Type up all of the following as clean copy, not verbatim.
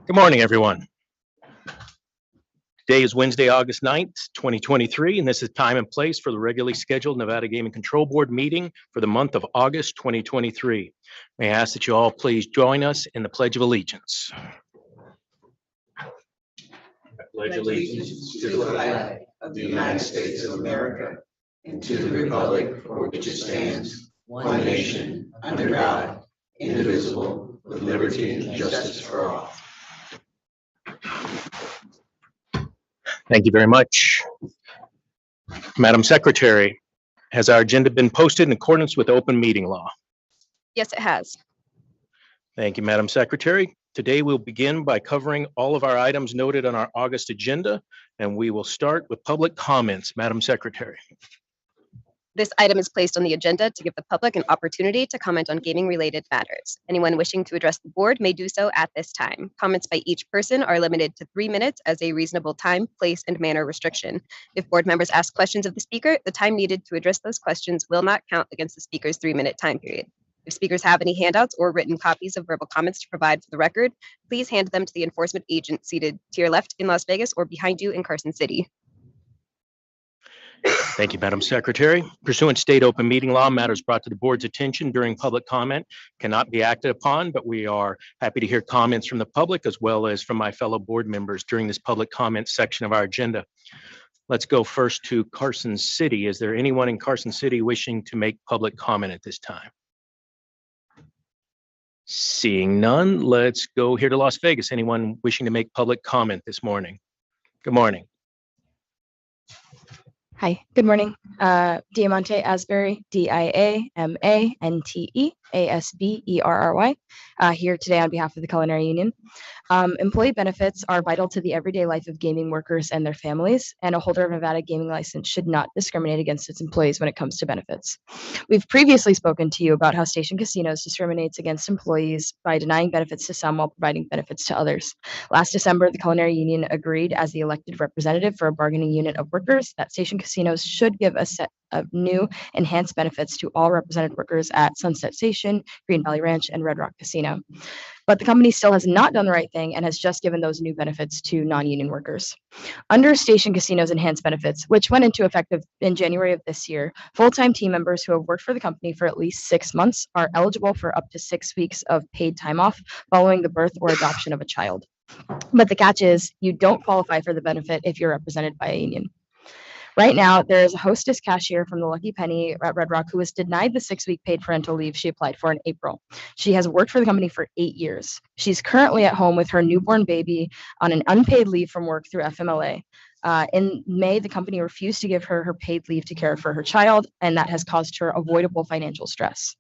Good morning, everyone. Today is Wednesday, August 9th, 2023, and this is time and place for the regularly scheduled Nevada Gaming Control Board meeting for the month of August 2023. May I ask that you all please join us in the Pledge of Allegiance. I pledge allegiance to the flag of the United States of America and to the republic for which it stands, one nation, under God, indivisible, with liberty and justice for all. Thank you very much. Madam Secretary, has our agenda been posted in accordance with open meeting law? Yes, it has. Thank you, Madam Secretary. Today we'll begin by covering all of our items noted on our August agenda, and we will start with public comments. Madam Secretary. This item is placed on the agenda to give the public an opportunity to comment on gaming-related matters. Anyone wishing to address the board may do so at this time. Comments by each person are limited to 3 minutes as a reasonable time, place, and manner restriction. If board members ask questions of the speaker, the time needed to address those questions will not count against the speaker's 3-minute time period. If speakers have any handouts or written copies of verbal comments to provide for the record, please hand them to the enforcement agent seated to your left in Las Vegas or behind you in Carson City. Thank you, Madam Secretary. Pursuant to state open meeting law, matters brought to the board's attention during public comment cannot be acted upon, but we are happy to hear comments from the public as well as from my fellow board members during this public comment section of our agenda. Let's go first to Carson City. Is there anyone in Carson City wishing to make public comment at this time? Seeing none, let's go here to Las Vegas. Anyone wishing to make public comment this morning? Good morning. Hi, good morning. Diamante Asbury, Diamante Asberry, here today on behalf of the Culinary Union. Employee benefits are vital to the everyday life of gaming workers and their families, and a holder of a Nevada gaming license should not discriminate against its employees when it comes to benefits. We've previously spoken to you about how Station Casinos discriminates against employees by denying benefits to some while providing benefits to others. Last December, the Culinary Union agreed as the elected representative for a bargaining unit of workers that Station Casinos should give a set of new enhanced benefits to all represented workers at Sunset Station, Green Valley Ranch, and Red Rock Casino. But the company still has not done the right thing and has just given those new benefits to non-union workers. Under Station Casinos enhanced benefits, which went into effect in January of this year, full-time team members who have worked for the company for at least 6 months are eligible for up to 6 weeks of paid time off following the birth or adoption of a child. But the catch is you don't qualify for the benefit if you're represented by a union. Right now, there is a hostess cashier from the Lucky Penny at Red Rock who was denied the 6-week paid parental leave she applied for in April. She has worked for the company for 8 years. She's currently at home with her newborn baby on an unpaid leave from work through FMLA. In May, the company refused to give her her paid leave to care for her child, and that has caused her avoidable financial stress.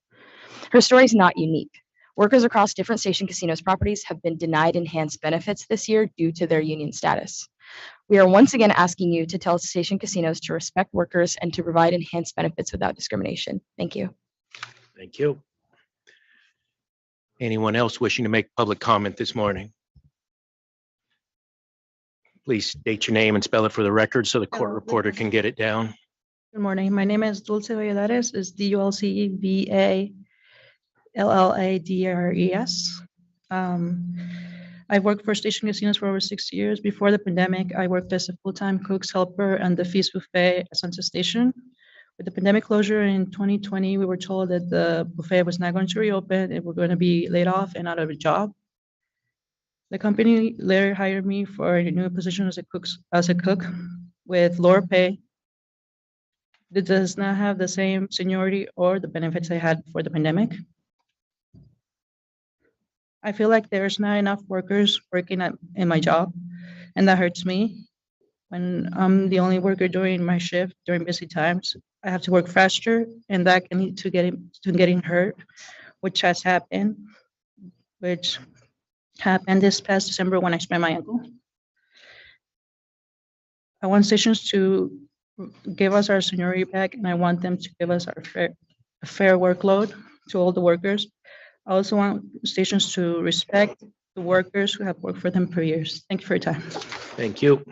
Her story is not unique. Workers across different Station Casinos properties have been denied enhanced benefits this year due to their union status. We are once again asking you to tell Station Casinos to respect workers and to provide enhanced benefits without discrimination. Thank you. Thank you. Anyone else wishing to make public comment this morning? Please state your name and spell it for the record so the court reporter can get it down. Good morning. My name is Dulce Valladares. It's DulceValladres. I worked for Station Casinos for over 6 years. Before the pandemic, I worked as a full-time cook's helper and the feast buffet at Sunset Station. With the pandemic closure in 2020, we were told that the buffet was not going to reopen and we're going to be laid off and out of a job. The company later hired me for a new position as a cook with lower pay. That does not have the same seniority or the benefits I had before the pandemic. I feel like there's not enough workers working in my job, and that hurts me. When I'm the only worker during my shift during busy times, I have to work faster, and that can lead to getting hurt, which happened this past December when I sprained my ankle. I want stations to give us our seniority back, and I want them to give us our fair workload to all the workers. I also want stations to respect the workers who have worked for them for years. Thank you for your time. Thank you.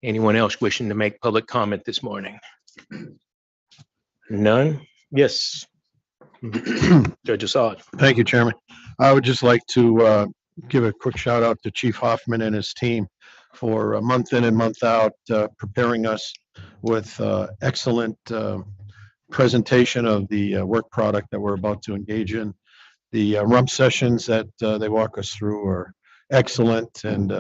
Anyone else wishing to make public comment this morning? None? Yes. Judge Assad. Thank you, Chairman. I would just like to give a quick shout out to Chief Hoffman and his team for a month in and month out, preparing us with excellent presentation of the work product that we're about to engage in. The rump sessions that they walk us through are excellent, and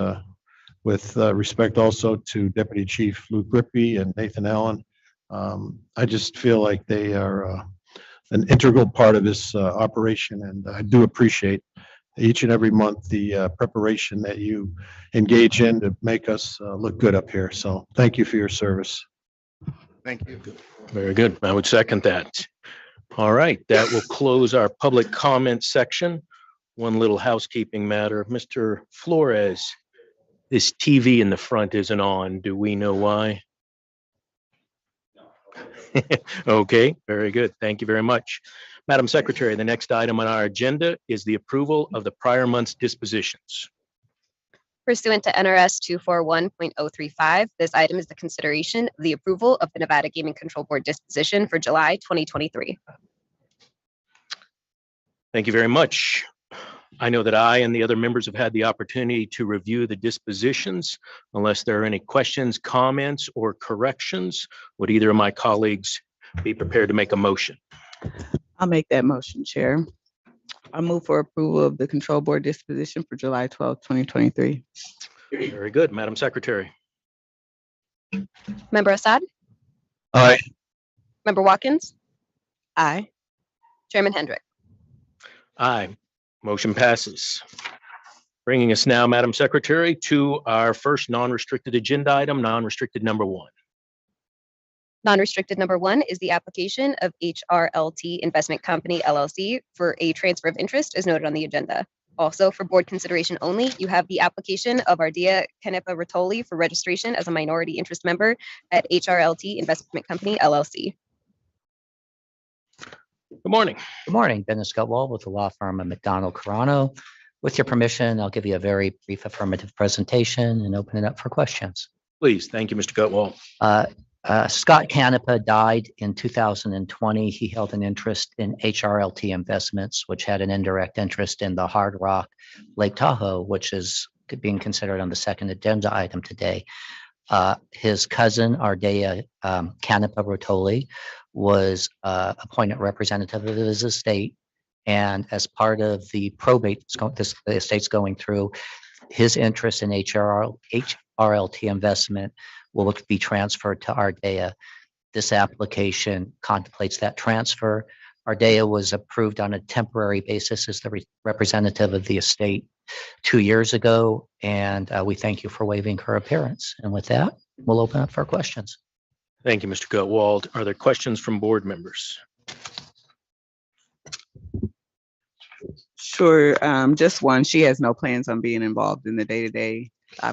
with respect also to Deputy Chief Luke Grippy and Nathan Allen. I just feel like they are an integral part of this operation, and I do appreciate each and every month the preparation that you engage in to make us look good up here. So thank you for your service. Thank you. Very good. I would second that. All right, that will close our public comment section. One little housekeeping matter. Mr. Flores, this TV in the front isn't on. Do we know why? Okay, very good. Thank you very much. Madam Secretary, the next item on our agenda is the approval of the prior month's dispositions. Pursuant to NRS 241.035, this item is the consideration of the approval of the Nevada Gaming Control Board disposition for July 2023. Thank you very much. I know that I and the other members have had the opportunity to review the dispositions. Unless there are any questions, comments, or corrections, would either of my colleagues be prepared to make a motion? I'll make that motion, Chair. I move for approval of the Control Board disposition for July 12, 2023. Very good. Madam Secretary. Member Assad? Aye. Member Watkins? Aye. Chairman Hendrick? Aye. Motion passes. Bringing us now, Madam Secretary, to our first non-restricted agenda item, non-restricted number 1. Non-restricted number 1 is the application of HRLT Investment Company LLC for a transfer of interest as noted on the agenda. Also, for board consideration only, you have the application of Ardea Canepa Rotoli for registration as a minority interest member at HRLT Investment Company LLC. Good morning. Good morning, Dennis Gutwald with the law firm of McDonald Carano. With your permission, I'll give you a very brief affirmative presentation and open it up for questions. Please. Thank you, Mr. Gutwald. Scott Canepa died in 2020. He held an interest in HRLT Investments, which had an indirect interest in the Hard Rock Lake Tahoe, which is being considered on the second agenda item today. His cousin, Ardea Canepa Rotoli, was appointed representative of his estate. And as part of the probate, the estate's going through, his interest in HRLT investment will be transferred to Ardea. This application contemplates that transfer. Ardea was approved on a temporary basis as the representative of the estate 2 years ago, and we thank you for waiving her appearance. And with that, we'll open up for questions. Thank you, Mr. Gutwald. Are there questions from board members? Sure. Just one. She has no plans on being involved in the day-to-day.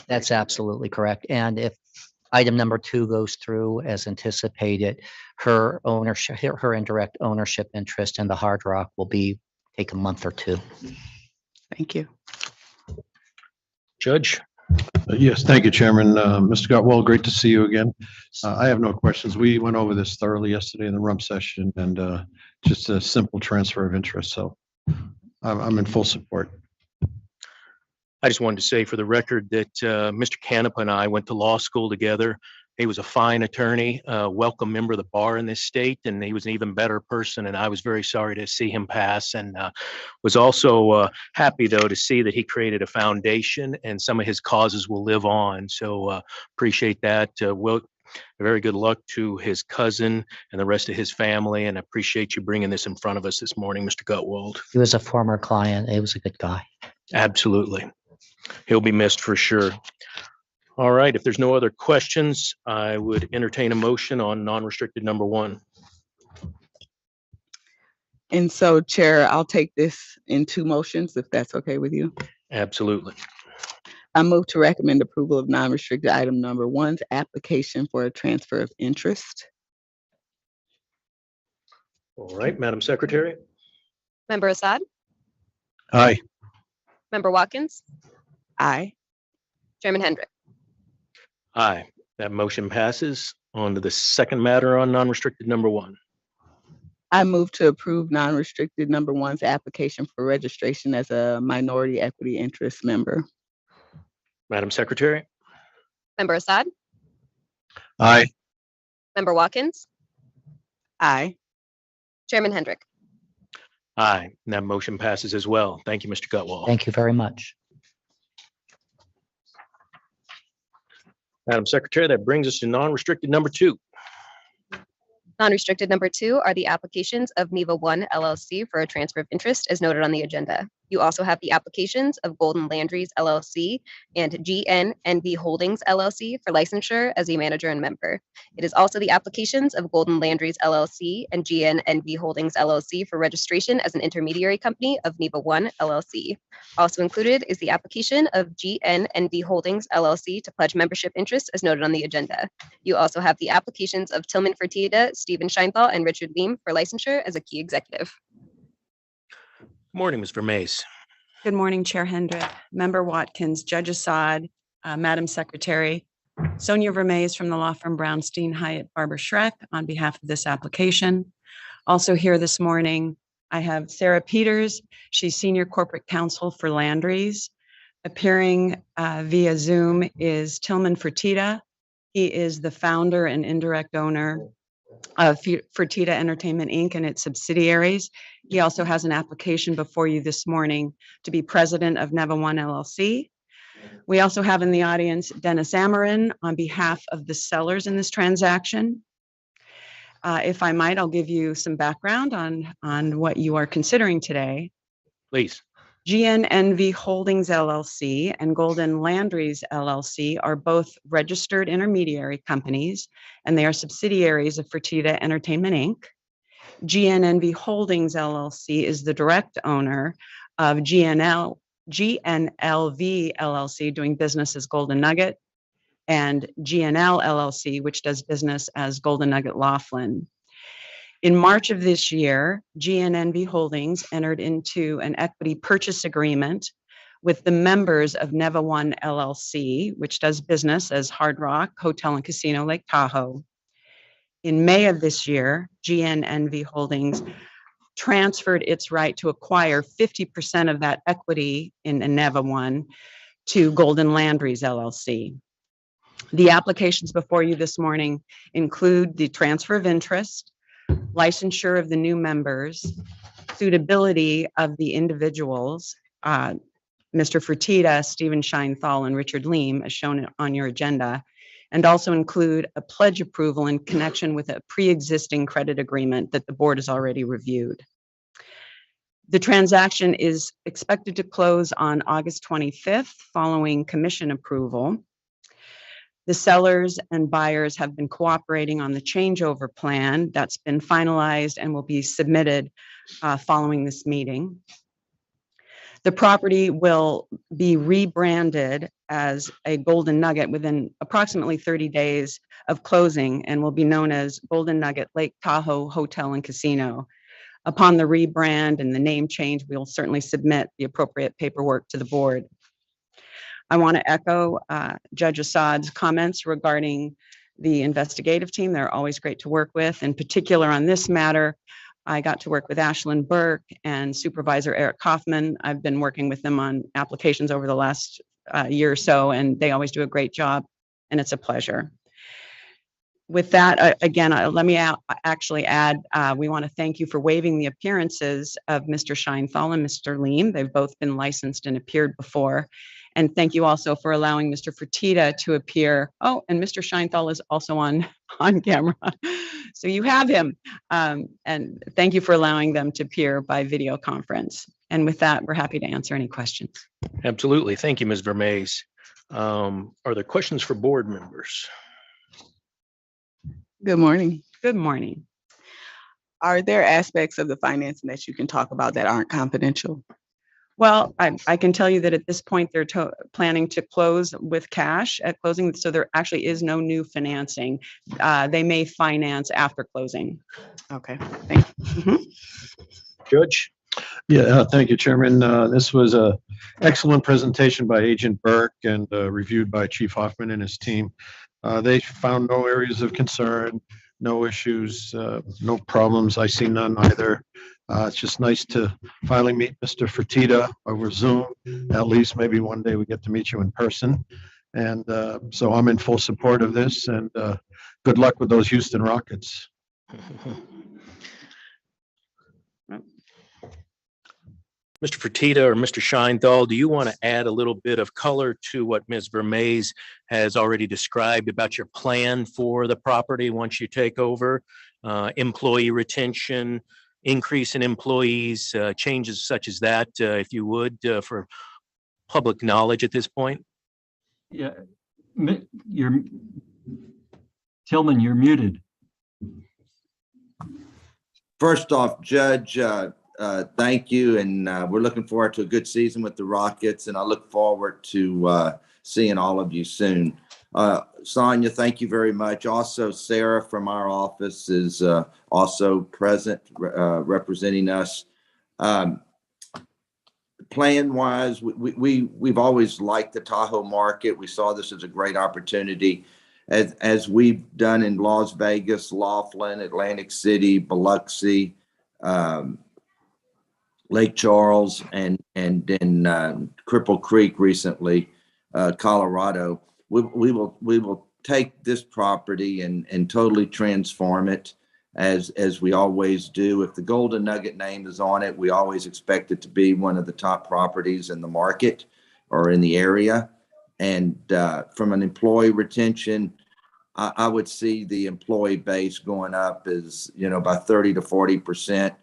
That's absolutely correct. And if item number 2 goes through as anticipated, her ownership, her indirect ownership interest in the Hard Rock will take a month or 2. Thank you. Judge? Yes, thank you, Chairman. Mr. Gutwald, great to see you again. I have no questions. We went over this thoroughly yesterday in the rump session, and just a simple transfer of interest. So I'm in full support. I just wanted to say for the record that Mr. Canepa and I went to law school together. He was a fine attorney, welcome member of the bar in this state, and he was an even better person. And I was very sorry to see him pass, and was also happy, though, to see that he created a foundation and some of his causes will live on. So appreciate that. Very good luck to his cousin and the rest of his family, and I appreciate you bringing this in front of us this morning, Mr. Gutwald. He was a former client. He was a good guy. Absolutely. He'll be missed for sure. All right, if there's no other questions, I would entertain a motion on non-restricted number 1. And so, Chair, I'll take this in 2 motions, if that's okay with you. Absolutely. I move to recommend approval of non-restricted item number 1's application for a transfer of interest. All right, Madam Secretary. Member Assad? Aye. Member Watkins? Aye. Chairman Hendrick? Aye. That motion passes. On to the second matter on non-restricted number 1. I move to approve non-restricted number one's application for registration as a minority equity interest member. Madam Secretary? Member Assad? Aye. Member Watkins? Aye. Chairman Hendrick? Aye, and that motion passes as well. Thank you, Mr. Gutwall. Thank you very much. Madam Secretary, that brings us to non-restricted number 2. Non-restricted number 2 are the applications of Neva 1 LLC for a transfer of interest as noted on the agenda. You also have the applications of Golden Landries LLC and GNNV Holdings LLC for licensure as a manager and member. It is also the applications of Golden Landries LLC and GNNV Holdings LLC for registration as an intermediary company of Neva 1 LLC. Also included is the application of GNNV Holdings LLC to pledge membership interest as noted on the agenda. You also have the applications of Tillman Fertitta, Stephen Scheinthal, and Richard Leem for licensure as a key executive. Morning, Ms. Vermaze. Good morning, Chair Hendrick, Member Watkins, Judge Assad, Madam Secretary, Sonia Vermaze from the law firm Brownstein Hyatt Barber Schreck on behalf of this application. Also here this morning, I have Sarah Peters. She's Senior Corporate Counsel for Landry's. Appearing via Zoom is Tillman Fertitta. He is the founder and indirect owner of Fertitta Entertainment, Inc. and its subsidiaries. He also has an application before you this morning to be president of Neva 1 LLC. We also have in the audience Dennis Amarin on behalf of the sellers in this transaction. If I might, I'll give you some background on what you are considering today. Please. GNNV Holdings LLC and Golden Landries LLC are both registered intermediary companies, and they are subsidiaries of Fertitta Entertainment, Inc. GNNV Holdings LLC is the direct owner of GNLV LLC, doing business as Golden Nugget, and GNL LLC, which does business as Golden Nugget Laughlin. In March of this year, GNNV Holdings entered into an equity purchase agreement with the members of Neva 1 LLC, which does business as Hard Rock Hotel and Casino Lake Tahoe. In May of this year, GNNV Holdings transferred its right to acquire 50% of that equity in Neva 1 to Golden Landries LLC. The applications before you this morning include the transfer of interest, licensure of the new members, suitability of the individuals, Mr. Fertitta, Stephen Scheinthal, and Richard Leem, as shown on your agenda, and also include a pledge approval in connection with a pre-existing credit agreement that the board has already reviewed. The transaction is expected to close on August 25th following commission approval. The sellers and buyers have been cooperating on the changeover plan that's been finalized and will be submitted following this meeting. The property will be rebranded as a Golden Nugget within approximately 30 days of closing and will be known as Golden Nugget Lake Tahoe Hotel and Casino. Upon the rebrand and the name change, we will certainly submit the appropriate paperwork to the board. I want to echo Judge Assad's comments regarding the investigative team. They're always great to work with. In particular, on this matter, I got to work with Ashlyn Burke and Supervisor Eric Kaufman. I've been working with them on applications over the last year or so, and they always do a great job, and it's a pleasure. With that, again, let me actually add, we want to thank you for waiving the appearances of Mr. Scheinthal and Mr. Leem. They've both been licensed and appeared before. And thank you also for allowing Mr. Fertitta to appear. Oh, and Mr. Scheinthal is also on camera. So you have him. And thank you for allowing them to appear by video conference. And with that, we're happy to answer any questions. Absolutely. Thank you, Ms. Vermaze. Are there questions for board members? Good morning. Good morning. Are there aspects of the financing that you can talk about that aren't confidential? Well, I can tell you that at this point, they're planning to close with cash at closing. So there actually is no new financing. They may finance after closing. Okay, thank you. Judge? Yeah, thank you, Chairman. This was an excellent presentation by Agent Burke and reviewed by Chief Hoffman and his team. They found no areas of concern. no issues, no problems. I see none either. It's just nice to finally meet Mr. Fertitta over Zoom. At least maybe one day we get to meet you in person. And so I'm in full support of this, and good luck with those Houston Rockets. Mr. Fertitta or Mr. Scheinthal, do you want to add a little bit of color to what Ms. Vermees has already described about your plan for the property once you take over? Employee retention, increase in employees, changes such as that, if you would, for public knowledge at this point? Yeah, you're Tillman, you're muted. First off, Judge, thank you, and we're looking forward to a good season with the Rockets, and I look forward to seeing all of you soon. Sonia, thank you very much. Also, Sarah from our office is also present, representing us. Plan-wise, we've always liked the Tahoe market. We saw this as a great opportunity. As we've done in Las Vegas, Laughlin, Atlantic City, Biloxi, Lake Charles, and then Cripple Creek recently, Colorado. We will take this property and totally transform it as we always do. If the Golden Nugget name is on it, we always expect it to be one of the top properties in the market or in the area. And from an employee retention, I would see the employee base going up as, by 30 to 40%.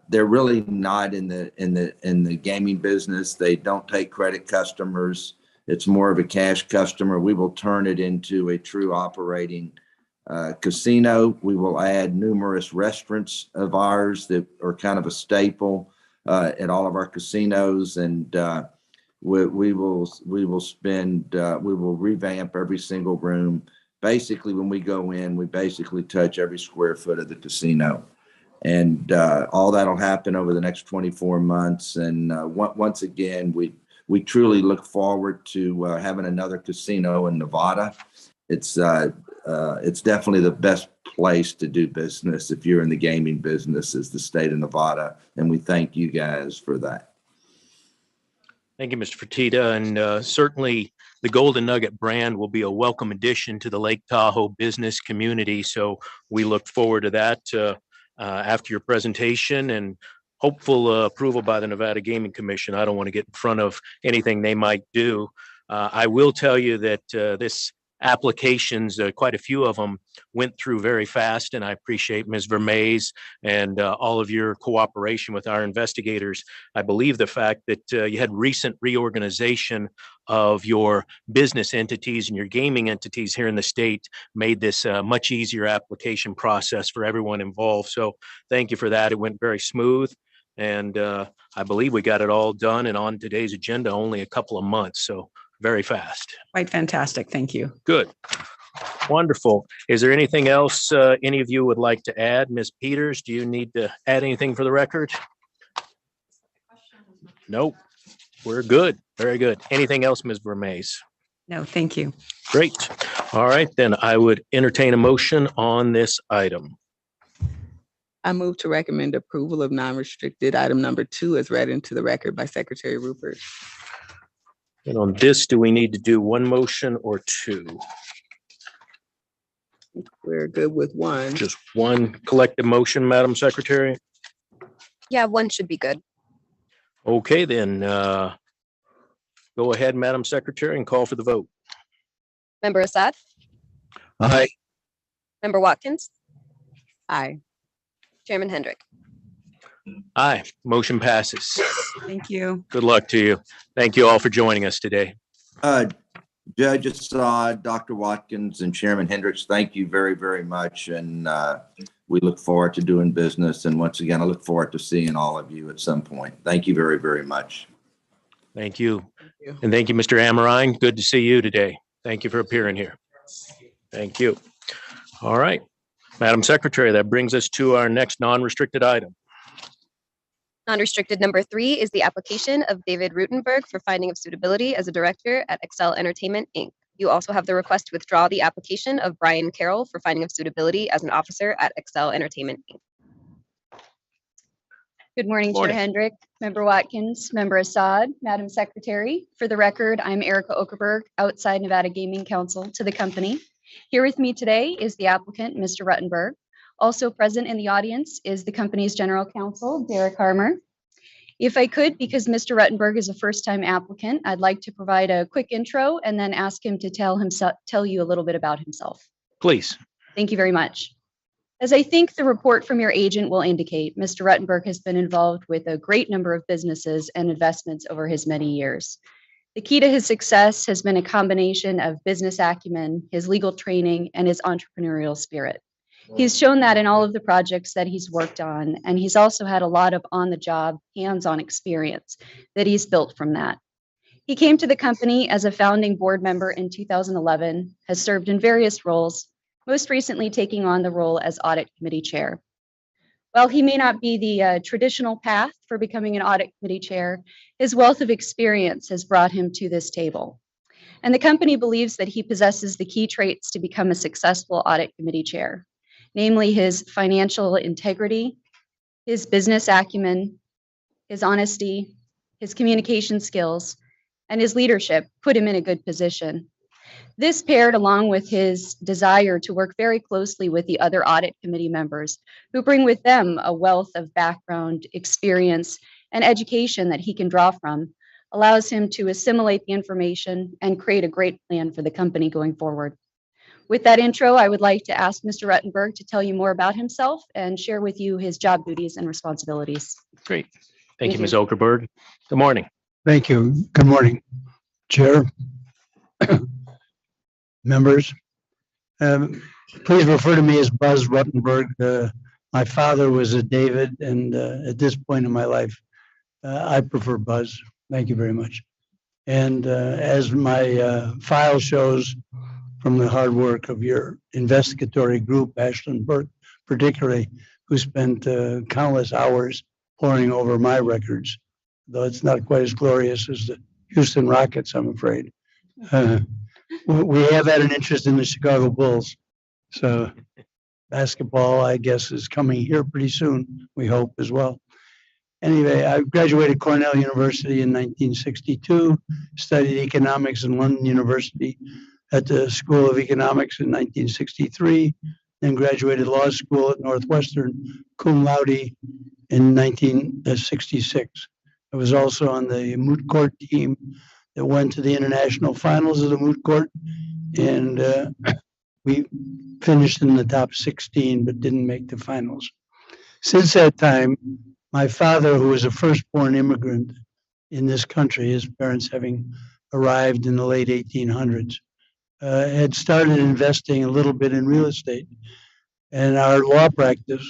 They're really not in the gaming business. They don't take credit customers. It's more of a cash customer. We will turn it into a true operating casino. We will add numerous restaurants of ours that are kind of a staple at all of our casinos, and we will revamp every single room. Basically, when we go in, we basically touch every square foot of the casino, and all that'll happen over the next 24 months. And once again, we truly look forward to having another casino in Nevada. It's definitely the best place to do business if you're in the gaming business, is the state of Nevada, and we thank you guys for that. Thank you, Mr. Fertitta, and certainly the Golden Nugget brand will be a welcome addition to the Lake Tahoe business community. So we look forward to that after your presentation and hopeful approval by the Nevada Gaming Commission. I don't want to get in front of anything they might do. I will tell you that this applications, quite a few of them went through very fast, and I appreciate Ms. Vermees and all of your cooperation with our investigators. I believe the fact that you had recent reorganization of your business entities and your gaming entities here in the state made this a much easier application process for everyone involved. So thank you for that. It went very smooth, and I believe we got it all done and on today's agenda only a couple of months. So very fast. Quite fantastic. Thank you. Good. Wonderful. Is there anything else any of you would like to add? Ms. Peters, do you need to add anything for the record? Nope. We're good. Very good. Anything else, Ms. Vermees? No, thank you. Great. All right, then I would entertain a motion on this item. I move to recommend approval of non-restricted item number 2 as read into the record by Secretary Rupert. And on this, do we need to do one motion or two? We're good with one. Just one collective motion, Madam Secretary? Yeah, one should be good. Okay, then go ahead, Madam Secretary, and call for the vote. Member Assad? Aye. Member Watkins? Aye. Chairman Hendrick? Aye, motion passes. Thank you. Good luck to you. Thank you all for joining us today. Judge Assad, Dr. Watkins, and Chairman Hendricks, thank you very, very much. And we look forward to doing business. And once again, I look forward to seeing all of you at some point. Thank you very, very much. Thank you. Thank you. And thank you, Mr. Amorine. Good to see you today. Thank you for appearing here. Thank you. All right, Madam Secretary, that brings us to our next non-restricted item. Non-restricted number 3 is the application of David Rutenberg for finding of suitability as a director at Excel Entertainment, Inc. You also have the request to withdraw the application of Brian Carroll for finding of suitability as an officer at Excel Entertainment, Inc. Good morning, Chair Morning. Hendrick, Member Watkins, Member Assad, Madam Secretary. For the record, I'm Erica Okerberg, outside Nevada Gaming Counsel to the company. Here with me today is the applicant, Mr. Ruttenberg. Also present in the audience is the company's General Counsel, Derek Harmer. If I could, because Mr. Ruttenberg is a first-time applicant, I'd like to provide a quick intro and then ask him to tell you a little bit about himself. Please. Thank you very much. As I think the report from your agent will indicate, Mr. Ruttenberg has been involved with a great number of businesses and investments over his many years. The key to his success has been a combination of business acumen, his legal training, and his entrepreneurial spirit. He's shown that in all of the projects that he's worked on, and he's also had a lot of on-the-job, hands-on experience that he's built from that. He came to the company as a founding board member in 2011, has served in various roles, most recently taking on the role as audit committee chair. While he may not be the traditional path for becoming an audit committee chair, his wealth of experience has brought him to this table. And the company believes that he possesses the key traits to become a successful audit committee chair, namely his financial integrity, his business acumen, his honesty, his communication skills, and his leadership put him in a good position. This paired along with his desire to work very closely with the other audit committee members who bring with them a wealth of background, experience, and education that he can draw from, allows him to assimilate the information and create a great plan for the company going forward. With that intro, I would like to ask Mr. Ruttenberg to tell you more about himself and share with you his job duties and responsibilities. Great. Thank you, Ms. Okerberg. Good morning. Thank you. Good morning, Chair, members. Please refer to me as Buzz Ruttenberg. My father was a David, and at this point in my life, I prefer Buzz. Thank you very much. And as my file shows from the hard work of your investigatory group, Ashland Burke particularly, who spent countless hours poring over my records, though it's not quite as glorious as the Houston Rockets, I'm afraid. We have had an interest in the Chicago Bulls. So basketball, I guess, is coming here pretty soon, we hope as well. Anyway, I graduated Cornell University in 1962, studied economics in London University at the School of Economics in 1963, then graduated law school at Northwestern cum laude in 1966. I was also on the moot court team that went to the international finals of the moot court, and we finished in the top 16 but didn't make the finals. Since that time, my father, who was a firstborn immigrant in this country, his parents having arrived in the late 1800s, had started investing a little bit in real estate. And our law practice,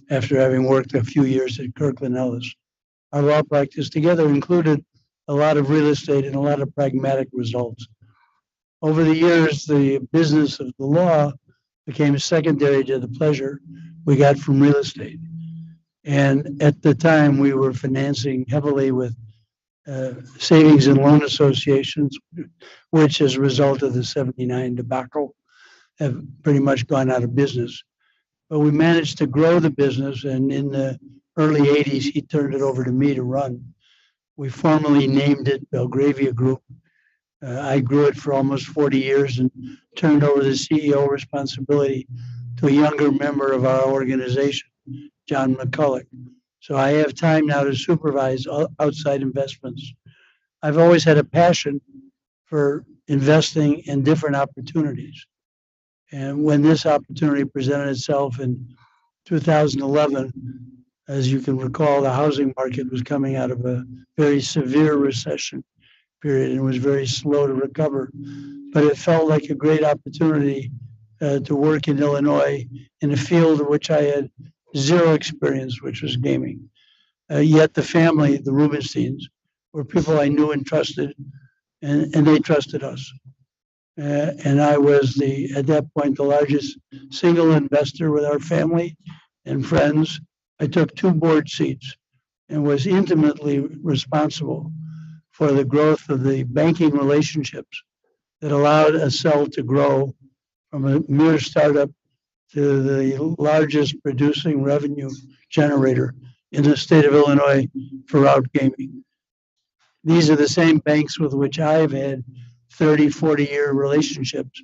after having worked a few years at Kirkland Ellis, our law practice together included a lot of real estate and a lot of pragmatic results. Over the years, the business of the law became secondary to the pleasure we got from real estate. And at the time, we were financing heavily with savings and loan associations, which as a result of the 79 debacle have pretty much gone out of business. But we managed to grow the business, and in the early 80s, he turned it over to me to run. We formally named it Belgravia Group. I grew it for almost 40 years and turned over the CEO responsibility to a younger member of our organization, John McCulloch. So I have time now to supervise outside investments. I've always had a passion for investing in different opportunities. And when this opportunity presented itself in 2011, as you can recall, the housing market was coming out of a very severe recession period and was very slow to recover. But it felt like a great opportunity to work in Illinois in a field in which I had zero experience, which was gaming. Yet the family, the Rubensteins, were people I knew and trusted, and they trusted us. And I was at that point, the largest single investor with our family and friends. I took 2 board seats and was intimately responsible for the growth of the banking relationships that allowed a cell to grow from a mere startup to the largest producing revenue generator in the state of Illinois for out gaming. These are the same banks with which I've had 30, 40-year relationships.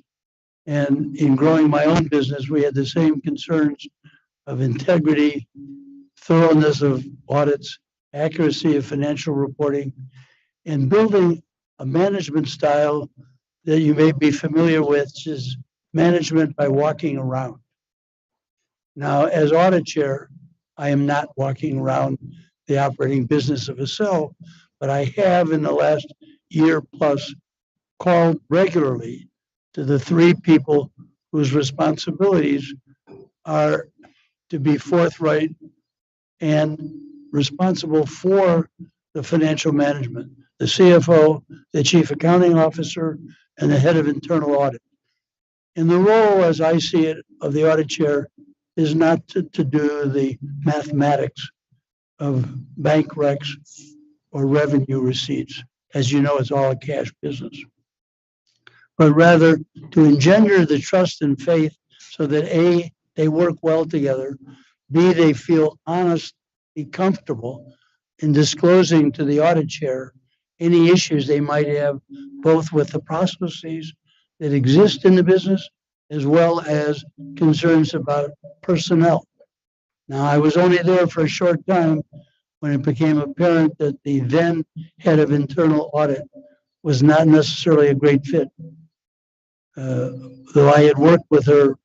And in growing my own business, we had the same concerns of integrity, thoroughness of audits, accuracy of financial reporting, and building a management style that you may be familiar with, which is management by walking around. Now, as audit chair, I am not walking around the operating business of a cell, but I have in the last year plus called regularly to the three people whose responsibilities are to be forthright and responsible for the financial management, the CFO, the chief accounting officer, and the head of internal audit. And the role, as I see it, of the audit chair is not to do the mathematics of bank recs or revenue receipts. As you know, it's all a cash business. But rather to engender the trust and faith so that A, they work well together, B, they feel honestly comfortable in disclosing to the audit chair any issues they might have, both with the processes that exist in the business, as well as concerns about personnel. Now, I was only there for a short time when it became apparent that the then head of internal audit was not necessarily a great fit. Though I had worked with her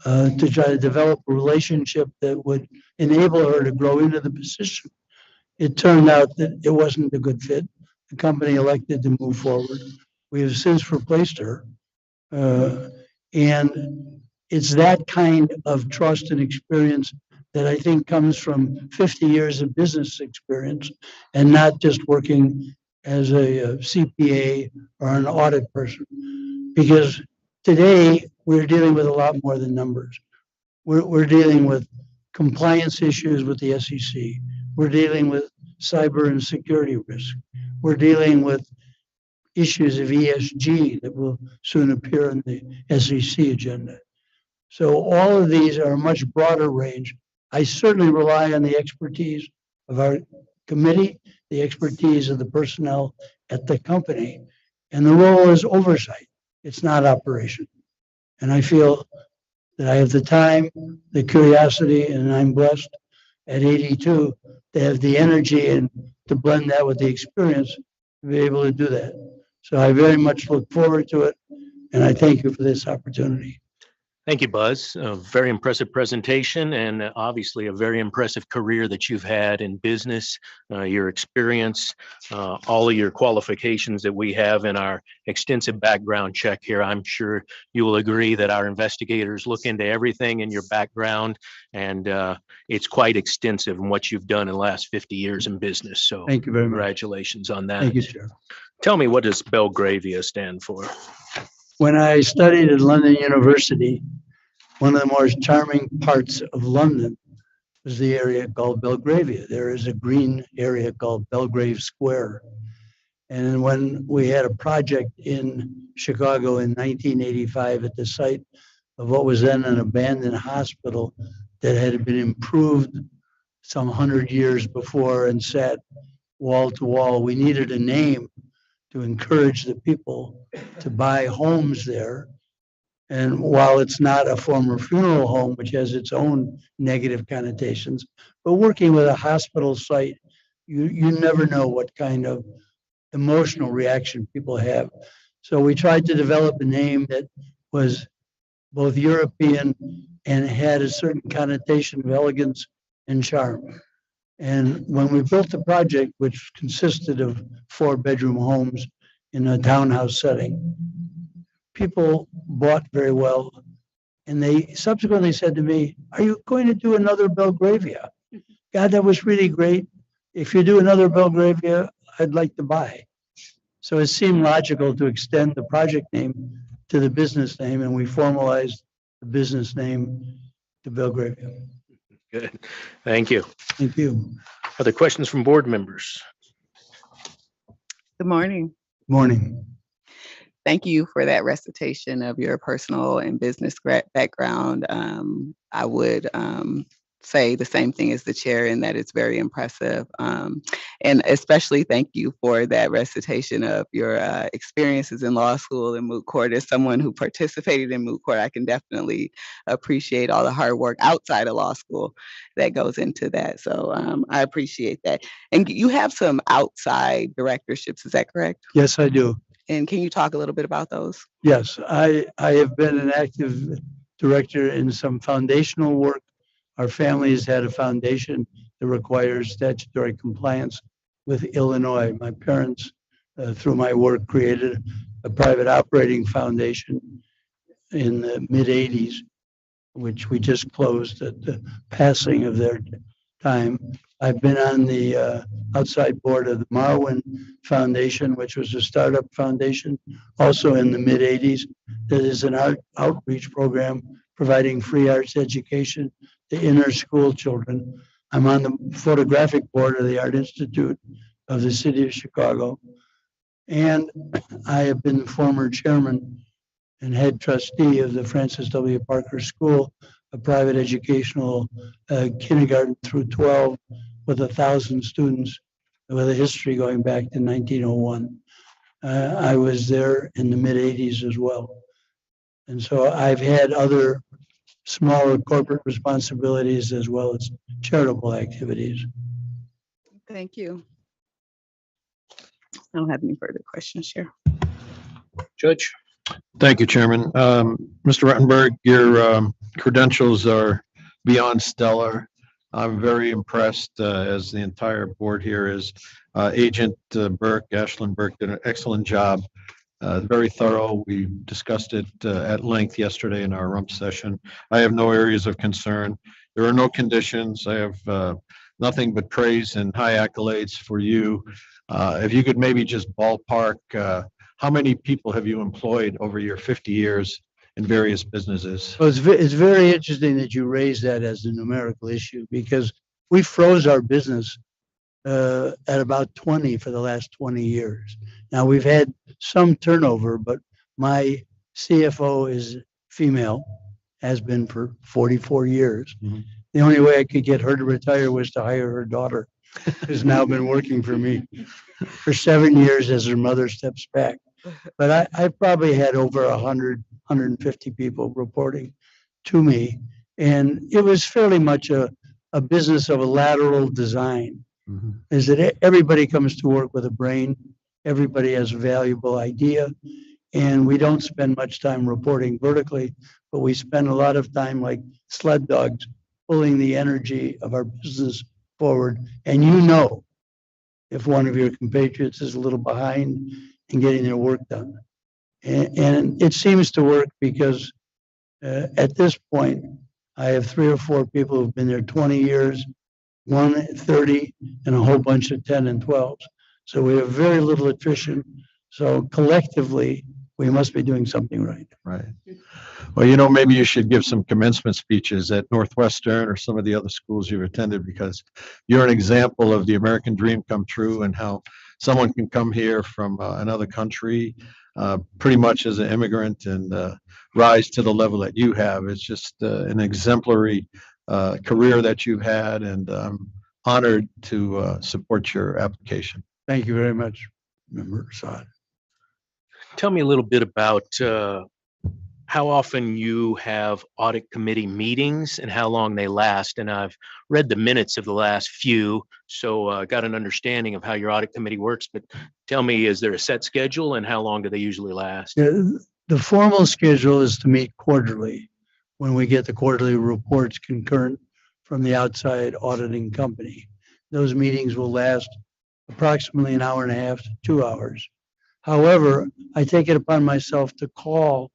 to try to develop a relationship that would enable her to grow into the position, it turned out that it wasn't a good fit. The company elected to move forward. We have since replaced her. And it's that kind of trust and experience that I think comes from 50 years of business experience and not just working as a CPA or an audit person. Because today we're dealing with a lot more than numbers. We're dealing with compliance issues with the SEC. We're dealing with cyber and security risk. We're dealing with issues of ESG that will soon appear in the SEC agenda. So all of these are a much broader range. I certainly rely on the expertise of our committee, the expertise of the personnel at the company, and the role is oversight. It's not operation. And I feel that I have the time, the curiosity, and I'm blessed at 82 to have the energy and to blend that with the experience to be able to do that. So I very much look forward to it, and I thank you for this opportunity. Thank you, Buzz. A very impressive presentation and obviously a very impressive career that you've had in business, your experience, all of your qualifications that we have in our extensive background check here. I'm sure you will agree that our investigators look into everything in your background, and it's quite extensive in what you've done in the last 50 years in business. So Thank you very much. congratulations on that. Thank you, Chair. Tell me, what does Belgravia stand for? When I studied at London University, one of the more charming parts of London was the area called Belgravia. There is a green area called Belgrave Square. And when we had a project in Chicago in 1985 at the site of what was then an abandoned hospital that had been improved some 100 years before and sat wall to wall, we needed a name to encourage the people to buy homes there. And while it's not a former funeral home, which has its own negative connotations, but working with a hospital site, you never know what kind of emotional reaction people have. So we tried to develop a name that was both European and had a certain connotation of elegance and charm. And when we built the project, which consisted of 4-bedroom homes in a townhouse setting, people bought very well. And they subsequently said to me, "Are you going to do another Belgravia? God, that was really great. If you do another Belgravia, I'd like to buy." So it seemed logical to extend the project name to the business name, and we formalized the business name to Belgravia. Good. Thank you. Thank you. Other questions from board members? Good morning. Morning. Thank you for that recitation of your personal and business background. I would say the same thing as the chair in that it's very impressive. And especially thank you for that recitation of your experiences in law school and moot court. As someone who participated in moot court, I can definitely appreciate all the hard work outside of law school that goes into that. So I appreciate that. And you have some outside directorships, is that correct? Yes, I do. And can you talk a little bit about those? Yes, I have been an active director in some foundational work. Our family has had a foundation that requires statutory compliance with Illinois. My parents, through my work, created a private operating foundation in the mid-'80s, which we just closed at the passing of their time. I've been on the outside board of the Marwin Foundation, which was a startup foundation, also in the mid-'80s. That is an outreach program providing free arts education to inner school children. I'm on the photographic board of the Art Institute of the City of Chicago. And I have been the former chairman and head trustee of the Francis W. Parker School, a private educational kindergarten through 12 with 1,000 students with a history going back to 1901. I was there in the mid-'80s as well. And so I've had other smaller corporate responsibilities as well as charitable activities. Thank you. I don't have any further questions, Chair. Judge? Thank you, Chairman. Mr. Ruttenberg, your credentials are beyond stellar. I'm very impressed, as the entire board here is. Agent Burke, Ashlyn Burke, did an excellent job. Very thorough. We discussed it at length yesterday in our rump session. I have no areas of concern. There are no conditions. I have nothing but praise and high accolades for you. If you could maybe just ballpark, how many people have you employed over your 50 years in various businesses? Well, it's very interesting that you raise that as a numerical issue, because we froze our business at about 20 for the last 20 years. Now, we've had some turnover, but my CFO is female, has been for 44 years. Mhm. The only way I could get her to retire was to hire her daughter, who's now been working for me for 7 years as her mother steps back. But I probably had over 100, 150 people reporting to me. And it was fairly much a business of a lateral design. Mhm. Is that everybody comes to work with a brain, everybody has a valuable idea, and we don't spend much time reporting vertically, but we spend a lot of time like sled dogs pulling the energy of our business forward. And you know if one of your compatriots is a little behind in getting their work done. And it seems to work because at this point, I have 3 or 4 people who've been there 20 years, 1 at 30, and a whole bunch of 10 and 12s. So we have very little attrition. So collectively, we must be doing something right. Right. Well, you know, maybe you should give some commencement speeches at Northwestern or some of the other schools you've attended, because you're an example of the American dream come true and how someone can come here from another country pretty much as an immigrant and rise to the level that you have. It's just an exemplary career that you've had, and I'm honored to support your application. Thank you very much, Member Assad. Tell me a little bit about how often you have audit committee meetings and how long they last. And I've read the minutes of the last few, so got an understanding of how your audit committee works. But tell me, is there a set schedule and how long do they usually last? The formal schedule is to meet quarterly when we get the quarterly reports concurrent from the outside auditing company. Those meetings will last approximately an hour and a half to 2 hours. However, I take it upon myself to call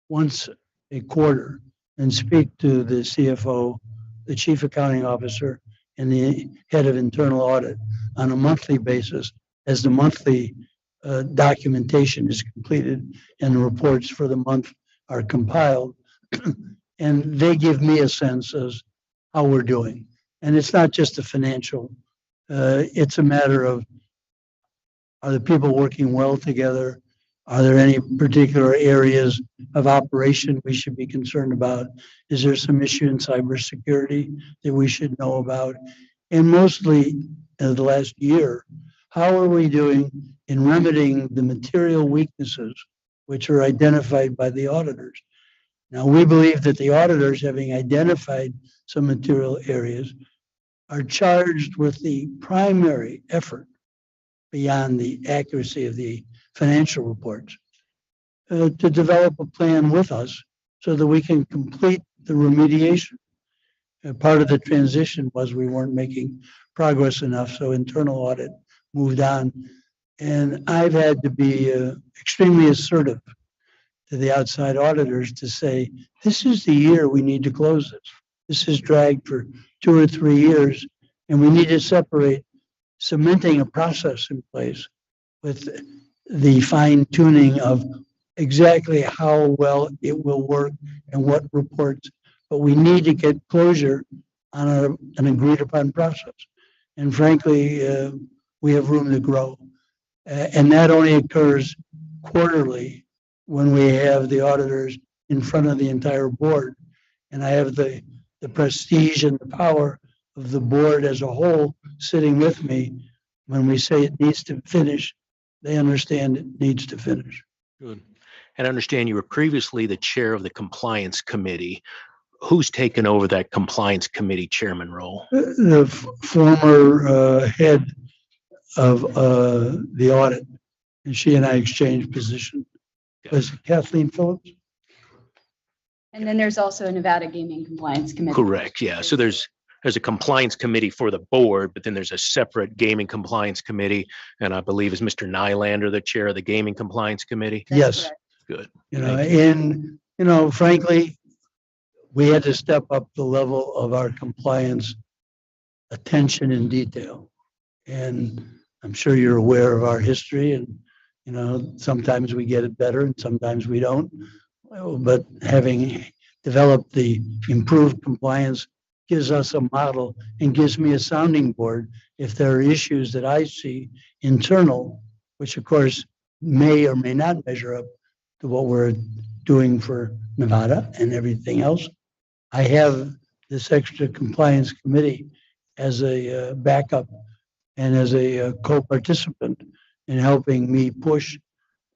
once a quarter and speak to the CFO, the chief accounting officer, and the head of internal audit on a monthly basis as the monthly documentation is completed and the reports for the month are compiled. And they give me a sense of how we're doing. And it's not just a financial, it's a matter of, are the people working well together? Are there any particular areas of operation we should be concerned about? Is there some issue in cybersecurity that we should know about? And mostly, the last year, how are we doing in remedying the material weaknesses which are identified by the auditors? Now, we believe that the auditors, having identified some material areas, are charged with the primary effort beyond the accuracy of the financial reports to develop a plan with us so that we can complete the remediation. Part of the transition was we weren't making progress enough, so internal audit moved on. And I've had to be extremely assertive to the outside auditors to say, this is the year we need to close this. This has dragged for 2 or 3 years, and we need to separate cementing a process in place with the fine tuning of exactly how well it will work and what reports. But we need to get closure on an agreed upon process. And frankly, we have room to grow. And that only occurs quarterly when we have the auditors in front of the entire board. And I have the prestige and the power of the board as a whole sitting with me. When we say it needs to finish, they understand it needs to finish. Good. And I understand you were previously the chair of the compliance committee. Who's taken over that compliance committee chairman role? The former head of the audit, and she and I exchanged position. Was it Kathleen Phillips? And then there's also a Nevada Gaming Compliance Committee. Correct. Yeah. So there's a compliance committee for the board, but then there's a separate gaming compliance committee. And I believe is Mr. Nylander, the chair of the gaming compliance committee. That's Yes. correct. Good. And frankly, we had to step up the level of our compliance attention in detail. And I'm sure you're aware of our history, and sometimes we get it better and sometimes we don't. But having developed the improved compliance gives us a model and gives me a sounding board if there are issues that I see internal, which of course may or may not measure up to what we're doing for Nevada and everything else. I have this extra compliance committee as a backup and as a co-participant in helping me push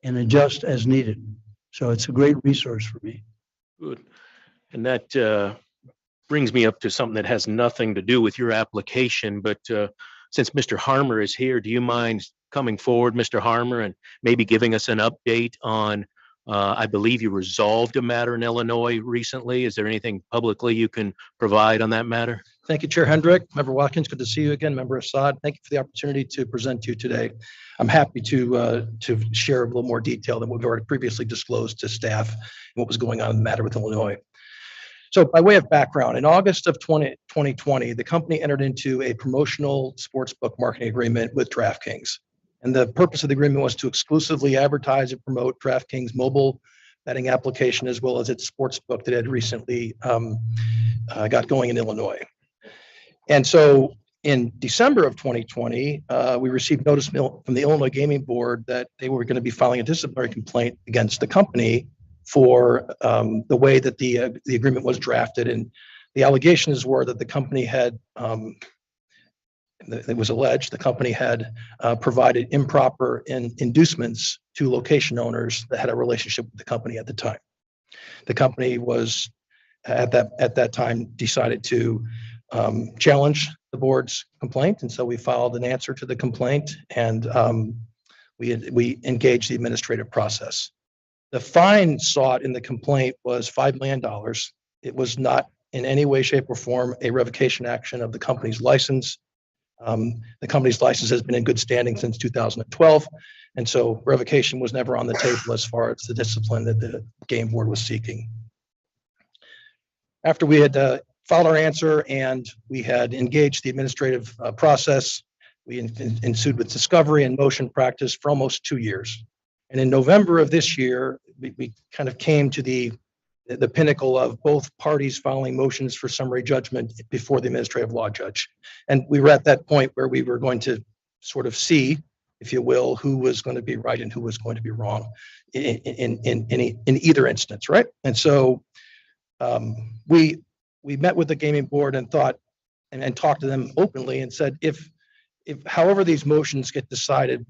and adjust as needed. So it's a great resource for me. Good. And that brings me up to something that has nothing to do with your application, but since Mr. Harmer is here, do you mind coming forward, Mr. Harmer, and maybe giving us an update on, I believe you resolved a matter in Illinois recently. Is there anything publicly you can provide on that matter? Thank you, Chair Hendrick. Member Watkins, good to see you again. Member Assad, thank you for the opportunity to present to you today. I'm happy to share a little more detail than what we've already previously disclosed to staff and what was going on in the matter with Illinois. So by way of background, in August of 2020, the company entered into a promotional sportsbook marketing agreement with DraftKings. And the purpose of the agreement was to exclusively advertise and promote DraftKings mobile betting application, as well as its sportsbook that had recently got going in Illinois. And so in December of 2020, we received notice from the Illinois Gaming Board that they were going to be filing a disciplinary complaint against the company for the way that the agreement was drafted. And the allegations were that the company had, it was alleged, the company had provided improper inducements to location owners that had a relationship with the company at the time. The company was at that time decided to challenge the board's complaint, and so we filed an answer to the complaint, and we engaged the administrative process. The fine sought in the complaint was $5 million. It was not in any way, shape, or form a revocation action of the company's license. The company's license has been in good standing since 2012, and so revocation was never on the table as far as the discipline that the game board was seeking. After we had filed our answer and we had engaged the administrative process, we ensued with discovery and motion practice for almost 2 years. And in November of this year, we kind of came to the pinnacle of both parties filing motions for summary judgment before the administrative law judge. And we were at that point where we were going to sort of see if you will, who was going to be right and who was going to be wrong in either instance, right? And so we met with the gaming board and thought and talked to them openly and said, if however these motions get decided,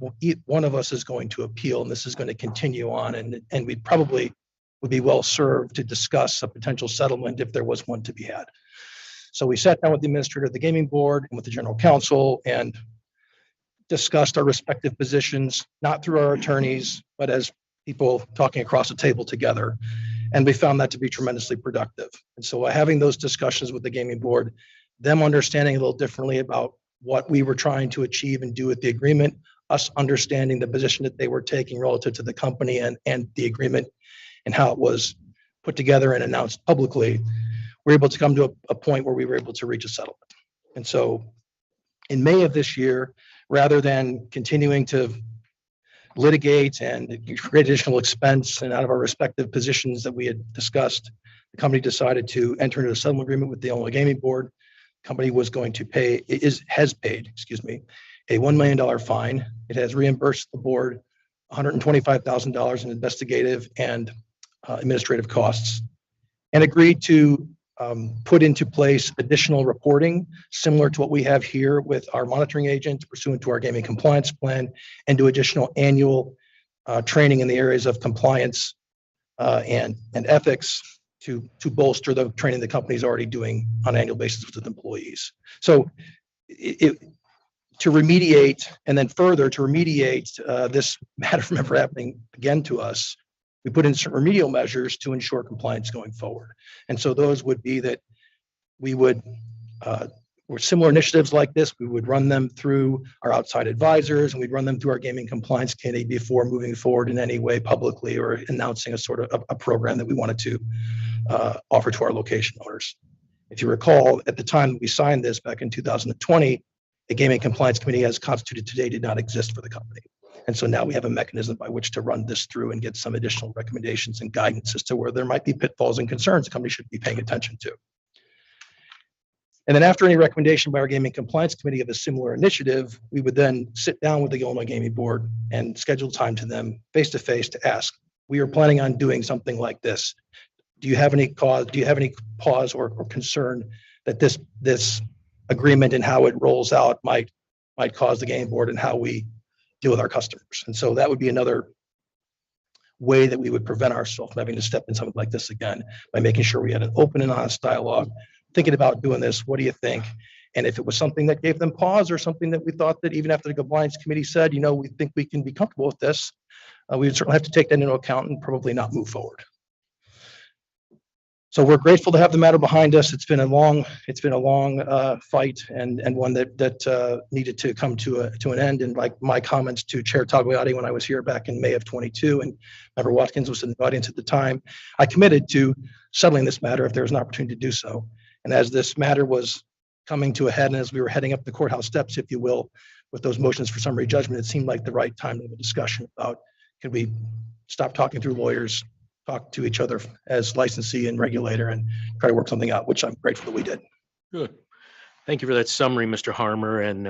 one of us is going to appeal, and this is going to continue on, and we probably would be well served to discuss a potential settlement if there was one to be had. So we sat down with the administrator of the gaming board and with the general counsel and discussed our respective positions, not through our attorneys, but as people talking across the table together. And we found that to be tremendously productive. And so having those discussions with the gaming board, them understanding a little differently about what we were trying to achieve and do with the agreement, us understanding the position that they were taking relative to the company and the agreement and how it was put together and announced publicly, we're able to come to a point where we were able to reach a settlement. And so in May of this year, rather than continuing to litigate and create additional expense and out of our respective positions that we had discussed, the company decided to enter into a settlement agreement with the Illinois Gaming Board. The company was going to has paid, a $1 million fine. It has reimbursed the board $125,000 in investigative and administrative costs, and agreed to put into place additional reporting similar to what we have here with our monitoring agent pursuant to our gaming compliance plan, and do additional annual training in the areas of compliance and ethics to bolster the training the company is already doing on an annual basis with employees. So to remediate, and then further to remediate this matter from ever happening again to us, we put in some remedial measures to ensure compliance going forward. And so those would be that we would, or similar initiatives like this, we would run them through our outside advisors, and we'd run them through our gaming compliance committee before moving forward in any way publicly or announcing a sort of a program that we wanted to offer to our location owners. If you recall, at the time we signed this back in 2020, a gaming compliance committee as constituted today did not exist for the company. And so now we have a mechanism by which to run this through and get some additional recommendations and guidance as to where there might be pitfalls and concerns the company should be paying attention to. And then after any recommendation by our gaming compliance committee of a similar initiative, we would then sit down with the Illinois Gaming Board and schedule time to them face-to-face to ask, we are planning on doing something like this. Do you have any pause or concern that this agreement and how it rolls out might cause the gaming board and how we deal with our customers? And so that would be another way that we would prevent ourselves from having to step in something like this again, by making sure we had an open and honest dialogue, thinking about doing this. What do you think? And if it was something that gave them pause or something that we thought that even after the compliance committee said, we think we can be comfortable with this, we would certainly have to take that into account and probably not move forward. So we're grateful to have the matter behind us. It's been a long fight and one that needed to come to an end. And like my comments to Chair Tagliati when I was here back in May of 22, and Member Watkins was in the audience at the time, I committed to settling this matter if there was an opportunity to do so. And as this matter was coming to a head, and as we were heading up the courthouse steps, if you will, with those motions for summary judgment, it seemed like the right time to have a discussion about, could we stop talking through lawyers, talk to each other as licensee and regulator, and try to work something out, which I'm grateful that we did. Good. Thank you for that summary, Mr. Harmer, and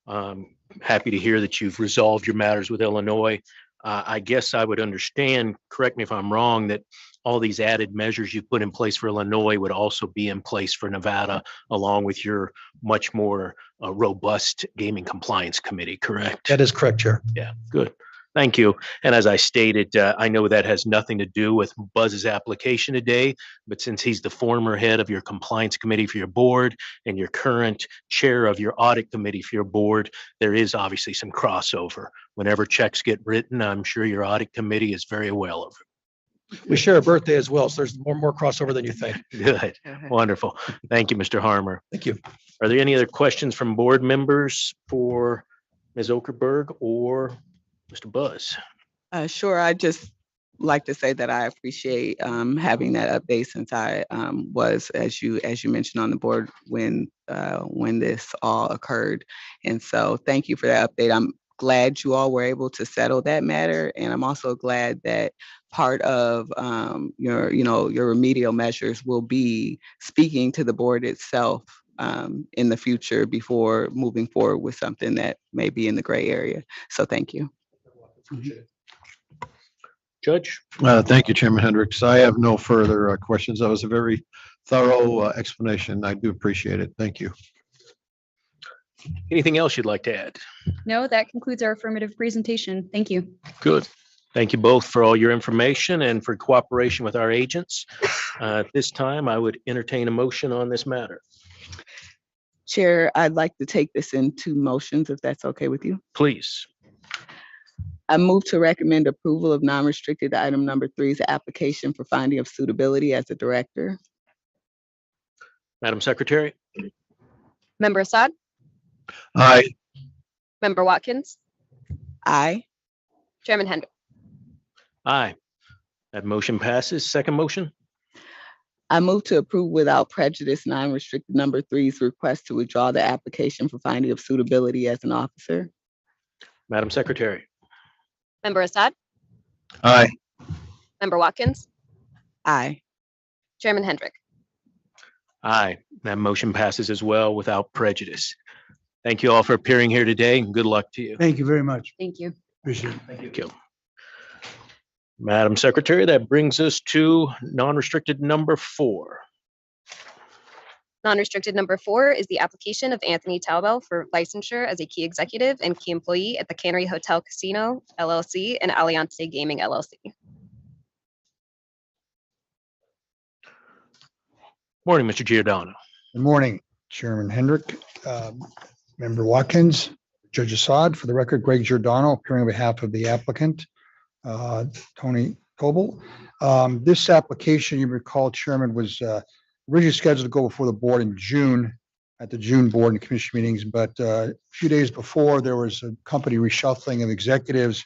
I'm happy to hear that you've resolved your matters with Illinois. I guess I would understand, correct me if I'm wrong, that all these added measures you put in place for Illinois would also be in place for Nevada, along with your much more robust gaming compliance committee, correct? That is correct, Chair. Yeah, good. Thank you. And as I stated, I know that has nothing to do with Buzz's application today, but since he's the former head of your compliance committee for your board and your current chair of your audit committee for your board, there is obviously some crossover. Whenever checks get written, I'm sure your audit committee is very aware of it. We share a birthday as well, so there's more crossover than you think. Good. Wonderful. Thank you, Mr. Harmer. Thank you. Are there any other questions from board members for Ms. Okerberg or Mr. Buzz? Sure. I just like to say that I appreciate having that update, since I was, as you mentioned, on the board when this all occurred. And so thank you for that update. I'm glad you all were able to settle that matter. And I'm also glad that part of your remedial measures will be speaking to the board itself in the future before moving forward with something that may be in the gray area. So thank you. Judge? Thank you, Chairman Hendricks. I have no further questions. That was a very thorough explanation. I do appreciate it. Thank you. Anything else you'd like to add? No, that concludes our affirmative presentation. Thank you. Good. Thank you both for all your information and for cooperation with our agents. At this time, I would entertain a motion on this matter. Chair, I'd like to take this in two motions, if that's okay with you. Please. I move to recommend approval of non-restricted item number 3's application for finding of suitability as a director. Madam Secretary? Member Assad? Aye. Member Watkins? Aye. Chairman Hendrick? Aye. That motion passes. Second motion? I move to approve without prejudice non-restricted number 3's request to withdraw the application for finding of suitability as an officer. Madam Secretary? Member Assad? Aye. Member Watkins? Aye. Chairman Hendrick? Aye. That motion passes as well without prejudice. Thank you all for appearing here today and good luck to you. Thank you very much. Thank you. Appreciate it. Thank you. Madam Secretary, that brings us to non-restricted number 4. Non-restricted number 4 is the application of Anthony Torbel for licensure as a key executive and key employee at the Cannery Hotel Casino, LLC, and Aliante Gaming, LLC. Morning, Mr. Giordano. Good morning, Chairman Hendrick, Member Watkins, Judge Assad. For the record, Greg Giordano, appearing on behalf of the applicant, Tony Torbel. This application, you recall, Chairman, was originally scheduled to go before the board in June at the June board and commission meetings, but a few days before, there was a company reshuffling of executives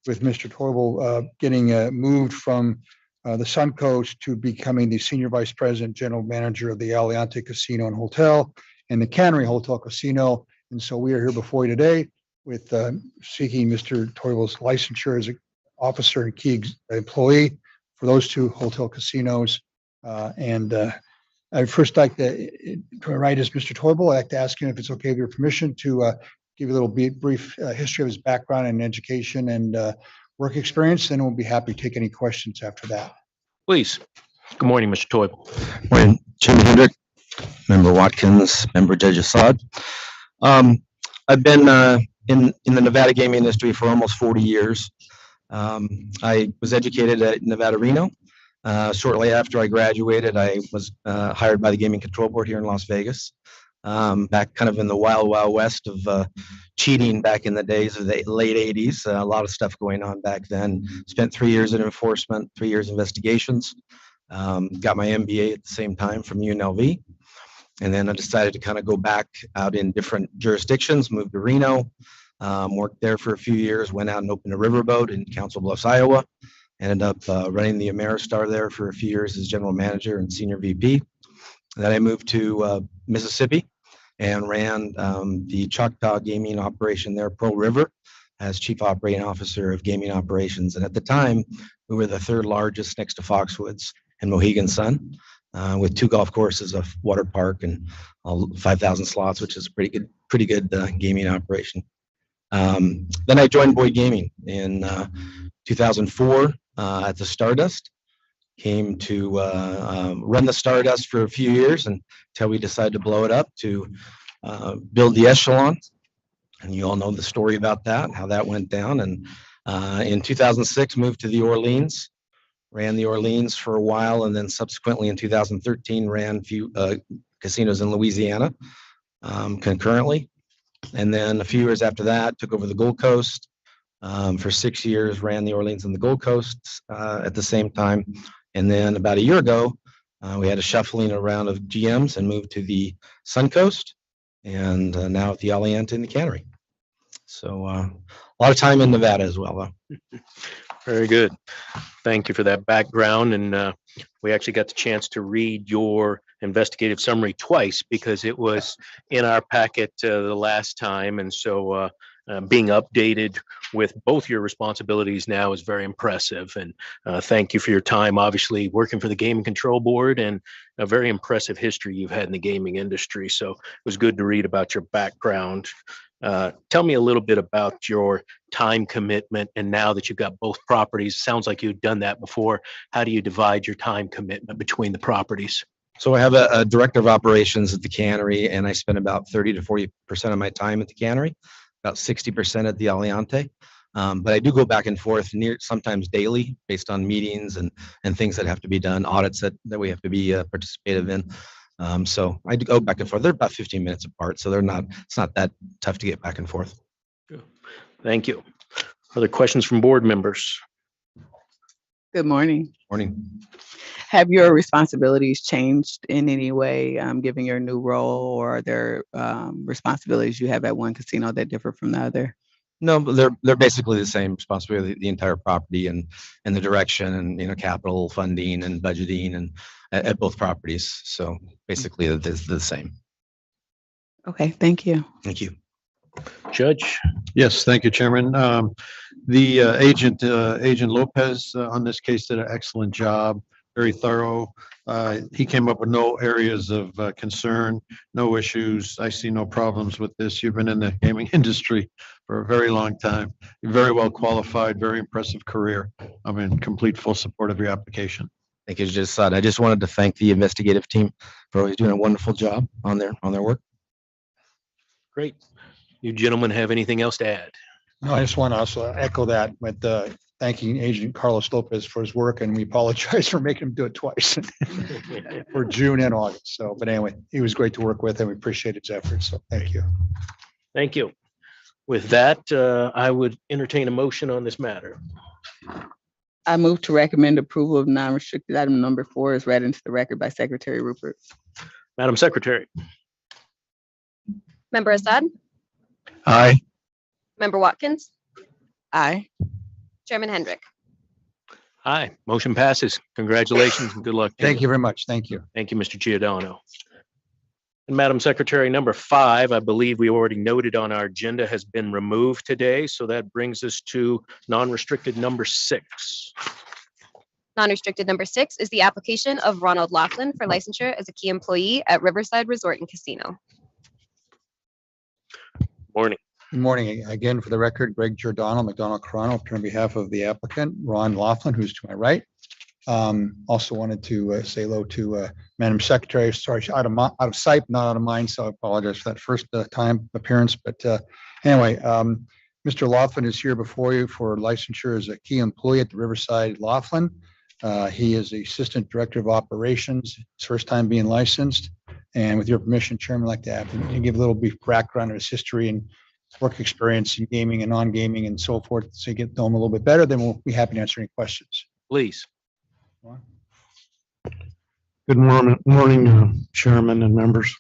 with Mr. Torbel getting moved from the Suncoast to becoming the Senior Vice President, General Manager of the Aliante Casino and Hotel and the Cannery Hotel Casino. And so we are here before you today with seeking Mr. Torbel's licensure as an officer and key employee for those two hotel casinos. I'd first like to write as Mr. Torbel. I'd like to ask him if it's okay with your permission to give you a little brief history of his background and education and work experience. Then we'll be happy to take any questions after that. Please. Good morning, Mr. Torbel. Morning, Chairman Hendrick, Member Watkins, Member Judge Assad. I've been in the Nevada gaming industry for almost 40 years. I was educated at Nevada Reno. Shortly after I graduated, I was hired by the Gaming Control Board here in Las Vegas. Back kind of in the wild, wild west of cheating back in the days of the late 80s. A lot of stuff going on back then. Spent 3 years in enforcement, 3 years investigations. Got my MBA at the same time from UNLV. And then I decided to kind of go back out in different jurisdictions, moved to Reno, worked there for a few years, went out and opened a riverboat in Council Bluffs, Iowa. Ended up running the Ameristar there for a few years as general manager and senior VP. Then I moved to Mississippi and ran the Choctaw gaming operation there, Pearl River, as chief operating officer of gaming operations. And at the time, we were the 3rd largest next to Foxwoods and Mohegan Sun, with 2 golf courses, a water park, and 5,000 slots, which is a pretty good gaming operation. Then I joined Boyd Gaming in 2004 at the Stardust. Came to run the Stardust for a few years until we decided to blow it up to build the Echelon. And you all know the story about that, how that went down. And in 2006, moved to the Orleans, ran the Orleans for a while, and then subsequently in 2013 ran a few casinos in Louisiana concurrently. And then a few years after that, took over the Gold Coast for 6 years, ran the Orleans and the Gold Coast at the same time. And then about a year ago, we had a shuffling around of GMs and moved to the Suncoast, and now at the Aliante and the Cannery. So a lot of time in Nevada as well, though. Very good. Thank you for that background. And we actually got the chance to read your investigative summary twice because it was in our packet the last time. And so being updated with both your responsibilities now is very impressive. And thank you for your time, obviously working for the Gaming Control Board, and a very impressive history you've had in the gaming industry. So it was good to read about your background. Tell me a little bit about your time commitment, and now that you've got both properties, sounds like you've done that before. How do you divide your time commitment between the properties? So I have a director of operations at the cannery, and I spend about 30 to 40% of my time at the cannery, about 60% at the Aliante. But I do go back and forth sometimes daily based on meetings and things that have to be done, audits that we have to be participative in. So I do go back and forth. They're about 15 minutes apart, so it's not that tough to get back and forth. Thank you. Other questions from board members? Good morning. Morning. Have your responsibilities changed in any way, given your new role, or are there responsibilities you have at one casino that differ from the other? No, but they're basically the same responsibility, the entire property and the direction and capital funding and budgeting and at both properties. So basically it's the same. Okay, thank you. Thank you. Judge? Yes, thank you, Chairman. The Agent Lopez on this case did an excellent job, very thorough. He came up with no areas of concern, no issues. I see no problems with this. You've been in the gaming industry for a very long time. You're very well qualified, very impressive career. I'm in complete full support of your application. Thank you, Judge Assad. I just wanted to thank the investigative team for always doing a wonderful job on their work. Great. You gentlemen have anything else to add? No, I just want to also echo that with thanking Agent Carlos Lopez for his work, and we apologize for making him do it twice for June and August. So, but anyway, he was great to work with, and we appreciate his efforts. So thank you. Thank you. With that, I would entertain a motion on this matter. I move to recommend approval of non-restricted item number 4 is read into the record by Secretary Rupert. Madam Secretary. Member Assad? Aye. Member Watkins? Aye. Chairman Hendrick? Aye. Motion passes. Congratulations and good luck. Thank you very much. Thank you. Thank you, Mr. Giordano. And Madam Secretary, number 5, I believe we already noted on our agenda, has been removed today. So that brings us to non-restricted number 6. Non-restricted number 6 is the application of Ronald Laughlin for licensure as a key employee at Riverside Resort and Casino. Morning. Good morning. Again, for the record, Greg Giordano, McDonald Carano, appearing on behalf of the applicant, Ron Laughlin, who's to my right. Also wanted to say hello to Madam Secretary. Sorry, she's out of sight, not out of mind, so I apologize for that first time appearance. But anyway, Mr. Laughlin is here before you for licensure as a key employee at the Riverside Laughlin. He is the Assistant Director of Operations, his first time being licensed. And with your permission, Chairman, I'd like to have him give a little brief background of his history and work experience in gaming and non-gaming and so forth, so you get to know him a little bit better. Then we'll be happy to answer any questions. Please. Good morning, Chairman and members.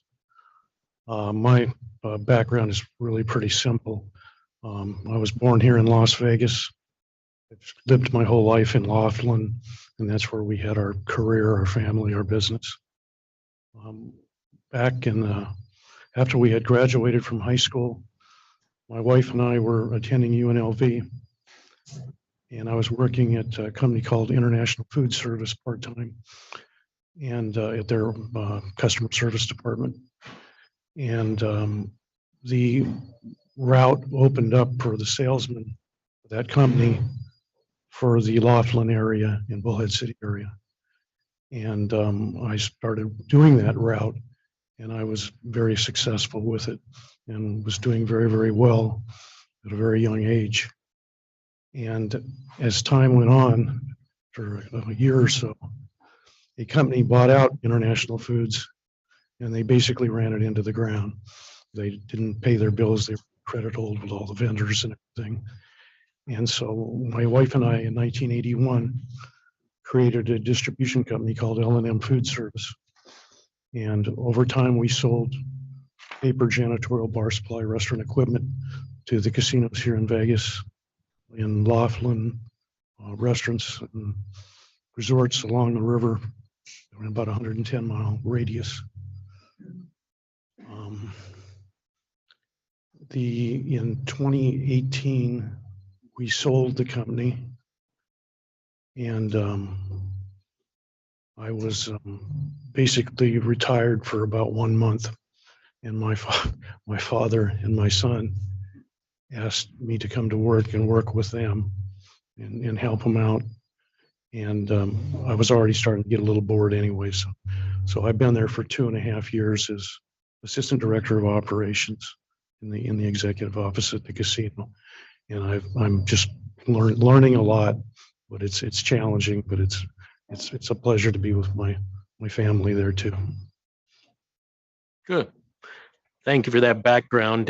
My background is really pretty simple. I was born here in Las Vegas. I've lived my whole life in Laughlin, and that's where we had our career, our family, our business. Back in after we had graduated from high school, my wife and I were attending UNLV, and I was working at a company called International Food Service part-time, and at their customer service department. And the route opened up for the salesman for that company for the Laughlin area and Bullhead City area. And I started doing that route, and I was very successful with it and was doing very, very well at a very young age. And as time went on, for a year or so, a company bought out International Foods, and they basically ran it into the ground. They didn't pay their bills. They were credit hold with all the vendors and everything. And so my wife and I, in 1981, created a distribution company called L&M Food Service. And over time, we sold paper, janitorial, bar supply, restaurant equipment to the casinos here in Vegas, in Laughlin, restaurants and resorts along the river in about 110-mile radius. In 2018, we sold the company, and I was basically retired for about 1 month, and my father and my son asked me to come to work and work with them and help them out. And I was already starting to get a little bored anyway, so I've been there for 2.5 years as assistant director of operations in the executive office at the casino, and I'm just learning a lot, but it's challenging, but it's a pleasure to be with my family there too. Good. Thank you for that background.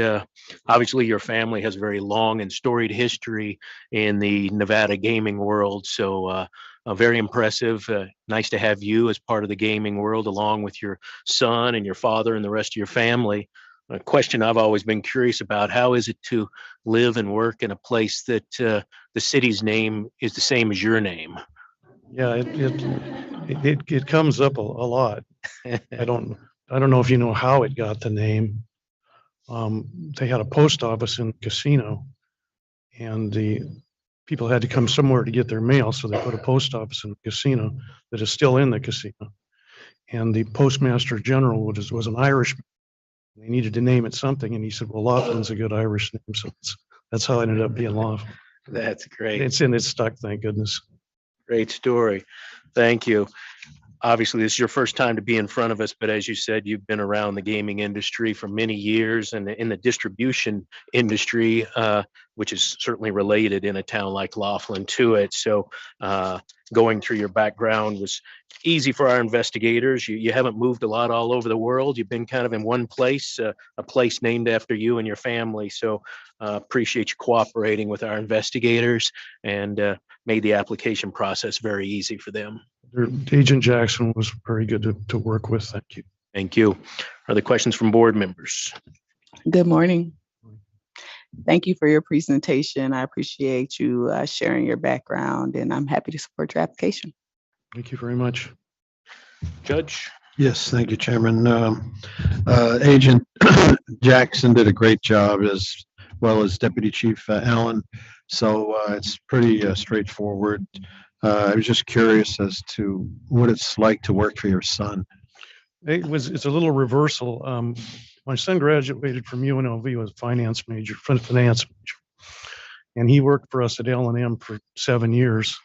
Obviously, your family has a very long and storied history in the Nevada gaming world. So very impressive. Nice to have you as part of the gaming world, along with your son and your father and the rest of your family. A question I've always been curious about: how is it to live and work in a place that the city's name is the same as your name? Yeah, it comes up a lot. I don't know if you know how it got the name. They had a post office in the casino, and the people had to come somewhere to get their mail, so they put a post office in the casino that is still in the casino. And the postmaster general was an Irishman. They needed to name it something, and he said, "Well, Laughlin's a good Irish name," so that's how it ended up being Laughlin. That's great. It's stuck, thank goodness. Great story. Thank you. Obviously, this is your first time to be in front of us, but as you said, you've been around the gaming industry for many years, and in the distribution industry, which is certainly related in a town like Laughlin to it. So going through your background was easy for our investigators. You haven't moved a lot all over the world. You've been kind of in one place, a place named after you and your family. So appreciate you cooperating with our investigators, and made the application process very easy for them. Agent Jackson was very good to work with. Thank you. Thank you. Are there questions from board members? Good morning. Thank you for your presentation. I appreciate you sharing your background, and I'm happy to support your application. Thank you very much. Judge? Yes, thank you, Chairman. Agent Jackson did a great job, as well as Deputy Chief Allen. So it's pretty straightforward. I was just curious as to what it's like to work for your son. It's a little reversal. My son graduated from UNLV with a finance major, and he worked for us at L&M for 7 years.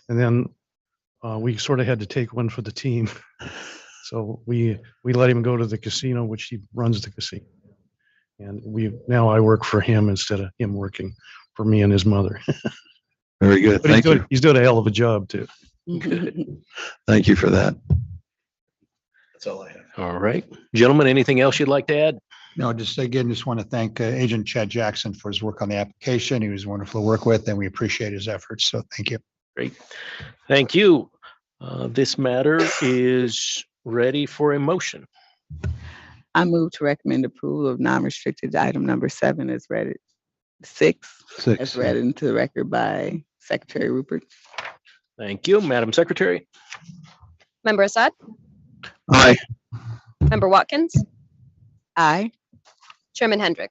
And then we sort of had to take one for the team. So we let him go to the casino, which he runs the casino. And now I work for him instead of him working for me and his mother. Very good. But he's doing a hell of a job too. Good. Thank you for that. That's all I have. All right. Gentlemen, anything else you'd like to add? No, just want to thank Agent Chad Jackson for his work on the application. He was wonderful to work with, and we appreciate his efforts. So thank you. Great. Thank you. This matter is ready for a motion. I move to recommend approval of non-restricted item number 7 as read. 6 as read into the record by Secretary Rupert. Thank you. Madam Secretary? Member Assad? Aye. Member Watkins? Aye. Chairman Hendrick?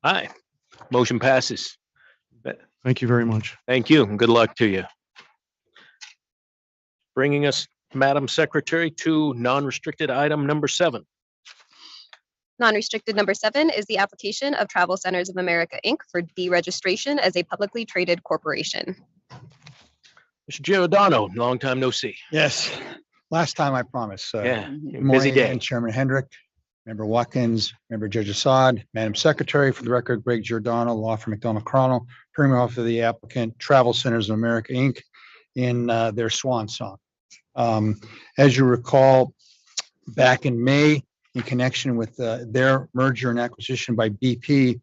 Aye. Motion passes. Thank you very much. Thank you, and good luck to you. Bringing us, Madam Secretary, to non-restricted item number 7. Non-restricted number 7 is the application of Travel Centers of America, Inc. for deregistration as a publicly traded corporation. Mr. Giordano, long time no see. Yes, last time I promise. Yeah, Good busy morning day. again, Chairman Hendrick, Member Watkins, Member Judge Assad, Madam Secretary, for the record, Greg Giordano, law firm McDonald Cronell, appearing on behalf of the applicant, Travel Centers of America, Inc., in their swan song. As you recall, back in May, in connection with their merger and acquisition by BP,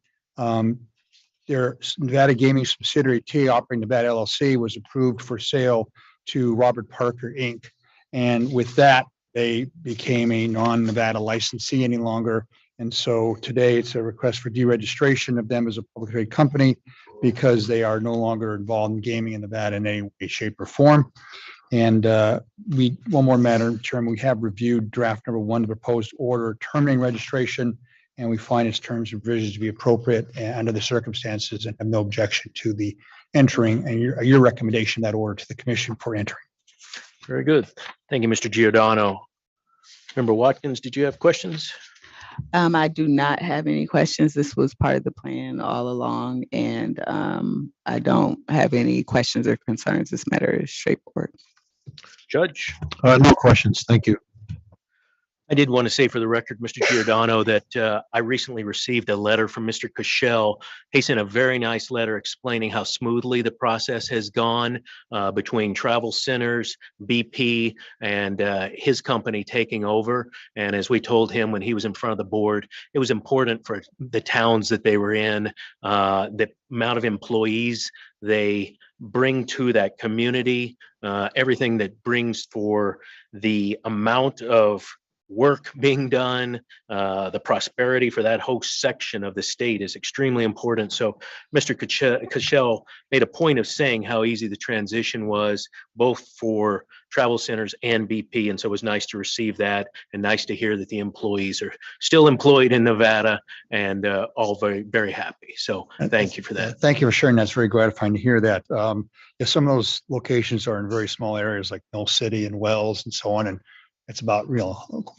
their Nevada gaming subsidiary, T operating Nevada LLC, was approved for sale to Robert Parker, Inc. And with that, they became a non-Nevada licensee any longer. And so today it's a request for deregistration of them as a public traded company because they are no longer involved in gaming in Nevada in any way, shape, or form. And one more matter, Chairman, we have reviewed draft number 1, the proposed order terminating registration, and we find its terms and provisions to be appropriate and under the circumstances and have no objection to the entering and your recommendation that order to the commission for entering. Very good. Thank you, Mr. Giordano. Member Watkins, did you have questions? I do not have any questions. This was part of the plan all along, and I don't have any questions or concerns. This matter is straightforward. Judge? No questions. Thank you. I did want to say for the record, Mr. Giordano, that I recently received a letter from Mr. Cashel. He sent a very nice letter explaining how smoothly the process has gone between travel centers, BP, and his company taking over. And as we told him when he was in front of the board, it was important for the towns that they were in, the amount of employees they bring to that community, everything that brings for the amount of work being done, the prosperity for that whole section of the state is extremely important. So Mr. Cashel made a point of saying how easy the transition was, both for travel centers and BP. And so it was nice to receive that and nice to hear that the employees are still employed in Nevada and all very, very happy. So thank you for that. Thank you for sharing. That's very gratifying to hear that. Some of those locations are in very small areas like Mill City and Wells and so on. And it's about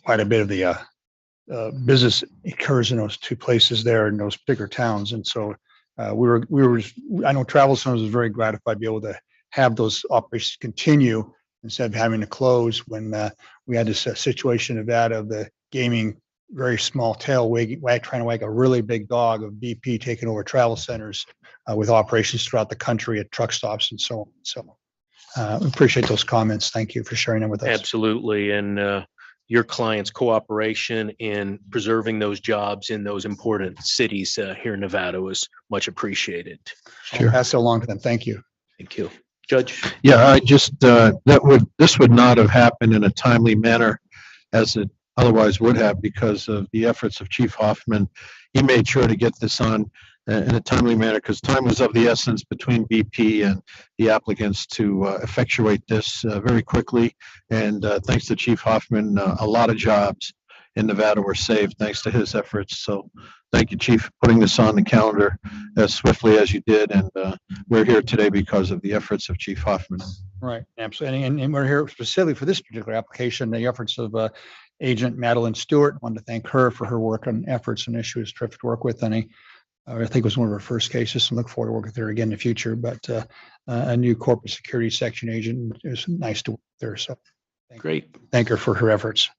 quite a bit of the business occurs in those two places there in those bigger towns. And so I know Travel Centers was very gratified to be able to have those operations continue instead of having to close when we had this situation in Nevada of the gaming, very small tail trying to wag a really big dog of BP taking over travel centers with operations throughout the country at truck stops and so on. So appreciate those comments. Thank you for sharing them with us. Absolutely. And your client's cooperation in preserving those jobs in those important cities here in Nevada was much appreciated. I'll pass it along to them. Thank you. Thank you. Judge? Yeah, I just, this would not have happened in a timely manner as it otherwise would have because of the efforts of Chief Hoffman. He made sure to get this on in a timely manner because time was of the essence between BP and the applicants to effectuate this very quickly. And thanks to Chief Hoffman, a lot of jobs in Nevada were saved thanks to his efforts. So thank you, Chief, for putting this on the calendar as swiftly as you did. And we're here today because of the efforts of Chief Hoffman. Right, absolutely. And we're here specifically for this particular application, the efforts of Agent Madeline Stewart. I wanted to thank her for her work on efforts and issues. Terrific to work with. And I think it was one of our first cases and look forward to working with her again in the future. But a new corporate security section agent, it was nice to work with her. So great. Thank her for her efforts.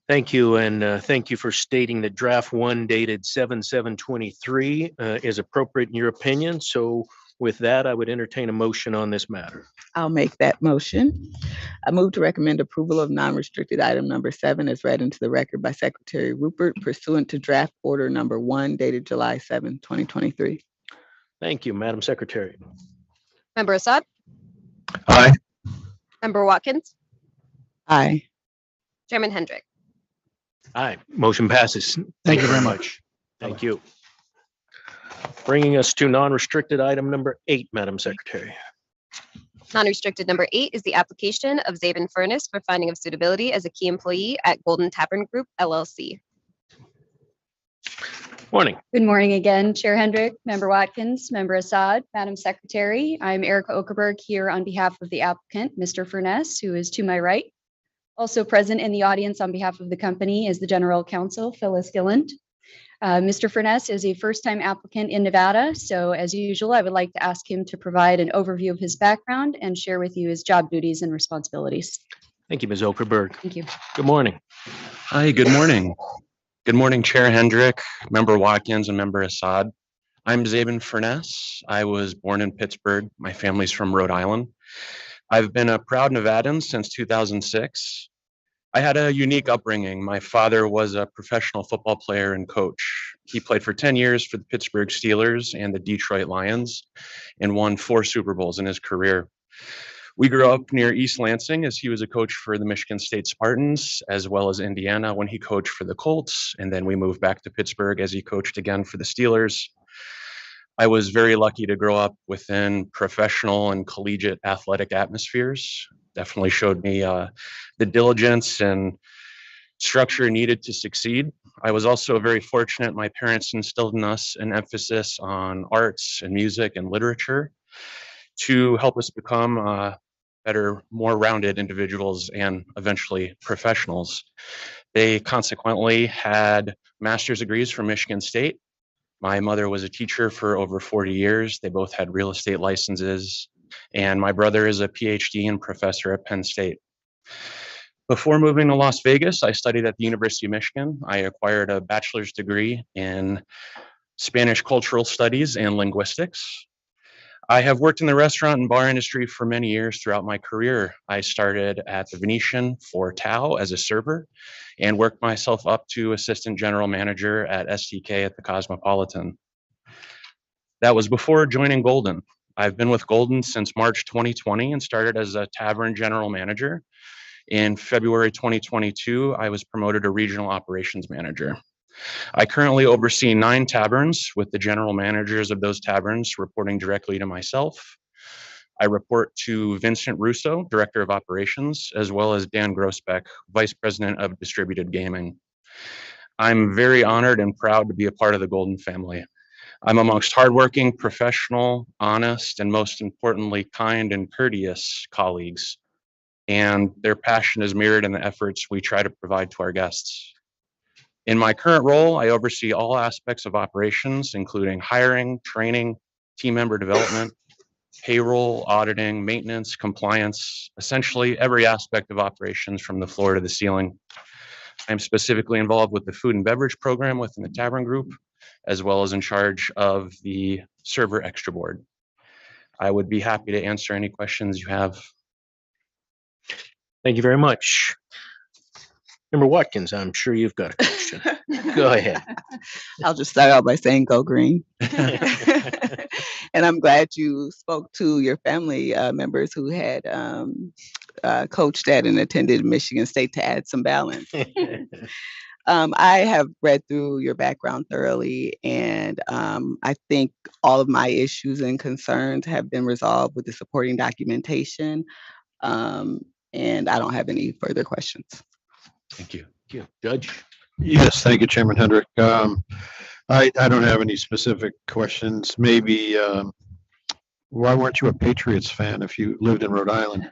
Thank you. And thank you for stating that draft one dated 7/7/23 is appropriate in your opinion. So with that, I would entertain a motion on this matter. I'll make that motion. I move to recommend approval of non-restricted item number 7 as read into the record by Secretary Rupert pursuant to draft order number 1 dated July 7, 2023. Thank you, Madam Secretary. Member Assad? Aye. Member Watkins? Aye. Chairman Hendrick? Aye. Motion passes. Thank you very much. Thank you. Bringing us to non-restricted item number 8, Madam Secretary. Non-restricted number 8 is the application of Zen Furnace for finding of suitability as a key employee at Golden Tavern Group, LLC. Morning. Good morning again, Chair Hendrick, Member Watkins, Member Assad, Madam Secretary. I'm Erica Okerberg here on behalf of the applicant, Mr. Furness, who is to my right. Also present in the audience on behalf of the company is the General Counsel, Phyllis Gilland. Mr. Furness is a first-time applicant in Nevada, so as usual, I would like to ask him to provide an overview of his background and share with you his job duties and responsibilities. Thank you, Ms. Okerberg. Thank you. Good morning. Hi, good morning. Good morning, Chair Hendrick, Member Watkins, and Member Assad. I'm Zen Furness. I was born in Pittsburgh. My family's from Rhode Island. I've been a proud Nevadan since 2006. I had a unique upbringing. My father was a professional football player and coach. He played for 10 years for the Pittsburgh Steelers and the Detroit Lions and won 4 Super Bowls in his career. We grew up near East Lansing as he was a coach for the Michigan State Spartans, as well as Indiana when he coached for the Colts. And then we moved back to Pittsburgh as he coached again for the Steelers. I was very lucky to grow up within professional and collegiate athletic atmospheres. Definitely showed me the diligence and structure needed to succeed. I was also very fortunate. My parents instilled in us an emphasis on arts and music and literature to help us become better, more rounded individuals and eventually professionals. They consequently had master's degrees from Michigan State. My mother was a teacher for over 40 years. They both had real estate licenses, and my brother is a PhD and professor at Penn State. Before moving to Las Vegas, I studied at the University of Michigan. I acquired a bachelor's degree in Spanish cultural studies and linguistics. I have worked in the restaurant and bar industry for many years throughout my career. I started at the Venetian for Tao as a server and worked myself up to assistant general manager at STK at the Cosmopolitan. That was before joining Golden. I've been with Golden since March 2020 and started as a Tavern general manager. In February 2022, I was promoted to regional operations manager. I currently oversee 9 taverns with the general managers of those taverns reporting directly to myself. I report to Vincent Russo, Director of Operations, as well as Dan Grossbeck, Vice President of Distributed Gaming. I'm very honored and proud to be a part of the Golden family. I'm amongst hardworking, professional, honest, and most importantly, kind and courteous colleagues. And their passion is mirrored in the efforts we try to provide to our guests. In my current role, I oversee all aspects of operations, including hiring, training, team member development, payroll, auditing, maintenance, compliance, essentially every aspect of operations from the floor to the ceiling. I'm specifically involved with the food and beverage program within the Tavern Group, as well as in charge of the server extra board. I would be happy to answer any questions you have. Thank you very much. Member Watkins, I'm sure you've got a question. Go ahead. I'll just start out by saying go green. And I'm glad you spoke to your family members who had coached at and attended Michigan State to add some balance. I have read through your background thoroughly, and I think all of my issues and concerns have been resolved with the supporting documentation. And I don't have any further questions. Thank you. Thank you. Judge? Yes, thank you, Chairman Hendrick. I don't have any specific questions. Maybe, why weren't you a Patriots fan if you lived in Rhode Island?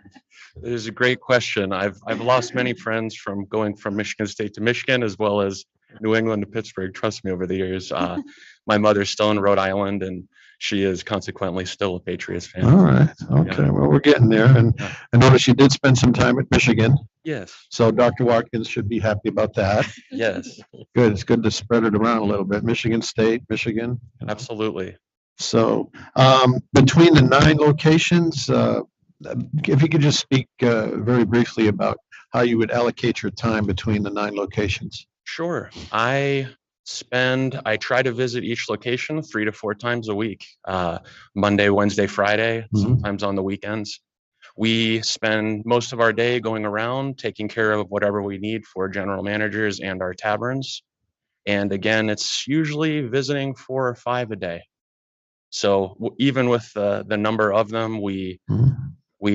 It is a great question. I've lost many friends from going from Michigan State to Michigan, as well as New England to Pittsburgh. Trust me, over the years. My mother's still in Rhode Island, and she is consequently still a Patriots fan. All right. Okay. Yeah. Well, we're getting there. And I noticed you did spend some time at Michigan. Yes. So Dr. Watkins should be happy about that. Yes. Good. It's good to spread it around a little bit. Michigan State, Michigan. Absolutely. So between the 9 locations, if you could just speak very briefly about how you would allocate your time between the 9 locations. Sure. I try to visit each location 3 to 4 times a week, Monday, Wednesday, Friday, sometimes on the weekends. We spend most of our day going around taking care of whatever we need for general managers and our taverns. And again, it's usually visiting 4 or 5 a day. So even with the number of them, we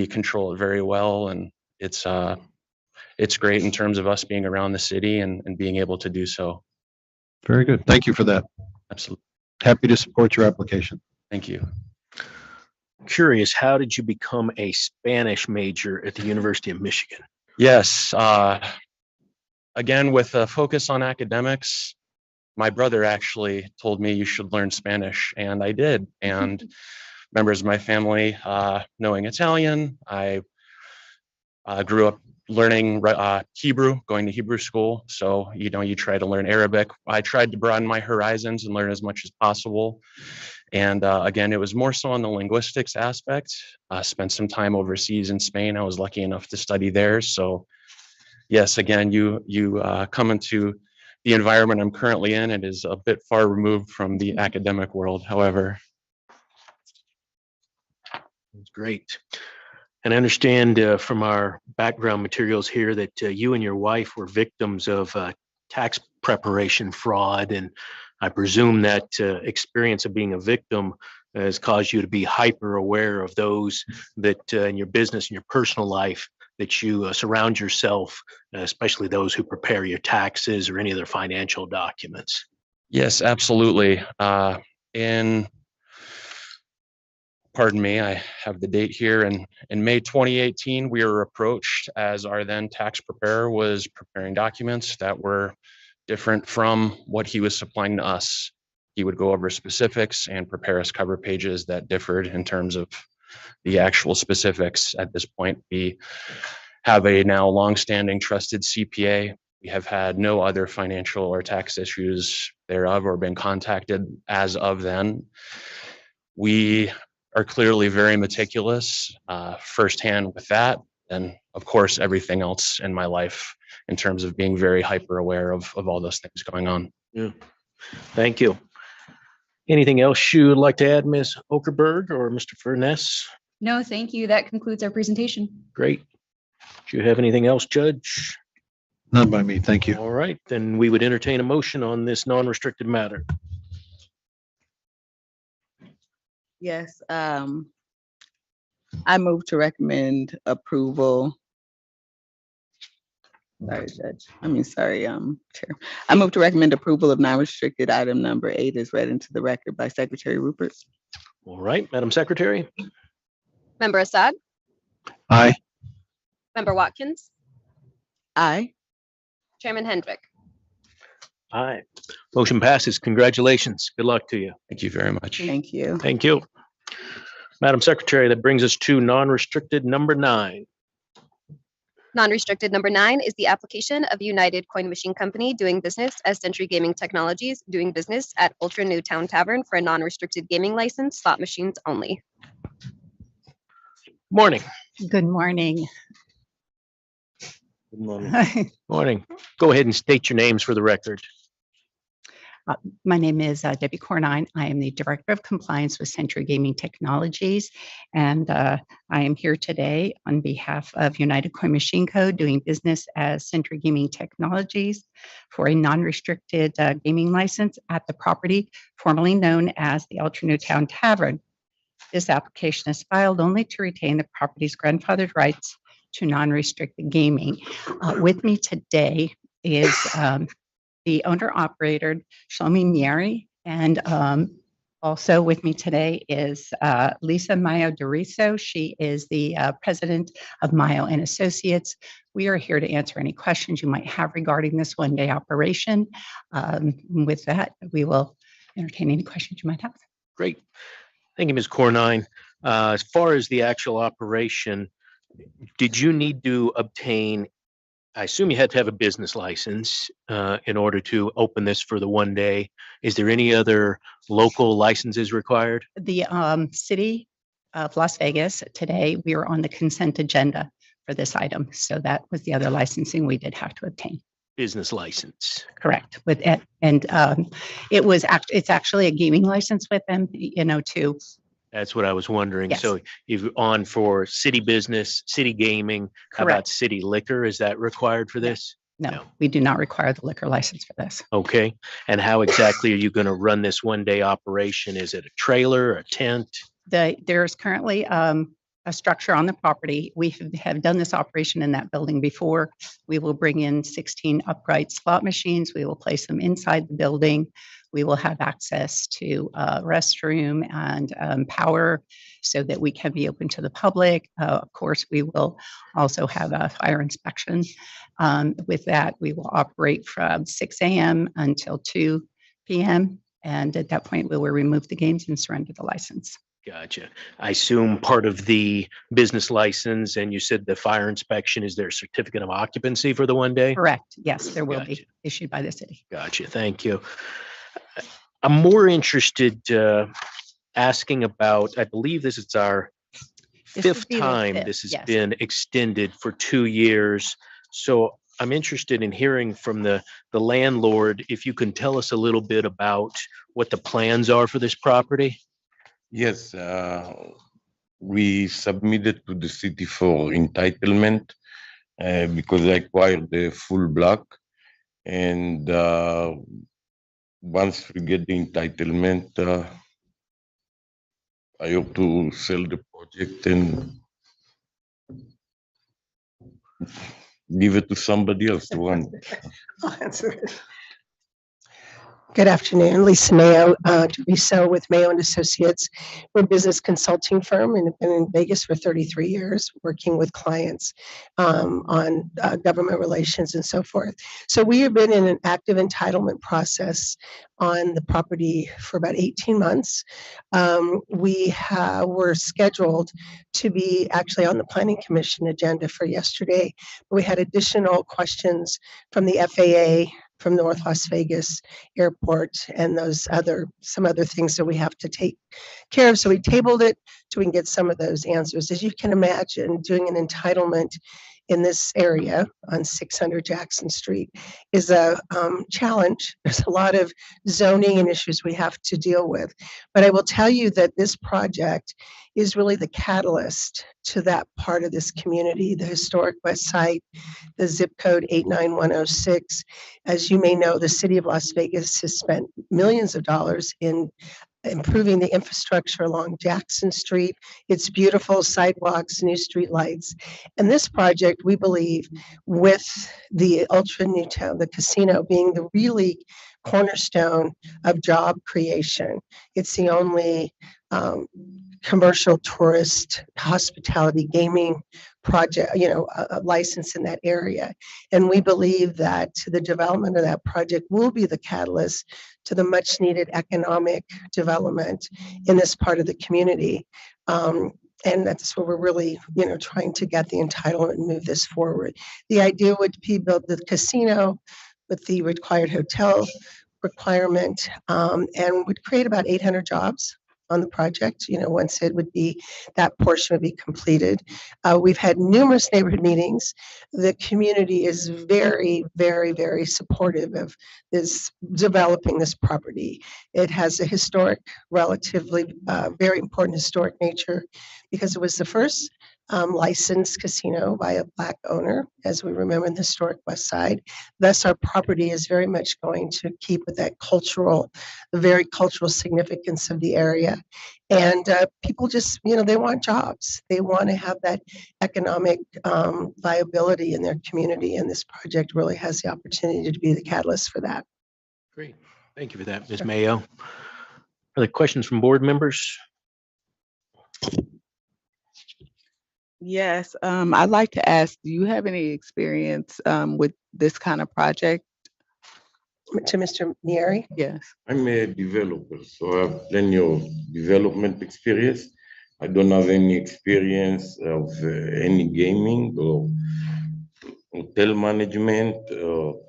control it very well, and it's great in terms of us being around the city and being able to do so. Very good. Thank you for that. Absolutely. Happy to support your application. Thank you. Curious, how did you become a Spanish major at the University of Michigan? Yes. Again, with a focus on academics, my brother actually told me you should learn Spanish, and I did. And members of my family knowing Italian, I grew up learning Hebrew, going to Hebrew school. So, you try to learn Arabic. I tried to broaden my horizons and learn as much as possible. And again, it was more so on the linguistics aspect. Spent some time overseas in Spain. I was lucky enough to study there. So yes, again, you come into the environment I'm currently in. It is a bit far removed from the academic world, however. That's great. And I understand from our background materials here that you and your wife were victims of tax preparation fraud. And I presume that experience of being a victim has caused you to be hyper aware of those that in your business and your personal life that you surround yourself, especially those who prepare your taxes or any other financial documents. Yes, absolutely. Pardon me, I have the date here. In May 2018, we were approached as our then tax preparer was preparing documents that were different from what he was supplying to us. He would go over specifics and prepare us cover pages that differed in terms of the actual specifics. At this point, we have a now longstanding trusted CPA. We have had no other financial or tax issues thereof or been contacted as of then. We are clearly very meticulous firsthand with that. And of course, everything else in my life in terms of being very hyper aware of all those things going on. Yeah. Thank you. Anything else you would like to add, Ms. Okerberg or Mr. Furness? No, thank you. That concludes our presentation. Great. Do you have anything else, Judge? None by me. Thank you. All right, then we would entertain a motion on this non-restricted matter. Yes, I move to recommend approval. Sorry, Judge. Chair. I move to recommend approval of non-restricted item number 8 is read into the record by Secretary Rupert. All right, Madam Secretary. Member Assad? Aye. Member Watkins? Aye. Chairman Hendrick? Aye. Motion passes. Congratulations. Good luck to you. Thank you very much. Thank you. Thank you. Madam Secretary, that brings us to non-restricted number 9. Non-restricted number 9 is the application of United Coin Machine Company doing business as Century Gaming Technologies, doing business at Ultra Newtown Tavern for a non-restricted gaming license, slot machines only. Morning. Good morning. Good morning. Morning. Go ahead and state your names for the record. My name is Debbie Cornine. I am the Director of Compliance with Century Gaming Technologies, and I am here today on behalf of United Coin Machine Co. doing business as Century Gaming Technologies for a non-restricted gaming license at the property formerly known as the Ultra Newtown Tavern. This application is filed only to retain the property's grandfathered rights to non-restricted gaming. With me today is the owner-operator, Shlomi Mieri, and also with me today is Lisa Mayo Doriso. She is the president of Mayo and Associates. We are here to answer any questions you might have regarding this one-day operation. With that, we will entertain any questions you might have. Great. Thank you, Ms. Cornine. As far as the actual operation, did you need to obtain, I assume you had to have a business license in order to open this for the one day. Is there any other local licenses required? The city of Las Vegas, today we are on the consent agenda for this item. So that was the other licensing we did have to obtain. Business license. Correct. With it, and it's actually a gaming license with them, too. That's what I was wondering. Yes. So you've on for city business, city gaming. How about Correct. city liquor? Is that required for this? No, we do not require the liquor license for this. Okay. And how exactly are you going to run this one-day operation? Is it a trailer, a tent? There's currently a structure on the property. We have done this operation in that building before. We will bring in 16 upright slot machines. We will place them inside the building. We will have access to a restroom and power so that we can be open to the public. Of course, we will also have a fire inspection. With that, we will operate from 6 a.m. until 2 p.m. And at that point, we will remove the games and surrender the license. Gotcha. I assume part of the business license, and you said the fire inspection, is there a certificate of occupancy for the one day? Correct. Yes, there will Gotcha. be issued by the city. Gotcha. Thank you. I'm more interested asking about, I believe this is our This would fifth be the time fifth, this has yes. been extended for 2 years. So I'm interested in hearing from the landlord, if you can tell us a little bit about what the plans are for this property. Yes, we submitted to the city for entitlement because I acquired the full block. And once we get the entitlement, I hope to sell the project and give it to somebody else to run. I'll answer it. Good afternoon, Lisa Mayo, Teresa with Mayo and Associates. We're a business consulting firm and have been in Vegas for 33 years, working with clients on government relations and so forth. So we have been in an active entitlement process on the property for about 18 months. We were scheduled to be actually on the Planning Commission agenda for yesterday, but we had additional questions from the FAA, from North Las Vegas Airport, and some other things that we have to take care of. So we tabled it so we can get some of those answers. As you can imagine, doing an entitlement in this area on 600 Jackson Street is a challenge. There's a lot of zoning and issues we have to deal with. But I will tell you that this project is really the catalyst to that part of this community, the historic West Side, the zip code 89106. As you may know, the city of Las Vegas has spent millions of dollars in improving the infrastructure along Jackson Street. It's beautiful sidewalks, new street lights. And this project, we believe, with the Ultra Newtown, the casino being the really cornerstone of job creation. It's the only commercial tourist hospitality gaming project, a license in that area. And we believe that the development of that project will be the catalyst to the much needed economic development in this part of the community. And that's where we're really, trying to get the entitlement and move this forward. The idea would be build the casino with the required hotel requirement, and would create about 800 jobs on the project, once that portion would be completed. We've had numerous neighborhood meetings. The community is very, very, very supportive of this, developing this property. It has a historic, relatively very important historic nature because it was the first licensed casino by a Black owner, as we remember in the historic West Side. Thus, our property is very much going to keep with that the very cultural significance of the area. And people just, they want jobs. They want to have that economic viability in their community. And this project really has the opportunity to be the catalyst for that. Great. Thank you for that, Ms. Mayo. Are there questions from board members? Yes, I'd like to ask, do you have any experience with this kind of project? To Mr. Mieri? Yes. I'm a developer, so I have plenty of development experience. I don't have any experience of any gaming or hotel management or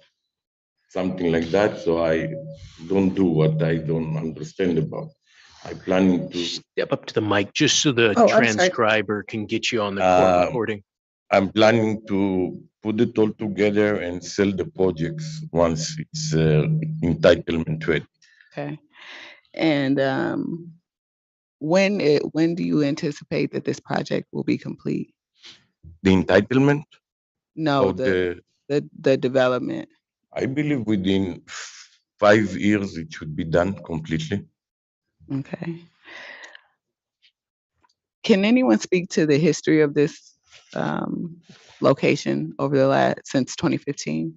something like that. So I don't do what I don't understand about. I plan to step up to the mic just so the transcriber can get you on the court recording. I'm planning to put it all together and sell the projects once it's entitlement ready. Okay. And when do you anticipate that this project will be complete? The entitlement? No, the development. I believe within 5 years it should be done completely. Okay. Can anyone speak to the history of this location over since 2015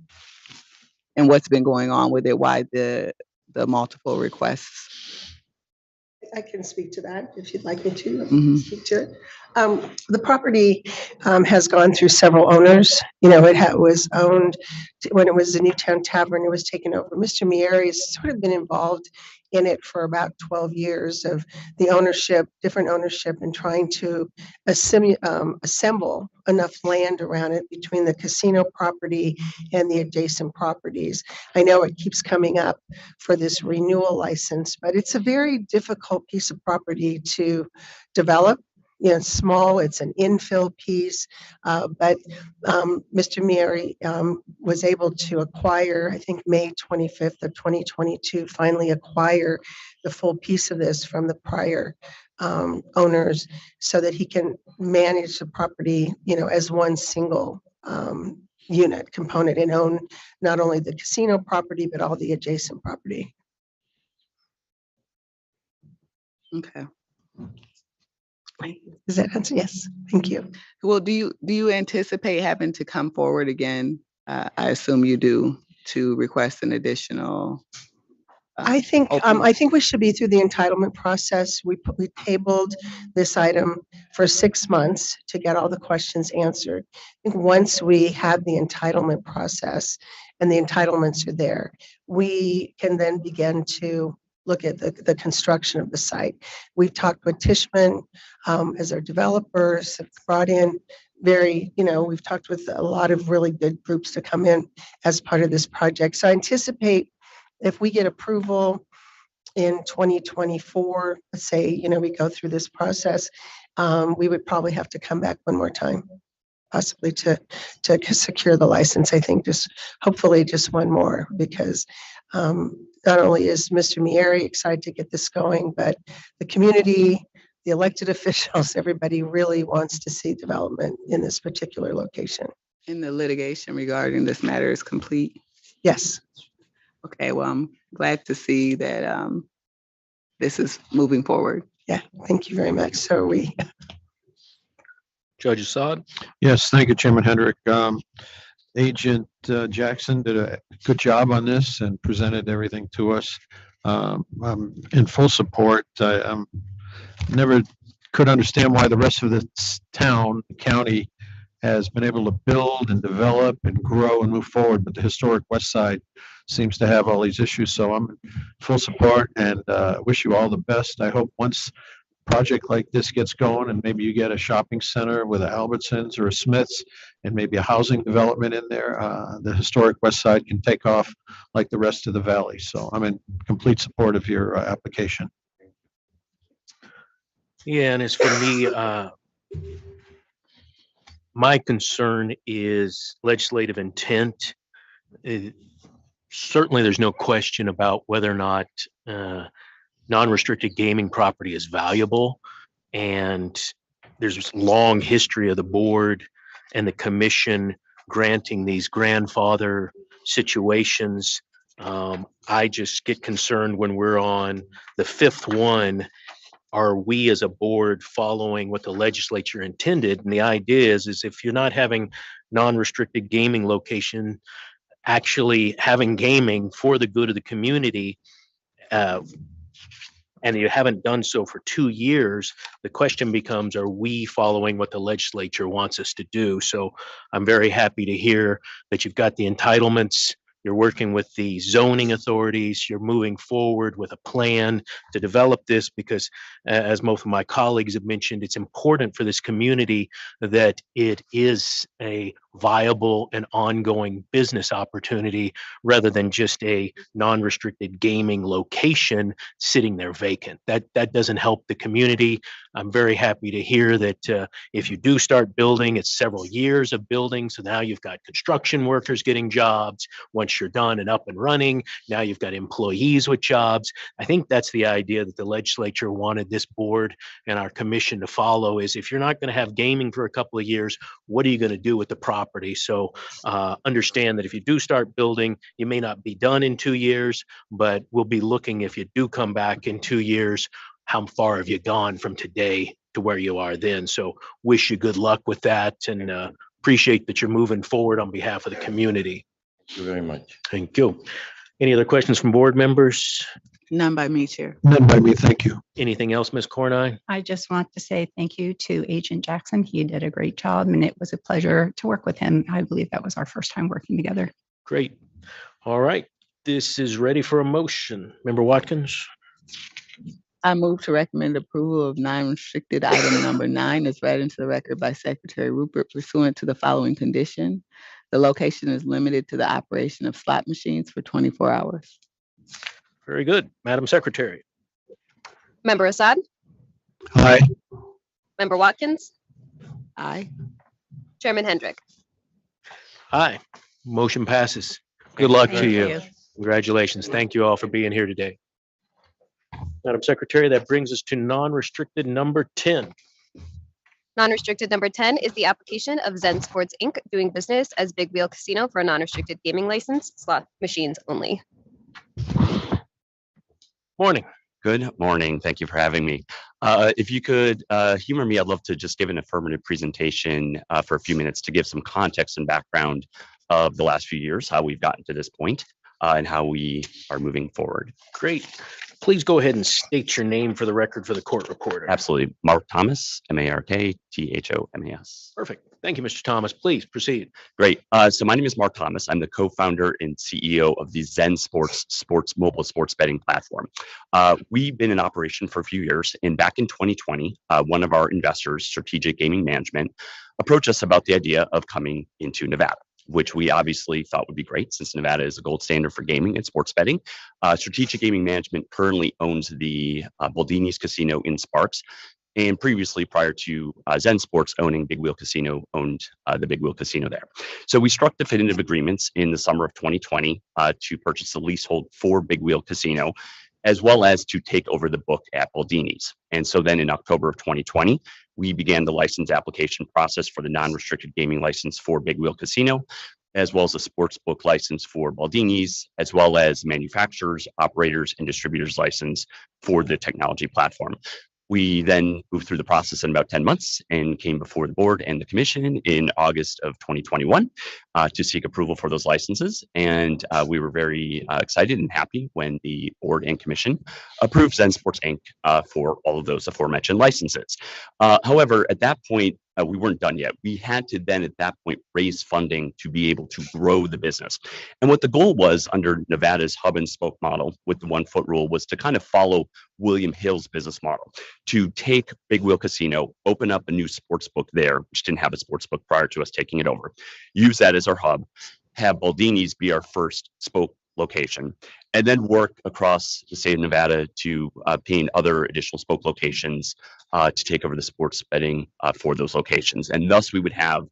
and what's been going on with it? Why the multiple requests? I can speak to that if you'd like me to speak to it. The property has gone through several owners. It was owned when it was the Newtown Tavern. It was taken over. Mr. Mieri has sort of been involved in it for about 12 years of the different ownership, and trying to assemble enough land around it between the casino property and the adjacent properties. I know it keeps coming up for this renewal license, but it's a very difficult piece of property to develop. It's small, it's an infill piece, but Mr. Mieri was able to acquire, I think May 25th of 2022, finally acquire the full piece of this from the prior owners so that he can manage the property, as one single unit component and own not only the casino property, but all the adjacent property. Okay. Does that answer? Yes, thank you. Well, do you anticipate having to come forward again? I assume you do, to request an additional. I think we should be through the entitlement process. We tabled this item for 6 months to get all the questions answered. I think once we have the entitlement process and the entitlements are there, we can then begin to look at the construction of the site. We've talked with Tishman as our developers, have brought in we've talked with a lot of really good groups to come in as part of this project. So I anticipate if we get approval in 2024, let's say, we go through this process, we would probably have to come back one more time, possibly to secure the license. I think hopefully just one more, because not only is Mr. Mieri excited to get this going, but the community, the elected officials, everybody really wants to see development in this particular location. And the litigation regarding this matter is complete? Yes. Okay, well, I'm glad to see that this is moving forward. Yeah, thank you very much. So are we. Judge Assad? Yes, thank you, Chairman Hendrick. Agent Jackson did a good job on this and presented everything to us. I'm in full support. I never could understand why the rest of the county has been able to build and develop and grow and move forward, but the historic West Side seems to have all these issues. So I'm in full support and wish you all the best. I hope once a project like this gets going and maybe you get a shopping center with a Albertsons or a Smith's and maybe a housing development in there, the historic West Side can take off like the rest of the valley. So I'm in complete support of your application. Yeah, and as for me, my concern is legislative intent. Certainly, there's no question about whether or not non-restricted gaming property is valuable. And there's this long history of the board and the commission granting these grandfather situations. I just get concerned when we're on the fifth one. Are we as a board following what the legislature intended? And the idea is if you're not having non-restricted gaming location, actually having gaming for the good of the community, and you haven't done so for 2 years, the question becomes, are we following what the legislature wants us to do? So I'm very happy to hear that you've got the entitlements. You're working with the zoning authorities. You're moving forward with a plan to develop this because, as most of my colleagues have mentioned, it's important for this community that it is a viable and ongoing business opportunity rather than just a non-restricted gaming location sitting there vacant. That doesn't help the community. I'm very happy to hear that if you do start building, it's several years of building. So now you've got construction workers getting jobs. Once you're done and up and running, now you've got employees with jobs. I think that's the idea that the legislature wanted this board and our commission to follow is if you're not going to have gaming for a couple of years, what are you going to do with the property? So understand that if you do start building, you may not be done in 2 years, but we'll be looking if you do come back in 2 years, how far have you gone from today to where you are then? So wish you good luck with that and appreciate that you're moving forward on behalf of the community. Thank you very much. Thank you. Any other questions from board members? None by me, Chair. None by me, thank you. Anything else, Ms. Cornine? I just want to say thank you to Agent Jackson. He did a great job and it was a pleasure to work with him. I believe that was our first time working together. Great. All right. This is ready for a motion. Member Watkins? I move to recommend approval of non-restricted item number 9 as read into the record by Secretary Rupert pursuant to the following condition. The location is limited to the operation of slot machines for 24 hours. Very good. Madam Secretary. Member Assad? Aye. Member Watkins? Aye. Chairman Hendrick? Aye. Motion passes. Good luck to Thank you. you. Congratulations. Thank you all for being here today. Madam Secretary, that brings us to non-restricted number 10. Non-restricted number 10 is the application of Zen Sports, Inc. doing business as Big Wheel Casino for a non-restricted gaming license, slot machines only. Morning. Good morning. Thank you for having me. If you could humor me, I'd love to just give an affirmative presentation for a few minutes to give some context and background of the last few years, how we've gotten to this point, and how we are moving forward. Great. Please go ahead and state your name for the record for the court reporter. Absolutely. Mark Thomas, MARKTHOMAS. Perfect. Thank you, Mr. Thomas. Please proceed. Great. So my name is Mark Thomas. I'm the co-founder and CEO of the Zen Sports mobile sports betting platform. We've been in operation for a few years, and back in 2020, one of our investors, Strategic Gaming Management, approached us about the idea of coming into Nevada, which we obviously thought would be great since Nevada is the gold standard for gaming and sports betting. Strategic Gaming Management currently owns the Baldini's Casino in Sparks, and previously, prior to Zen Sports owning Big Wheel Casino, owned the Big Wheel Casino there. So we struck definitive agreements in the summer of 2020 to purchase the leasehold for Big Wheel Casino, as well as to take over the book at Baldini's. And so then in October of 2020, we began the license application process for the non-restricted gaming license for Big Wheel Casino, as well as a sports book license for Baldini's, as well as manufacturers, operators, and distributors license for the technology platform. We then moved through the process in about 10 months and came before the board and the commission in August of 2021 to seek approval for those licenses. And we were very excited and happy when the board and commission approved Zen Sports Inc. For all of those aforementioned licenses. However, at that point, we weren't done yet. We had to then at that point raise funding to be able to grow the business. And what the goal was under Nevada's hub and spoke model with the 1 foot rule was to kind of follow William Hill's business model, to take Big Wheel Casino, open up a new sports book there, which didn't have a sports book prior to us taking it over, use that as our hub, have Baldini's be our first spoke location, and then work across the state of Nevada to obtain other additional spoke locations to take over the sports betting for those locations. And thus we would have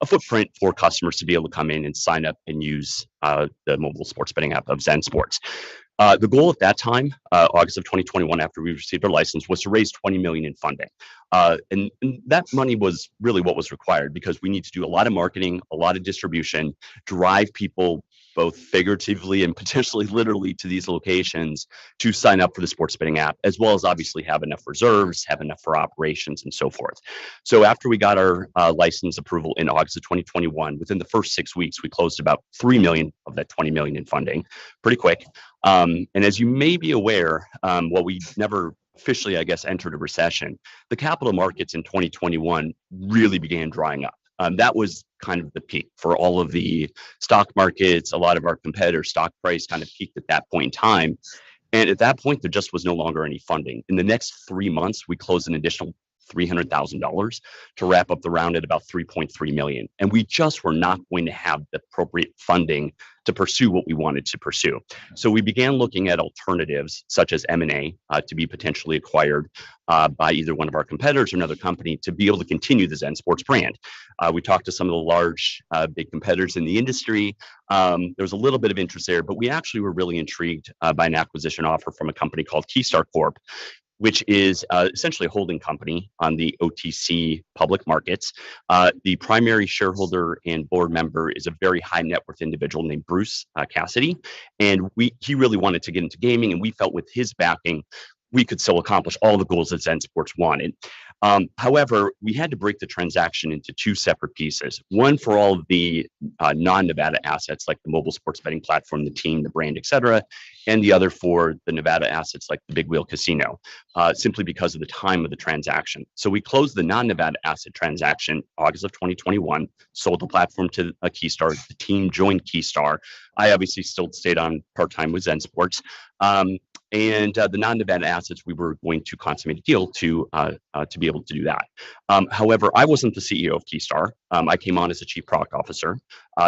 a footprint for customers to be able to come in and sign up and use the mobile sports betting app of Zen Sports. The goal at that time, August of 2021, after we received our license, was to raise $20 million in funding. And that money was really what was required because we need to do a lot of marketing, a lot of distribution, drive people both figuratively and potentially literally to these locations to sign up for the sports betting app, as well as obviously have enough reserves, have enough for operations and so forth. So after we got our license approval in August of 2021, within the first 6 weeks, we closed about $3 million of that $20 million in funding pretty quick. And as you may be aware, while we never officially, I guess, entered a recession, the capital markets in 2021 really began drying up. That was kind of the peak for all of the stock markets. A lot of our competitors' stock price kind of peaked at that point in time. And at that point, there just was no longer any funding. In the next 3 months, we closed an additional $300,000 to wrap up the round at about $3.3 million. And we just were not going to have the appropriate funding to pursue what we wanted to pursue. So we began looking at alternatives such as M&A to be potentially acquired by either one of our competitors or another company to be able to continue the Zen Sports brand. We talked to some of the large big competitors in the industry. There was a little bit of interest there, but we actually were really intrigued by an acquisition offer from a company called Keystar Corp, which is essentially a holding company on the OTC public markets. The primary shareholder and board member is a very high net worth individual named Bruce Cassidy. And he really wanted to get into gaming, and we felt with his backing, we could still accomplish all the goals that Zen Sports wanted. However, we had to break the transaction into 2 separate pieces. One for all of the non-Nevada assets like the mobile sports betting platform, the team, the brand, et cetera, and the other for the Nevada assets like the Big Wheel Casino, simply because of the time of the transaction. So we closed the non-Nevada asset transaction August of 2021, sold the platform to Keystar. The team joined Keystar. I obviously still stayed on part-time with Zen Sports. And the non-Nevada assets, we were going to consummate a deal to be able to do that. However, I wasn't the CEO of Keystar. I came on as a chief product officer.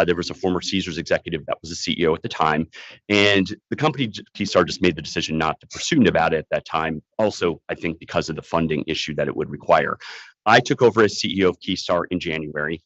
There was a former Caesars executive that was the CEO at the time. And the company, Keystar, just made the decision not to pursue Nevada at that time. Also, I think because of the funding issue that it would require. I took over as CEO of Keystar in January.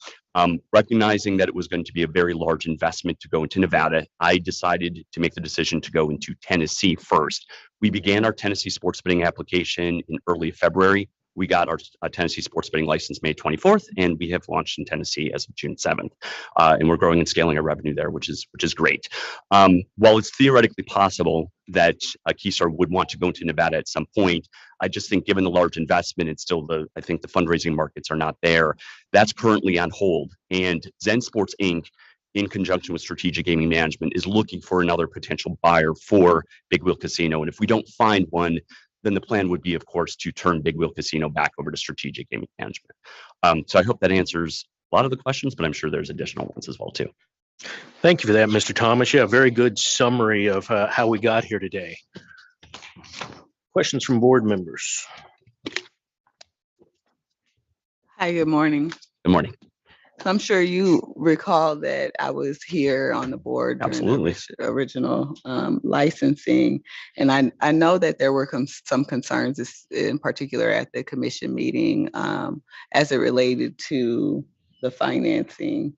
Recognizing that it was going to be a very large investment to go into Nevada, I decided to make the decision to go into Tennessee first. We began our Tennessee sports betting application in early February. We got our Tennessee sports betting license May 24th, and we have launched in Tennessee as of June 7th. And we're growing and scaling our revenue there, which is great. While it's theoretically possible that Keystar would want to go into Nevada at some point, I just think given the large investment and still I think the fundraising markets are not there, that's currently on hold. And Zen Sports Inc., in conjunction with Strategic Gaming Management, is looking for another potential buyer for Big Wheel Casino. And if we don't find one, then the plan would be, of course, to turn Big Wheel Casino back over to Strategic Gaming Management. So I hope that answers a lot of the questions, but I'm sure there's additional ones as well, too. Thank you for that, Mr. Thomas. Yeah, very good summary of how we got here today. Questions from board members? Hi, good morning. Good morning. So I'm sure you recall that I was here on the board during Absolutely. the original licensing. And I know that there were some concerns in particular at the commission meeting as it related to the financing.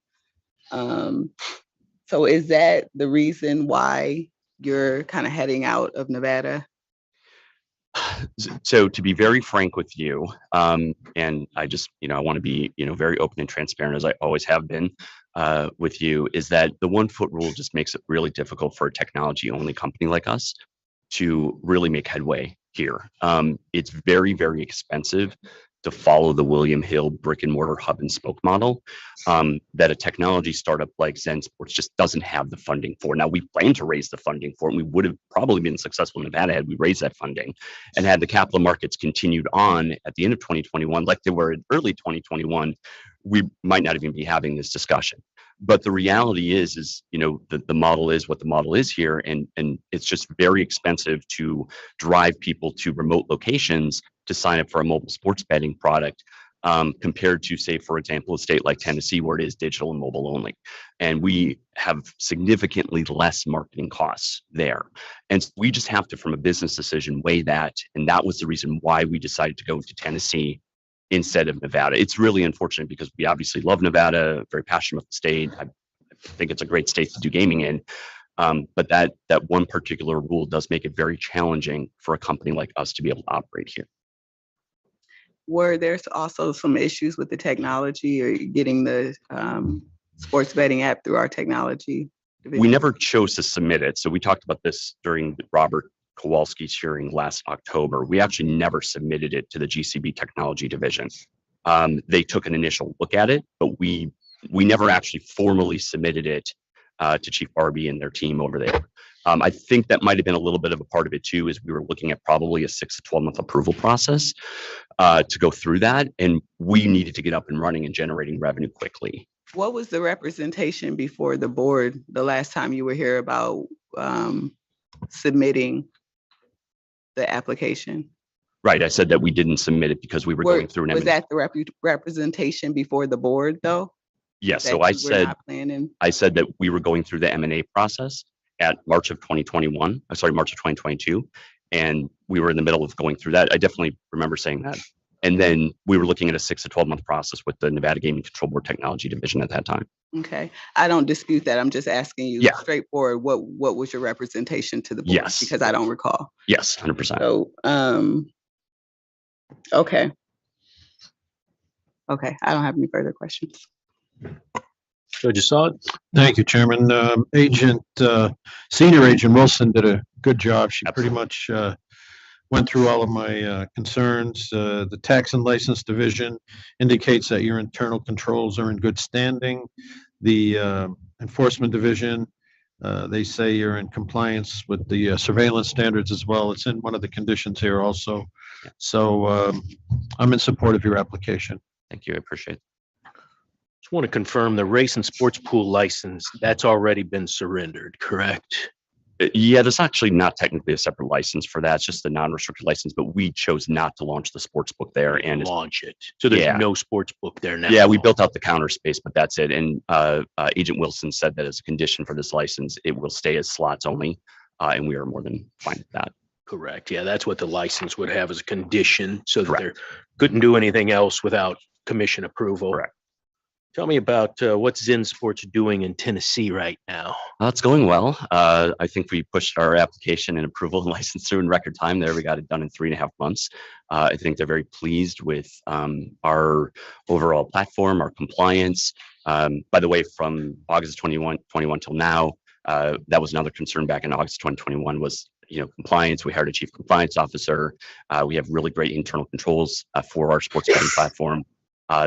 So is that the reason why you're kind of heading out of Nevada? So to be very frank with you, and I just, I want to be, very open and transparent as I always have been with you, is that the 1 foot rule just makes it really difficult for a technology only company like us to really make headway here. It's very, very expensive to follow the William Hill brick and mortar hub and spoke model that a technology startup like Zen Sports just doesn't have the funding for. Now, we plan to raise the funding for it, and we would have probably been successful in Nevada had we raised that funding and had the capital markets continued on at the end of 2021 like they were in early 2021, we might not even be having this discussion. But the reality is the model is what the model is here, and it's just very expensive to drive people to remote locations to sign up for a mobile sports betting product compared to, say, for example, a state like Tennessee where it is digital and mobile only. And we have significantly less marketing costs there. And so we just have to, from a business decision, weigh that. And that was the reason why we decided to go to Tennessee instead of Nevada. It's really unfortunate because we obviously love Nevada, very passionate about the state. I think it's a great state to do gaming in. But that one particular rule does make it very challenging for a company like us to be able to operate here. Were there also some issues with the technology or getting the sports betting app through our technology division? We never chose to submit it. So we talked about this during Robert Kowalski's hearing last October. We actually never submitted it to the GCB technology division. They took an initial look at it, but we never actually formally submitted it to Chief Barbie and their team over there. I think that might have been a little bit of a part of it too, is we were looking at probably a 6 to 12 month approval process to go through that. And we needed to get up and running and generating revenue quickly. What was the representation before the board the last time you were here about submitting the application? Right. I said that we didn't submit it because we were going through an Was M&A. that the representation before the board though? Yes. That So I you were not planning? said that we were going through the M&A process at March of 2022. And we were in the middle of going through that. I definitely remember saying that. And then we were looking at a 6 to 12 month process with the Nevada Gaming Control Board Technology Division at that time. Okay, I don't dispute that. I'm just asking you Yeah. straightforward, what was your representation to the board? Yes. Because I don't recall. Yes, 100%. So, okay. Okay, I don't have any further questions. Judge Assad? Thank you, Chairman. Senior Agent Wilson did a good job. She pretty much went through all of my concerns. The Tax and License Division indicates that your internal controls are in good standing. The Enforcement Division, they say you're in compliance with the surveillance standards as well. It's in one of the conditions here also. So I'm in support of your application. Thank you. I appreciate it. Just want to confirm the race and sports pool license, that's already been surrendered, correct? Yeah, there's actually not technically a separate license for that. It's just the non-restricted license, but we chose not to launch the sports book there and launch it. So there's no sports book there now. Yeah, we built out the counter space, but that's it. And Agent Wilson said that as a condition for this license, it will stay as slots only. And we are more than fine with that. Correct. Yeah, that's what the license would have as a condition, so that they couldn't do anything else without commission approval. Correct. Tell me about what's Zen Sports doing in Tennessee right now. It's going well. I think we pushed our application and approval and license through in record time there. We got it done in 3.5 months. I think they're very pleased with our overall platform, our compliance. By the way, from August 21 till now, that was another concern back in August 2021 was compliance. We hired a chief compliance officer. We have really great internal controls for our sports betting platform.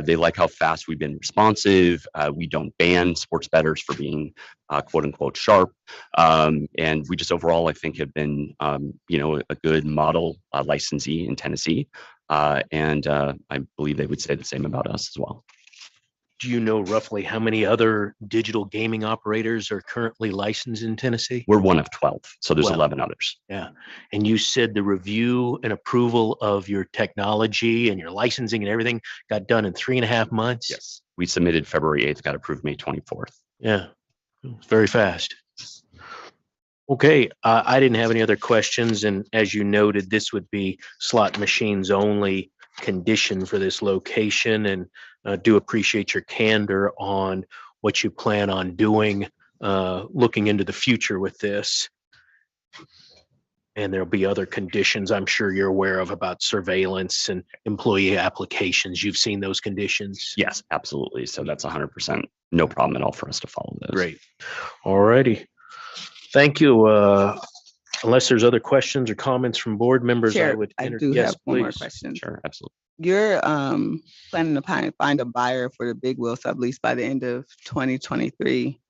They like how fast we've been responsive. We don't ban sports bettors for being quote unquote sharp. And we just overall, I think, have been, a good model licensee in Tennessee. And I believe they would say the same about us as well. Do you know roughly how many other digital gaming operators are currently licensed in Tennessee? We're one of 12, so there's 12. 11 others. Yeah. And you said the review and approval of your technology and your licensing and everything got done in 3.5 months? Yes. We submitted February 8th, got approved May 24th. Yeah. It's very fast. Okay. I didn't have any other questions. And as you noted, this would be slot machines only condition for this location, and do appreciate your candor on what you plan on doing, looking into the future with this. And there'll be other conditions I'm sure you're aware of about surveillance and employee applications. You've seen those conditions? Yes, absolutely. So that's 100% no problem at all for us to follow those. Great. All righty. Thank you. Unless there's other questions or comments from board members, Chair, I do yes, have one more please. question. Sure, absolutely. You're planning to find a buyer for the Big Wheel sublease by the end of 2023.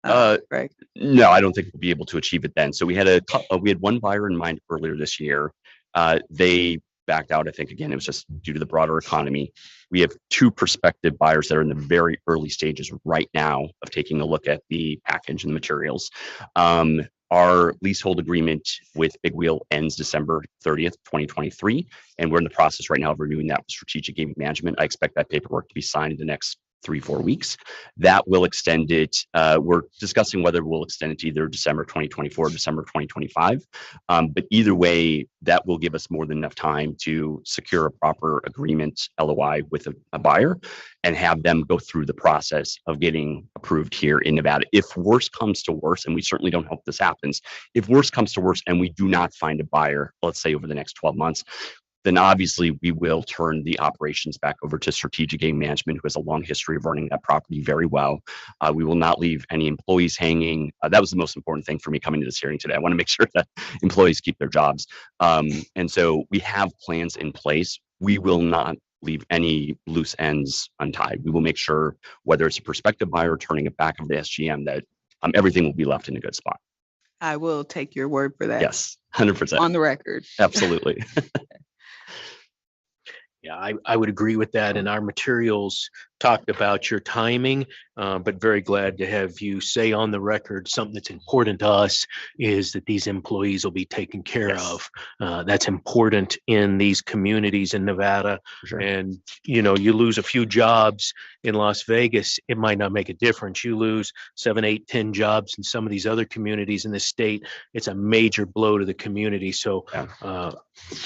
Right? No, I don't think we'll be able to achieve it then. So we had one buyer in mind earlier this year. They backed out. I think again, it was just due to the broader economy. We have 2 prospective buyers that are in the very early stages right now of taking a look at the package and the materials. Our leasehold agreement with Big Wheel ends December 30th, 2023, and we're in the process right now of renewing that with Strategic Gaming Management. I expect that paperwork to be signed in the next 3-4 weeks. That will extend it. We're discussing whether we'll extend it to either December 2024 or December 2025. But either way, that will give us more than enough time to secure a proper agreement, LOI, with a buyer and have them go through the process of getting approved here in Nevada. If worse comes to worse, and we certainly don't hope this happens, if worse comes to worse and we do not find a buyer, let's say over the next 12 months, then obviously we will turn the operations back over to Strategic Game Management, who has a long history of running that property very well. We will not leave any employees hanging. That was the most important thing for me coming to this hearing today. I want to make sure that employees keep their jobs. And so we have plans in place. We will not leave any loose ends untied. We will make sure, whether it's a prospective buyer or turning it back over to SGM, that everything will be left in a good spot. I will take your word for that. Yes, 100%. On the record. Absolutely. Yeah, I would agree with that. And our materials talked about your timing, but very glad to have you say on the record something that's important to us is that these employees will be taken care of. That's important in these communities in Nevada. Sure. And, you lose a few jobs in Las Vegas, it might not make a difference. You lose 7, 8, 10 jobs in some of these other communities in the state. It's a major blow to the community. So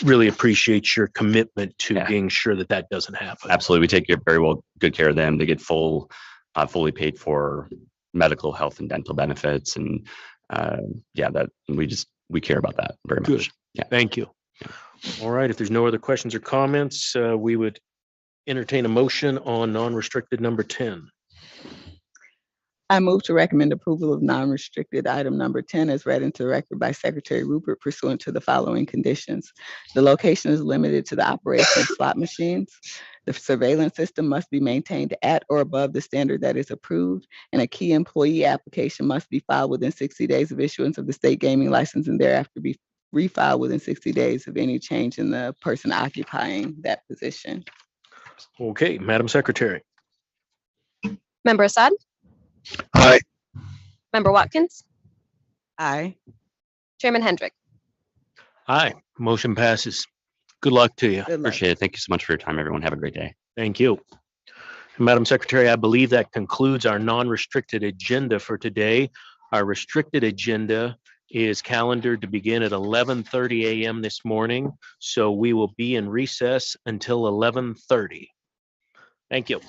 really appreciate your commitment to being sure that that doesn't happen. Absolutely. We take very good care of them. They get fully paid for medical, health, and dental benefits. And that we care about that very much. Good. Yeah. Thank you. All right. If there's no other questions or comments, we would entertain a motion on non-restricted number 10. I move to recommend approval of non-restricted item number 10 as read into the record by Secretary Rupert pursuant to the following conditions. The location is limited to the operation of slot machines. The surveillance system must be maintained at or above the standard that is approved, and a key employee application must be filed within 60 days of issuance of the state gaming license and thereafter be refiled within 60 days of any change in the person occupying that position. Okay, Madam Secretary. Member Assad? Aye. Member Watkins? Aye. Chairman Hendrick? Aye. Motion passes. Good luck to you. Appreciate it. Thank you so much for your time, everyone. Have a great day. Thank you. Madam Secretary, I believe that concludes our non-restricted agenda for today. Our restricted agenda is calendared to begin at 11:30 a.m. this morning, so we will be in recess until 11:30. Thank you.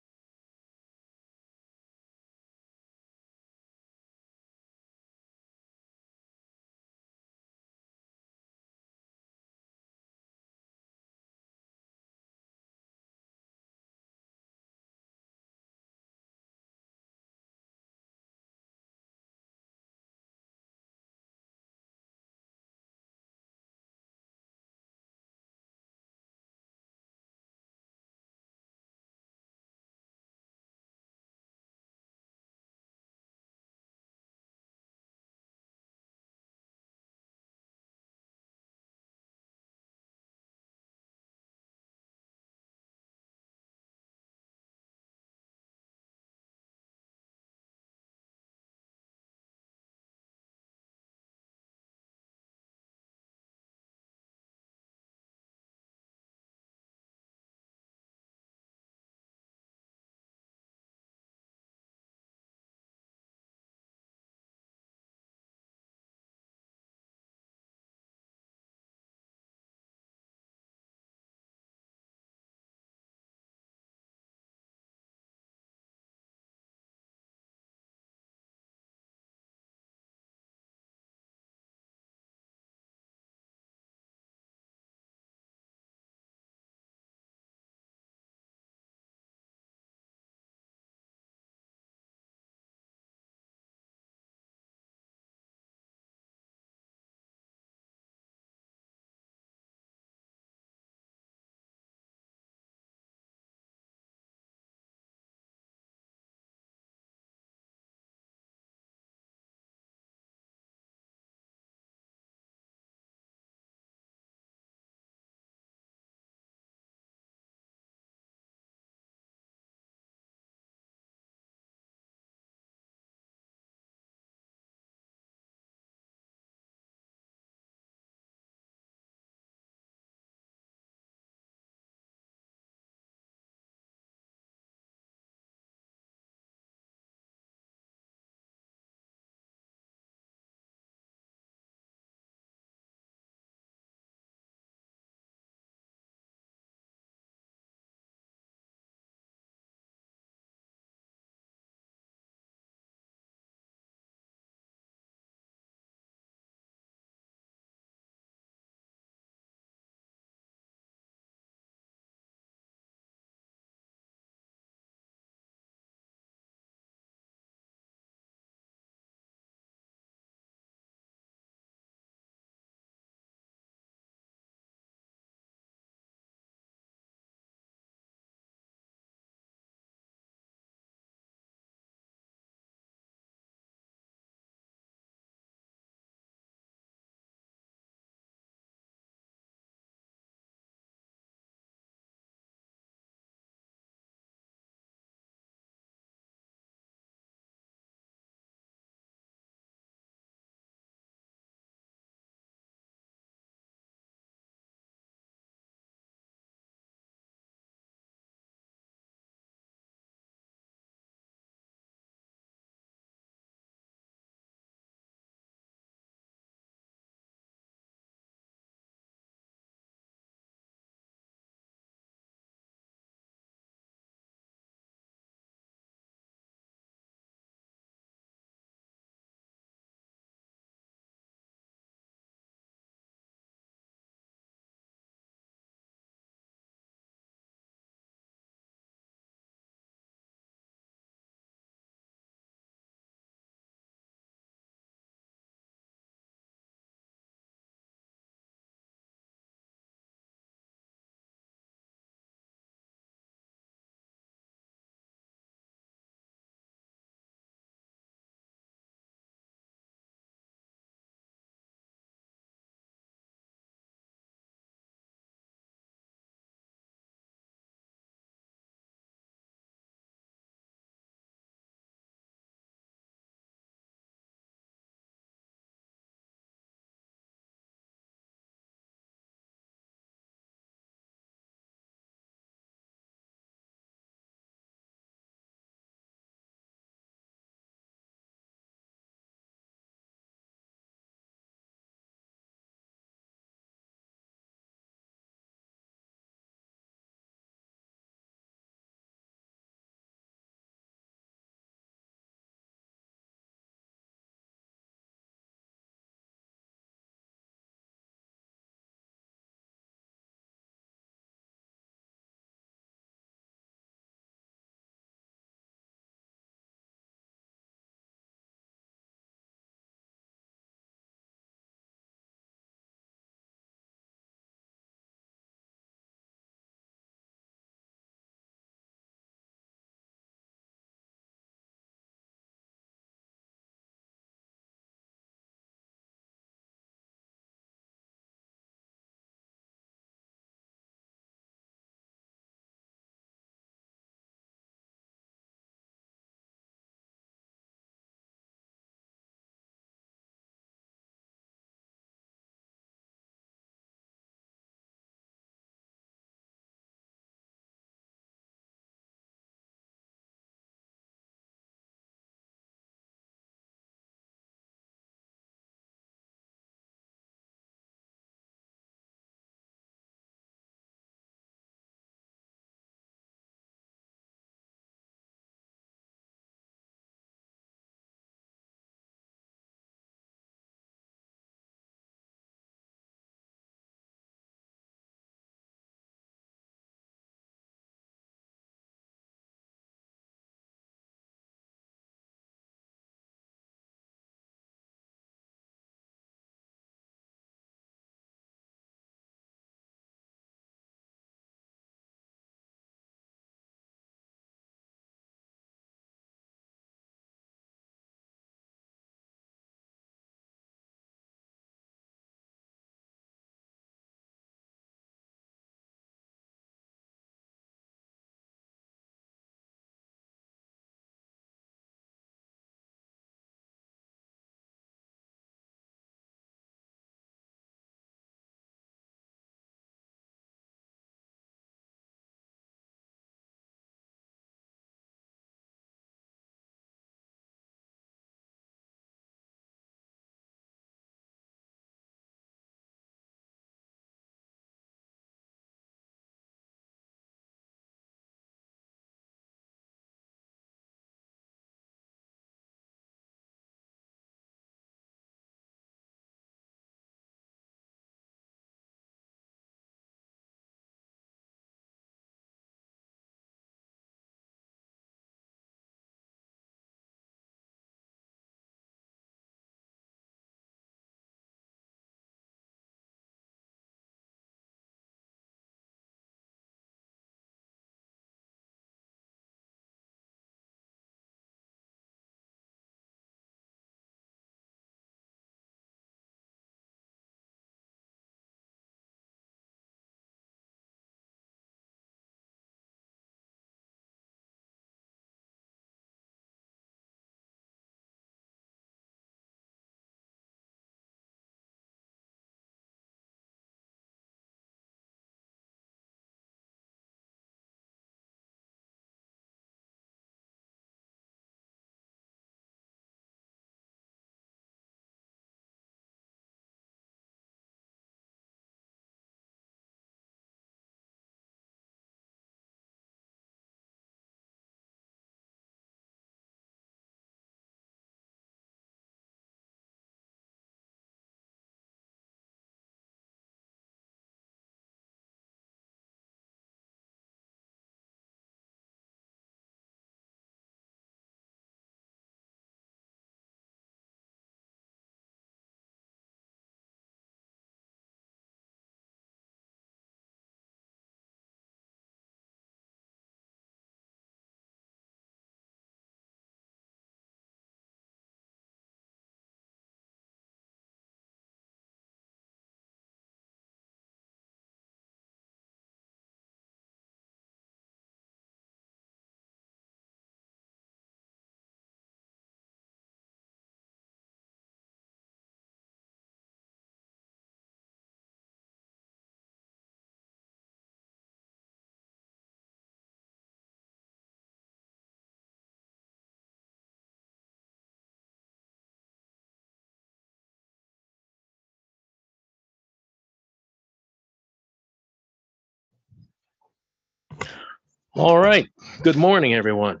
All right. Good morning, everyone.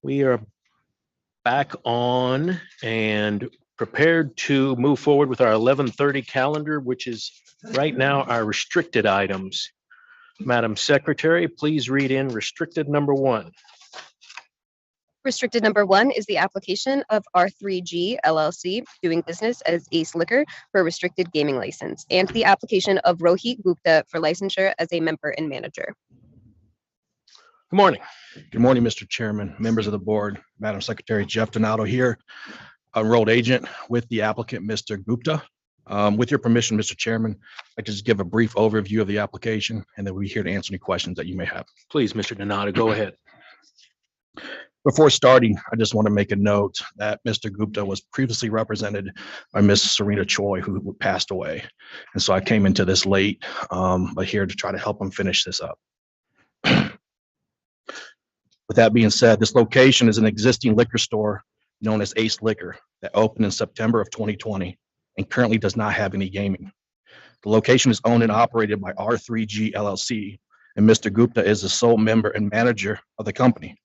We are back on and prepared to move forward with our 11:30 calendar, which is right now our restricted items. Madam Secretary, please read in restricted number 1. Restricted number 1 is the application of R3G LLC doing business as Ace Liquor for a restricted gaming license, and the application of Rohit Gupta for licensure as a member and manager. Good morning. Good morning, Mr. Chairman, members of the board, Madam Secretary. Jeff Donato here, enrolled agent with the applicant, Mr. Gupta. With your permission, Mr. Chairman, I just give a brief overview of the application, and then we're here to answer any questions that you may have. Please, Mr. Donato, go ahead. Before starting, I just want to make a note that Mr. Gupta was previously represented by Miss Serena Choi, who passed away. And so I came into this late, but here to try to help him finish this up. With that being said, this location is an existing liquor store known as Ace Liquor that opened in September of 2020 and currently does not have any gaming. The location is owned and operated by R3G LLC, and Mr. Gupta is the sole member and manager of the company.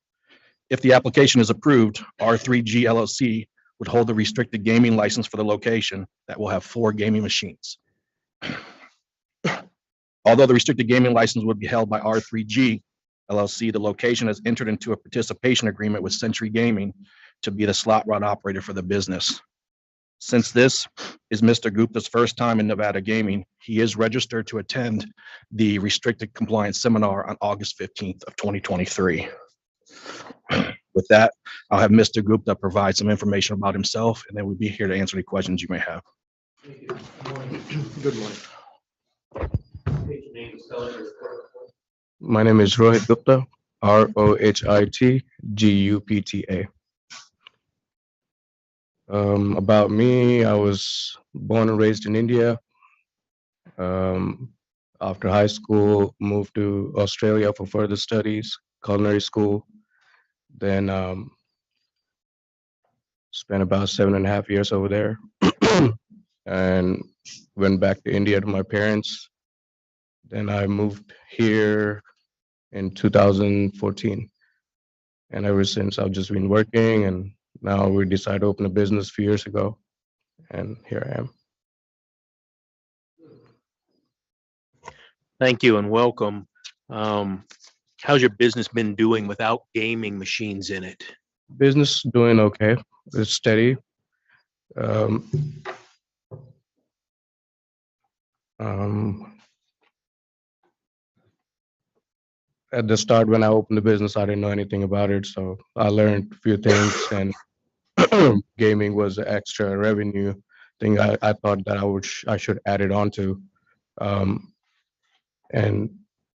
If the application is approved, R3G LLC would hold the restricted gaming license for the location that will have 4 gaming machines. Although the restricted gaming license would be held by R3G LLC, the location has entered into a participation agreement with Century Gaming to be the slot rod operator for the business. Since this is Mr. Gupta's first time in Nevada gaming, he is registered to attend the restricted compliance seminar on August 15th of 2023. With that, I'll have Mr. Gupta provide some information about himself, and then we'll be here to answer any questions you may have. Good morning. My name is Rohit Gupta, Rohit Gupta. About me, I was born and raised in India. After high school, moved to Australia for further studies, culinary school. Then spent about 7.5 years over there and went back to India to my parents. Then I moved here in 2014. And ever since I've just been working, and now we decided to open a business a few years ago. And here I am. Thank you and welcome. How's your business been doing without gaming machines in it? Business doing okay. It's steady. At the start, when I opened the business, I didn't know anything about it. So I learned a few things, and gaming was an extra revenue thing I thought that I should add it on to. And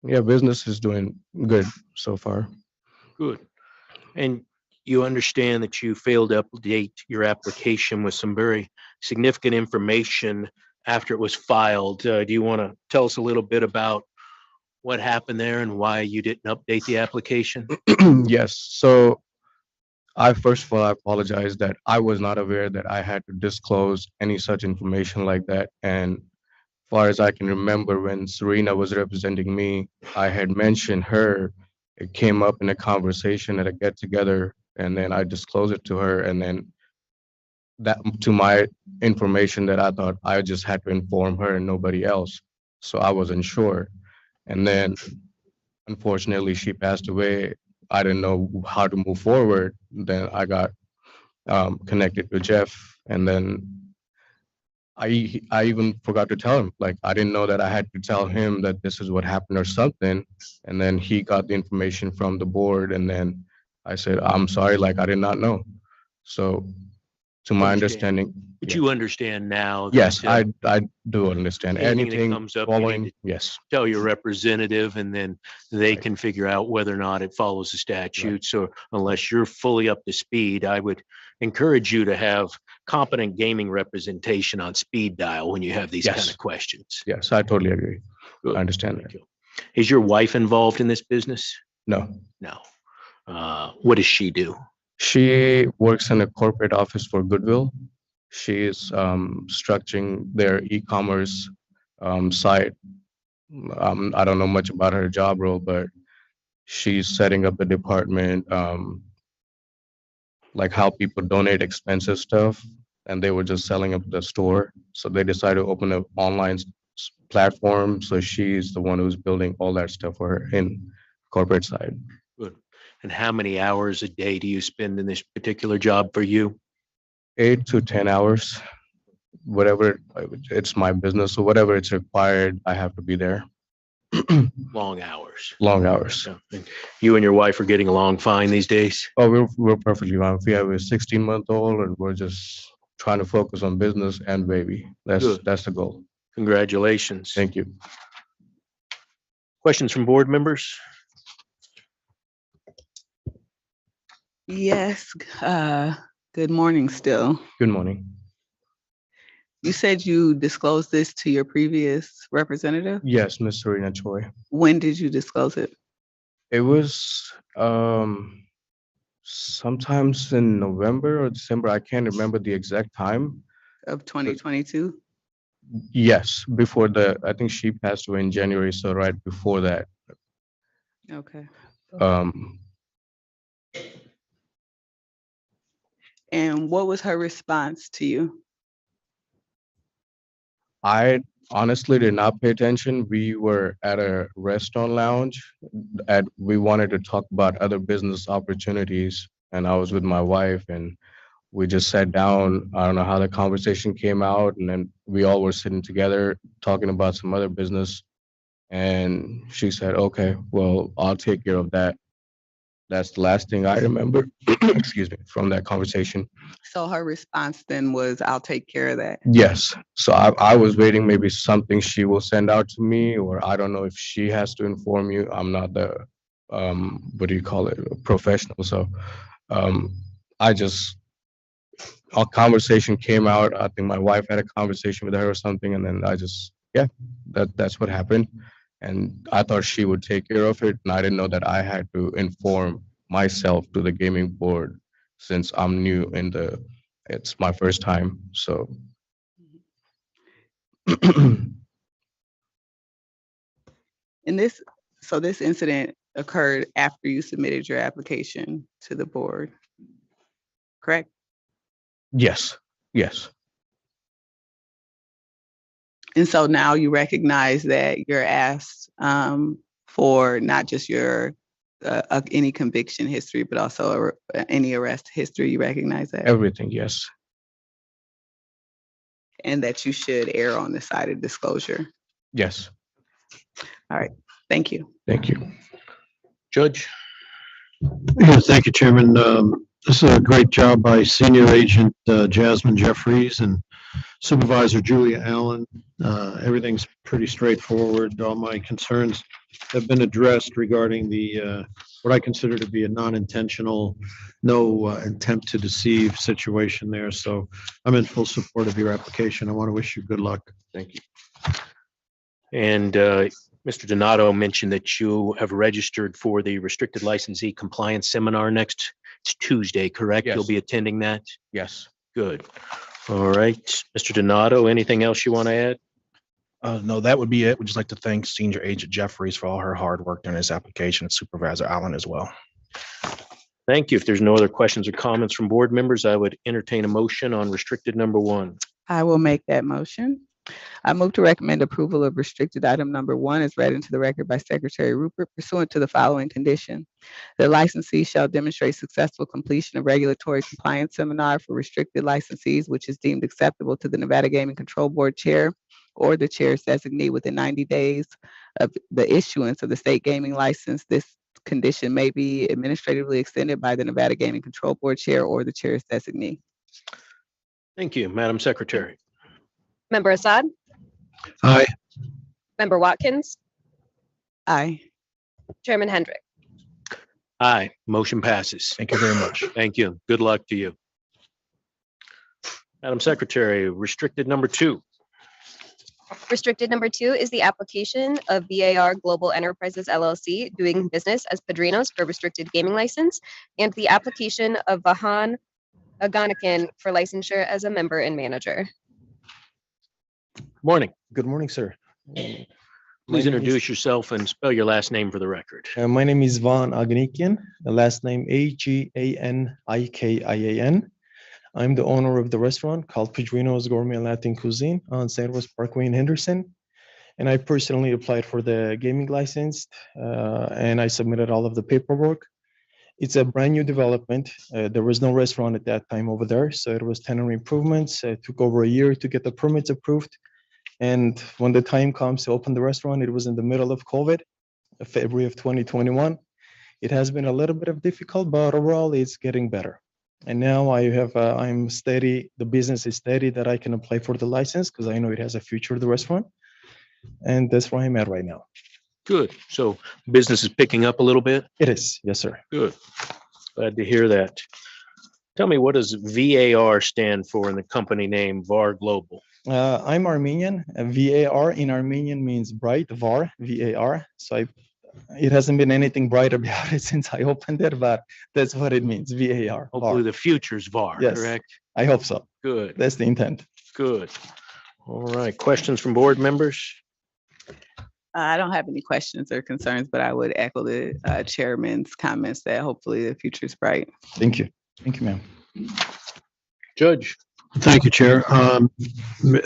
yeah, business is doing good so far. Good. And you understand that you failed to update your application with some very significant information after it was filed. Do you want to tell us a little bit about what happened there and why you didn't update the application? Yes. So first of all, I apologize that I was not aware that I had to disclose any such information like that. And far as I can remember, when Serena was representing me, I had mentioned her. It came up in a conversation at a get together, and then I disclosed it to her. And then that to my information that I thought I just had to inform her and nobody else. So I wasn't sure. And then unfortunately she passed away. I didn't know how to move forward. Then I got connected to Jeff, and then I even forgot to tell him, like, I didn't know that I had to tell him that this is what happened or something. And then he got the information from the board, and then I said, I'm sorry, like, I did not know. So to my understanding. But you understand now. Yes, that, I do understand. anything that comes up, you following, need to yes. tell your representative, and then they can figure out whether or not it follows the statute. So unless you're fully up to speed, I would encourage you to have competent gaming representation on speed dial when you have these kind of questions. Yes, I totally agree. Good. I understand that. Is your wife involved in this business? No. No. What does she do? She works in a corporate office for Goodwill. She is structuring their e-commerce site. I don't know much about her job role, but She's setting up the department, like how people donate expensive stuff, and they were just selling up the store. So they decided to open an online platform. So she's the one who's building all that stuff for her in corporate side. Good. And how many hours a day do you spend in this particular job for you? 8 to 10 hours, whatever. It's my business, so whatever it's required, I have to be there. Long hours. Long hours. Yeah. And you and your wife are getting along fine these days? Oh, we're perfectly fine. We have a 16-month-old, and we're just trying to focus on business and baby. Good. That's the goal. Congratulations. Thank you. Questions from board members? Yes, good morning still. Good morning. You said you disclosed this to your previous representative? Yes, Ms. Serena Choi. When did you disclose it? It was sometimes in November or December. I can't remember the exact time. Of 2022? Yes, I think she passed away in January, so right before that. Okay. Um, And what was her response to you? I honestly did not pay attention. We were at a restaurant lounge and we wanted to talk about other business opportunities. And I was with my wife and we just sat down. I don't know how the conversation came out. And then we all were sitting together talking about some other business. And she said, okay, well, I'll take care of that. That's the last thing I remember, excuse me, from that conversation. So her response then was, I'll take care of that. Yes. So I was waiting maybe something she will send out to me, or I don't know if she has to inform you. I'm not the, what do you call it, professional. So a conversation came out. I think my wife had a conversation with her or something. And then that's what happened. And I thought she would take care of it. And I didn't know that I had to inform myself to the gaming board since I'm new it's my first time. So. This incident occurred after you submitted your application to the board, correct? Yes. And so now you recognize that you're asked for not just your any conviction history, but also any arrest history. You recognize that? Everything, yes. And that you should err on the side of disclosure. Yes. All right. Thank you. Thank you. Judge? Yes, thank you, Chairman. This is a great job by Senior Agent Jasmine Jeffries and Supervisor Julia Allen. Everything's pretty straightforward. All my concerns have been addressed regarding the what I consider to be a non-intentional, no attempt to deceive situation there. So I'm in full support of your application. I want to wish you good luck. Thank you. And Mr. Donato mentioned that you have registered for the restricted licensee compliance seminar next Tuesday, correct? Yes. You'll be attending that? Yes. Good. All right. Mr. Donato, anything else you want to add? No, that would be it. We'd just like to thank Senior Agent Jeffries for all her hard work during this application, and Supervisor Allen as well. Thank you. If there's no other questions or comments from board members, I would entertain a motion on restricted number 1. I will make that motion. I move to recommend approval of restricted item number 1 as read into the record by Secretary Rupert pursuant to the following condition. The licensee shall demonstrate successful completion of regulatory compliance seminar for restricted licensees, which is deemed acceptable to the Nevada Gaming Control Board Chair or the Chair's designee within 90 days of the issuance of the state gaming license. This condition may be administratively extended by the Nevada Gaming Control Board Chair or the Chair's designee. Thank you, Madam Secretary. Member Assad? Aye. Member Watkins? Aye. Chairman Hendrick? Aye. Motion passes. Thank you very much. Thank you. Good luck to you. Madam Secretary, restricted number 2. Restricted number 2 is the application of VAR Global Enterprises LLC doing business as Padrinos for restricted gaming license and the application of Vahan Aganakan for licensure as a member and manager. Morning. Good morning, sir. Please name is- introduce yourself and spell your last name for the record. My name is Van Agnikian, the last name Aganikian. I'm the owner of the restaurant called Pedrino's Gourmet Latin Cuisine on St. Parkway in Henderson. And I personally applied for the gaming license and I submitted all of the paperwork. It's a brand new development. There was no restaurant at that time over there. So it was tenant improvements. It took over a year to get the permits approved. And when the time comes to open the restaurant, it was in the middle of COVID, February of 2021. It has been a little bit of difficult, but overall it's getting better. And now I'm steady. The business is steady that I can apply for the license because I know it has a future, the restaurant. And that's where I'm at right now. Good. So business is picking up a little bit? It is. Yes, sir. Good. Glad to hear that. Tell me, what does VAR stand for in the company name VAR Global? I'm Armenian. VAR in Armenian means bright, VAR, VAR. So it hasn't been anything bright about it since I opened it, but that's what it means, VAR. Hopefully the future's VAR, Yes, correct? I hope so. Good. That's the intent. Good. All right. Questions from board members? I don't have any questions or concerns, but I would echo the chairman's comments that hopefully the future is bright. Thank you. Thank you, ma'am. Judge. Thank you, Chair.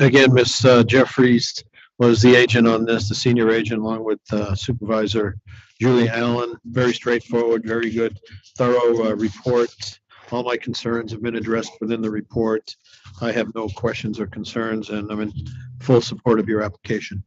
Again, Ms. Jeffries was the agent on this, the senior agent, along with Supervisor Julie Allen. Very straightforward, very good, thorough report. All my concerns have been addressed within the report. I have no questions or concerns, and I'm in full support of your application.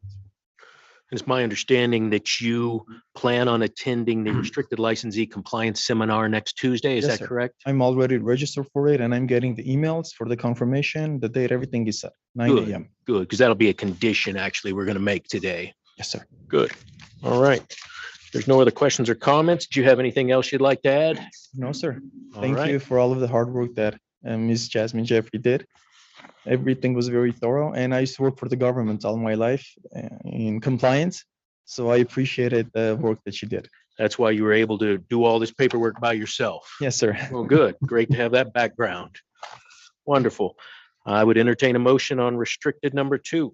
It's my understanding that you plan on attending the restricted licensee compliance seminar next Tuesday. Is Yes, that sir. correct? I'm already registered for it and I'm getting the emails for the confirmation, the date, everything is set, 9 Good. a.m. Good, because that'll be a condition actually we're going to make today. Yes, sir. Good. All right. There's no other questions or comments. Do you have anything else you'd like to add? No, sir. All Thank right. you for all of the hard work that Ms. Jasmine Jeffrey did. Everything was very thorough and I used to work for the government all my life in compliance. So I appreciated the work that you did. That's why you were able to do all this paperwork by yourself. Yes, sir. Well, good. Great to have that background. Wonderful. I would entertain a motion on restricted number 2.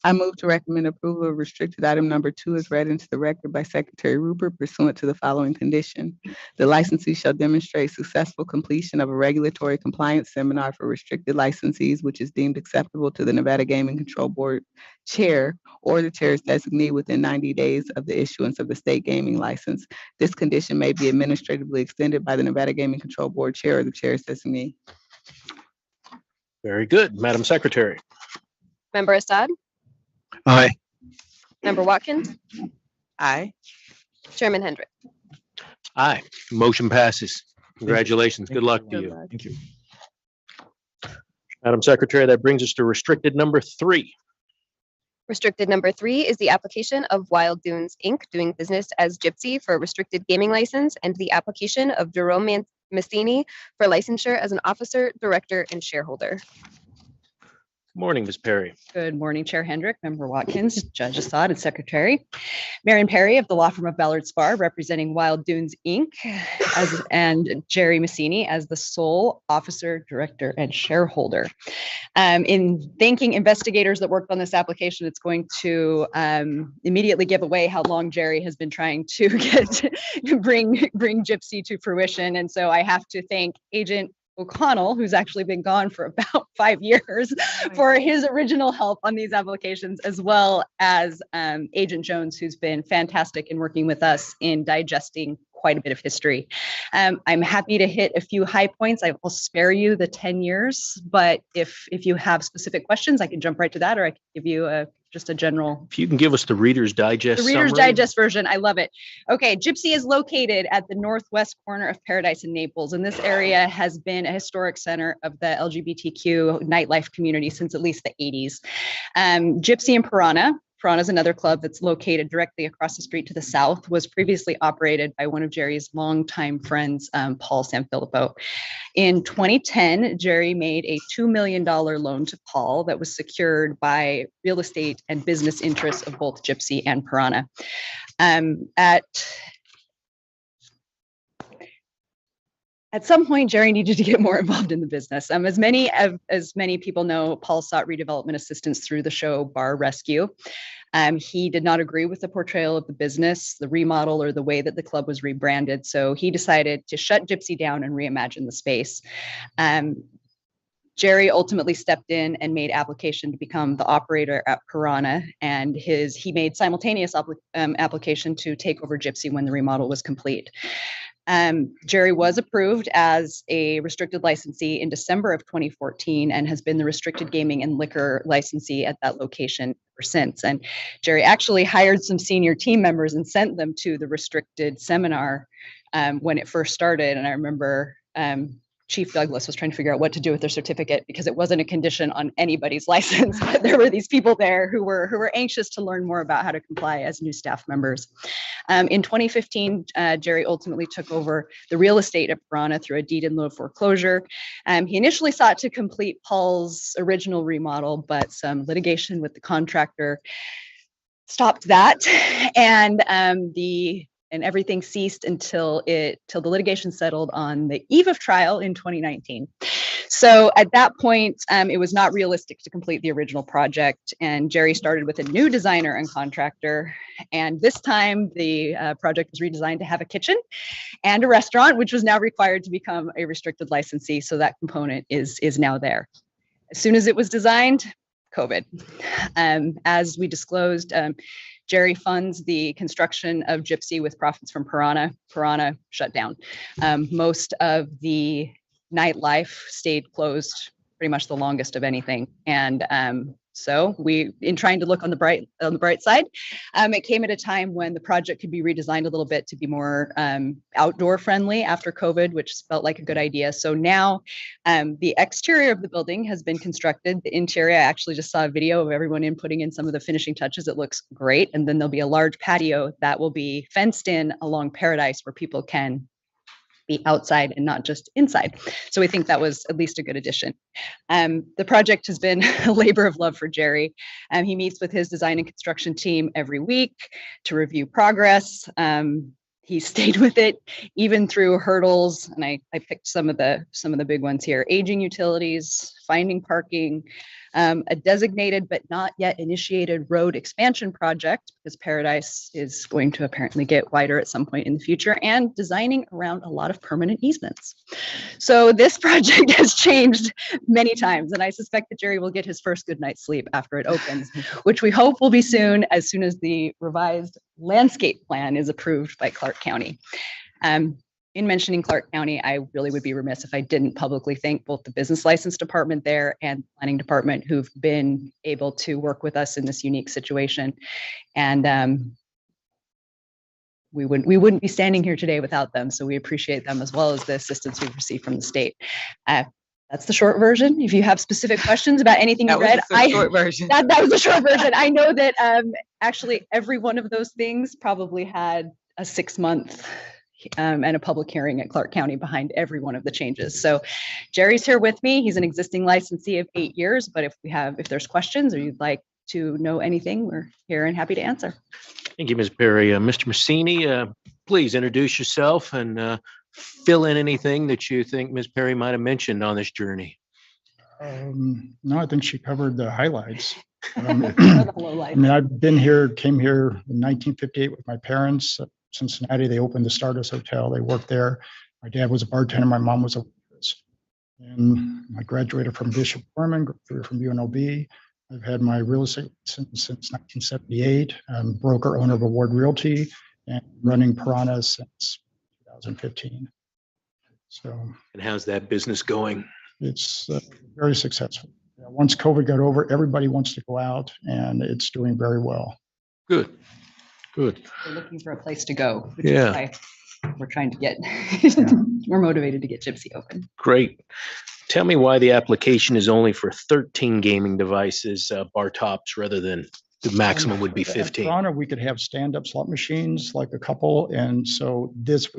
I move to recommend approval of restricted item number 2 as read into the record by Secretary Rupert pursuant to the following condition. The licensee shall demonstrate successful completion of a regulatory compliance seminar for restricted licensees, which is deemed acceptable to the Nevada Gaming Control Board chair or the chair's designee within 90 days of the issuance of the state gaming license. This condition may be administratively extended by the Nevada Gaming Control Board chair or the chair's designee. Very good. Madam Secretary. Member Assad? Aye. Member Watkins? Aye. Chairman Hendrick? Aye. Motion passes. Congratulations. Good luck to you. Thank you. Madam Secretary, that brings us to restricted number 3. Restricted number 3 is the application of Wild Dunes, Inc., doing business as Gypsy for a restricted gaming license, and the application of Jerome Massini for licensure as an officer, director, and shareholder. Good morning, Ms. Perry. Good morning, Chair Hendrick, Member Watkins, Judge Assad, and Secretary. Marion Perry of the law firm of Ballard Spahr, representing Wild Dunes, Inc., and Jerry Massini as the sole officer, director, and shareholder. In thanking investigators that worked on this application, it's going to immediately give away how long Jerry has been trying to bring Gypsy to fruition. And so I have to thank Agent O'Connell, who's actually been gone for about 5 years, for his original help on these applications, as well as Agent Jones, who's been fantastic in working with us in digesting quite a bit of history. I'm happy to hit a few high points. I will spare you the 10 years, but if you have specific questions, I can jump right to that, or I can give you just a general. If you can give us the Reader's Digest The Reader's summary. Digest version, I love it. Okay, Gypsy is located at the northwest corner of Paradise and Naples, and this area has been a historic center of the LGBTQ nightlife community since at least the 80s. Gypsy and Piranha is another club that's located directly across the street to the south, was previously operated by one of Jerry's longtime friends, Paul Sanfilippo. In 2010, Jerry made a $2 million loan to Paul that was secured by real estate and business interests of both Gypsy and Piranha. At some point, Jerry needed to get more involved in the business. As many people know, Paul sought redevelopment assistance through the show Bar Rescue. He did not agree with the portrayal of the business, the remodel, or the way that the club was rebranded. So he decided to shut Gypsy down and reimagine the space. Jerry ultimately stepped in and made application to become the operator at Piranha, and he made simultaneous application to take over Gypsy when the remodel was complete. Jerry was approved as a restricted licensee in December of 2014 and has been the restricted gaming and liquor licensee at that location ever since. And Jerry actually hired some senior team members and sent them to the restricted seminar when it first started. And I remember Chief Douglas was trying to figure out what to do with their certificate because it wasn't a condition on anybody's license, but there were these people there who were anxious to learn more about how to comply as new staff members. In 2015, Jerry ultimately took over the real estate at Piranha through a deed in lieu of foreclosure. He initially sought to complete Paul's original remodel, but some litigation with the contractor stopped that, and everything ceased until the litigation settled on the eve of trial in 2019. So at that point, it was not realistic to complete the original project, and Jerry started with a new designer and contractor. And this time, the project was redesigned to have a kitchen and a restaurant, which was now required to become a restricted licensee. So that component is now there. As soon as it was designed, COVID. As we disclosed, Jerry funds the construction of Gypsy with profits from Piranha. Piranha shut down. Most of the nightlife stayed closed pretty much the longest of anything. And so in trying to look on the bright side, it came at a time when the project could be redesigned a little bit to be more outdoor friendly after COVID, which felt like a good idea. So now the exterior of the building has been constructed. The interior, I actually just saw a video of everyone putting in some of the finishing touches. It looks great. And then there'll be a large patio that will be fenced in along Paradise where people can be outside and not just inside. So we think that was at least a good addition. The project has been a labor of love for Jerry. He meets with his design and construction team every week to review progress. He stayed with it even through hurdles, and I picked some of the big ones here: aging utilities, finding parking, a designated but not yet initiated road expansion project because Paradise is going to apparently get wider at some point in the future, and designing around a lot of permanent easements. So this project has changed many times, and I suspect that Jerry will get his first good night's sleep after it opens, which we hope will be soon as the revised landscape plan is approved by Clark County. In mentioning Clark County, I really would be remiss if I didn't publicly thank both the business license department there and the planning department who've been able to work with us in this unique situation. And we wouldn't be standing here today without them. So we appreciate them as well as the assistance we've received from the state. That's the short version. If you have specific questions about anything you read, short version. That was the short version. I know that actually every one of those things probably had a 6-month and a public hearing at Clark County behind every one of the changes. So Jerry's here with me. He's an existing licensee of 8 years, but if there's questions or you'd like to know anything, we're here and happy to answer. Thank you, Ms. Perry. Mr. Massini, please introduce yourself and fill in anything that you think Ms. Perry might have mentioned on this journey. No, I think she covered the highlights. The lowlights. I mean, came here in 1958 with my parents. Cincinnati, they opened the Stardust Hotel. They worked there. My dad was a bartender. My mom was a waitress. And I graduated from Bishop Furman, graduated from UNLV. I've had my real estate since 1978. I'm broker owner of Award Realty and running Piranha since 2015. So. And how's that business going? It's very successful. Once COVID got over, everybody wants to go out, and it's doing very well. Good. Good. We're looking for a place to go. Which Yeah. is why we're trying to get, we're motivated to get Gypsy open. Great. Tell me why the application is only for 13 gaming devices, bar tops, rather than the maximum would be 15. At Piranha, we could have stand-up slot machines, like a couple. And so this,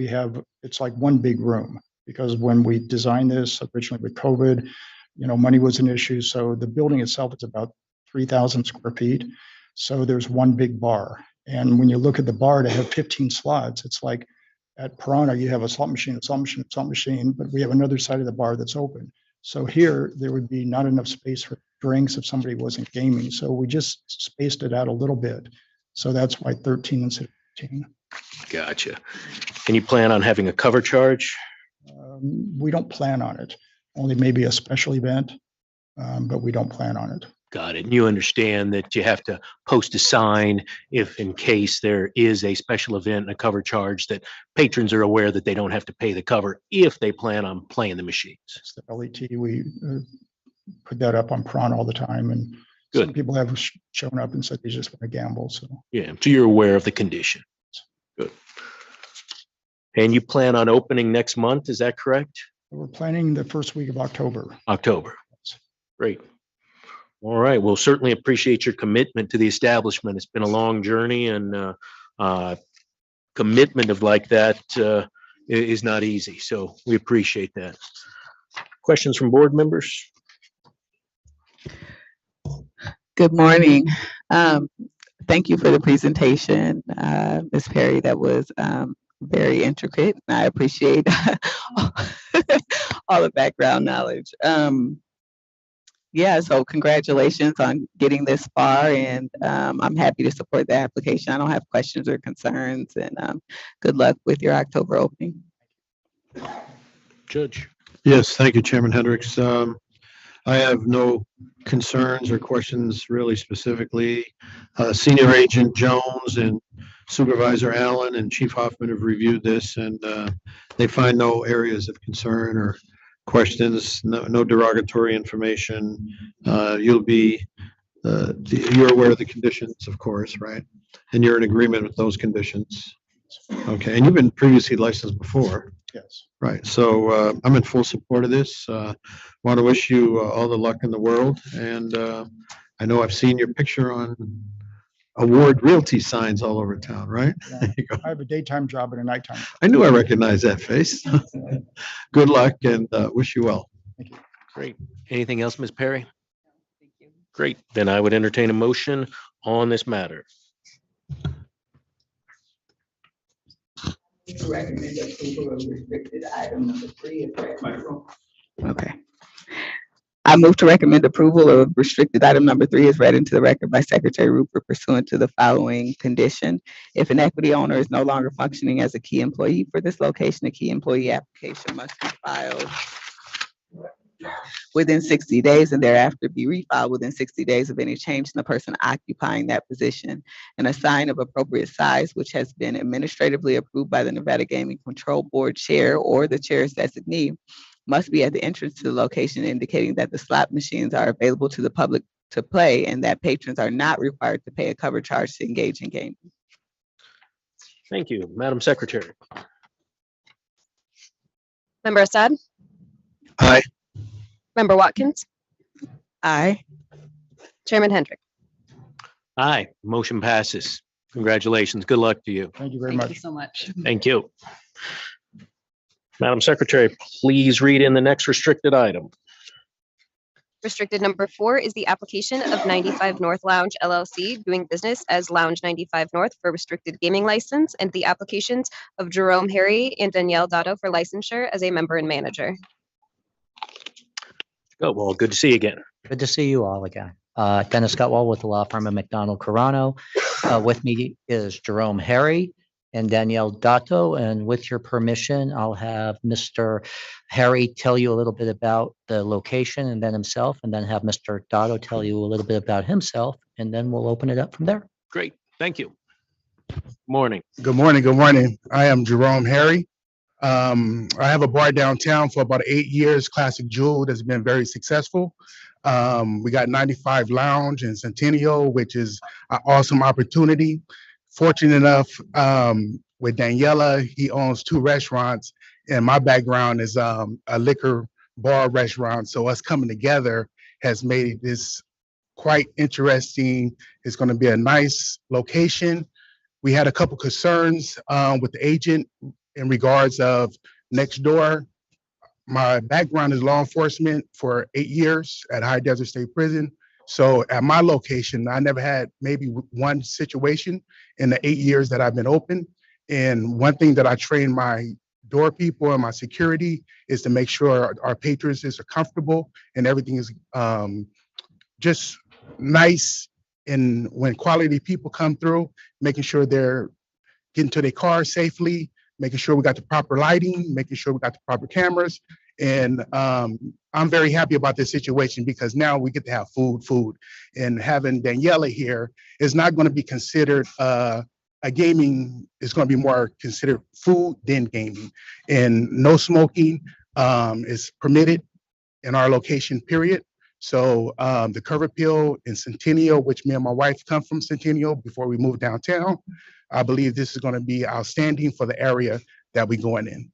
it's like one big room. Because when we designed this originally with COVID, money was an issue. So the building itself is about 3,000 square feet. So there's one big bar. And when you look at the bar to have 15 slots, it's like at Piranha, you have a slot machine, but we have another side of the bar that's open. So here, there would be not enough space for drinks if somebody wasn't gaming. So we just spaced it out a little bit. So that's why 13 instead of 15. Gotcha. And you plan on having a cover charge? We don't plan on it, only maybe a special event, but we don't plan on it. Got it. And you understand that you have to post a sign if in case there is a special event and a cover charge, that patrons are aware that they don't have to pay the cover if they plan on playing the machines. It's the LET. We put that up on Prawn all the time, and some people have shown up and said they just want to gamble. So Yeah, so you're aware of the condition. Good. And you plan on opening next month, is that correct? we're planning the first week of October. October. Great. All right. We'll certainly appreciate your commitment to the establishment. It's been a long journey, and commitment of like that is not easy. So we appreciate that. Questions from board members? Good morning. Thank you for the presentation, Ms. Perry. That was very intricate. I appreciate all the background knowledge. Yeah, so congratulations on getting this far, and I'm happy to support the application. I don't have questions or concerns, and good luck with your October opening. Judge. Yes, thank you, Chairman Hendricks. I have no concerns or questions really specifically. Senior Agent Jones and Supervisor Allen and Chief Hoffman have reviewed this, and they find no areas of concern or questions, no derogatory information. You're aware of the conditions, of course, right? And you're in agreement with those conditions. Okay, and you've been previously licensed before. Yes. Right, so I'm in full support of this. Want to wish you all the luck in the world, and I know I've seen your picture on award realty signs all over town, right? Yeah. I have a daytime job and a nighttime job. I knew I recognized that face. Good luck, and wish you well. Thank you. Great. Anything else, Ms. Perry? Thank you. Great. Then I would entertain a motion on this matter. Recommend approval of restricted item number 3. Okay. I move to recommend approval of restricted item number 3 is read into the record by Secretary Rupert pursuant to the following condition. If an equity owner is no longer functioning as a key employee for this location, a key employee application must be filed within 60 days and thereafter be refiled within 60 days of any change in the person occupying that position. And a sign of appropriate size, which has been administratively approved by the Nevada Gaming Control Board Chair or the Chair's designee, must be at the entrance to the location, indicating that the slot machines are available to the public to play and that patrons are not required to pay a cover charge to engage in gaming. Thank you, Madam Secretary. Member Assad? Aye. Member Watkins? Aye. Chairman Hendrick? Aye. Motion passes. Congratulations. Good luck to you. Thank you very Thank much. you so much. Thank you. Madam Secretary, please read in the next restricted item. Restricted number 4 is the application of 95 North Lounge LLC doing business as Lounge 95 North for restricted gaming license, and the applications of Jerome Harry and Danielle Dotto for licensure as a member and manager. Oh, well, good to see you again. Good to see you all again. Dennis Gutwell with the law firm of McDonald Carano. With me is Jerome Harry and Danielle Dotto, and with your permission, I'll have Mr. Harry tell you a little bit about the location and then himself, and then have Mr. Dotto tell you a little bit about himself, and then we'll open it up from there. Great. Thank you. Morning. Good morning. Good morning. I am Jerome Harry. I have a bar downtown for about 8 years, Classic Jewel, that's been very successful. We got 95 Lounge and Centennial, which is an awesome opportunity. Fortunate enough, with Daniela, he owns 2 restaurants, and my background is a liquor bar restaurant. So us coming together has made this quite interesting. It's going to be a nice location. We had a couple concerns with the agent in regards of next door. My background is law enforcement for 8 years at High Desert State Prison. So at my location, I never had maybe one situation in the 8 years that I've been open. And one thing that I train my door people and my security is to make sure our patrons are comfortable and everything is just nice. And when quality people come through, making sure they're getting to their car safely, making sure we got the proper lighting, making sure we got the proper cameras. And I'm very happy about this situation because now we get to have food. And having Daniela here is not going to be considered a gaming, it's going to be more considered food than gaming. And no smoking is permitted in our location, period. So the curb appeal in Centennial, which me and my wife come from Centennial before we moved downtown, I believe this is going to be outstanding for the area that we're going in.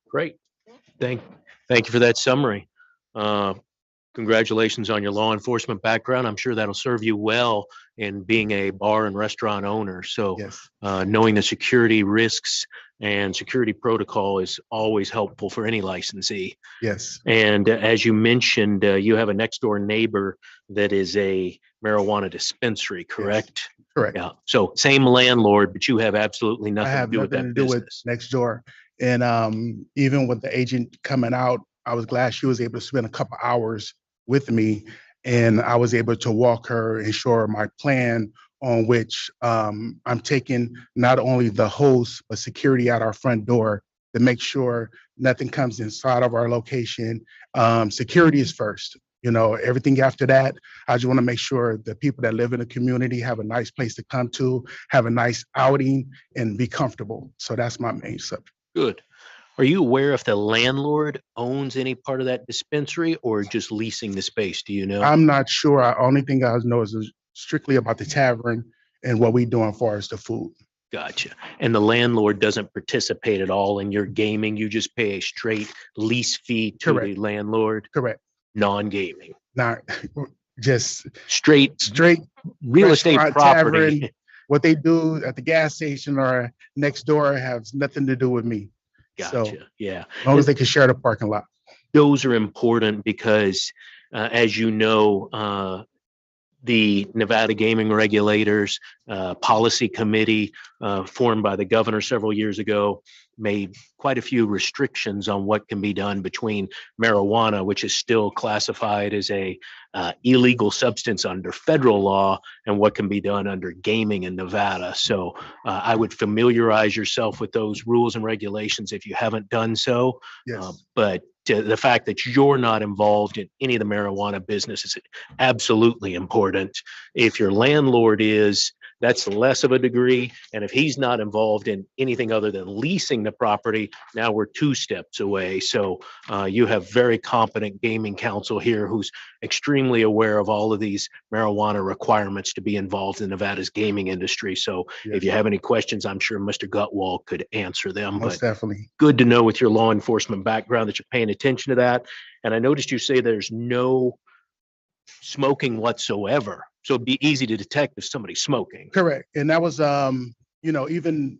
Great. Thank you for that summary. Congratulations on your law enforcement background. I'm sure that'll serve you well in being a bar and restaurant owner. So Yes. Knowing the security risks and security protocol is always helpful for any licensee. Yes. And as you mentioned, you have a next door neighbor that is a marijuana dispensary, correct? Yes. Correct. Yeah. So same landlord, but you have absolutely I nothing to have do with nothing that to do with business. next door. And even with the agent coming out, I was glad she was able to spend a couple hours with me, and I was able to walk her and show her my plan on which I'm taking not only the host, but security at our front door to make sure nothing comes inside of our location. Security is first. You know, everything after that, I just want to make sure the people that live in the community have a nice place to come to, have a nice outing, and be comfortable. So that's my main subject. Good. Are you aware if the landlord owns any part of that dispensary or just leasing the space? Do you know? I'm not sure. Only thing I know is strictly about the tavern and what we doing for as the food. Gotcha. And the landlord doesn't participate at all in your gaming. You just pay a straight lease fee to the Correct. landlord, Correct. non-gaming, Not just straight real estate restaurant, property. tavern. What they do at the gas station or next door has nothing to do with me. So Gotcha. Yeah. as long as they can share the parking lot. Those are important because, as you know, the Nevada Gaming Regulators Policy Committee, formed by the governor several years ago, made quite a few restrictions on what can be done between marijuana, which is still classified as a illegal substance under federal law, and what can be done under gaming in Nevada. So I would familiarize yourself with those rules and regulations if you haven't done so. Yes. But the fact that you're not involved in any of the marijuana business is absolutely important. If your landlord is, that's less of a degree. And if he's not involved in anything other than leasing the property, now we're 2 steps away. So you have very competent gaming counsel here who's extremely aware of all of these marijuana requirements to be involved in Nevada's gaming industry. So Yes. if you have any questions, I'm sure Mr. Gutwall could answer them. Most But definitely. good to know with your law enforcement background that you're paying attention to that. And I noticed you say there's no smoking whatsoever. So it'd be easy to detect if somebody's smoking. Correct. And that was, even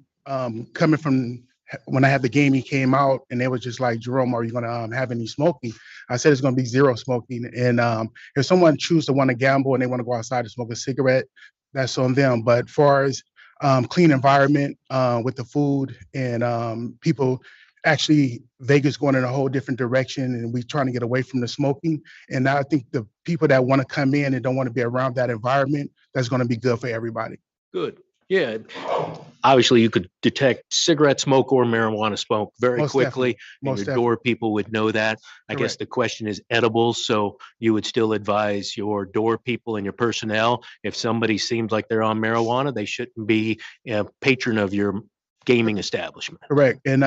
coming from when I had the game, he came out and they was just like, Jerome, are you going to have any smoking? I said, it's going to be zero smoking. And if someone choose to want to gamble and they want to go outside to smoke a cigarette, that's on them. But far as clean environment with the food and people, actually Vegas going in a whole different direction and we trying to get away from the smoking. And I think the people that want to come in and don't want to be around that environment, that's going to be good for everybody. Good. Yeah. Obviously, you could detect cigarette smoke or marijuana smoke very Most quickly. definitely. And Most your door people would know that. I guess Correct. the question is edibles. So you would still advise your door people and your personnel, if somebody seems like they're on marijuana, they shouldn't be a patron of your gaming establishment. Correct. And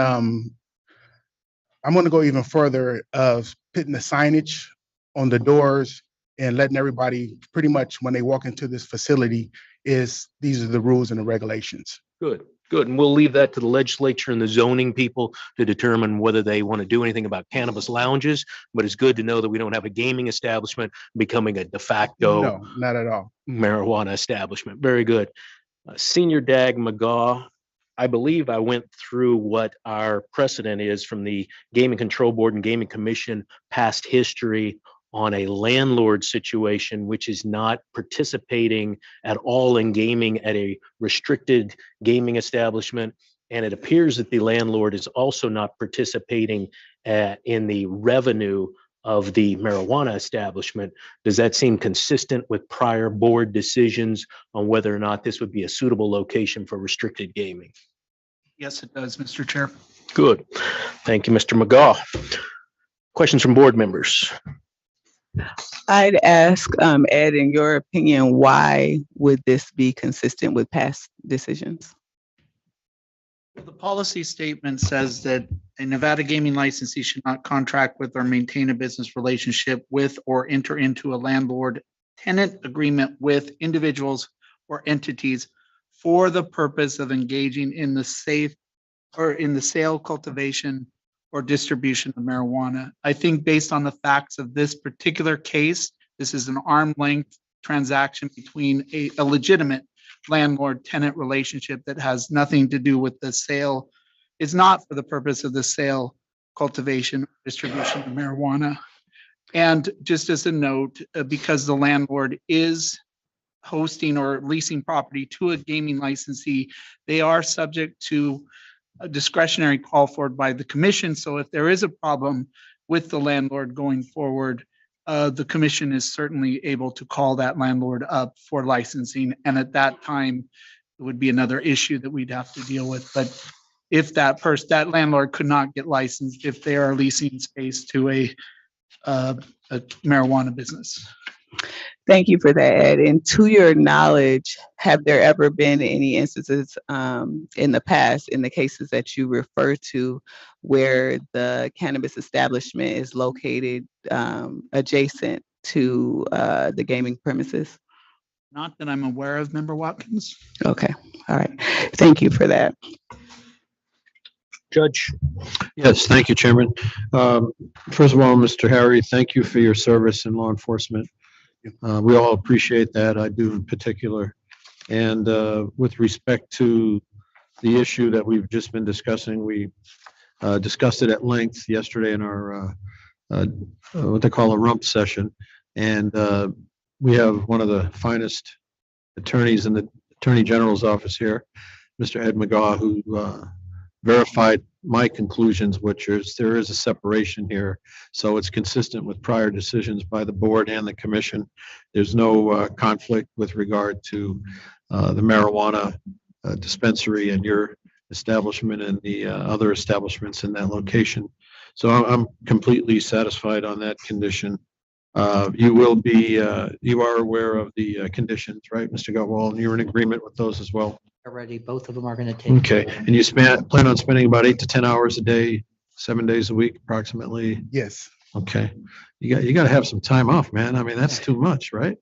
I'm going to go even further of putting the signage on the doors and letting everybody pretty much when they walk into this facility is these are the rules and the regulations. Good, good. And we'll leave that to the legislature and the zoning people to determine whether they want to do anything about cannabis lounges. But it's good to know that we don't have a gaming establishment becoming a de facto No, not at all. marijuana establishment. Very good. Senior Dag McGaw, I believe I went through what our precedent is from the Gaming Control Board and Gaming Commission past history on a landlord situation, which is not participating at all in gaming at a restricted gaming establishment. And it appears that the landlord is also not participating in the revenue of the marijuana establishment. Does that seem consistent with prior board decisions on whether or not this would be a suitable location for restricted gaming? Yes, it does, Mr. Chair. Good. Thank you, Mr. McGaugh. Questions from board members? I'd ask, Ed, in your opinion, why would this be consistent with past decisions? The policy statement says that a Nevada gaming licensee should not contract with or maintain a business relationship with or enter into a landlord-tenant agreement with individuals or entities for the purpose of engaging in the sale, cultivation, or distribution of marijuana. I think based on the facts of this particular case, this is an arm's length transaction between a legitimate landlord-tenant relationship that has nothing to do with the sale. It's not for the purpose of the sale, cultivation, or distribution of marijuana. And just as a note, because the landlord is hosting or leasing property to a gaming licensee, they are subject to a discretionary call forward by the commission. So if there is a problem with the landlord going forward, the commission is certainly able to call that landlord up for licensing. And at that time, it would be another issue that we'd have to deal with. But if that landlord could not get licensed, if they are leasing space to a marijuana business. Thank you for that, Ed. And to your knowledge, have there ever been any instances in the past, in the cases that you refer to, where the cannabis establishment is located adjacent to the gaming premises? Not that I'm aware of, Member Watkins. Okay, all right. Thank you for that. Judge. Yes, thank you, Chairman. First of all, Mr. Harry, thank you for your service in law enforcement. We all appreciate that. I do in particular. And with respect to the issue that we've just been discussing, we discussed it at length yesterday in our what they call a rump session. And we have one of the finest attorneys in the Attorney General's office here, Mr. Ed McGaugh, who verified my conclusions, which is there is a separation here. So it's consistent with prior decisions by the board and the commission. There's no conflict with regard to the marijuana dispensary and your establishment and the other establishments in that location. So I'm completely satisfied on that condition. You will be, you are aware of the conditions, right, Mr. Gutwall, and you're in agreement with those as well? Already, both of them are going to take. Okay, and you plan on spending about 8 to 10 hours a day, 7 days a week, approximately? Yes. Okay, you got to have some time off, man. I mean, that's too much, right?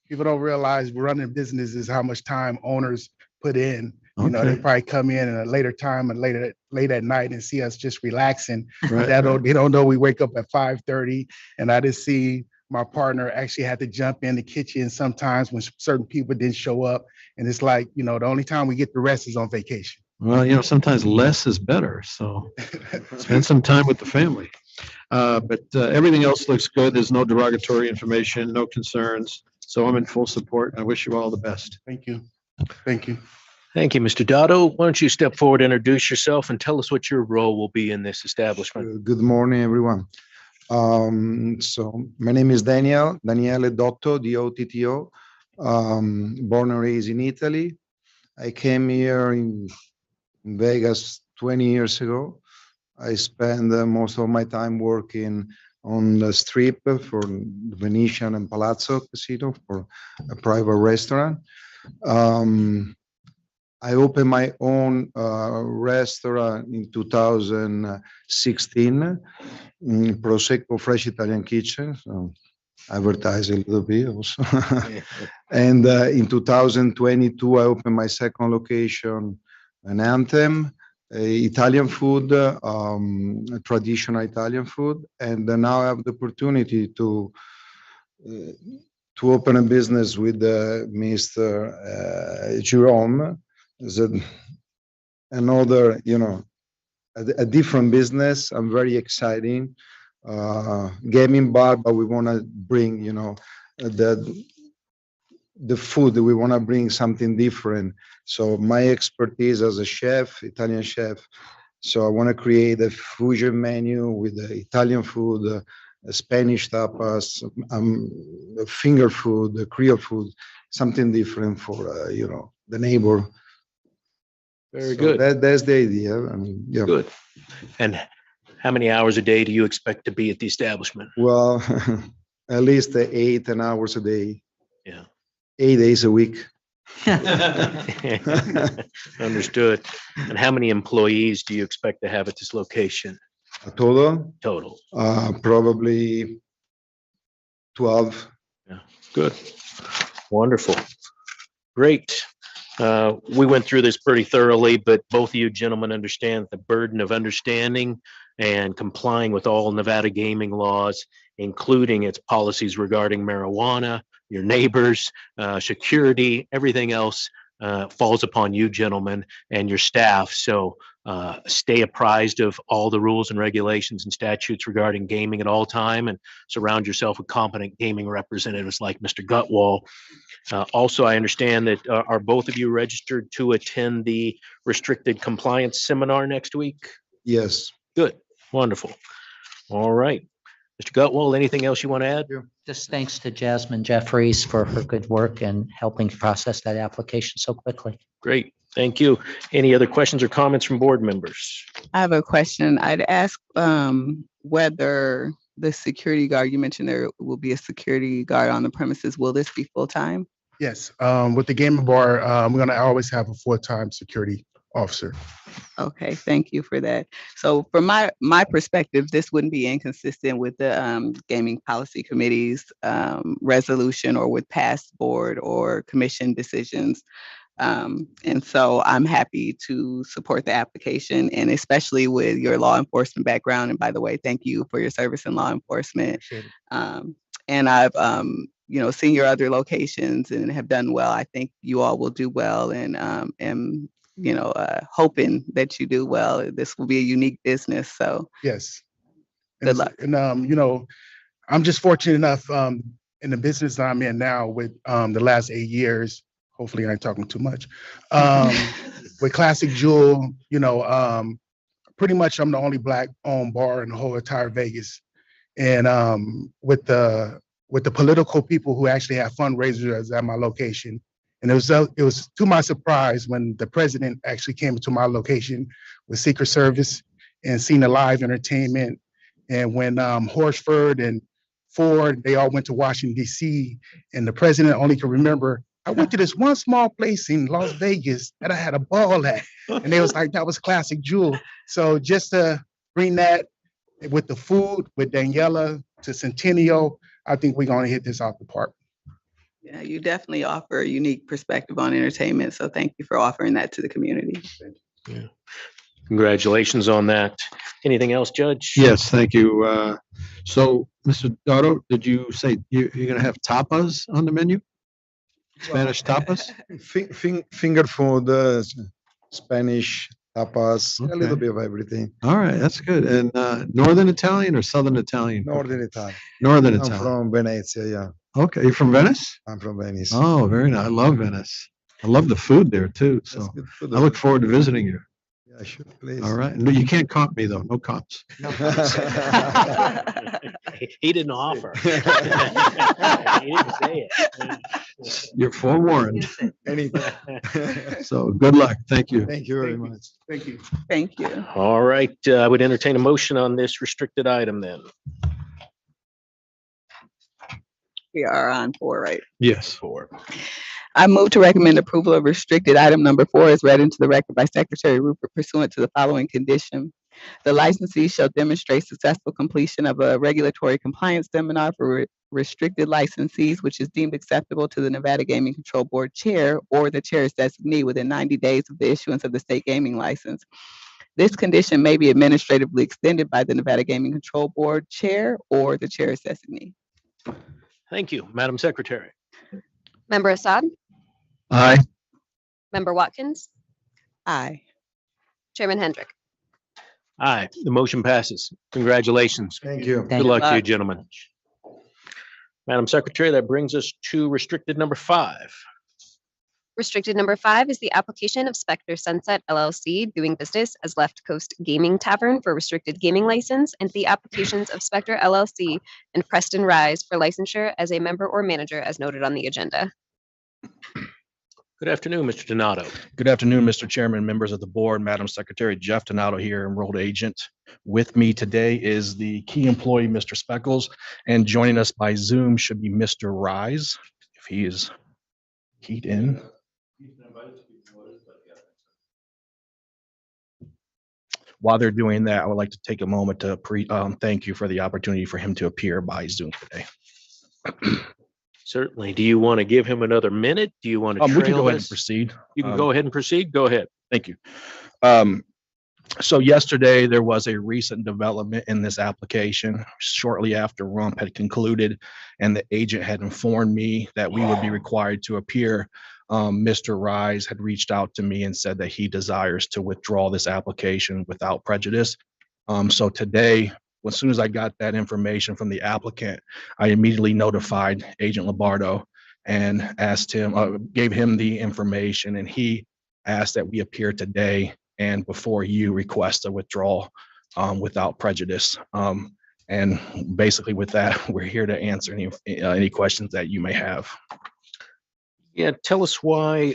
People don't realize running businesses how much time owners put in. You know, they probably come in at a later time and late at night and see us just relaxing. Right. They don't know we wake up at 5:30, and I just see my partner actually had to jump in the kitchen sometimes when certain people didn't show up. And it's like, you know, the only time we get the rest is on vacation. Well, you know, sometimes less is better. So spend some time with the family. But everything else looks good. There's no derogatory information, no concerns. So I'm in full support. I wish you all the best. Thank you. Thank you. Thank you, Mr. Dotto. Why don't you step forward, introduce yourself, and tell us what your role will be in this establishment? Good morning, everyone. So my name is Daniele Dotto, D-O-T-T-O, born and raised in Italy. I came here in Vegas 20 years ago. I spent most of my time working on the strip for Venetian and Palazzo Casino for a private restaurant. I opened my own restaurant in 2016, Prosecco Fresh Italian Kitchen. So advertise a little bit also. And in 2022, I opened my second location, an Anthem, Italian food, traditional Italian food. And now I have the opportunity to open a business with Mr. Jerome. Another, you know, a different business. I'm very excited gaming bar, but we want to bring, the food. We want to bring something different. So my expertise as a chef, Italian chef. So I want to create a fusion menu with the Italian food, Spanish tapas, finger food, the Creole food, something different for the neighbor. Very So good. That's the idea. I mean, yeah. Good. And how many hours a day do you expect to be at the establishment? Well, at least 8 hours a day. Yeah. 8 days a week. Understood. And how many employees do you expect to have at this location? A total? Total. Probably 12. Yeah. Good. Wonderful. Great. We went through this pretty thoroughly, but both of you gentlemen understand the burden of understanding and complying with all Nevada gaming laws, including its policies regarding marijuana, your neighbors, security, everything else falls upon you gentlemen and your staff. So stay apprised of all the rules and regulations and statutes regarding gaming at all time, and surround yourself with competent gaming representatives like Mr. Gutwall. Also, I understand that are both of you registered to attend the restricted compliance seminar next week? Yes. Good. Wonderful. All right. Mr. Gutwall, anything else you want to add? Just thanks to Jasmine Jeffries for her good work and helping process that application so quickly. Great. Thank you. Any other questions or comments from board members? I have a question. I'd ask whether the security guard, you mentioned there will be a security guard on the premises. Will this be full-time? Yes, with the gaming bar, we're gonna always have a full-time security officer. Okay, thank you for that. So from my perspective, this wouldn't be inconsistent with the gaming policy committee's resolution or with past board or commission decisions. And so I'm happy to support the application, and especially with your law enforcement background. And by the way, thank you for your service in law enforcement. And I've seen your other locations and have done well. I think you all will do well, and am hoping that you do well. This will be a unique business. So yes, good luck. And I'm just fortunate enough in the business that I'm in now with the last 8 years. Hopefully, I ain't talking too much. With Classic Jewel, pretty much I'm the only Black-owned bar in the whole entire Vegas, and with the political people who actually have fundraisers at my location. And it was to my surprise when the president actually came to my location with Secret Service and seen the live entertainment. And when Horsford and Ford, they all went to Washington, D.C., and the president only can remember, I went to this one small place in Las Vegas that I had a ball at. And they was like, that was Classic Jewel. So just to bring that with the food, with Daniela to Centennial, I think we're going to hit this off the park. Yeah, you definitely offer a unique perspective on entertainment. So thank you for offering that to the community. Yeah. Congratulations on that. Anything else, Judge? Yes, thank you. So, Mr. Dotto, did you say you're going to have tapas on the menu? Spanish tapas? Finger food, Spanish tapas, a little bit of everything. All right, that's good. And Northern Italian or Southern Italian? Northern Italian. Northern I'm Italian. from Venezia, yeah. Okay, you're from Venice? I'm from Venice. Oh, very nice. I love Venice. I love the food there too. So I look forward to visiting you. Yeah, sure, please. All right. No, you can't comp me though. No comps. He didn't offer. He didn't say it. You're forewarned. Anything. So good luck. Thank you. Thank you very much. Thank you. Thank you. All right. I would entertain a motion on this restricted item then. We are on 4, right? Yes. 4. I move to recommend approval of restricted item number 4 as read into the record by Secretary Rupert pursuant to the following condition. The licensee shall demonstrate successful completion of a regulatory compliance seminar for restricted licensees, which is deemed acceptable to the Nevada Gaming Control Board Chair or the Chair's designee within 90 days of the issuance of the state gaming license. This condition may be administratively extended by the Nevada Gaming Control Board Chair or the Chair's designee. Thank you, Madam Secretary. Member Assad? Aye. Member Watkins? Aye. Chairman Hendrick? Aye, the motion passes. Congratulations. Thank you. Good luck to you, gentlemen. Madam Secretary, that brings us to restricted number 5. Restricted number 5 is the application of Spectre Sunset LLC doing business as Left Coast Gaming Tavern for restricted gaming license, and the applications of Spectre LLC and Preston Rise for licensure as a member or manager as noted on the agenda. Good afternoon, Mr. Donato. Good afternoon, Mr. Chairman, members of the board, Madam Secretary. Jeff Donato here, enrolled agent. With me today is the key employee, Mr. Speckles, and joining us by Zoom should be Mr. Rise, if he is keyed in. While they're doing that, I would like to take a moment to thank you for the opportunity for him to appear by Zoom today. Certainly. Do you want to give him another minute? Do you want to We can trail go ahead and this? proceed. You can go ahead and proceed. Go ahead. Thank you. So yesterday, there was a recent development in this application shortly after RUMP had concluded, and the agent had informed me that we would be required to appear. Mr. Rise had reached out to me and said that he desires to withdraw this application without prejudice. So today, as soon as I got that information from the applicant, I immediately notified Agent Lombardo and asked him, gave him the information, and he asked that we appear today and before you request a withdrawal without prejudice. And basically with that, we're here to answer any questions that you may have. Yeah, tell us why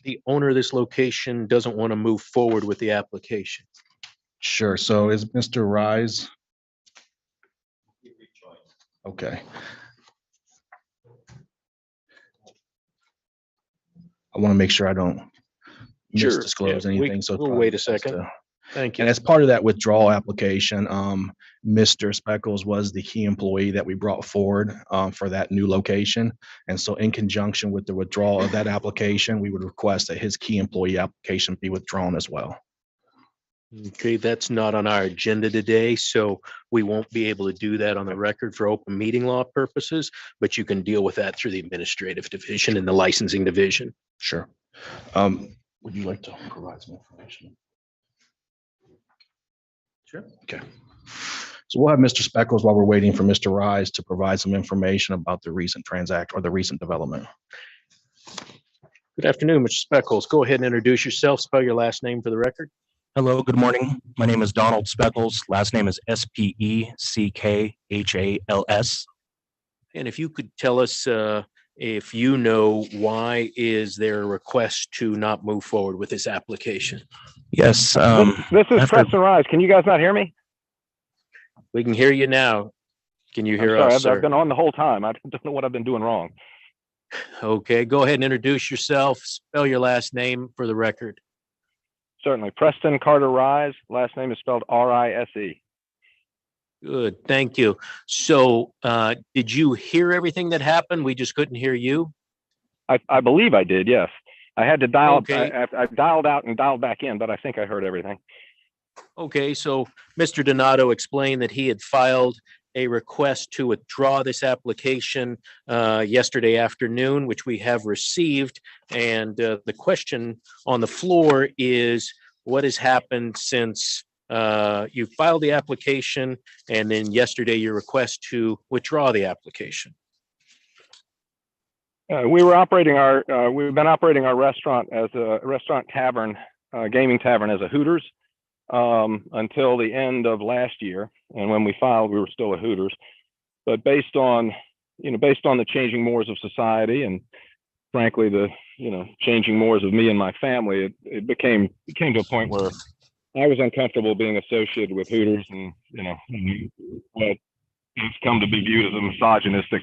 the owner of this location doesn't want to move forward with the application. Sure. So is Mr. Rise? Okay. I want to make sure I don't Sure, misdisclose yeah, anything. So we'll wait a second. Thank you. And as part of that withdrawal application, Mr. Speckles was the key employee that we brought forward for that new location. And so in conjunction with the withdrawal of that application, we would request that his key employee application be withdrawn as well. Okay, that's not on our agenda today, so we won't be able to do that on the record for open meeting law purposes, but you can deal with that through the administrative division and the licensing division. Sure. Would you like to provide some information? Sure. Okay. So we'll have Mr. Speckles while we're waiting for Mr. Rise to provide some information about the recent transaction or the recent development. Good afternoon, Mr. Speckles. Go ahead and introduce yourself. Spell your last name for the record. Hello, good morning. My name is Donald Speckles. Last name is Speckals. And if you could tell us if you know why is there a request to not move forward with this application? Yes. This is Preston Rise. Can you guys not hear me? We can hear you now. Can you hear us, I've sir? been on the whole time. I don't know what I've been doing wrong. Okay, go ahead and introduce yourself. Spell your last name for the record. Certainly. Preston Carter Rise. Last name is spelled R-I-S-E. Good, thank you. So, did you hear everything that happened? We just couldn't hear you? I believe I did, yes. I had to dial, Okay. I dialed out and dialed back in, but I think I heard everything. Okay, so Mr. Donato explained that he had filed a request to withdraw this application yesterday afternoon, which we have received. And the question on the floor is, what has happened since you filed the application and then yesterday your request to withdraw the application? We've been operating our restaurant as a restaurant tavern, gaming tavern as a Hooters until the end of last year. And when we filed, we were still a Hooters. But based on the changing mores of society and frankly, the changing mores of me and my family, it became to a point where I was uncomfortable being associated with Hooters and, what has come to be viewed as a misogynistic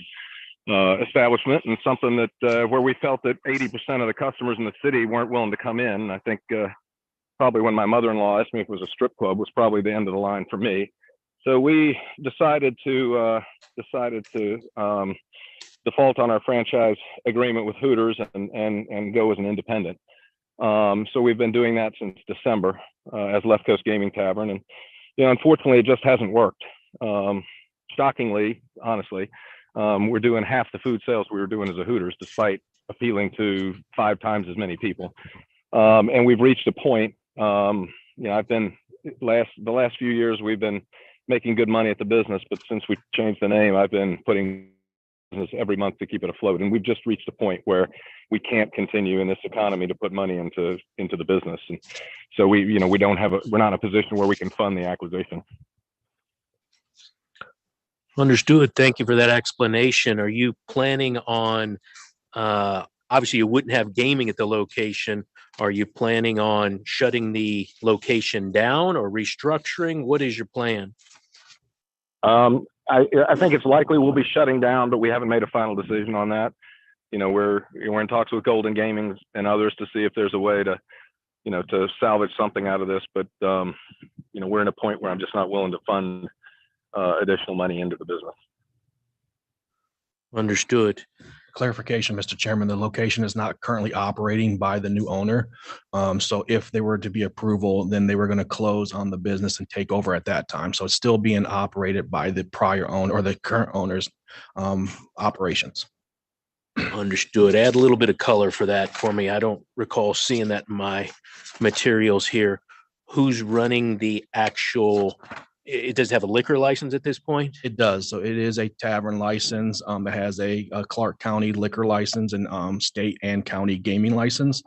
establishment and something that where we felt that 80% of the customers in the city weren't willing to come in. I think probably when my mother-in-law asked me if it was a strip club was probably the end of the line for me. So we decided to default on our franchise agreement with Hooters and go as an independent. So we've been doing that since December as Left Coast Gaming Tavern, and unfortunately, it just hasn't worked. Shockingly, honestly, we're doing half the food sales we were doing as a Hooters, despite appealing to 5 times as many people. And we've reached a point. I've been the last few years we've been making good money at the business, but since we changed the name, I've been putting business every month to keep it afloat. And we've just reached a point where we can't continue in this economy to put money into the business. And so we're not in a position where we can fund the acquisition. Understood. Thank you for that explanation. Are you planning on, obviously you wouldn't have gaming at the location. Are you planning on shutting the location down or restructuring? What is your plan? I think it's likely we'll be shutting down, but we haven't made a final decision on that. We're in talks with Golden Gaming and others to see if there's a way to salvage something out of this. But we're in a point where I'm just not willing to fund additional money into the business. Understood. Clarification, Mr. Chairman, the location is not currently operating by the new owner. So if there were to be approval, then they were going to close on the business and take over at that time. So it's still being operated by the prior owner or the current owner's operations. Understood. Add a little bit of color for that for me. I don't recall seeing that in my materials here. Who's running the actual? It does have a liquor license at this point? It does. So it is a tavern license that has a Clark County liquor license and state and county gaming license.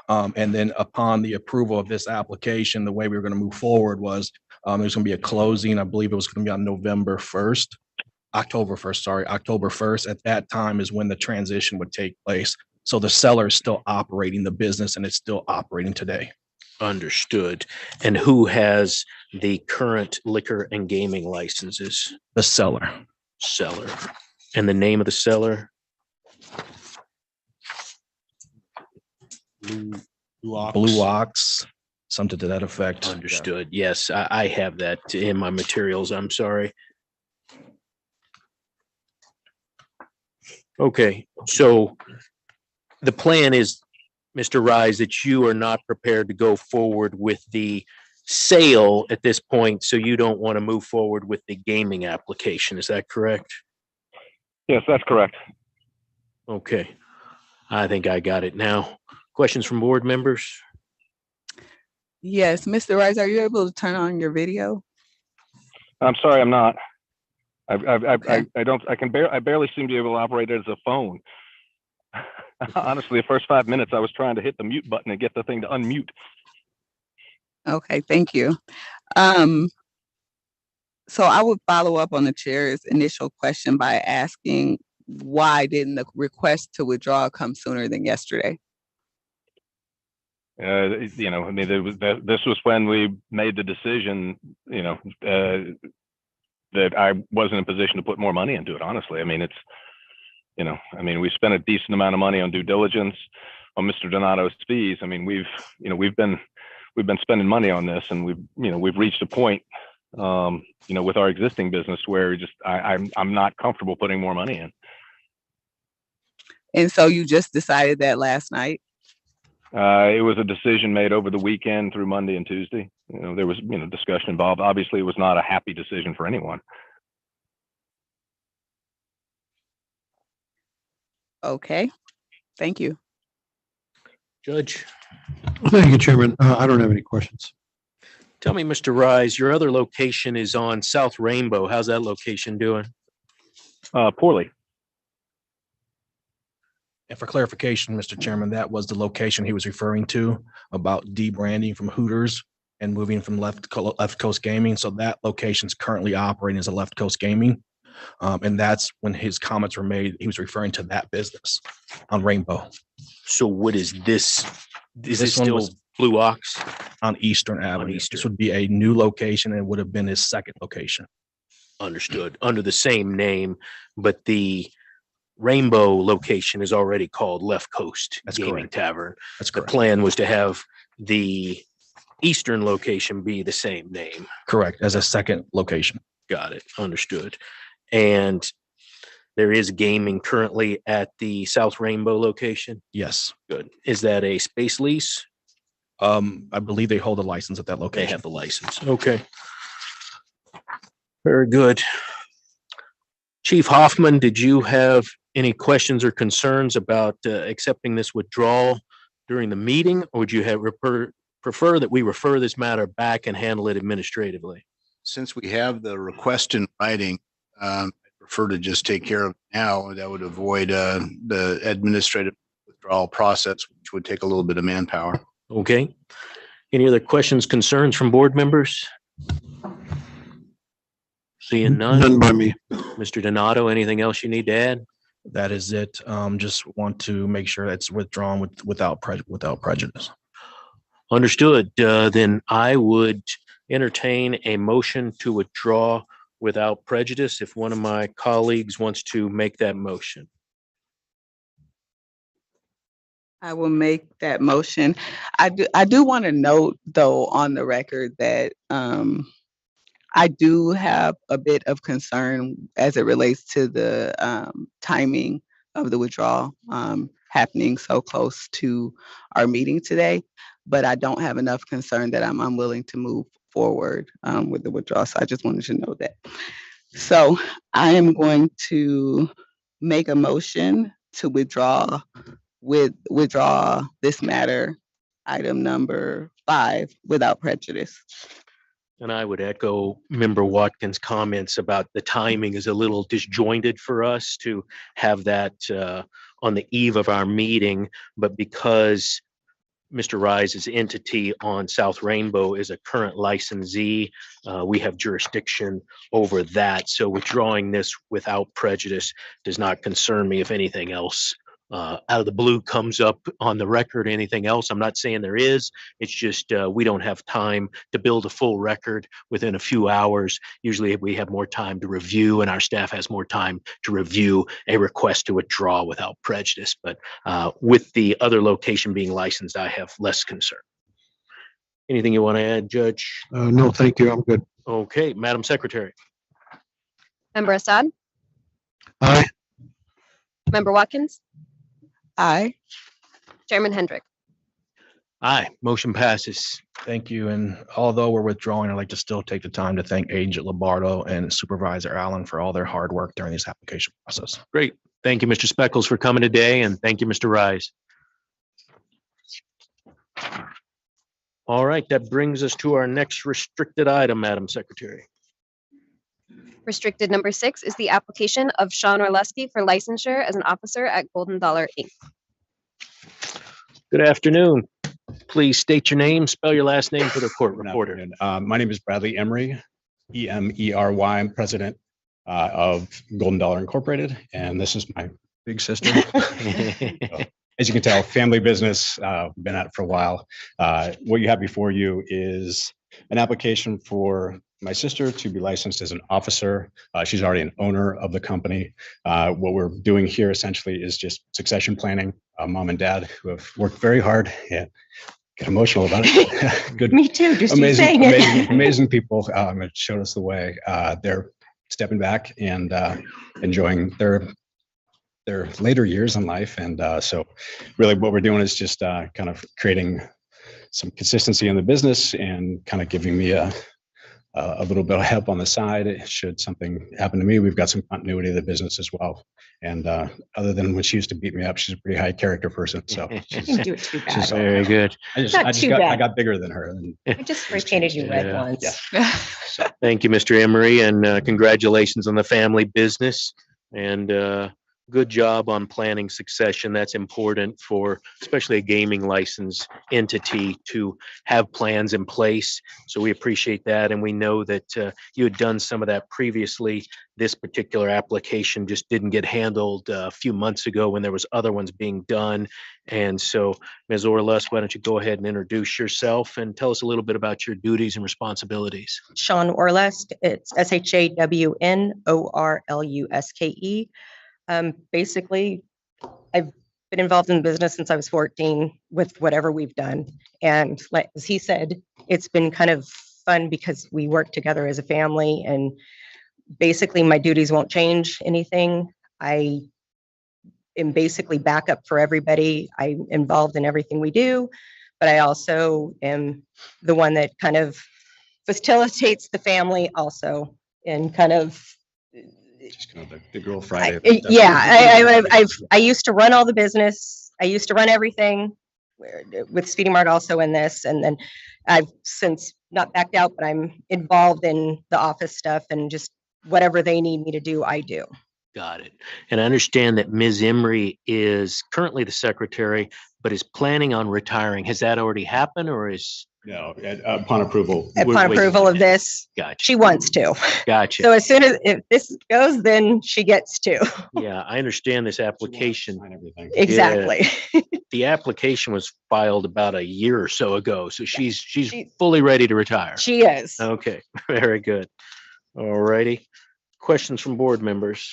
And then upon the approval of this application, the way we were going to move forward was there's going to be a closing. I believe it was going to be on October 1st. At that time is when the transition would take place. So the seller is still operating the business and it's still operating today. Understood. And who has the current liquor and gaming licenses? The seller. Seller. And the name of the seller? Blue Ox, something to that effect. Understood. Yes, I have that in my materials. I'm sorry. Okay, so the plan is, Mr. Rise, that you are not prepared to go forward with the sale at this point, so you don't want to move forward with the gaming application. Is that correct? Yes, that's correct. Okay, I think I got it now. Questions from board members? Yes, Mr. Rice, are you able to turn on your video? I'm sorry, I'm not. I barely seem to be able to operate it as a phone. Honestly, the first 5 minutes I was trying to hit the mute button and get the thing to unmute. Okay, thank you. So I would follow up on the chair's initial question by asking, why didn't the request to withdraw come sooner than yesterday? This was when we made the decision, that I wasn't in a position to put more money into it, honestly. We spent a decent amount of money on due diligence, on Mr. Donato's fees. We've been spending money on this, and we've reached a point, with our existing business where I'm not comfortable putting more money in. And so you just decided that last night? It was a decision made over the weekend through Monday and Tuesday. There was, discussion involved. Obviously, it was not a happy decision for anyone. Okay, thank you. Judge? Thank you, Chairman. I don't have any questions. Tell me, Mr. Rise, your other location is on South Rainbow. How's that location doing? Poorly. And for clarification, Mr. Chairman, that was the location he was referring to about debranding from Hooters and moving from Left Coast Gaming. So that location is currently operating as a Left Coast Gaming. And that's when his comments were made. He was referring to that business on Rainbow. So what is this? Is this still Blue Ox? On Eastern Avenue. This would be a new location and would have been his second location. Understood. Under the same name, but the Rainbow location is already called Left Coast Gaming Tavern. That's correct. The plan was to have the Eastern location be the same name. Correct, as a second location. Got it. Understood. And there is gaming currently at the South Rainbow location? Yes. Good. Is that a space lease? I believe they hold a license at that location. They have the license. Okay. Very good. Chief Hoffman, did you have any questions or concerns about accepting this withdrawal during the meeting, or would you have prefer that we refer this matter back and handle it administratively? Since we have the request in writing, I prefer to just take care of it now. That would avoid the administrative withdrawal process, which would take a little bit of manpower. Okay. Any other questions, concerns from board members? Seeing none. None by me. Mr. Donato, anything else you need to add? That is it. Just want to make sure it's withdrawn without prejudice. Understood. Then I would entertain a motion to withdraw without prejudice if one of my colleagues wants to make that motion. I will make that motion. I do want to note, though, on the record that I do have a bit of concern as it relates to the timing of the withdrawal happening so close to our meeting today. But I don't have enough concern that I'm unwilling to move forward with the withdrawal. So I just wanted to know that. So I am going to make a motion to withdraw this matter, item number 5, without prejudice. And I would echo Member Watkins' comments about the timing is a little disjointed for us to have that on the eve of our meeting, but because Mr. Rise's entity on South Rainbow is a current licensee, we have jurisdiction over that. So withdrawing this without prejudice does not concern me. If anything else out of the blue comes up on the record, anything else, I'm not saying there is. It's just we don't have time to build a full record within a few hours. Usually we have more time to review, and our staff has more time to review a request to withdraw without prejudice. But with the other location being licensed, I have less concern. Anything you want to add, Judge? No, thank you. I'm good. Okay, Madam Secretary. Member Assad? Aye. Member Watkins? Aye. Chairman Hendrick? Aye, motion passes. Thank you. And although we're withdrawing, I'd like to still take the time to thank Agent Lombardo and Supervisor Allen for all their hard work during this application process. Great. Thank you, Mr. Speckles, for coming today, and thank you, Mr. Rise. All right, that brings us to our next restricted item, Madam Secretary. Restricted number 6 is the application of Sean Orleski for licensure as an officer at Golden Dollar Inc. Good afternoon. Please state your name, spell your last name for the court reporter. My name is Bradley Emery, E-M-E-R-Y. I'm president of Golden Dollar Incorporated, and this is my big sister. As you can tell, family business, been at it for a while. What you have before you is an application for my sister to be licensed as an officer. She's already an owner of the company. What we're doing here essentially is just succession planning. Mom and dad who have worked very hard and get emotional about it. Good. Me too, just amazing, saying it. amazing people. It showed us the way. They're stepping back and enjoying their later years in life. And so really what we're doing is just kind of creating some consistency in the business and kind of giving me a little bit of help on the side. Should something happen to me, we've got some continuity of the business as well. And other than when she used to beat me up, she's a pretty high character person. So You didn't do it too bad. Very good. I got bigger than her. I just repainted you red Yeah. once. Thank you, Mr. Emery, and congratulations on the family business. And good job on planning succession. That's important for especially a gaming license entity to have plans in place. So we appreciate that. And we know that you had done some of that previously. This particular application just didn't get handled a few months ago when there was other ones being done. And so, Ms. Orlesk, why don't you go ahead and introduce yourself and tell us a little bit about your duties and responsibilities. Sean Orlesk, it's SHAWNORLUSKE. Basically, I've been involved in the business since I was 14 with whatever we've done. And like as he said, it's been kind of fun because we work together as a family, and basically my duties won't change anything. I am basically backup for everybody. I'm involved in everything we do, but I also am the one that kind of facilitates the family also, and kind of Just kind of the girl Friday. I used to run all the business. I used to run everything. with Speedy Mart also in this. And then I've since not backed out, but I'm involved in the office stuff and just whatever they need me to do, I do. Got it. And I understand that Ms. Emery is currently the secretary, but is planning on retiring. Has that already happened or is? No, upon approval. Upon approval of this, Gotcha. she wants to. Gotcha. So as soon as if this goes, then she gets to. Yeah, I understand this application. Exactly. Yeah. The application was filed about a year or so ago, so she's fully ready to retire. She is. Okay, very good. All righty. Questions from board members?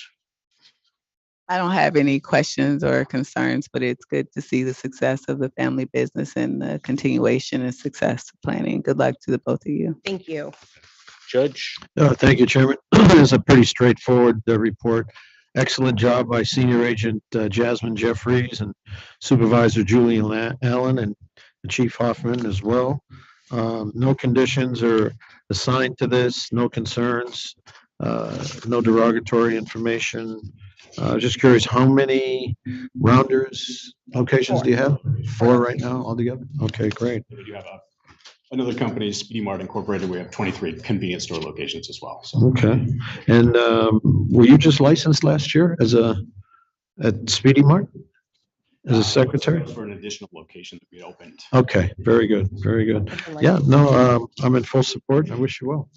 I don't have any questions or concerns, but it's good to see the success of the family business and the continuation and success planning. Good luck to the both of you. Thank you. Judge? Thank you, Chairman. It's a pretty straightforward report. Excellent job by Senior Agent Jasmine Jeffries and Supervisor Julian Allen and Chief Hoffman as well. No conditions are assigned to this, no concerns, no derogatory information. Just curious, how many Rounders locations do you have? 4 right now altogether? Okay, great. We do have another company, Speedy Mart Incorporated. We have 23 convenience store locations as well. So. Okay. And were you just licensed last year at Speedy Mart? As a secretary? For an additional location that we opened. Okay, very good, very good. Yeah, no, I'm in full support. I wish you well.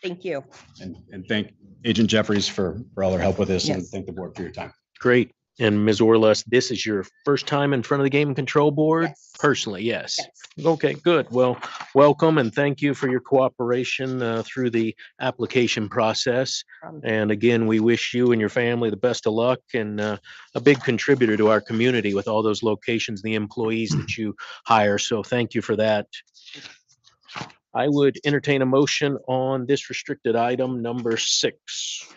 Thank you. And thank Agent Jeffries for all their help with this, and Yes. thank the board for your time. Great. And Ms. Orless, this is your first time in front of the Game and Control Board? Yes. Personally, yes. Okay, good. Well, welcome and thank you for your cooperation through the application process. And again, we wish you and your family the best of luck and a big contributor to our community with all those locations, the employees that you hire. So thank you for that. I would entertain a motion on this restricted item number 6.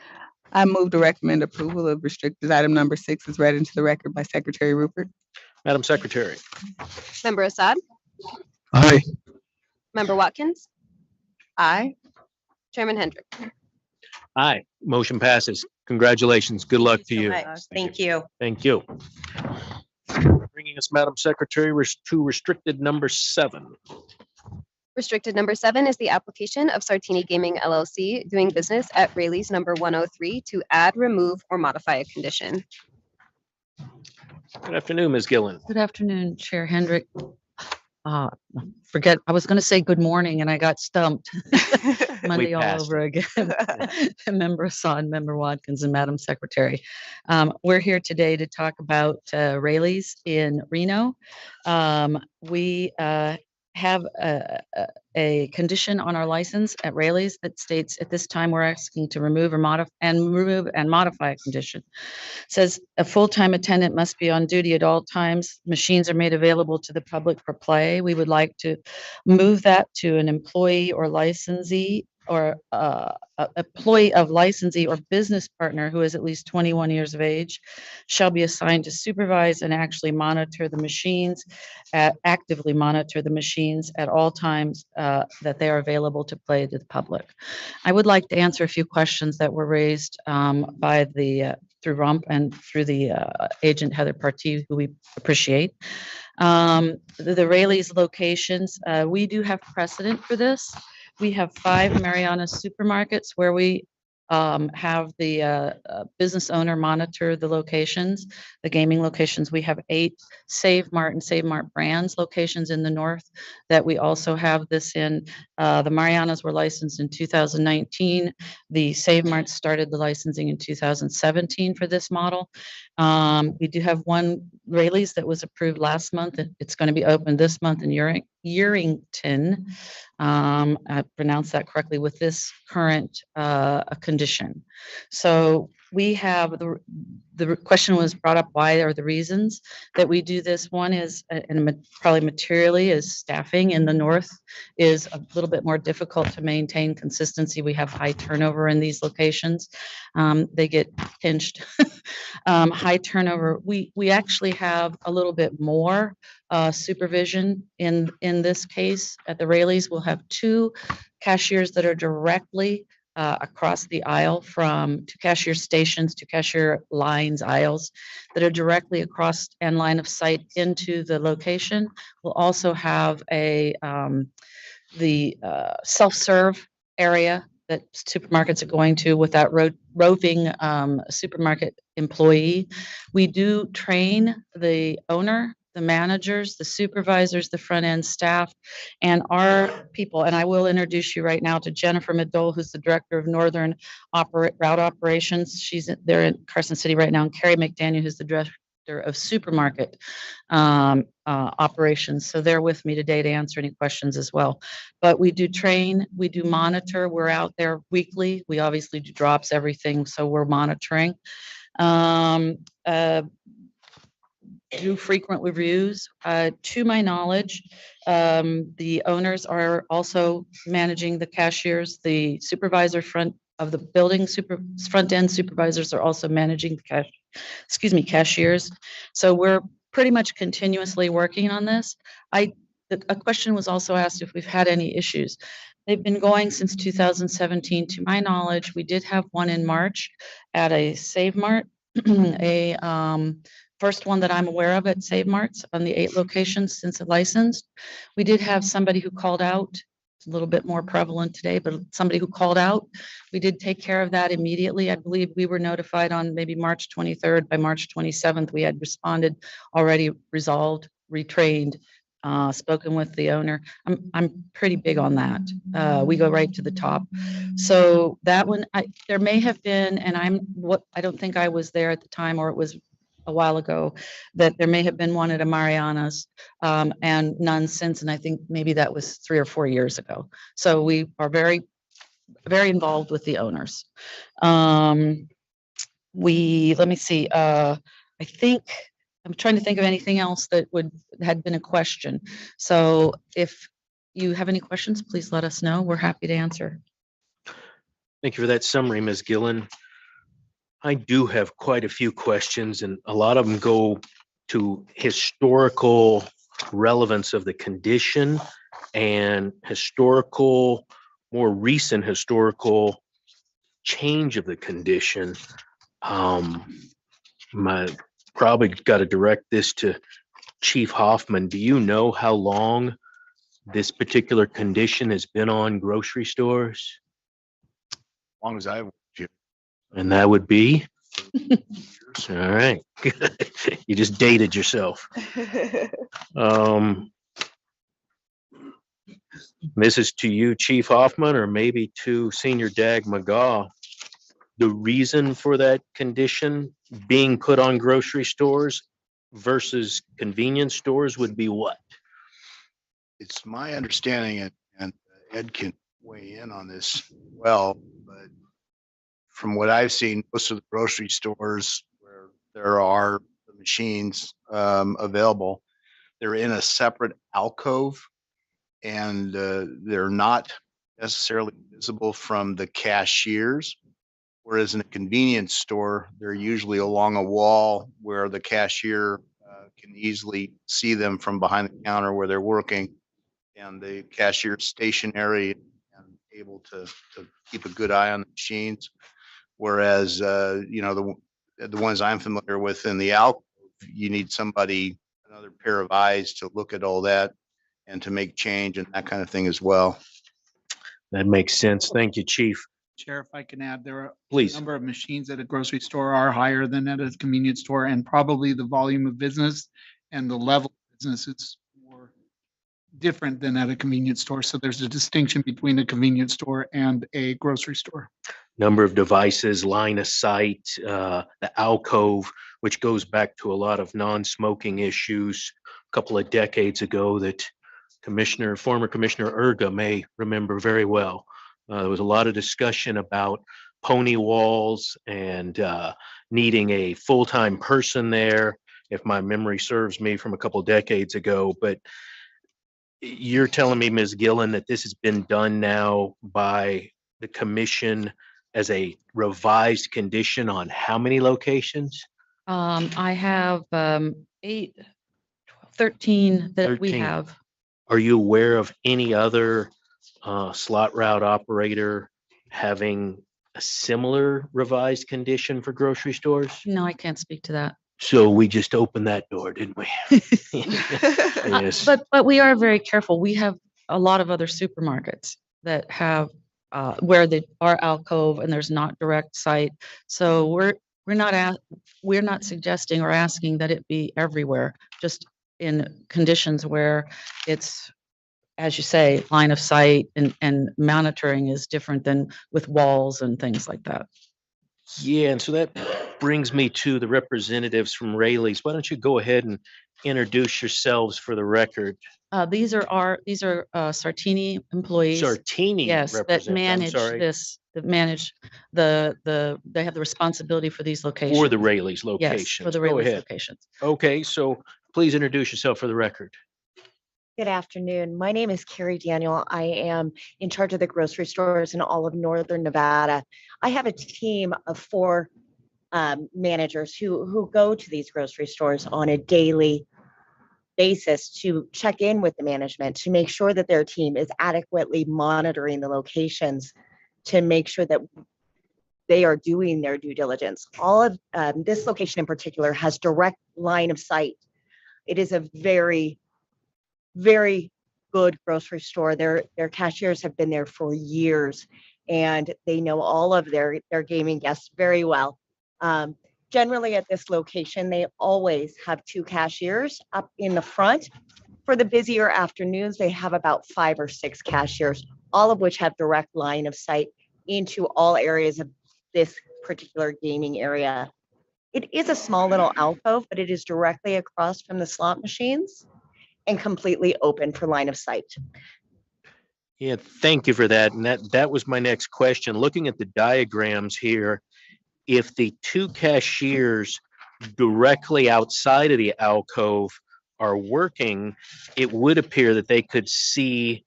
I move to recommend approval of restricted item number 6 is read into the record by Secretary Rupert. Madam Secretary. Member Assad? Aye. Member Watkins? Aye. Chairman Hendrick? Aye. Motion passes. Congratulations. Good luck to you. Thank you. Thank you. Bringing us, Madam Secretary, to restricted number 7. Restricted number 7 is the application of Sartini Gaming LLC doing business at Rayleigh's number 103 to add, remove, or modify a condition. Good afternoon, Ms. Gillen. Good afternoon, Chair Hendrick. I was going to say good morning and I got stumped. Monday all passed. over again. Member Assad, Member Watkins, and Madam Secretary. We're here today to talk about Rayleigh's in Reno. We have a condition on our license at Rayleigh's that states at this time we're asking to remove and modify a condition. It says a full-time attendant must be on duty at all times. Machines are made available to the public for play. We would like to move that to an employee or licensee or employee of licensee or business partner who is at least 21 years of age shall be assigned to supervise and actually monitor the machines, actively monitor the machines at all times that they are available to play to the public. I would like to answer a few questions that were raised by through RUMP and through the agent Heather Partee, who we appreciate. The Rayleigh's locations, we do have precedent for this. We have 5 Mariana supermarkets where we have the business owner monitor the locations, the gaming locations. We have 8 Save Mart and Save Mart brands locations in the north that we also have this in. The Marianas were licensed in 2019. The Save Mart started the licensing in 2017 for this model. We do have 1 Rayleigh's that was approved last month. It's going to be open this month in Yerington. I pronounced that correctly with this current condition. So we have the question was brought up, why are the reasons that we do this? One is, and probably materially, is staffing in the north is a little bit more difficult to maintain consistency. We have high turnover in these locations. They get pinched. High turnover. We actually have a little bit more supervision in this case. At the Rayleigh's, we'll have 2 cashiers that are directly across the aisle to cashier stations to cashier lines, aisles that are directly across and line of sight into the location. We'll also have the self-serve area that supermarkets are going to with that roving supermarket employee. We do train the owner, the managers, the supervisors, the front end staff, and our people. And I will introduce you right now to Jennifer Madole, who's the director of Northern Route Operations. She's there in Carson City right now, and Carrie McDaniel, who's the director of supermarket operations. So they're with me today to answer any questions as well. But we do train, we do monitor. We're out there weekly. We obviously do drops, everything. So we're monitoring. Do frequent reviews. To my knowledge, the owners are also managing the cashiers. The supervisor front of the building front end supervisors are also managing the cashiers. So we're pretty much continuously working on this. A question was also asked if we've had any issues. They've been going since 2017. To my knowledge, we did have one in March at a Save Mart, first one that I'm aware of at Save Marts on the 8 locations since it licensed. We did have somebody who called out. It's a little bit more prevalent today, but somebody who called out. We did take care of that immediately. I believe we were notified on maybe March 23rd. By March 27th, we had responded, already resolved, retrained, spoken with the owner. I'm pretty big on that. We go right to the top. So that one, there may have been, and I don't think I was there at the time, or it was a while ago, that there may have been one at a Mariana's, and none since. And I think maybe that was 3 or 4 years ago. So we are very, very involved with the owners. Let me see. I think I'm trying to think of anything else that had been a question. So if you have any questions, please let us know. We're happy to answer. Thank you for that summary, Ms. Gillen. I do have quite a few questions, and a lot of them go to historical relevance of the condition and more recent historical change of the condition. Probably got to direct this to Chief Hoffman. Do you know how long this particular condition has been on grocery stores? As long as I've And that would be? All right. You just dated yourself. This is to you, Chief Hoffman, or maybe to Senior Dag McGaw. The reason for that condition being put on grocery stores versus convenience stores would be what? It's my understanding, and Ed can weigh in on this well, but from what I've seen, most of the grocery stores where there are the machines available, they're in a separate alcove, and they're not necessarily visible from the cashiers. Whereas in a convenience store, they're usually along a wall where the cashier can easily see them from behind the counter where they're working, and the cashier stationary and able to keep a good eye on the machines. Whereas, the ones I'm familiar with in the alcove, you need another pair of eyes to look at all that and to make change and that kind of thing as well. That makes sense. Thank you, Chief. Chair, if I can add, there are Please. a number of machines at a grocery store are higher than at a convenience store, and probably the volume of business and the level of business is more different than at a convenience store. So there's a distinction between a convenience store and a grocery store. Number of devices, line of sight, the alcove, which goes back to a lot of non-smoking issues a couple of decades ago that former Commissioner Erga may remember very well. There was a lot of discussion about pony walls and needing a full-time person there, if my memory serves me, from a couple of decades ago. But you're telling me, Ms. Gillen, that this has been done now by the commission as a revised condition on how many locations? I have 13 that we 13. have. Are you aware of any other slot route operator having a similar revised condition for grocery stores? No, I can't speak to that. So we just opened that door, didn't we? Yes. But we are very careful. We have a lot of other supermarkets that have where they are alcove and there's not direct sight. So we're not suggesting or asking that it be everywhere, just in conditions where it's, as you say, line of sight and monitoring is different than with walls and things like that. Yeah, and so that brings me to the representatives from Rayleigh's. Why don't you go ahead and introduce yourselves for the record? These are Sartini employees. Sartini Yes, that representatives, I'm manage sorry. this, that manage they have the responsibility for these locations. For the Rayleigh's Yes, locations. for the Go Rayleigh's ahead. locations. Okay, so please introduce yourself for the record. Good afternoon. My name is Carrie Daniel. I am in charge of the grocery stores in all of Northern Nevada. I have a team of 4 managers who go to these grocery stores on a daily basis to check in with the management, to make sure that their team is adequately monitoring the locations, to make sure that they are doing their due diligence. All of this location in particular has direct line of sight. It is a very good grocery store. Their cashiers have been there for years and they know all of their gaming guests very well. Generally at this location, they always have 2 cashiers up in the front. For the busier afternoons, they have about 5 or 6 cashiers, all of which have direct line of sight into all areas of this particular gaming area. It is a small little alcove, but it is directly across from the slot machines and completely open for line of sight. Yeah, thank you for that. And that was my next question. Looking at the diagrams here, if the 2 cashiers directly outside of the alcove are working, it would appear that they could see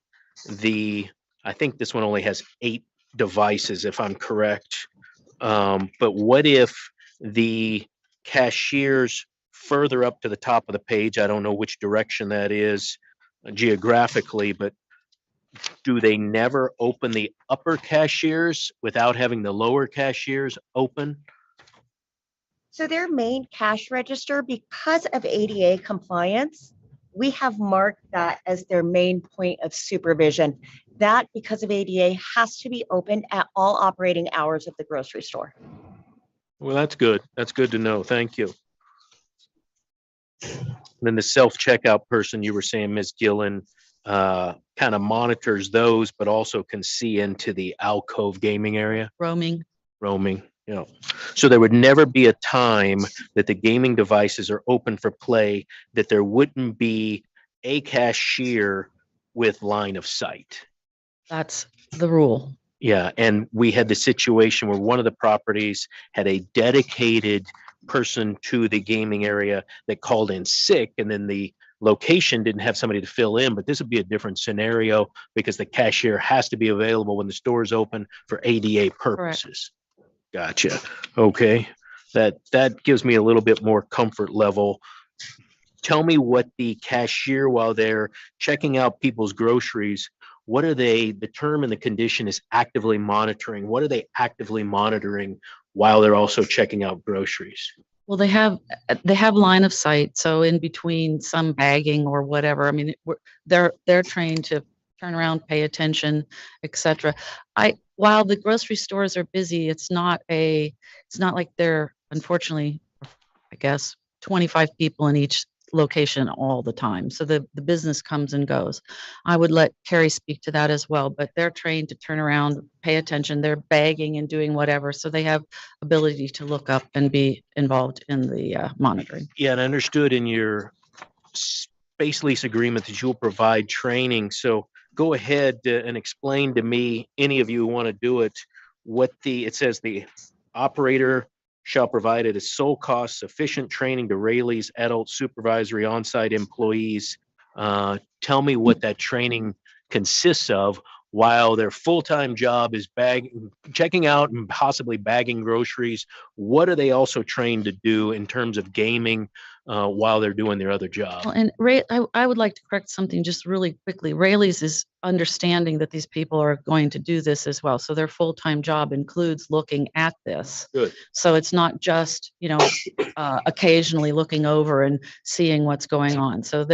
I think this one only has 8 devices, if I'm correct. But what if the cashiers further up to the top of the page, I don't know which direction that is geographically, but do they never open the upper cashiers without having the lower cashiers open? So their main cash register, because of ADA compliance, we have marked that as their main point of supervision. That, because of ADA, has to be opened at all operating hours of the grocery store. Well, that's good. That's good to know. Thank you. Then the self-checkout person, you were saying, Ms. Gillen, kind of monitors those, but also can see into the alcove gaming area? Roaming. Roaming, you know. So there would never be a time that the gaming devices are open for play that there wouldn't be a cashier with line of sight. That's the rule. Yeah, and we had the situation where one of the properties had a dedicated person to the gaming area that called in sick, and then the location didn't have somebody to fill in. But this would be a different scenario because the cashier has to be available when the store is open for ADA purposes. Correct. Gotcha. Okay, that gives me a little bit more comfort level. Tell me what the cashier, while they're checking out people's groceries, what are they, the term and the condition is actively monitoring. What are they actively monitoring while they're also checking out groceries? Well, they have line of sight. So in between some bagging or whatever, I mean, they're trained to turn around, pay attention, etc. While the grocery stores are busy, it's not like they're, unfortunately, I guess, 25 people in each location all the time. So the business comes and goes. I would let Carrie speak to that as well, but they're trained to turn around, pay attention. They're bagging and doing whatever. So they have ability to look up and be involved in the monitoring. Yeah, and I understood in your space lease agreement that you'll provide training. So go ahead and explain to me, any of you who want to do it, what it says the operator shall provide at a sole cost sufficient training to Rayleigh's adult supervisory on-site employees. Tell me what that training consists of while their full-time job is checking out and possibly bagging groceries. What are they also trained to do in terms of gaming while they're doing their other job. Well, and Ray, I would like to correct something just really quickly. Rayleigh's is understanding that these people are going to do this as well. So their full-time job includes looking at this. Good. So it's not just, occasionally looking over and seeing what's going on. So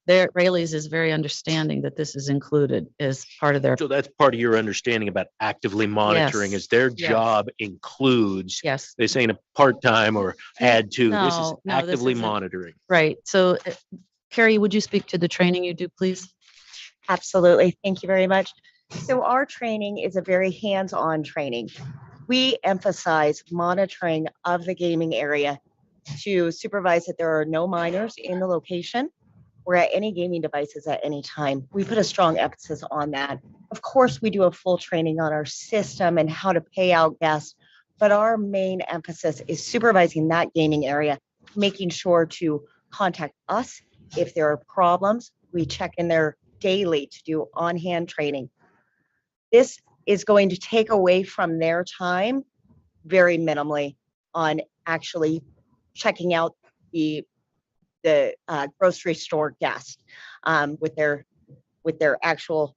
Rayleigh's is very understanding that this is included as part of their. So that's part of your understanding about actively monitoring Yes. is their Yes. job includes. Yes. This ain't a part-time or add to. This is No, this actively isn't. monitoring. Right. So Carrie, would you speak to the training you do, please? Absolutely. Thank you very much. So our training is a very hands-on training. We emphasize monitoring of the gaming area to supervise that there are no minors in the location or at any gaming devices at any time. We put a strong emphasis on that. Of course, we do a full training on our system and how to pay out guests, but our main emphasis is supervising that gaming area, making sure to contact us if there are problems. We check in there daily to do on-hand training. This is going to take away from their time very minimally on actually checking out the grocery store guest with their actual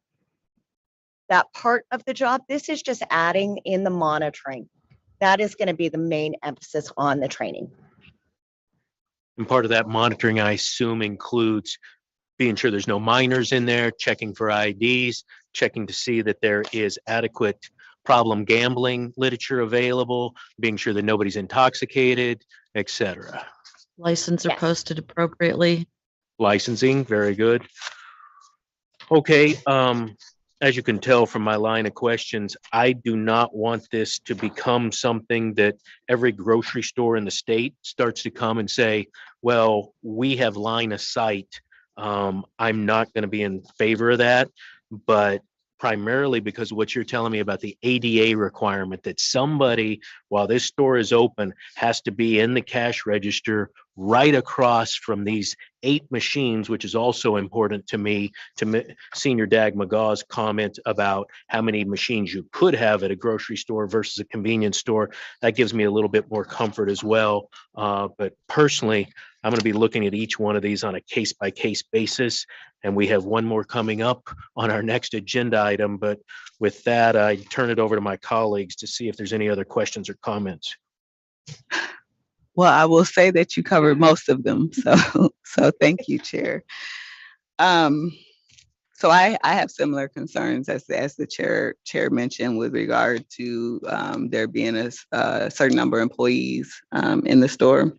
that part of the job. This is just adding in the monitoring. That is going to be the main emphasis on the training. And part of that monitoring, I assume, includes being sure there's no minors in there, checking for IDs, checking to see that there is adequate problem gambling literature available, being sure that nobody's intoxicated, etc. License are posted appropriately. Licensing, very good. Okay, as you can tell from my line of questions, I do not want this to become something that every grocery store in the state starts to come and say, well, we have line of sight. I'm not going to be in favor of that, but primarily because of what you're telling me about the ADA requirement that somebody, while this store is open, has to be in the cash register right across from these 8 machines, which is also important to me, to Senior Dag McGaw's comment about how many machines you could have at a grocery store versus a convenience store. That gives me a little bit more comfort as well. But personally, I'm going to be looking at each one of these on a case-by-case basis, and we have one more coming up on our next agenda item. But with that, I turn it over to my colleagues to see if there's any other questions or comments. Well, I will say that you covered most of them. So thank you, Chair. So I have similar concerns as the chair mentioned with regard to there being a certain number of employees in the store.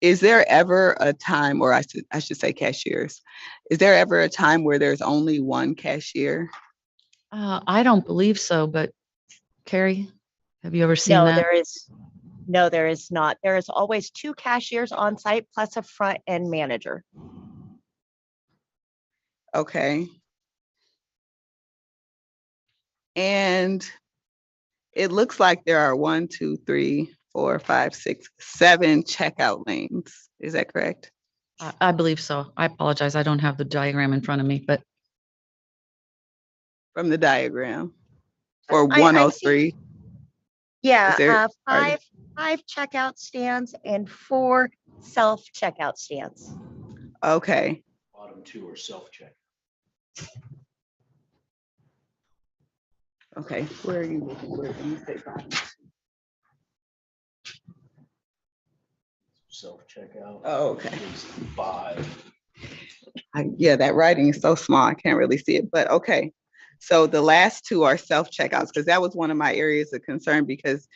Is there ever a time, or I should say cashiers, is there ever a time where there's only one cashier? I don't believe so, but Carrie, have you ever seen No, that? there is not. There is always 2 cashiers on site plus a front end manager. Okay. And it looks like there are 1, 2, 3, 4, 5, 6, 7 checkout lanes. Is that correct? I believe so. I apologize. I don't have the diagram in front of me, but From the diagram for I see- 103. Yeah, Is there- are 5 checkout stands and 4 self checkout stands. Okay. Bottom 2 are self-check. Okay. Where are you looking? Where do you say bottom? Self-checkout. Oh, okay. is 5. Yeah, that writing is so small, I can't really see it, but okay. So the last 2 are self-checkouts, because that was one of my areas of concern, because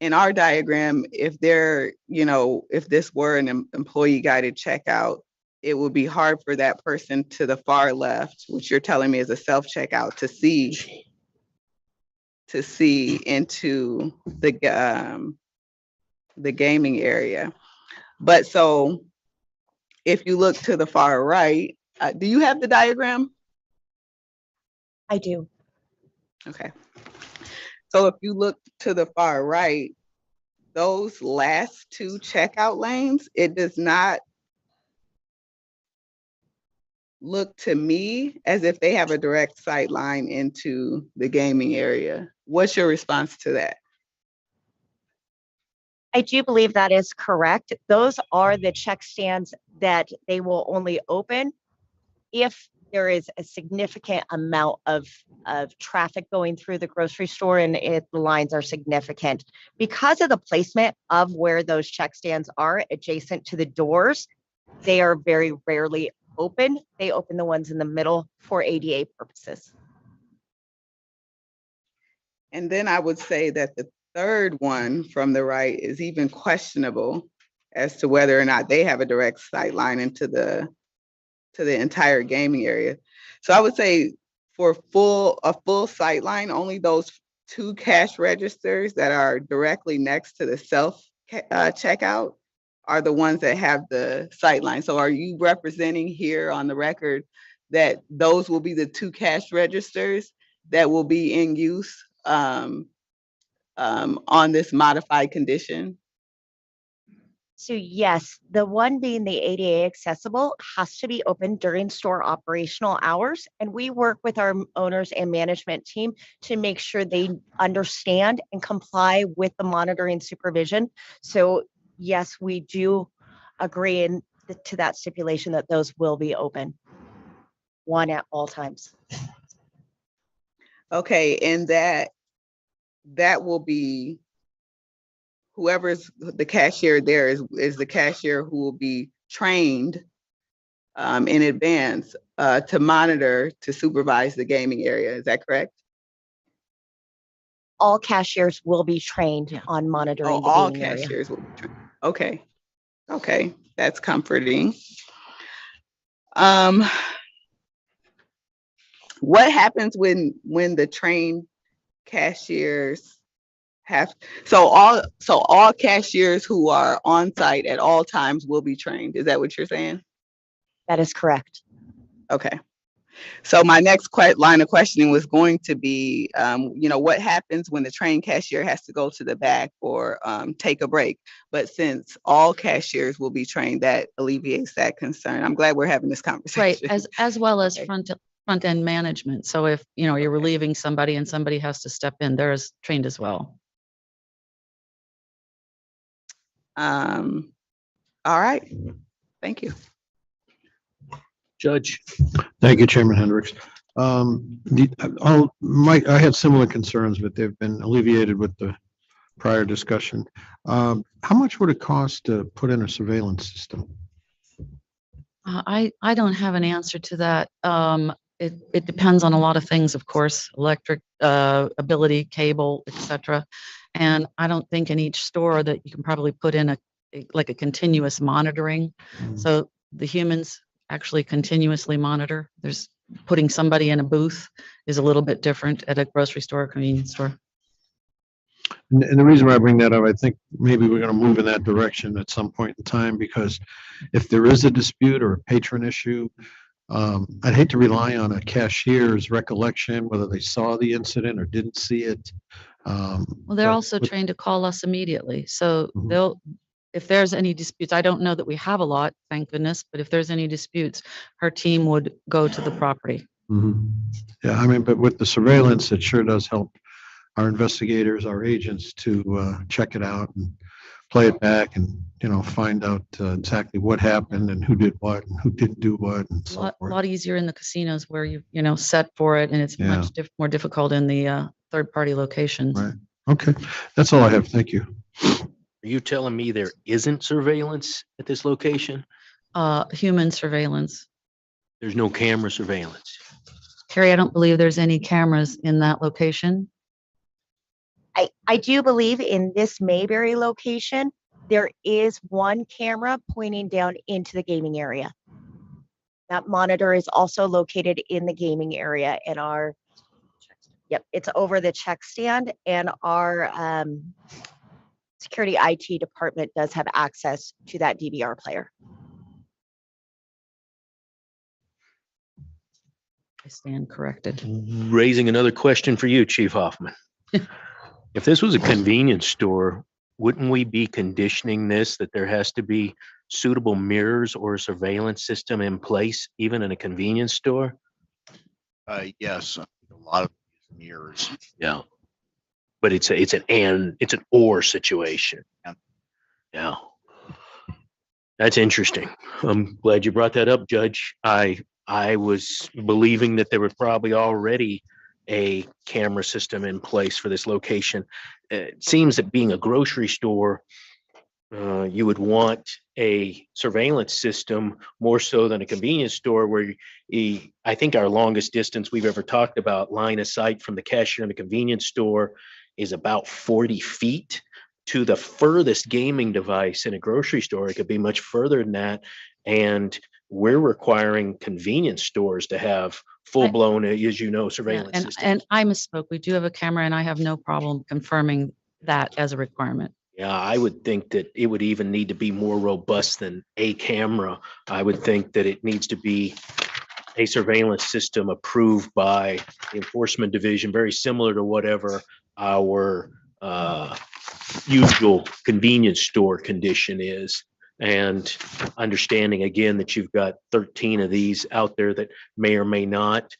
in our diagram, if if this were an employee guided checkout, it would be hard for that person to the far left, which you're telling me is a self-checkout, to see into the gaming area. But so if you look to the far right, do you have the diagram? I do. Okay. So if you look to the far right, those last 2 checkout lanes, it does not look to me as if they have a direct sight line into the gaming area. What's your response to that? I do believe that is correct. Those are the check stands that they will only open if there is a significant amount of traffic going through the grocery store and if the lines are significant. Because of the placement of where those check stands are adjacent to the doors, they are very rarely open. They open the ones in the middle for ADA purposes. And then I would say that the third one from the right is even questionable as to whether or not they have a direct sight line into the entire gaming area. So I would say for a full sight line, only those 2 cash registers that are directly next to the self checkout are the ones that have the sight line. So are you representing here on the record that those will be the 2 cash registers that will be in use on this modified condition? So yes, the one being the ADA accessible has to be open during store operational hours. And we work with our owners and management team to make sure they understand and comply with the monitoring supervision. So yes, we do agree to that stipulation that those will be open, one at all times. Okay, and that will be whoever's the cashier there is the cashier who will be trained in advance to monitor, to supervise the gaming area. Is that correct? All cashiers will be trained on monitoring the all gaming area. cashiers will be trained. Okay. Okay, that's comforting. What happens when the trained cashiers have, so all cashiers who are on site at all times will be trained? Is that what you're saying? That is correct. Okay. So my next line of questioning was going to be, what happens when the trained cashier has to go to the back or take a break? But since all cashiers will be trained, that alleviates that concern. I'm glad we're having this conversation. Right, as well as front end management. So if, you're relieving somebody and somebody has to step in, they're trained as well. All right. Thank you. Judge. Thank you, Chairman Hendricks. I had similar concerns, but they've been alleviated with the prior discussion. How much would it cost to put in a surveillance system? I don't have an answer to that. It depends on a lot of things, of course, electric ability, cable, etc. And I don't think in each store that you can probably put in a continuous monitoring. So the humans actually continuously monitor. There's putting somebody in a booth is a little bit different at a grocery store or convenience store. And the reason why I bring that up, I think maybe we're going to move in that direction at some point in time, because if there is a dispute or a patron issue, I'd hate to rely on a cashier's recollection, whether they saw the incident or didn't see it. Well, they're also trained to call us immediately. So if there's any disputes, I don't know that we have a lot, thank goodness, but if there's any disputes, her team would go to the property. Yeah, I mean, but with the surveillance, it sure does help our investigators, our agents to check it out and play it back and, find out exactly what happened and who did what and who didn't do what and so A forth. lot easier in the casinos where you set for it, and it's much more difficult in the third-party locations. Right. Okay, that's all I have. Thank you. Are you telling me there isn't surveillance at this location? Human surveillance. There's no camera surveillance. Carrie, I don't believe there's any cameras in that location. I do believe in this Mayberry location, there is one camera pointing down into the gaming area. That monitor is also located in the gaming area, and it's over the check stand, and our security IT department does have access to that DVR player. I stand corrected. Raising another question for you, Chief Hoffman. If this was a convenience store, wouldn't we be conditioning this that there has to be suitable mirrors or a surveillance system in place, even in a convenience store? Yes, a lot of mirrors. Yeah, but it's an or situation. Yeah. That's interesting. I'm glad you brought that up, Judge. I was believing that there was probably already a camera system in place for this location. It seems that being a grocery store, you would want a surveillance system more so than a convenience store where I think our longest distance we've ever talked about line of sight from the cashier in the convenience store is about 40 feet to the furthest gaming device in a grocery store. It could be much further than that. And we're requiring convenience stores to have full-blown, as you know, Yeah, surveillance and, systems. and I misspoke. We do have a camera and I have no problem confirming that as a requirement. Yeah, I would think that it would even need to be more robust than a camera. I would think that it needs to be a surveillance system approved by the enforcement division, very similar to whatever our usual convenience store condition is. And understanding again that you've got 13 of these out there that may or may not.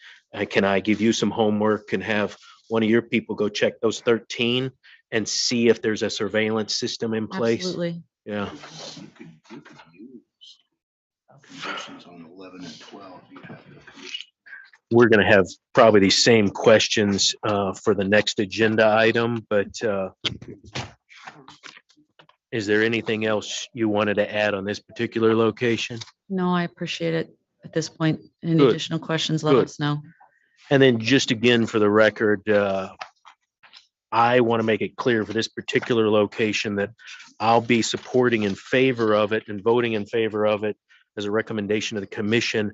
Can I give you some homework and have one of your people go check those 13 and see if there's a surveillance system in place? Absolutely. Yeah. You could use conditions on 11 and 12. You have the commission. We're going to have probably these same questions for the next agenda item, but is there anything else you wanted to add on this particular location? No, I appreciate it at this point. Any Good. additional questions, let Good. us know. And then just again, for the record, I want to make it clear for this particular location that I'll be supporting in favor of it and voting in favor of it as a recommendation of the commission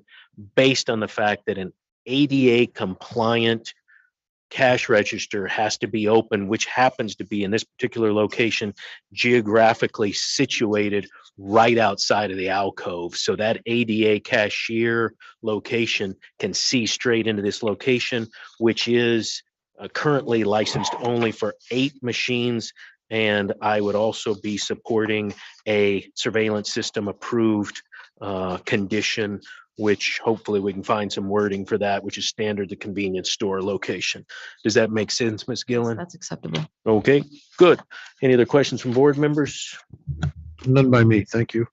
based on the fact that an ADA compliant cash register has to be open, which happens to be in this particular location geographically situated right outside of the alcove. So that ADA cashier location can see straight into this location, which is currently licensed only for 8 machines. And I would also be supporting a surveillance system approved condition, which hopefully we can find some wording for that, which is standard to convenience store location. Does that make sense, Ms. Gillen? That's acceptable. Okay, good. Any other questions from board members? None by me. Thank you.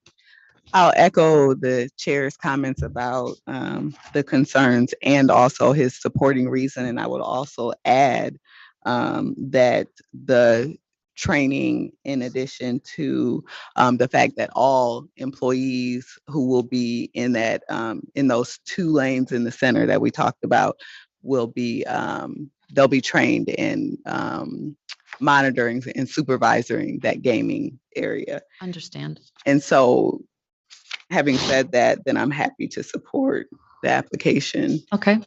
I'll echo the chair's comments about the concerns and also his supporting reason. And I would also add that the training, in addition to the fact that all employees who will be in that in those 2 lanes in the center that we talked about will be they'll be trained in monitoring and supervising that gaming area. Understand. And so, having said that, then I'm happy to support the application. Okay.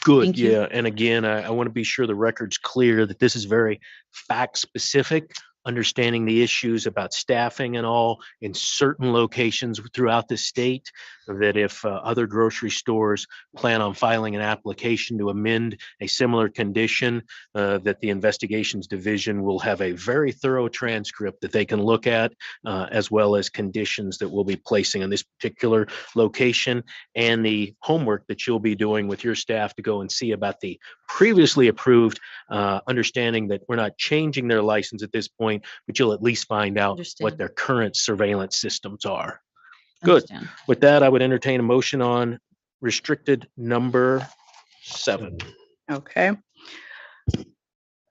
Good, Thank you. yeah. And again, I want to be sure the record's clear that this is very fact specific, understanding the issues about staffing and all in certain locations throughout the state, that if other grocery stores plan on filing an application to amend a similar condition, that the investigations division will have a very thorough transcript that they can look at, as well as conditions that we'll be placing on this particular location, and the homework that you'll be doing with your staff to go and see about the previously approved, understanding that we're not changing their license at this point, but you'll at least find out what their current surveillance systems are. Good. Understand. With that, I would entertain a motion on restricted number 7. Okay.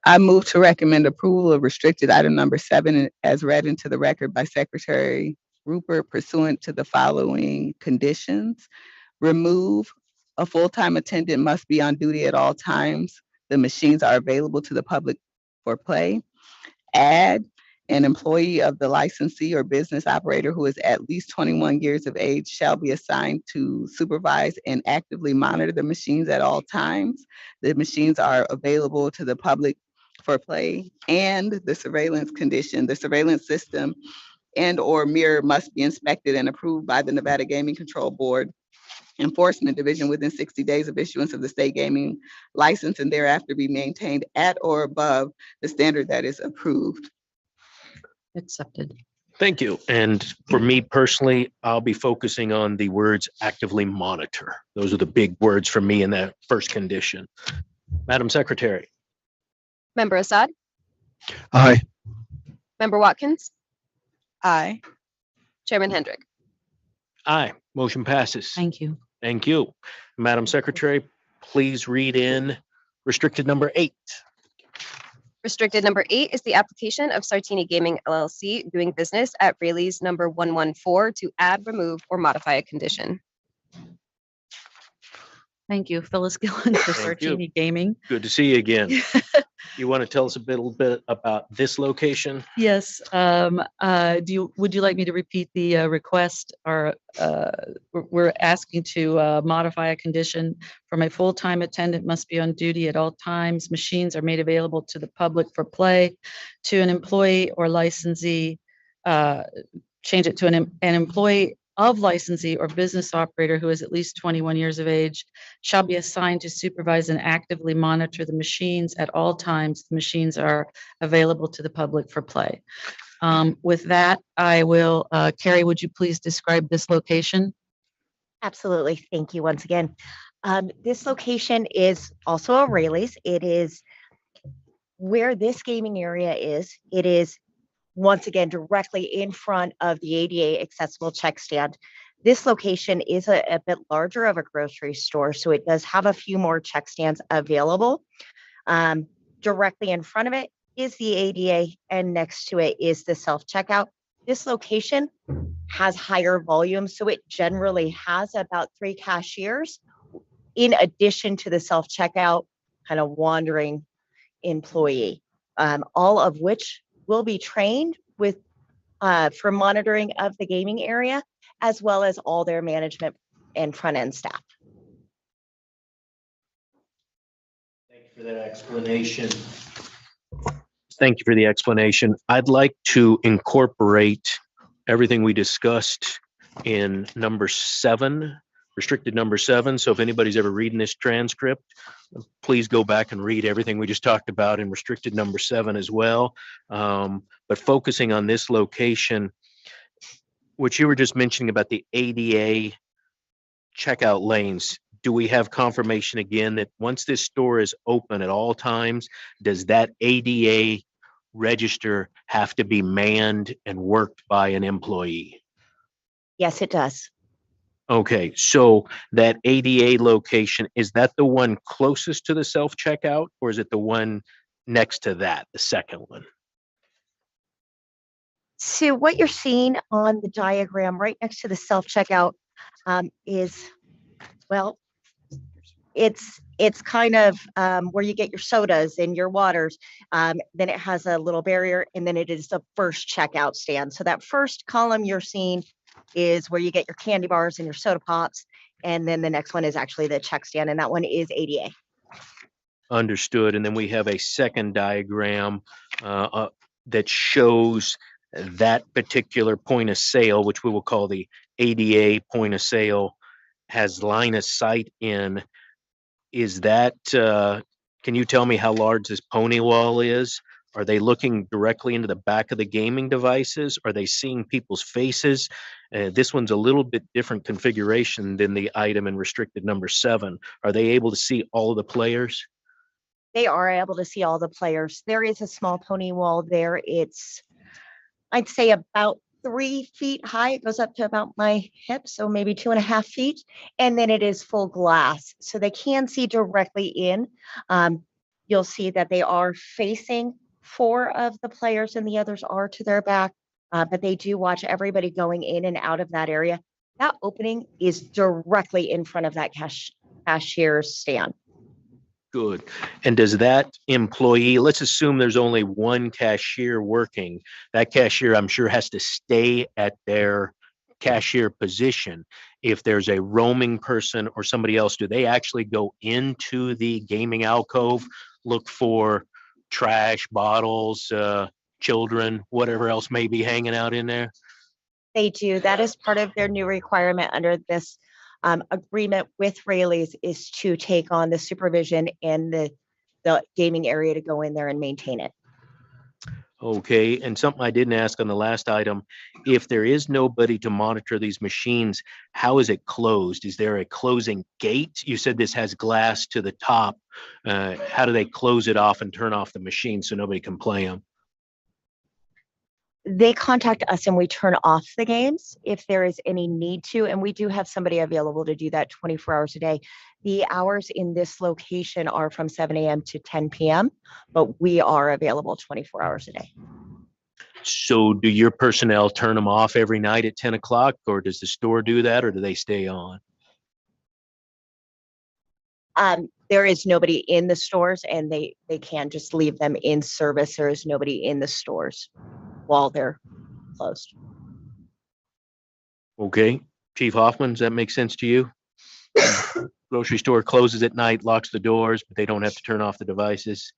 I move to recommend approval of restricted item number 7 as read into the record by Secretary Rupert pursuant to the following conditions. Remove, a full-time attendant must be on duty at all times. The machines are available to the public for play. Add, an employee of the licensee or business operator who is at least 21 years of age shall be assigned to supervise and actively monitor the machines at all times. The machines are available to the public for play, and the surveillance condition, the surveillance system and/or mirror must be inspected and approved by the Nevada Gaming Control Board Enforcement Division within 60 days of issuance of the state gaming license and thereafter be maintained at or above the standard that is approved. Accepted. Thank you. And for me personally, I'll be focusing on the words actively monitor. Those are the big words for me in that first condition. Madam Secretary. Member Assad, Aye. Member Watkins, Aye. Chairman Hendrick. Aye, motion passes. Thank you. Thank you. Madam Secretary, please read in restricted number 8. Restricted number 8 is the application of Sartini Gaming LLC doing business at Rayleigh's number 114 to add, remove, or modify a condition. Thank you. Phyllis Gillen for Thank you. Sartini Gaming. Good to see you again. You want to tell us a little bit about this location? Yes. Would you like me to repeat the request? We're asking to modify a condition from a full-time attendant must be on duty at all times. Machines are made available to the public for play. To an employee or licensee, change it to an employee of licensee or business operator who is at least 21 years of age shall be assigned to supervise and actively monitor the machines at all times. The machines are available to the public for play. With that, I will, Carrie, would you please describe this location? Absolutely. Thank you once again. This location is also a Rayleigh's. It is where this gaming area is. It is once again directly in front of the ADA accessible check stand. This location is a bit larger of a grocery store, so it does have a few more check stands available. Directly in front of it is the ADA, and next to it is the self-checkout. This location has higher volume, so it generally has about 3 cashiers in addition to the self-checkout kind of wandering employee, all of which will be trained with for monitoring of the gaming area, as well as all their management and front end staff. Thank you for that explanation. Thank you for the explanation. I'd like to incorporate everything we discussed in number 7, restricted number 7. So if anybody's ever reading this transcript, please go back and read everything we just talked about in restricted number 7 as well. But focusing on this location, which you were just mentioning about the ADA checkout lanes, do we have confirmation again that once this store is open at all times, does that ADA register have to be manned and worked by an employee? Yes, it does. Okay, so that ADA location, is that the one closest to the self-checkout, or is it the one next to that, the second one? So what you're seeing on the diagram right next to the self-checkout is, well, it's kind of where you get your sodas and your waters. Then it has a little barrier, and then it is the first checkout stand. So that first column you're seeing is where you get your candy bars and your soda pops. And then the next one is actually the check stand, and that one is ADA. Understood. And then we have a second diagram that shows that particular point of sale, which we will call the ADA point of sale, has line of sight in. Is that, can you tell me how large this pony wall is? Are they looking directly into the back of the gaming devices? Are they seeing people's faces? This one's a little bit different configuration than the item in restricted number 7. Are they able to see all of the players? They are able to see all the players. There is a small pony wall there. It's, I'd say, about 3 feet high. It goes up to about my hip, so maybe 2.5 feet. And then it is full glass, so they can see directly in. You'll see that they are facing 4 of the players and the others are to their back, but they do watch everybody going in and out of that area. That opening is directly in front of that cashier's stand. Good. And does that employee, let's assume there's only one cashier working, that cashier, I'm sure, has to stay at their cashier position. If there's a roaming person or somebody else, do they actually go into the gaming alcove, look for trash, bottles, children, whatever else may be hanging out in there? They do. That is part of their new requirement under this agreement with Rayleigh's, is to take on the supervision and the gaming area to go in there and maintain it. Okay, and something I didn't ask on the last item, if there is nobody to monitor these machines, how is it closed? Is there a closing gate? You said this has glass to the top. How do they close it off and turn off the machine so nobody can play them? They contact us and we turn off the games if there is any need to. And we do have somebody available to do that 24 hours a day. The hours in this location are from 7 a.m. to 10 p.m., but we are available 24 hours a day. So do your personnel turn them off every night at 10 o'clock, or does the store do that, or do they stay on? There is nobody in the stores, and they can just leave them in service. There is nobody in the stores while they're closed. Okay, Chief Hoffman, does that make sense to you? Grocery store closes at night, locks the doors, but they don't have to turn off the devices.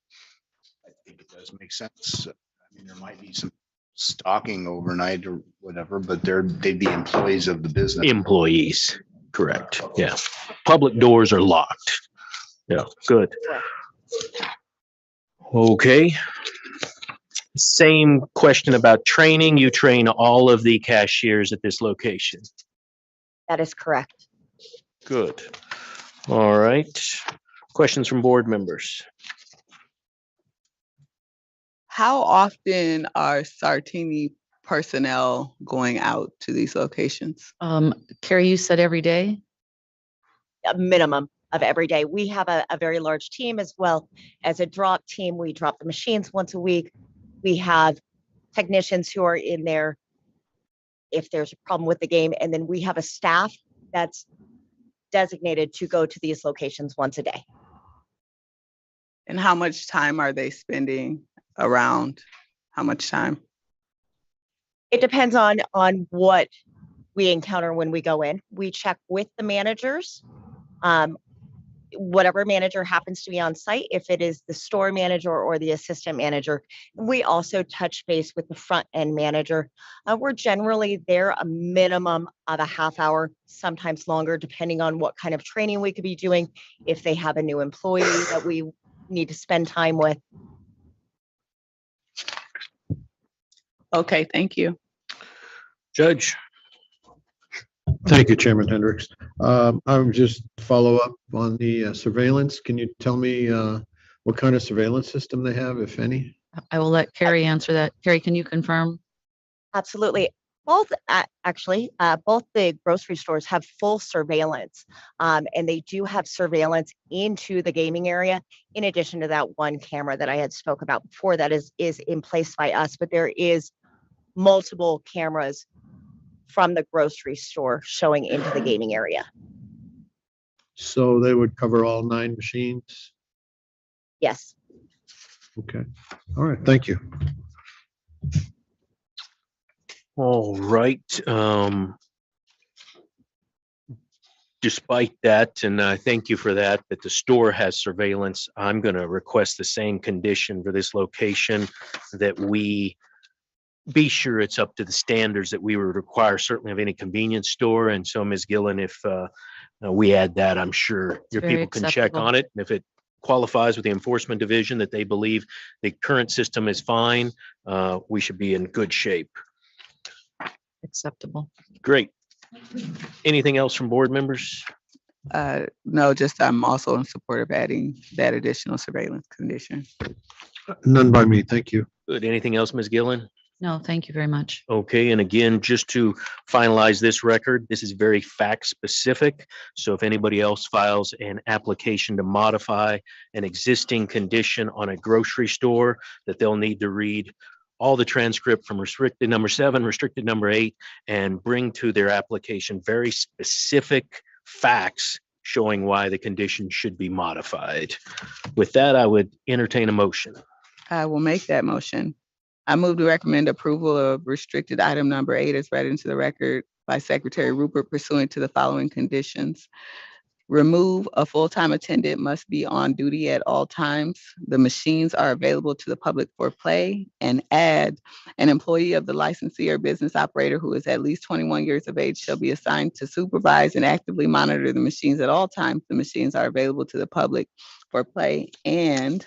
I think it does make sense. I mean, there might be some stocking overnight or whatever, but they'd be employees of the business. Employees, correct. Yeah. Public doors are locked. Yeah, good. Okay. Same question about training. You train all of the cashiers at this location. That is correct. Good. All right. Questions from board members? How often are Sartini personnel going out to these locations? Carrie, you said every day? A minimum of every day. We have a very large team as well as a drop team. We drop the machines once a week. We have technicians who are in there if there's a problem with the game. And then we have a staff that's designated to go to these locations once a day. And how much time are they spending around? How much time? It depends on what we encounter when we go in. We check with the managers. Whatever manager happens to be on site, if it is the store manager or the assistant manager. We also touch base with the front end manager. We're generally there a minimum of a half hour, sometimes longer, depending on what kind of training we could be doing. If they have a new employee that we need to spend time with. Okay, thank you. Judge. Thank you, Chairman Hendricks. I would just follow up on the surveillance. Can you tell me what kind of surveillance system they have, if any? I will let Carrie answer that. Carrie, can you confirm? Absolutely. Both both the grocery stores have full surveillance, and they do have surveillance into the gaming area. In addition to that one camera that I had spoke about before, that is in place by us, but there is multiple cameras from the grocery store showing into the gaming area. So they would cover all 9 machines? Yes. Okay. All right. Thank you. All right. Despite that, and I thank you for that the store has surveillance, I'm going to request the same condition for this location, that we be sure it's up to the standards that we would require certainly of any convenience store. And so, Ms. Gillen, if we add that, I'm sure your very people can check acceptable. on it. And if it qualifies with the enforcement division that they believe the current system is fine, we should be in good shape. Acceptable. Great. Anything else from board members? No, just I'm also in support of adding that additional surveillance condition. None by me. Thank you. Good. Anything else, Ms. Gillen? No, thank you very much. Okay, and again, just to finalize this record, this is very fact specific. So if anybody else files an application to modify an existing condition on a grocery store, that they'll need to read all the transcript from restricted number 7, restricted number 8, and bring to their application very specific facts showing why the condition should be modified. With that, I would entertain a motion. I will make that motion. I move to recommend approval of restricted item number 8 as read into the record by Secretary Rupert pursuant to the following conditions. Remove a full-time attendant must be on duty at all times. The machines are available to the public for play, and add an employee of the licensee or business operator who is at least 21 years of age shall be assigned to supervise and actively monitor the machines at all times. The machines are available to the public for play, and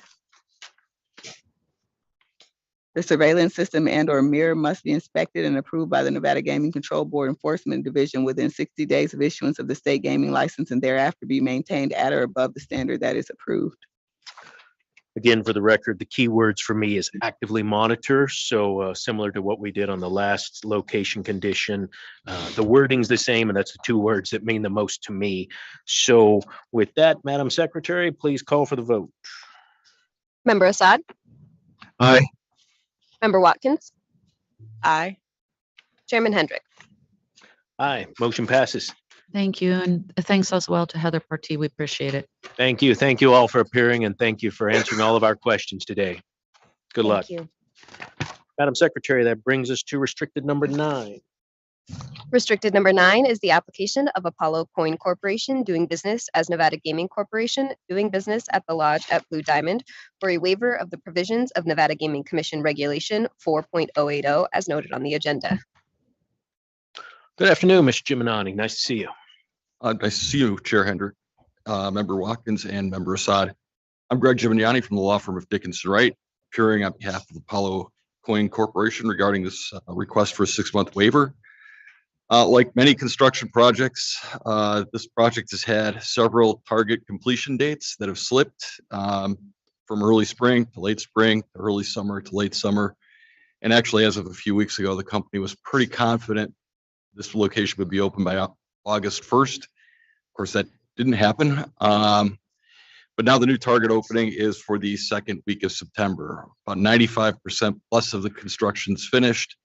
the surveillance system and/or mirror must be inspected and approved by the Nevada Gaming Control Board Enforcement Division within 60 days of issuance of the state gaming license, and thereafter be maintained at or above the standard that is approved. Again, for the record, the key words for me is actively monitor. So similar to what we did on the last location condition, the wording's the same, and that's the two words that mean the most to me. So with that, Madam Secretary, please call for the vote. Member Assad, Aye. Member Watkins, Aye. Chairman Hendrick. Aye, motion passes. Thank you. And thanks as well to Heather Partee. We appreciate it. Thank you. Thank you all for appearing, and thank you for answering all of our questions today. Good luck. Thank you. Madam Secretary, that brings us to restricted number 9. Restricted number 9 is the application of Apollo Coin Corporation doing business as Nevada Gaming Corporation, doing business at the Lodge at Blue Diamond for a waiver of the provisions of Nevada Gaming Commission Regulation 4.080 as noted on the agenda. Good afternoon, Mr. Giminani. Nice to see you. Nice to see you, Chair Hendrick, Member Watkins, and Member Assad. I'm Greg Gimignani from the law firm of Dickinson Wright, appearing on behalf of Apollo Coin Corporation regarding this request for a 6-month waiver. Like many construction projects, this project has had several target completion dates that have slipped from early spring to late spring, to early summer to late summer. And actually, as of a few weeks ago, the company was pretty confident this location would be open by August 1st. Of course, that didn't happen. But now the new target opening is for the second week of September. About 95% plus of the construction's finished.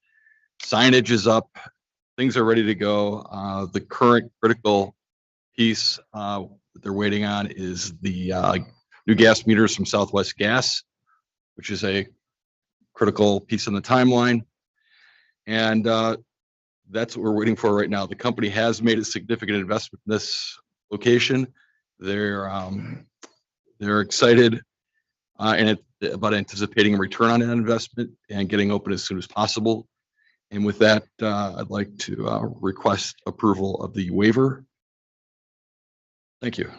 Signage is up. Things are ready to go. The current critical piece that they're waiting on is the new gas meters from Southwest Gas, which is a critical piece in the timeline. And that's what we're waiting for right now. The company has made a significant investment in this location. They're excited about anticipating a return on that investment and getting open as soon as possible. And with that, I'd like to request approval of the waiver. Thank you.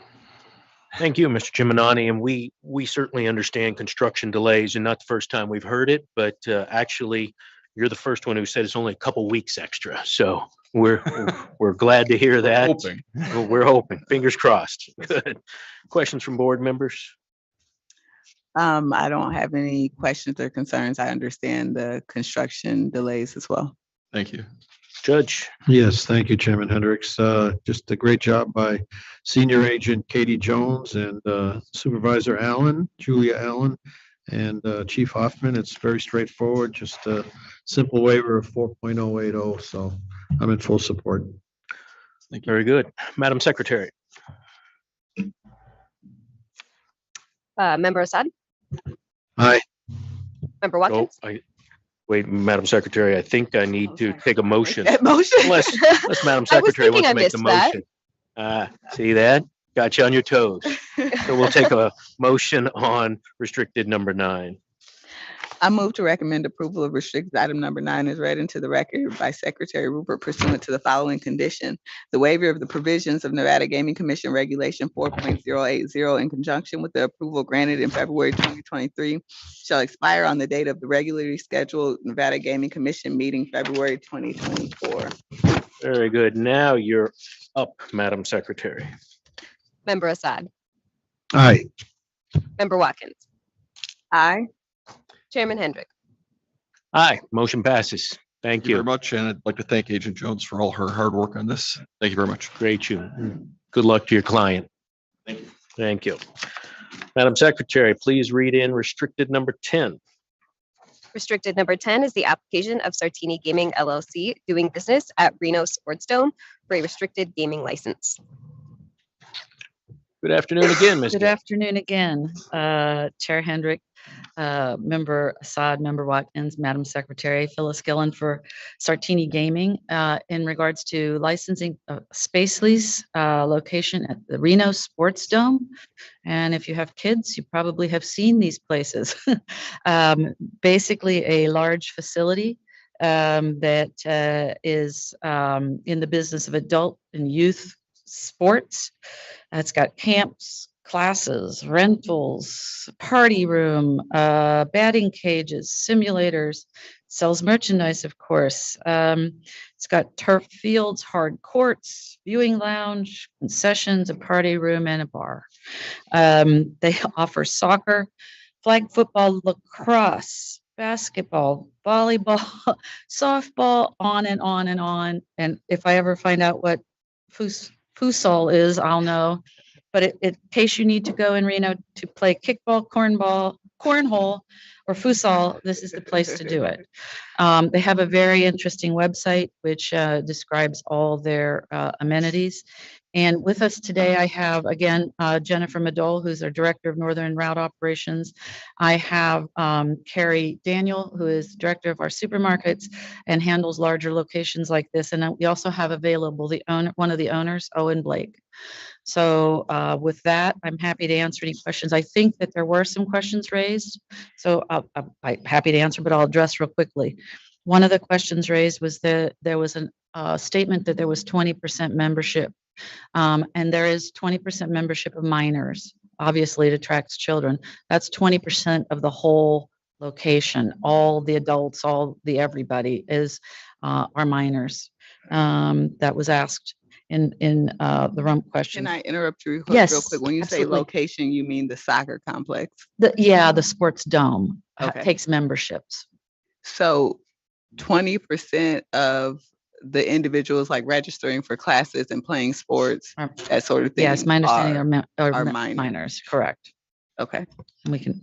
Thank you, Mr. Giminani. And we certainly understand construction delays, and not the first time we've heard it, but actually, you're the first one who said it's only a couple weeks extra. So we're glad to hear that. We're hoping. Fingers crossed. Good. Questions from board members? I don't have any questions or concerns. I understand the construction delays as well. Thank you. Judge. Yes, thank you, Chairman Hendricks. Just a great job by Senior Agent Katie Jones and Supervisor Allen, Julia Allen, and Chief Hoffman. It's very straightforward, just a simple waiver of 4.080. So I'm in full support. Thank you. Very good. Madam Secretary. Member Assad, Aye. Member Watkins. Wait, Madam Secretary, I think I need to take a motion. That motion? Unless Madam Secretary wants to make the missed motion. See that? Got you on your toes. So we'll take a motion on restricted number 9. I move to recommend approval of restricted item number 9 is read into the record by Secretary Rupert pursuant to the following condition. The waiver of the provisions of Nevada Gaming Commission Regulation 4.080 in conjunction with the approval granted in February 2023 shall expire on the date of the regularly scheduled Nevada Gaming Commission meeting, February 2024. Very good. Now you're up, Madam Secretary. Member Assad, Aye. Member Watkins, Aye. Chairman Hendrick. Aye, motion passes. Thank Thank you you. very much. And I'd like to thank Agent Jones for all her hard work on this. Thank you very much. Great. Good luck to your client. Thank you. Thank you. Madam Secretary, please read in restricted number 10. Restricted number 10 is the application of Sartini Gaming LLC doing business at Reno Sports Dome for a restricted gaming license. Good afternoon again, Ms. Good afternoon again, Chair Hendrick, Member Assad, Member Watkins, Madam Secretary, Phyllis Gillen for Sartini Gaming in regards to licensing space lease location at the Reno Sports Dome. And if you have kids, you probably have seen these places. Basically a large facility that is in the business of adult and youth sports. It's got camps, classes, rentals, party room, batting cages, simulators, sells merchandise, of course. It's got turf fields, hard courts, viewing lounge, concessions, a party room, and a bar. They offer soccer, flag football, lacrosse, basketball, volleyball, softball, on and on and on. And if I ever find out what futsal is, I'll know. But in case you need to go in Reno to play kickball, cornhole, or futsal, this is the place to do it. They have a very interesting website which describes all their amenities. And with us today, I have again Jennifer Madole, who's our Director of Northern Route Operations. I have Carrie Daniel, who is Director of our supermarkets and handles larger locations like this. And we also have available one of the owners, Owen Blake. So with that, I'm happy to answer any questions. I think that there were some questions raised, so I'm happy to answer, but I'll address real quickly. One of the questions raised was that there was a statement that there was 20% membership, and there is 20% membership of minors. Obviously, it attracts children. That's 20% of the whole location. All the adults, all the everybody are minors. That was asked in the rump question. Can I interrupt you Yes, real quick? When you say absolutely. location, you mean the soccer complex? The sports dome Okay. takes memberships. So 20% of the individuals like registering for classes and playing sports, that sort of thing. Yes, my understanding are minors. minors, correct. Okay. And we can,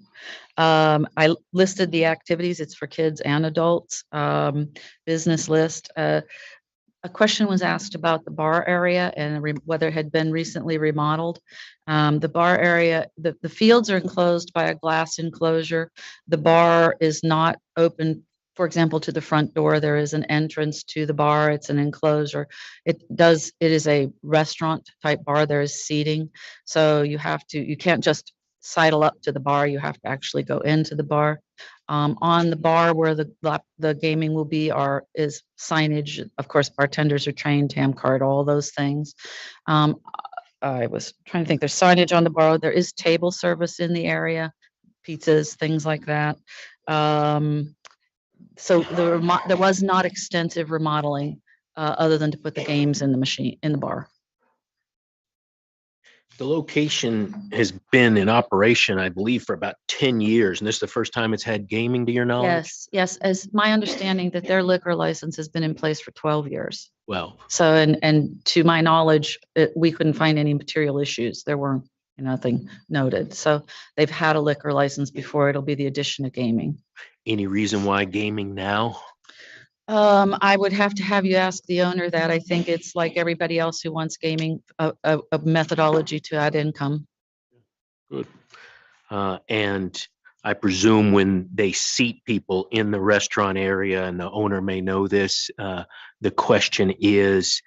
I listed the activities, it's for kids and adults, business list. A question was asked about the bar area and whether it had been recently remodeled. The bar area, the fields are enclosed by a glass enclosure. The bar is not open, for example, to the front door. There is an entrance to the bar. It's an enclosure. It is a restaurant type bar. There is seating. So you can't just sidle up to the bar. You have to actually go into the bar. On the bar where the gaming will be is signage. Of course, bartenders are trained, TAM card, all those things. I was trying to think. There's signage on the bar. There is table service in the area, pizzas, things like that. So there was not extensive remodeling other than to put the games in the bar. The location has been in operation, I believe, for about 10 years, and this is the first time it's had gaming, to your knowledge? Yes. As my understanding that their liquor license has been in place for 12 years. Well, So, and to my knowledge, we couldn't find any material issues. There were nothing noted. So they've had a liquor license before. It'll be the addition of gaming. any reason why gaming now? I would have to have you ask the owner that. I think it's like everybody else who wants gaming, a methodology to add income. Good. And I presume when they seat people in the restaurant area, and the owner may know this, the question is,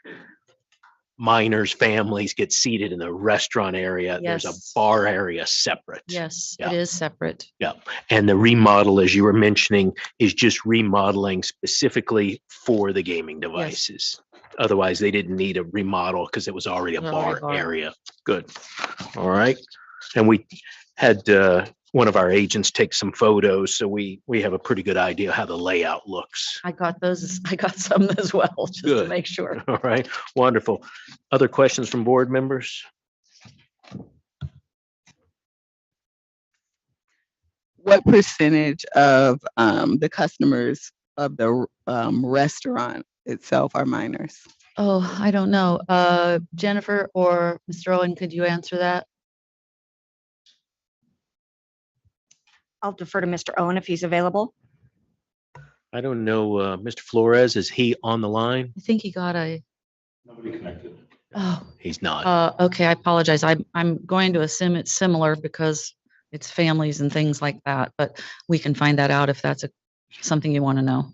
minors, families get seated in the restaurant area. There's a Yes. bar area separate. Yes, Yeah. it is separate. Yeah. And the remodel, as you were mentioning, is just remodeling specifically for the gaming devices. Otherwise, they didn't need a remodel because it was already a bar area. Good. All right. And we had one of our agents take some photos, so we have a pretty good idea how the layout looks. I got some as well, just to Good. make sure. All right. Wonderful. Other questions from board members? What percentage of the customers of the restaurant itself are minors? Oh, I don't know. Jennifer or Mr. Owen, could you answer that? I'll defer to Mr. Owen if he's available. I don't know, Mr. Flores, is he on the line? I think he got Nobody connected. Oh, He's not. okay, I apologize. I'm going to assume it's similar because it's families and things like that, but we can find that out if that's something you want to know.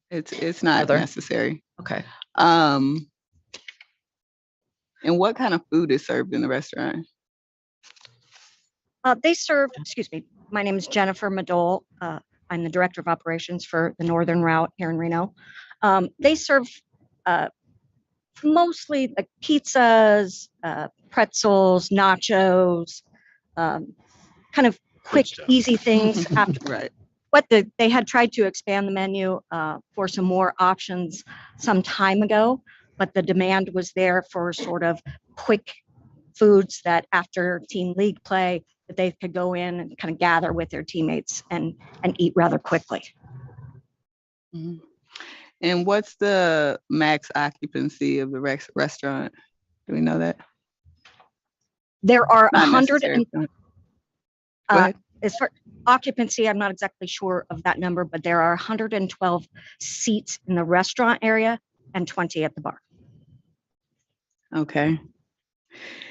It's not Further? necessary. Okay. And what kind of food is served in the restaurant? They serve, excuse me, my name is Jennifer Madole. I'm the Director of Operations for the Northern Route here in Reno. They serve mostly like pizzas, pretzels, nachos, kind of quick, easy things after. Right. They had tried to expand the menu for some more options some time ago, but the demand was there for sort of quick foods that after teen league play, that they could go in and kind of gather with their teammates and eat rather quickly. Mhm. And what's the max occupancy of the restaurant? Do we know that? There are Not 100 necessary, and but- Go ahead. as far occupancy, I'm not exactly sure of that number, but there are 112 seats in the restaurant area and 20 at the bar. Okay.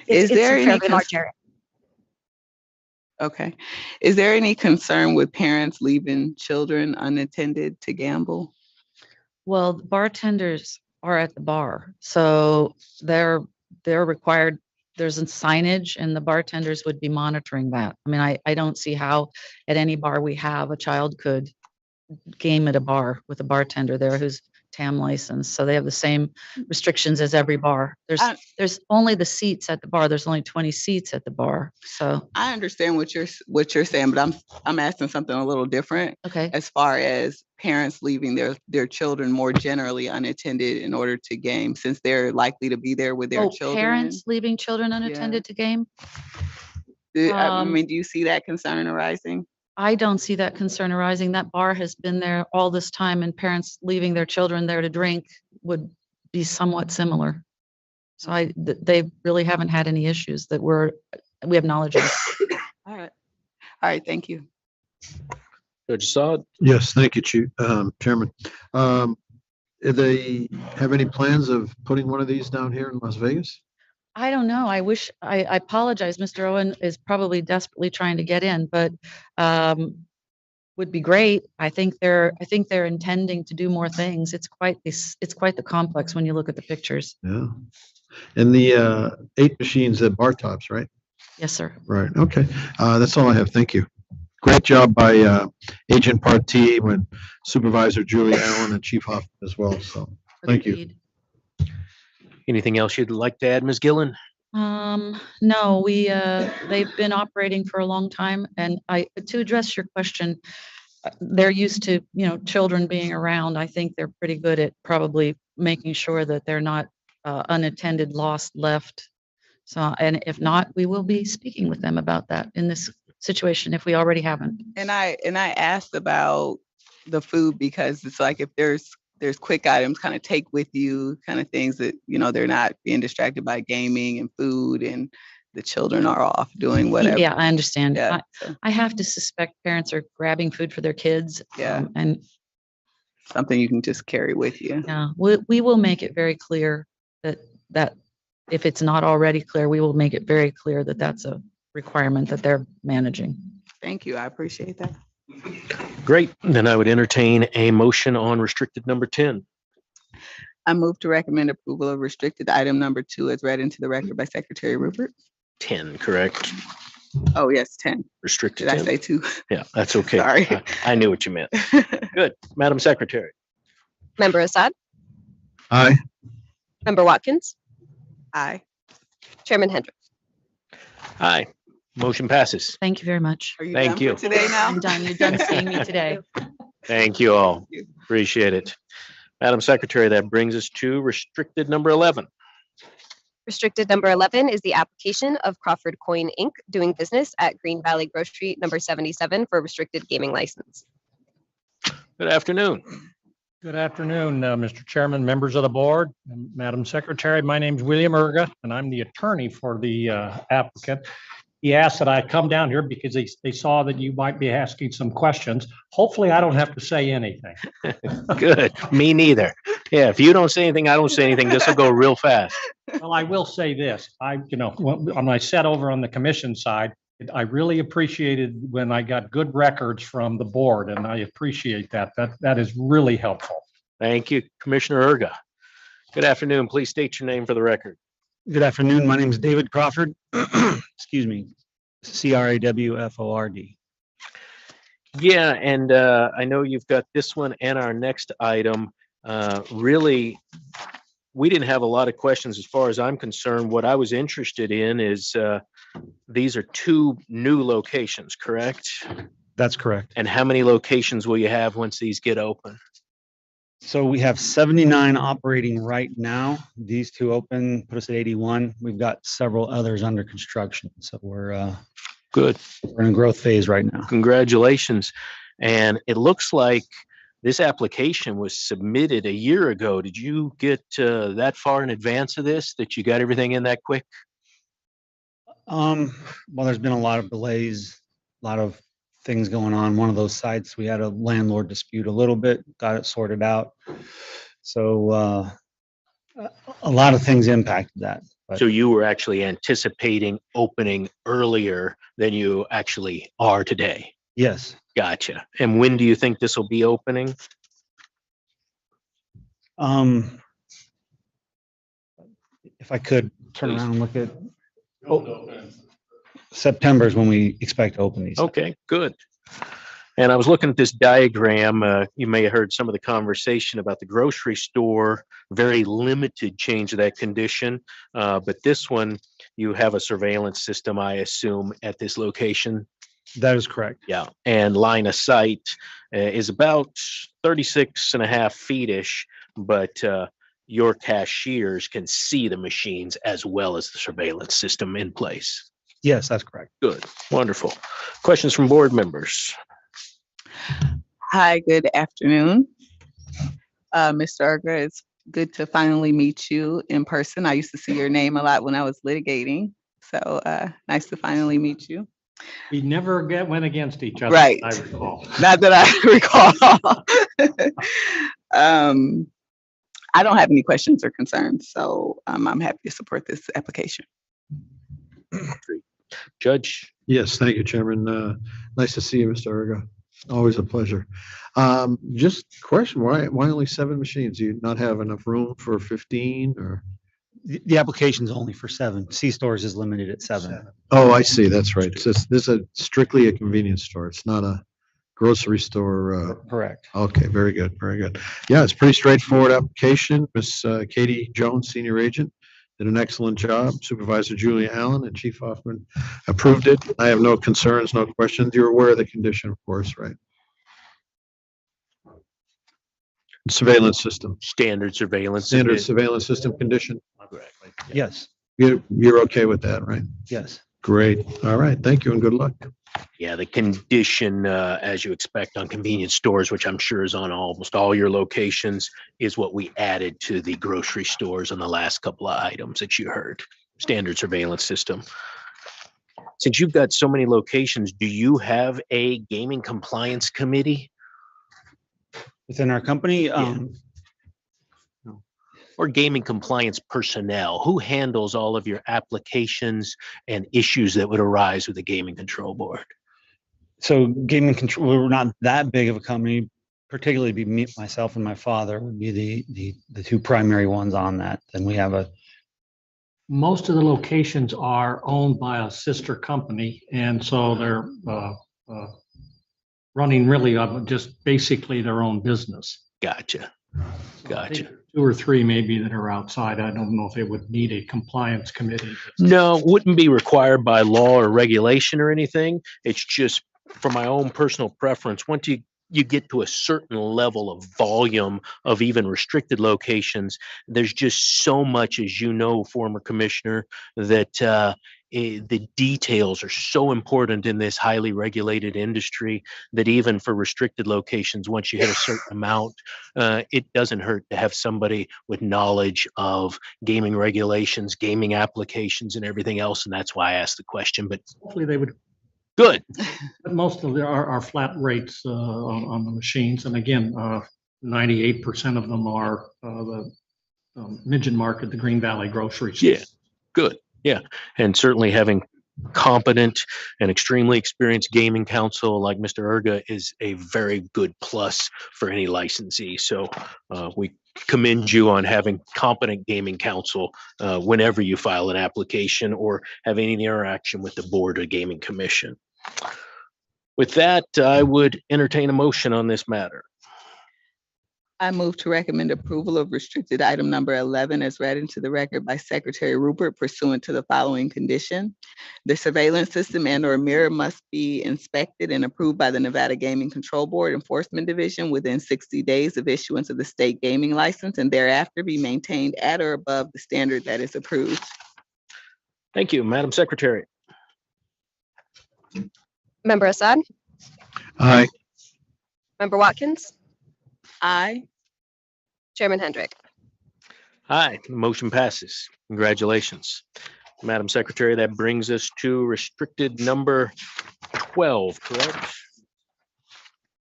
It's Is there a any fairly large area. Okay. Is there any concern with parents leaving children unattended to gamble? Well, the bartenders are at the bar, so they're required, there's a signage and the bartenders would be monitoring that. I mean, I don't see how at any bar we have a child could game at a bar with a bartender there who's TAM licensed. So they have the same restrictions as every bar. There's only the seats at the bar. There's only 20 seats at the bar. So I understand what you're saying, but I'm asking something a little different. Okay. As far as parents leaving their children more generally unattended in order to game, since they're likely to be there with their children. parents leaving children unattended to game? I mean, do you see that concern arising? I don't see that concern arising. That bar has been there all this time and parents leaving their children there to drink would be somewhat similar. So they really haven't had any issues that we have knowledge of. All right, thank you. Judge Assad? Yes, thank you, Chief, Chairman. Do they have any plans of putting one of these down here in Las Vegas? I don't know. I apologize. Mr. Owen is probably desperately trying to get in, but would be great. I think they're intending to do more things. It's quite the complex when you look at the pictures. Yeah. And the 8 machines at bar tops, right? Yes, sir. Right. Okay. That's all I have. Thank you. Great job by Agent Partee, and Supervisor Julie Allen, and Chief Hoffman as well. So thank you. Anything else you'd like to add, Ms. Gillen? No, they've been operating for a long time, and to address your question, they're used to, children being around. I think they're pretty good at probably making sure that they're not unattended, lost, left. So, and if not, we will be speaking with them about that in this situation if we already haven't. And I asked about the food because it's like if there's quick items kind of take with you kind of things that, they're not being distracted by gaming and food and the children are off doing whatever. Yeah, I understand. Yeah, I have to suspect parents are grabbing food for their kids. Yeah. And something you can just carry with you. Yeah, we will make it very clear that if it's not already clear, we will make it very clear that that's a requirement that they're managing. Thank you. I appreciate that. Great. Then I would entertain a motion on restricted number 10. I move to recommend approval of restricted item number 2 as read into the record by Secretary Rupert. 10, correct? Oh, yes, 10. Restricted Did I 10? say 2? Yeah, that's okay. Sorry. I knew what you meant. Good. Madam Secretary. Member Assad? Aye. Member Watkins? Aye. Chairman Hendricks? Aye. Motion passes. Thank you very much. Are you Thank done you. for today now? I'm done. You're done seeing me today. Thank you all. Appreciate it. Madam Secretary, that brings us to restricted number 11. Restricted number 11 is the application of Crawford Coin Inc. doing business at Green Valley Grocery number 77 for a restricted gaming license. Good afternoon. Good afternoon, Mr. Chairman, members of the board, and Madam Secretary. My name is William Erga, and I'm the attorney for the applicant. He asked that I come down here because they saw that you might be asking some questions. Hopefully, I don't have to say anything. Good. Me neither. Yeah, if you don't say anything, I don't say anything. This will go real fast. Well, I will say this. When I sat over on the commission side, I really appreciated when I got good records from the board, and I appreciate that. That is really helpful. Thank you, Commissioner Erga. Good afternoon. Please state your name for the record. Good afternoon. My name is David Crawford. Excuse me. CRAWFORD. Yeah, and I know you've got this one and our next item. Really, we didn't have a lot of questions as far as I'm concerned. What I was interested in is these are 2 new locations, correct? That's correct. And how many locations will you have once these get open? So we have 79 operating right now. These 2 open, put us at 81. We've got several others under construction. So we're Good. We're in a growth phase right now. Congratulations. And it looks like this application was submitted a year ago. Did you get that far in advance of this, that you got everything in that quick? Well, there's been a lot of delays, a lot of things going on. One of those sites, we had a landlord dispute a little bit, got it sorted out. So a lot of things impacted that. But So you were actually anticipating opening earlier than you actually are today? yes, Gotcha. And when do you think this will be opening? if I could turn Please. around and look at, September is when we expect to open these. Okay, good. And I was looking at this diagram. You may have heard some of the conversation about the grocery store, very limited change of that condition. But this one, you have a surveillance system, I assume, at this location. That is correct. Yeah, and line of sight is about 36 and a half feet-ish, but your cashiers can see the machines as well as the surveillance system in place. Yes, that's correct. Good, wonderful. Questions from board members? Hi, good afternoon. Mr. Erga, it's good to finally meet you in person. I used to see your name a lot when I was litigating. So nice to finally meet you. We never went against each other. Right. I recall. Not that I recall. I don't have any questions or concerns, so I'm happy to support this application. Judge? Yes, thank you, Chairman. Nice to see you, Mr. Erga. Always a pleasure. Just question, why only 7 machines? Do you not have enough room for 15 or? The application's only for 7. C-stores is limited at 7. Oh, I see. That's right. So this is strictly a convenience store. It's not a grocery store. Correct. Okay, very good, very good. Yeah, it's pretty straightforward application. Miss Katie Jones, senior agent, did an excellent job. Supervisor Julia Allen and Chief Hoffman approved it. I have no concerns, no questions. You're aware of the condition, of course, right? Surveillance system. Standard surveillance. Standard surveillance system condition. Correctly. Yes. You're okay with that, right? Yes. Great. All right. Thank you and good luck. Yeah, the condition, as you expect on convenience stores, which I'm sure is on almost all your locations, is what we added to the grocery stores on the last couple of items that you heard. Standard surveillance system. Since you've got so many locations, do you have a gaming compliance committee? Within our company, or gaming compliance personnel? Who handles all of your applications and issues that would arise with the gaming control board? so gaming control, we're not that big of a company, particularly be me, myself and my father would be the 2 primary ones on that. Then we have a Most of the locations are owned by a sister company, and so they're running really just basically their own business. Gotcha. Gotcha. 2 or 3 maybe that are outside. I don't know if they would need a compliance committee. No, wouldn't be required by law or regulation or anything. It's just for my own personal preference. Once you get to a certain level of volume of even restricted locations, there's just so much, as you know, former commissioner, that the details are so important in this highly regulated industry that even for restricted locations, once you hit a certain amount, it doesn't hurt to have somebody with knowledge of gaming regulations, gaming applications, and everything else. And that's why I asked the question. But hopefully they would. Good. But most of there are flat rates on the machines. And again, 98% of them are the midget market, the Green Valley groceries. Yeah, good. Yeah. And certainly having competent and extremely experienced gaming counsel like Mr. Erga is a very good plus for any licensee. So we commend you on having competent gaming counsel whenever you file an application or have any interaction with the board or gaming commission. With that, I would entertain a motion on this matter. I move to recommend approval of restricted item number 11 as read into the record by Secretary Rupert pursuant to the following condition. The surveillance system and/or mirror must be inspected and approved by the Nevada Gaming Control Board Enforcement Division within 60 days of issuance of the state gaming license and thereafter be maintained at or above the standard that is approved. Thank you, Madam Secretary. Member Assad, Aye. Member Watkins, Aye. Chairman Hendrick. Aye, the motion passes. Congratulations. Madam Secretary, that brings us to restricted number 12, correct?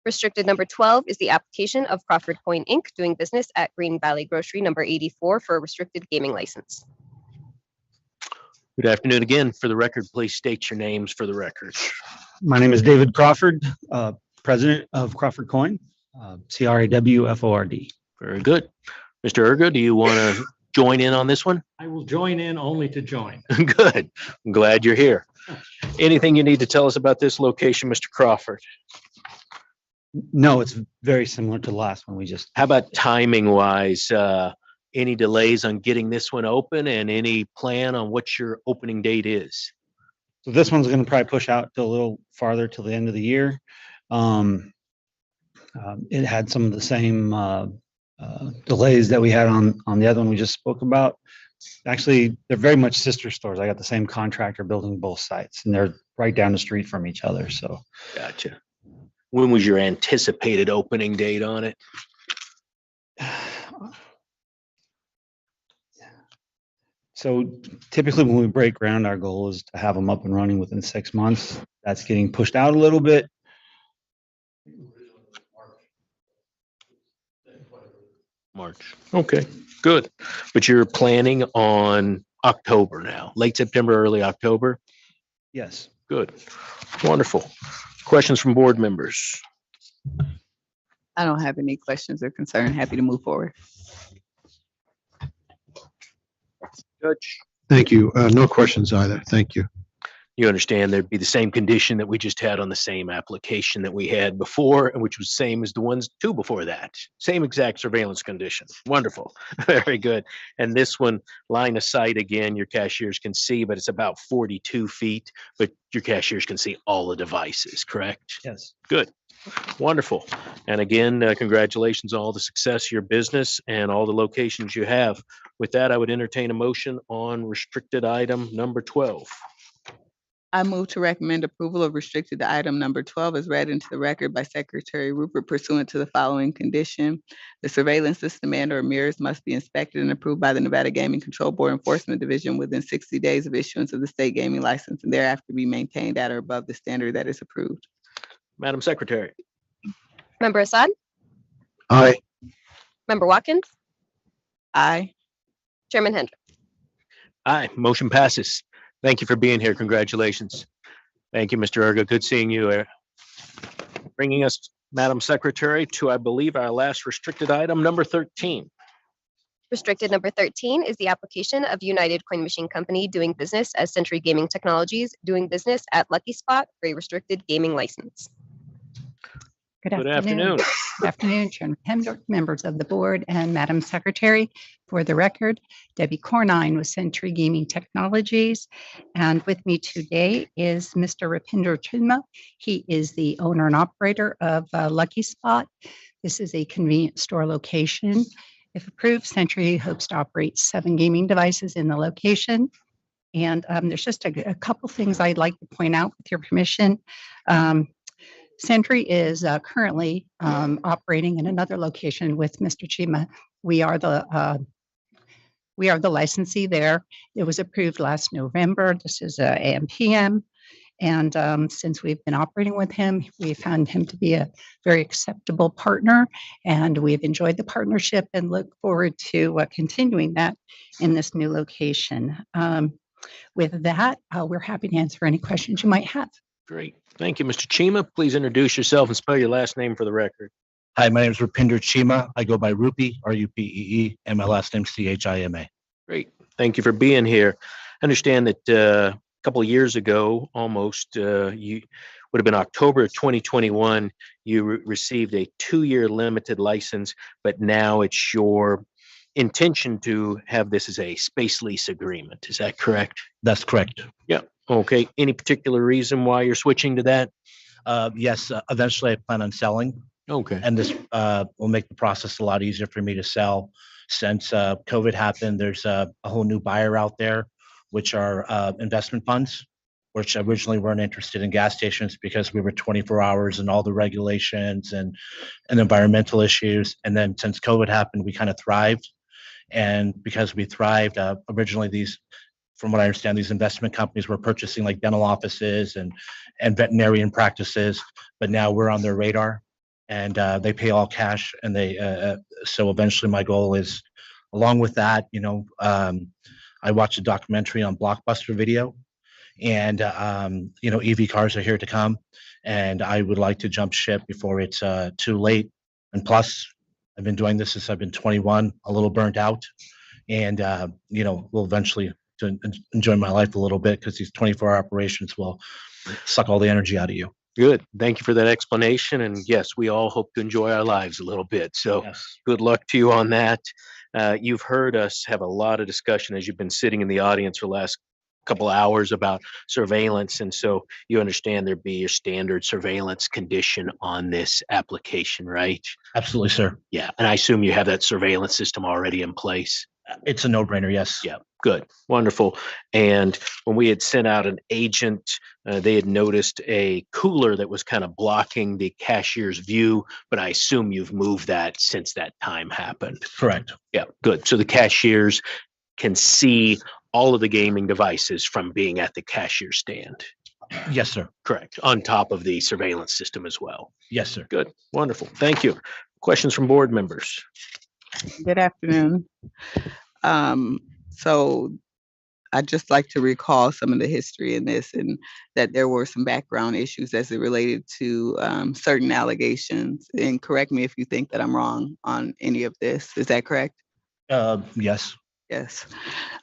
Restricted number 12 is the application of Crawford Coin Inc. doing business at Green Valley Grocery number 84 for a restricted gaming license. Good afternoon again. For the record, please state your names for the record. My name is David Crawford, President of Crawford Coin, CRAWFORD. Very good. Mr. Erga, do you want to join in on this one? I will join in only to join. Good. I'm glad you're here. Anything you need to tell us about this location, Mr. Crawford? No, it's very similar to the last one we just. How about timing wise? Any delays on getting this one open and any plan on what your opening date is? So this one's going to probably push out to a little farther till the end of the year. It had some of the same delays that we had on the other one we just spoke about. Actually, they're very much sister stores. I got the same contractor building both sites, and they're right down the street from each other. So, gotcha. When was your anticipated opening date on it? So typically when we break ground, our goal is to have them up and running within 6 months. That's getting pushed out a little bit. March. Okay, good. But you're planning on October now, late September, early October? Yes. Good. Wonderful. Questions from board members? I don't have any questions or concern. Happy to move forward. Judge? Thank you. No questions either. Thank you. You understand there'd be the same condition that we just had on the same application that we had before, which was same as the ones two before that. Same exact surveillance condition. Wonderful. Very good. And this one, line of sight, again, your cashiers can see, but it's about 42 feet, but your cashiers can see all the devices, correct? Yes. Good. Wonderful. And again, congratulations on all the success of your business and all the locations you have. With that, I would entertain a motion on restricted item number 12. I move to recommend approval of restricted item number 12 as read into the record by Secretary Rupert pursuant to the following condition. The surveillance system and/or mirrors must be inspected and approved by the Nevada Gaming Control Board Enforcement Division within 60 days of issuance of the state gaming license and thereafter be maintained at or above the standard that is approved. Madam Secretary. Member Assad, Aye. Member Watkins, Aye. Chairman Hendrick. Aye, motion passes. Thank you for being here. Congratulations. Thank you, Mr. Erga. Good seeing you. Bringing us, Madam Secretary, to, I believe, our last restricted item, number 13. Restricted number 13 is the application of United Coin Machine Company doing business as Century Gaming Technologies, doing business at Lucky Spot for a restricted gaming license. Good afternoon. Good afternoon, Chairman Hendrick, members of the board, and Madam Secretary. For the record, Debbie Cornine with Century Gaming Technologies. And with me today is Mr. Rupinder Chidma. He is the owner and operator of Lucky Spot. This is a convenience store location. If approved, Century hopes to operate 7 gaming devices in the location. And there's just a couple things I'd like to point out with your permission. Century is currently operating in another location with Mr. Chima. We are the licensee there. It was approved last November. This is AM/PM. And since we've been operating with him, we found him to be a very acceptable partner, and we've enjoyed the partnership and look forward to continuing that in this new location. With that, we're happy to answer any questions you might have. Great. Thank you, Mr. Chima. Please introduce yourself and spell your last name for the record. Hi, my name is Rupinder Chima. I go by Rupi, Rupee, and my last name Chima. Great. Thank you for being here. I understand that a couple of years ago, almost, you would have been October of 2021, you received a 2-year limited license, but now it's your intention to have this as a space lease agreement. Is that correct? That's correct. Yeah. Okay. Any particular reason why you're switching to that? Yes, eventually I plan on selling. Okay. And this will make the process a lot easier for me to sell. Since COVID happened, there's a whole new buyer out there, which are investment funds. which originally weren't interested in gas stations because we were 24 hours and all the regulations and environmental issues. And then since COVID happened, we kind of thrived. And because we thrived, originally from what I understand, these investment companies were purchasing like dental offices and veterinarian practices, but now we're on their radar, and they pay all cash. And so eventually my goal is, along with that, I watched a documentary on Blockbuster Video, and EV cars are here to come, and I would like to jump ship before it's too late. And plus, I've been doing this since I've been 21, a little burnt out, and we'll eventually to enjoy my life a little bit, because these 24-hour operations will suck all the energy out of you. Good. Thank you for that explanation. And yes, we all hope to enjoy our lives a little bit. So good luck to you on that. You've heard us have a lot of discussion as you've been sitting in the audience for the last couple hours about surveillance. And so you understand there'd be your standard surveillance condition on this application, right? Absolutely, sir. Yeah. And I assume you have that surveillance system already in place. It's a no-brainer, yes. Yeah, good, wonderful. And when we had sent out an agent, they had noticed a cooler that was kind of blocking the cashier's view, but I assume you've moved that since that time happened. Correct. Yeah, good. So the cashiers can see all of the gaming devices from being at the cashier stand. Yes, sir. Correct. On top of the surveillance system as well. Yes, sir. Good, wonderful. Thank you. Questions from board members? Good afternoon. So I'd just like to recall some of the history in this, and that there were some background issues as it related to certain allegations. And correct me if you think that I'm wrong on any of this. Is that correct? Yes. Yes.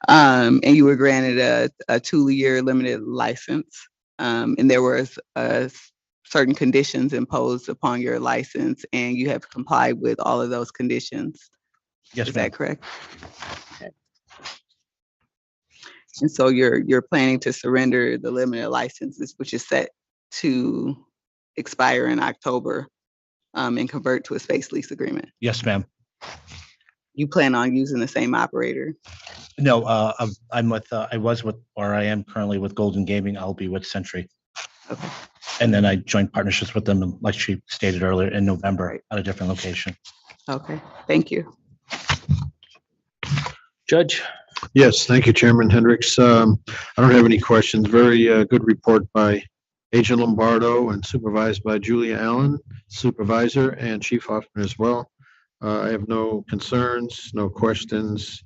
And you were granted a 2-year limited license, and there was certain conditions imposed upon your license, and you have complied with all of those conditions. Yes, Is ma'am. that correct? Okay. And so you're planning to surrender the limited licenses, which is set to expire in October, and convert to a space lease agreement. Yes, ma'am. You plan on using the same operator? No, I am currently with Golden Gaming. I'll be with Century. Okay. And then I joined partnerships with them, like she stated earlier, in November at a different location. Okay, thank you. Judge? Yes, thank you, Chairman Hendricks. I don't have any questions. Very good report by Agent Lombardo and supervised by Julia Allen, supervisor, and Chief Hoffman as well. I have no concerns, no questions,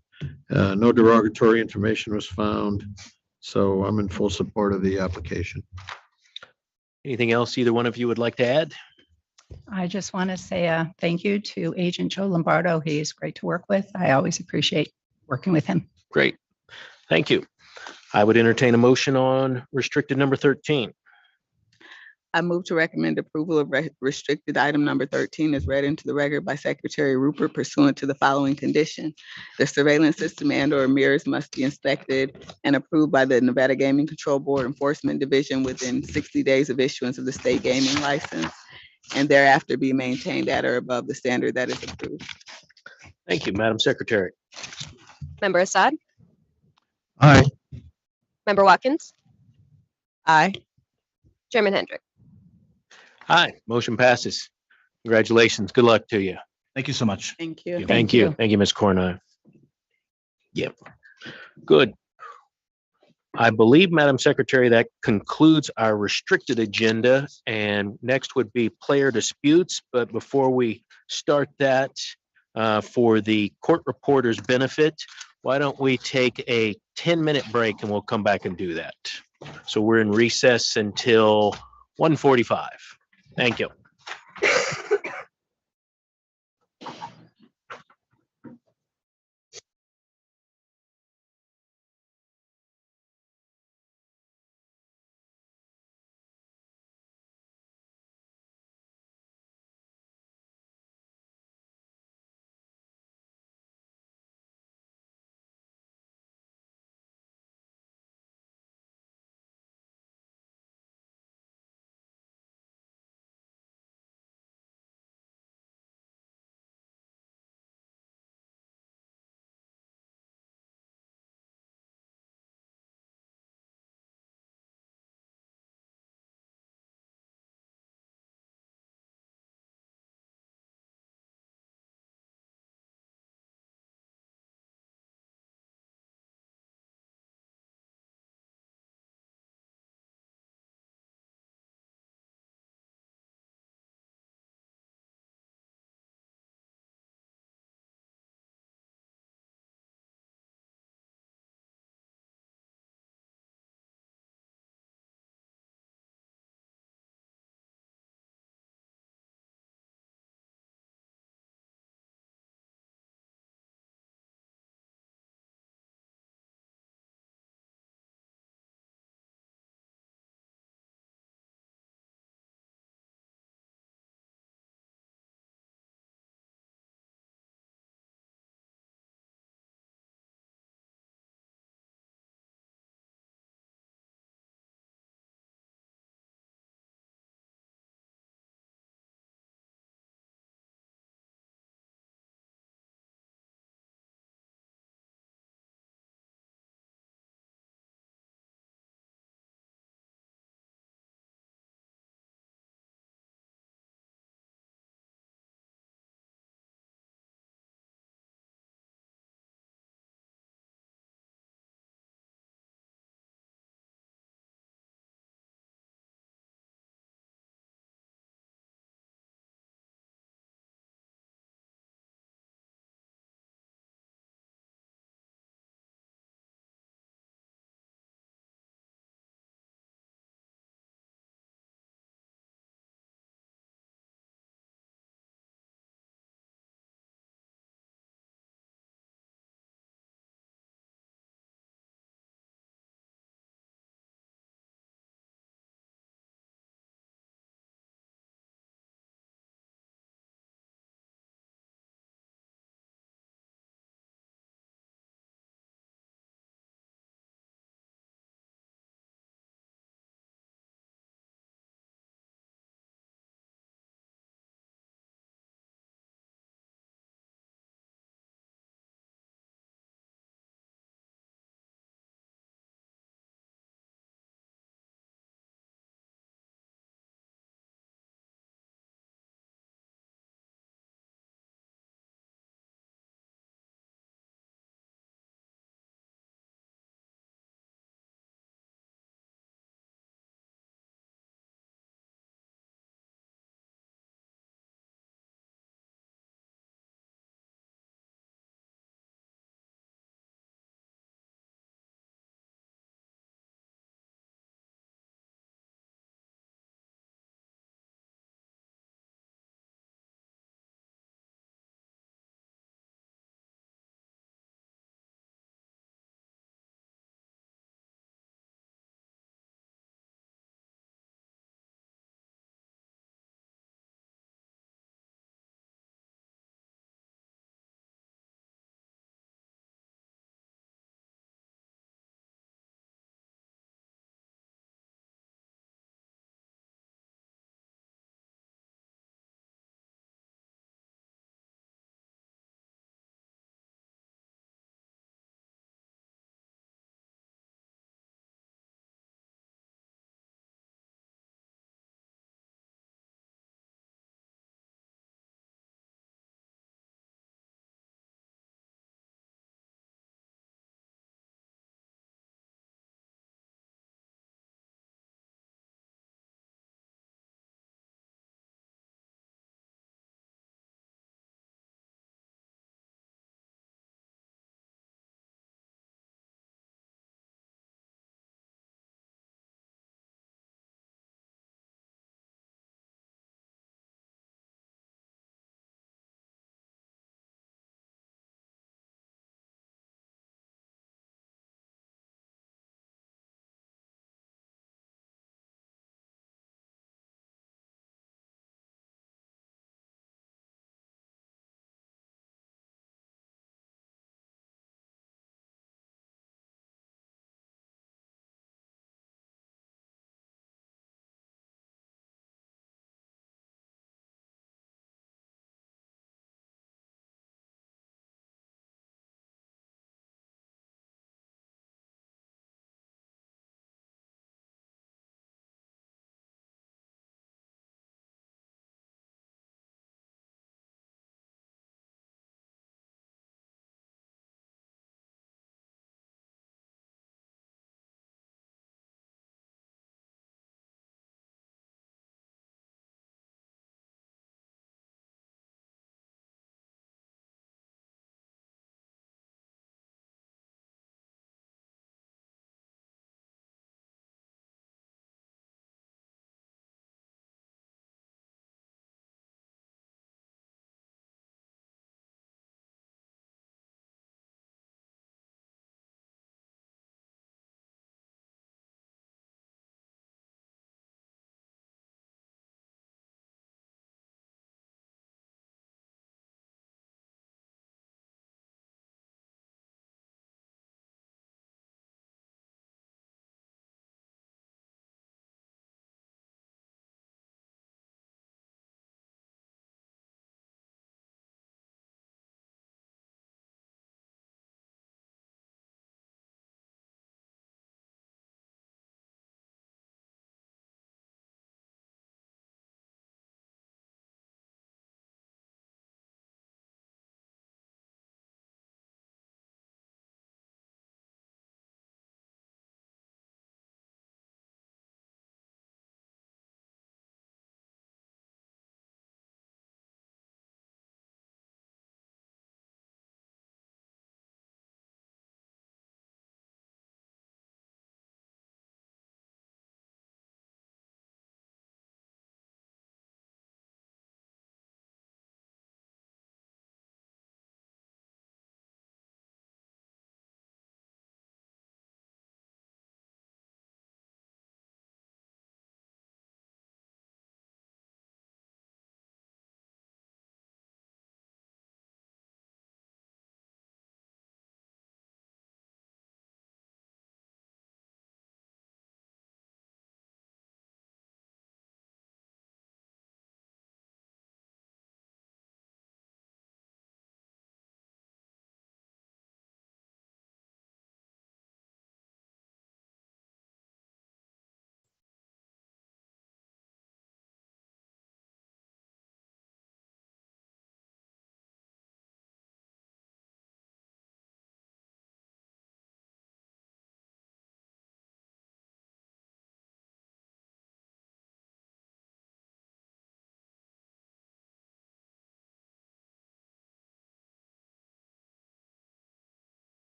no derogatory information was found. So I'm in full support of the application. Anything else either one of you would like to add? I just want to say thank you to Agent Joe Lombardo. He is great to work with. I always appreciate working with him. Great. Thank you. I would entertain a motion on restricted number 13. I move to recommend approval of restricted item number 13 as read into the record by Secretary Rupert pursuant to the following condition. The surveillance system and/or mirrors must be inspected and approved by the Nevada Gaming Control Board Enforcement Division within 60 days of issuance of the state gaming license, and thereafter be maintained at or above the standard that is approved. Thank you, Madam Secretary. Member Assad? Aye. Member Watkins? Aye. Chairman Hendrick? Aye, motion passes. Congratulations. Good luck to you. Thank you so much. Thank you. Thank you. Thank you, Ms. Cornine. Yep. Good. I believe, Madam Secretary, that concludes our restricted agenda. And next would be player disputes. But before we start that, for the court reporter's benefit, why don't we take a 10-minute break and we'll come back and do that. So we're in recess until 1:45. Thank you.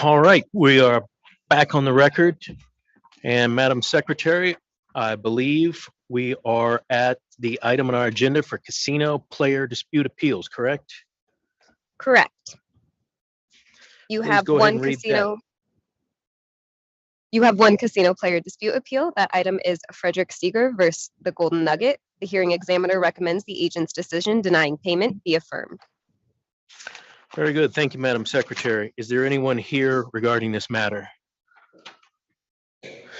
All right, we are back on the record. And Madam Secretary, I believe we are at the item on our agenda for casino player dispute appeals, correct? Correct. You Please have go ahead one and read that. casino. You have one casino player dispute appeal. That item is Frederick Seeger versus the Golden Nugget. The hearing examiner recommends the agent's decision denying payment be affirmed. Very good. Thank you, Madam Secretary. Is there anyone here regarding this matter?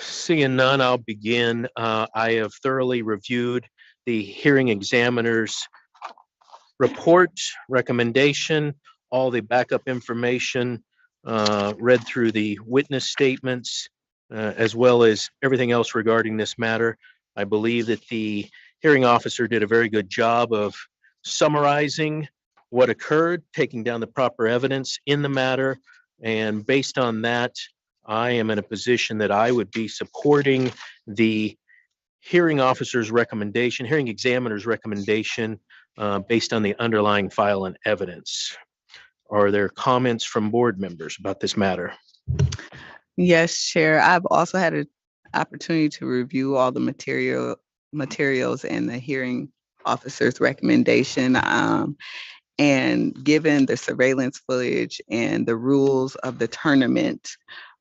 Seeing none, I'll begin. I have thoroughly reviewed the hearing examiner's report, recommendation, all the backup information, read through the witness statements, as well as everything else regarding this matter. I believe that the hearing officer did a very good job of summarizing what occurred, taking down the proper evidence in the matter, and based on that, I am in a position that I would be supporting the hearing officer's recommendation, hearing examiner's recommendation, based on the underlying file and evidence. Are there comments from board members about this matter? Yes, Chair. I've also had an opportunity to review all the materials and the hearing officer's recommendation. And given the surveillance footage and the rules of the tournament,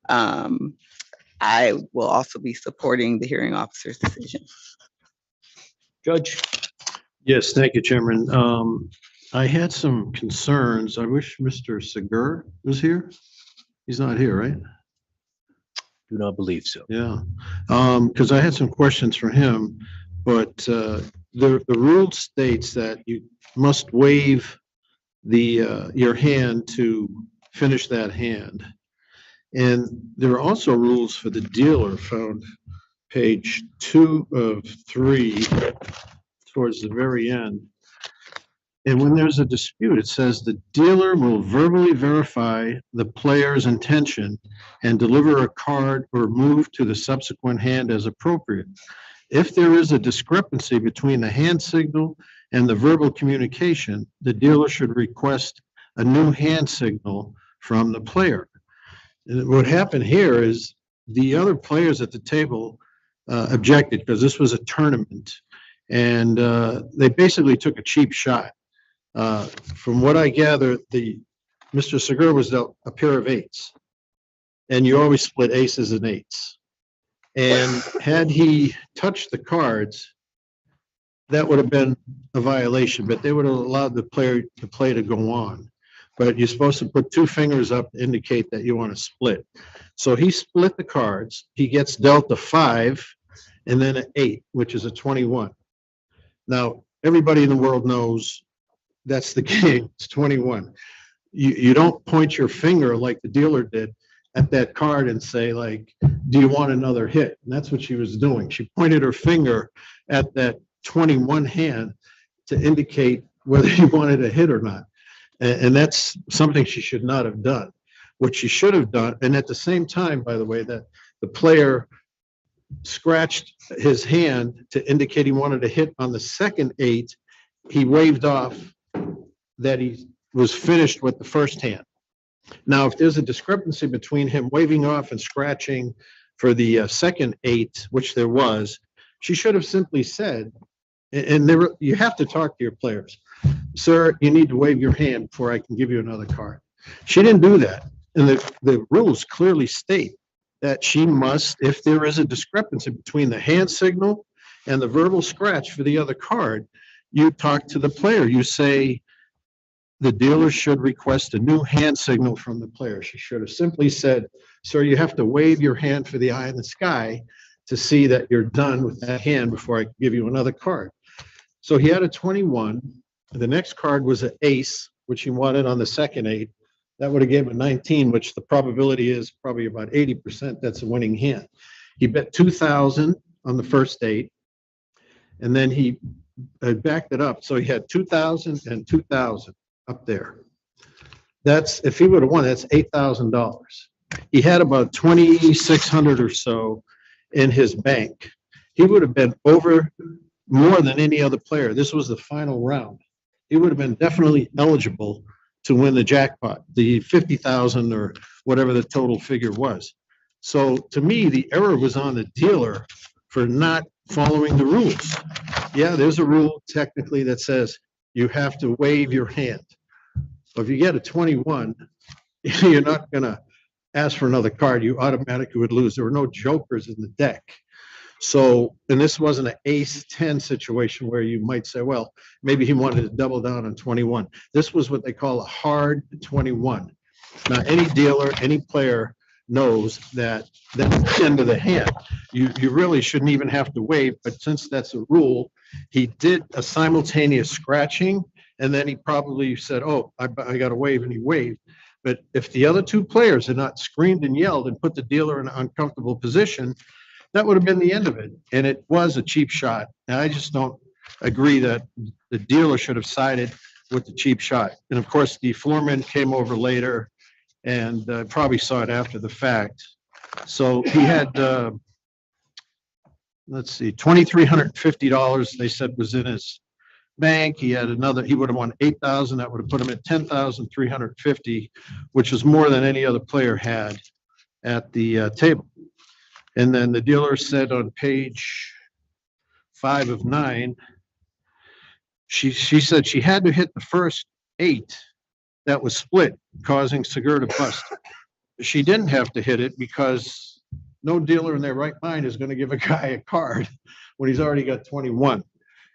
I will also be supporting the hearing officer's decision. Judge? Yes, thank you, Chairman. I had some concerns. I wish Mr. Segur was here. He's not here, right? Do not believe so. Yeah, because I had some questions for him, but the rule states that you must waive your hand to finish that hand. And there are also rules for the dealer found page 2 of 3 towards the very end. And when there's a dispute, it says the dealer will verbally verify the player's intention and deliver a card or move to the subsequent hand as appropriate. If there is a discrepancy between the hand signal and the verbal communication, the dealer should request a new hand signal from the player. And what happened here is the other players at the table objected because this was a tournament, and they basically took a cheap shot. From what I gather, Mr. Segur was dealt a pair of 8s, and you always split aces and 8s. And had he touched the cards, that would have been a violation, but they would have allowed the player to play to go on. But you're supposed to put 2 fingers up to indicate that you want to split. So he split the cards. He gets dealt a 5 and then an 8, which is a 21. Now, everybody in the world knows that's the game. It's 21. You don't point your finger like the dealer did at that card and say, like, do you want another hit? And that's what she was doing. She pointed her finger at that 21 hand to indicate whether he wanted a hit or not. And that's something she should not have done. What she should have done, and at the same time, by the way, that the player scratched his hand to indicate he wanted to hit on the second 8, he waved off that he was finished with the first hand. Now, if there's a discrepancy between him waving off and scratching for the second 8, which there was, she should have simply said, and you have to talk to your players. Sir, you need to wave your hand before I can give you another card. She didn't do that. And the rules clearly state that she must, if there is a discrepancy between the hand signal and the verbal scratch for the other card, you talk to the player. You say, the dealer should request a new hand signal from the player. She should have simply said, sir, you have to wave your hand for the eye in the sky to see that you're done with that hand before I can give you another card. So he had a 21. The next card was an ace, which he wanted on the second 8. That would have given him a 19, which the probability is probably about 80% that's a winning hand. He bet 2,000 on the first 8, and then he backed it up. So he had 2,000 and 2,000 up there. That's, if he would have won, that's $8,000. He had about 2,600 or so in his bank. He would have been over more than any other player. This was the final round. He would have been definitely eligible to win the jackpot, the 50,000 or whatever the total figure was. So to me, the error was on the dealer for not following the rules. Yeah, there's a rule technically that says you have to wave your hand. But if you get a 21, you're not gonna ask for another card. You automatically would lose. There were no jokers in the deck. So, and this wasn't an ace 10 situation where you might say, well, maybe he wanted to double down on 21. This was what they call a hard 21. Now, any dealer, any player knows that that's the end of the hand. You really shouldn't even have to wave, but since that's a rule, he did a simultaneous scratching, and then he probably said, oh, I got to wave, and he waved. But if the other two players had not screamed and yelled and put the dealer in an uncomfortable position, that would have been the end of it. And it was a cheap shot. And I just don't agree that the dealer should have sided with the cheap shot. And of course, the floorman came over later and probably saw it after the fact. So he had, let's see, $2,350 they said was in his bank. He had another, he would have won 8,000. That would have put him at 10,350, which is more than any other player had at the table. And then the dealer said on page 5 of 9, she said she had to hit the first 8 that was split, causing Segur to bust. She didn't have to hit it because no dealer in their right mind is going to give a guy a card when he's already got 21.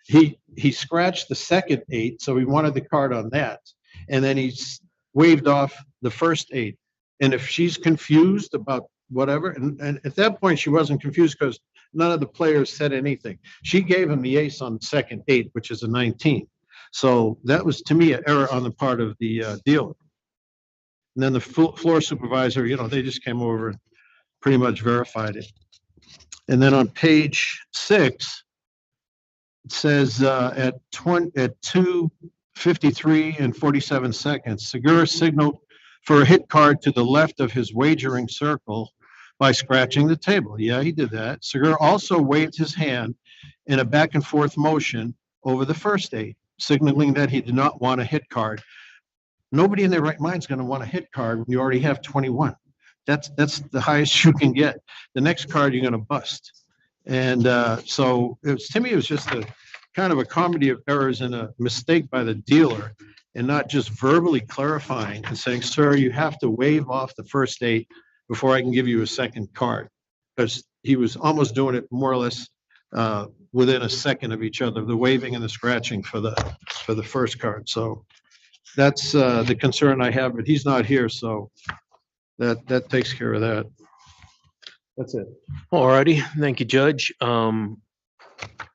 He scratched the second 8, so he wanted the card on that. And then he waved off the first 8. And if she's confused about whatever, and at that point she wasn't confused because none of the players said anything. She gave him the ace on the second 8, which is a 19. So that was, to me, an error on the part of the dealer. And then the floor supervisor, they just came over and pretty much verified it. And then on page 6, it says at 2:53 and 47 seconds, Segura signaled for a hit card to the left of his wagering circle by scratching the table. Yeah, he did that. Segura also waved his hand in a back and forth motion over the first 8, signaling that he did not want a hit card. Nobody in their right mind is going to want a hit card when you already have 21. That's the highest you can get. The next card you're going to bust. And so to me, it was just a kind of a comedy of errors and a mistake by the dealer, and not just verbally clarifying and saying, sir, you have to wave off the first 8 before I can give you a second card. Because he was almost doing it more or less within a second of each other, the waving and the scratching for the first card. So that's the concern I have, but he's not here, so that takes care of that. That's it. All righty. Thank you, Judge.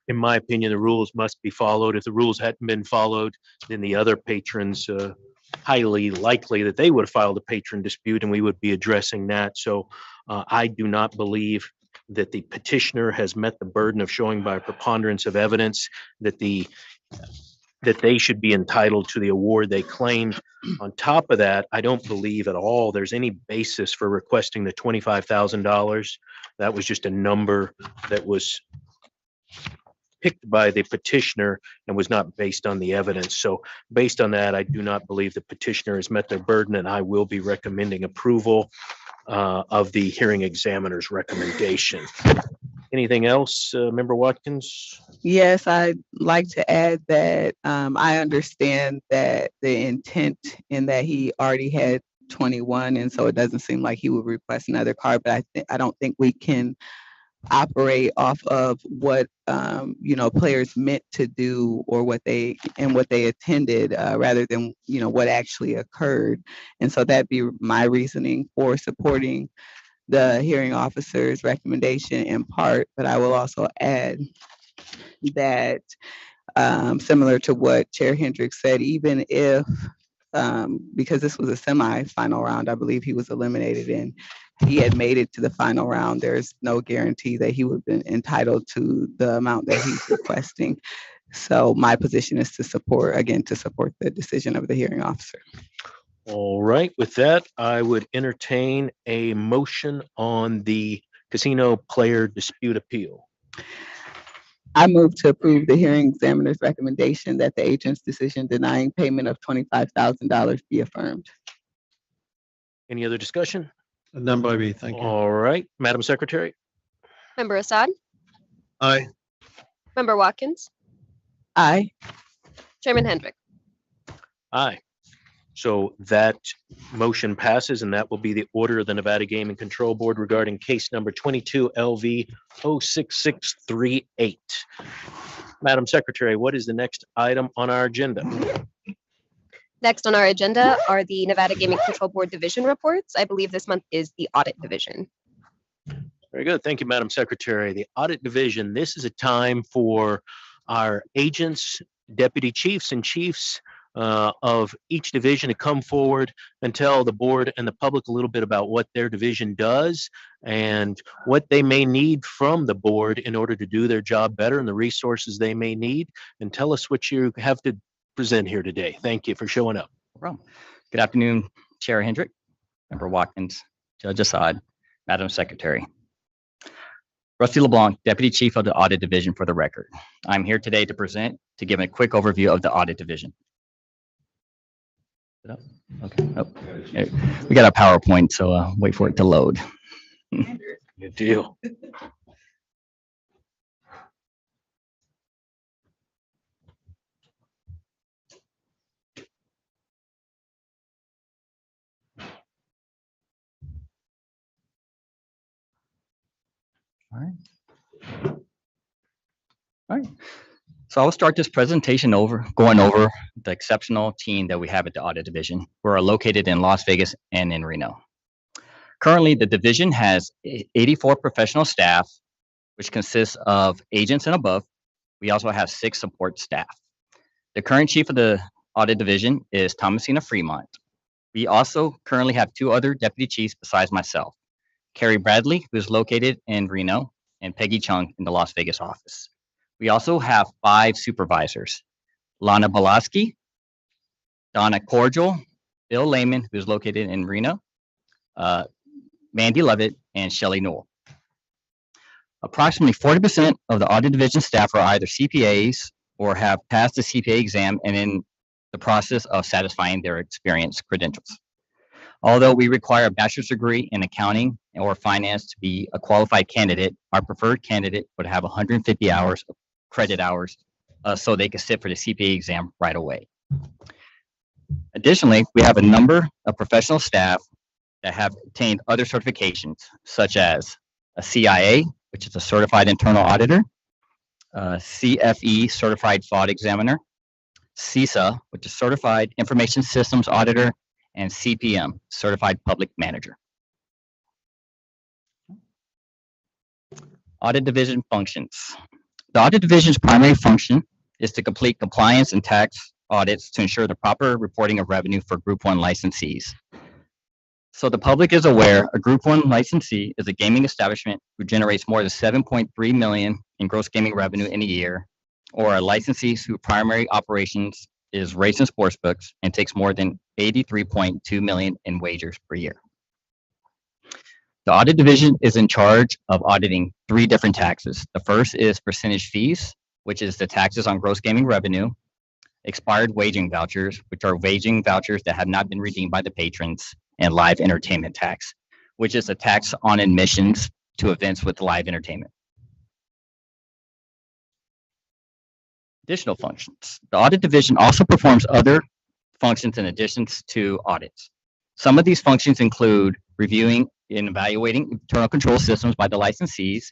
In my opinion, the rules must be followed. If the rules hadn't been followed, then the other patrons, highly likely that they would have filed a patron dispute and we would be addressing that. So I do not believe that the petitioner has met the burden of showing by a preponderance of evidence that they should be entitled to the award they claimed. On top of that, I don't believe at all there's any basis for requesting the $25,000. That was just a number that was picked by the petitioner and was not based on the evidence. So based on that, I do not believe the petitioner has met their burden, and I will be recommending approval of the hearing examiner's recommendation. Anything else, Member Watkins? Yes, I'd like to add that I understand that the intent in that he already had 21, and so it doesn't seem like he would request another card, but I don't think we can operate off of what players meant to do or what they attended rather than what actually occurred. And so that'd be my reasoning for supporting the hearing officer's recommendation in part. But I will also add that similar to what Chair Hendricks said, even if because this was a semi-final round, I believe he was eliminated and he had made it to the final round, there's no guarantee that he would have been entitled to the amount that he's requesting. So my position is to support the decision of the hearing officer. All right, with that, I would entertain a motion on the casino player dispute appeal. I move to approve the hearing examiner's recommendation that the agent's decision denying payment of $25,000 be affirmed. Any other discussion? None by me, thank you. All right, Madam Secretary. Member Assad, Aye. Member Watkins, Aye. Chairman Hendrick. Aye. So that motion passes, and that will be the order of the Nevada Gaming Control Board regarding case number 22 LV 06638. Madam Secretary, what is the next item on our agenda? Next on our agenda are the Nevada Gaming Control Board Division reports. I believe this month is the Audit Division. Very good. Thank you, Madam Secretary. The Audit Division, this is a time for our agents, deputy chiefs, and chiefs of each division to come forward and tell the board and the public a little bit about what their division does and what they may need from the board in order to do their job better and the resources they may need. And tell us what you have to present here today. Thank you for showing up. No problem. Good afternoon, Chair Hendrick, Member Watkins, Judge Assad, Madam Secretary. Rusty LeBlanc, Deputy Chief of the Audit Division for the record. I'm here today to give a quick overview of the Audit Division. Okay. Oh, we got a PowerPoint, so wait for it to load. Good deal. All right. So I'll start this presentation going over the exceptional team that we have at the Audit Division. We're located in Las Vegas and in Reno. Currently, the division has 84 professional staff, which consists of agents and above. We also have 6 support staff. The current chief of the Audit Division is Thomasina Fremont. We also currently have 2 other deputy chiefs besides myself, Carrie Bradley, who is located in Reno, and Peggy Chung in the Las Vegas office. We also have 5 supervisors, Lana Balaski, Donna Cordial, Bill Lehman, who is located in Reno, Mandy Levitt, and Shelley Newell. Approximately 40% of the Audit Division staff are either CPAs or have passed the CPA exam and in the process of satisfying their experience credentials. Although we require a bachelor's degree in accounting or finance to be a qualified candidate, our preferred candidate would have 150 hours of credit hours so they can sit for the CPA exam right away. Additionally, we have a number of professional staff that have obtained other certifications, such as a CIA, which is a Certified Internal Auditor, CFE, Certified Fraud Examiner, CISA, which is Certified Information Systems Auditor, and CPM, Certified Public Manager. Audit Division functions. The Audit Division's primary function is to complete compliance and tax audits to ensure the proper reporting of revenue for Group 1 licensees. So the public is aware, a Group 1 licensee is a gaming establishment who generates more than 7.3 million in gross gaming revenue in a year, or a licensee whose primary operations is race and sports books and takes more than 83.2 million in wagers per year. The Audit Division is in charge of auditing 3 different taxes. The first is percentage fees, which is the taxes on gross gaming revenue, expired wagering vouchers, which are wagering vouchers that have not been redeemed by the patrons, and live entertainment tax, which is a tax on admissions to events with live entertainment. Additional functions. The Audit Division also performs other functions in addition to audits. Some of these functions include reviewing and evaluating internal control systems by the licensees.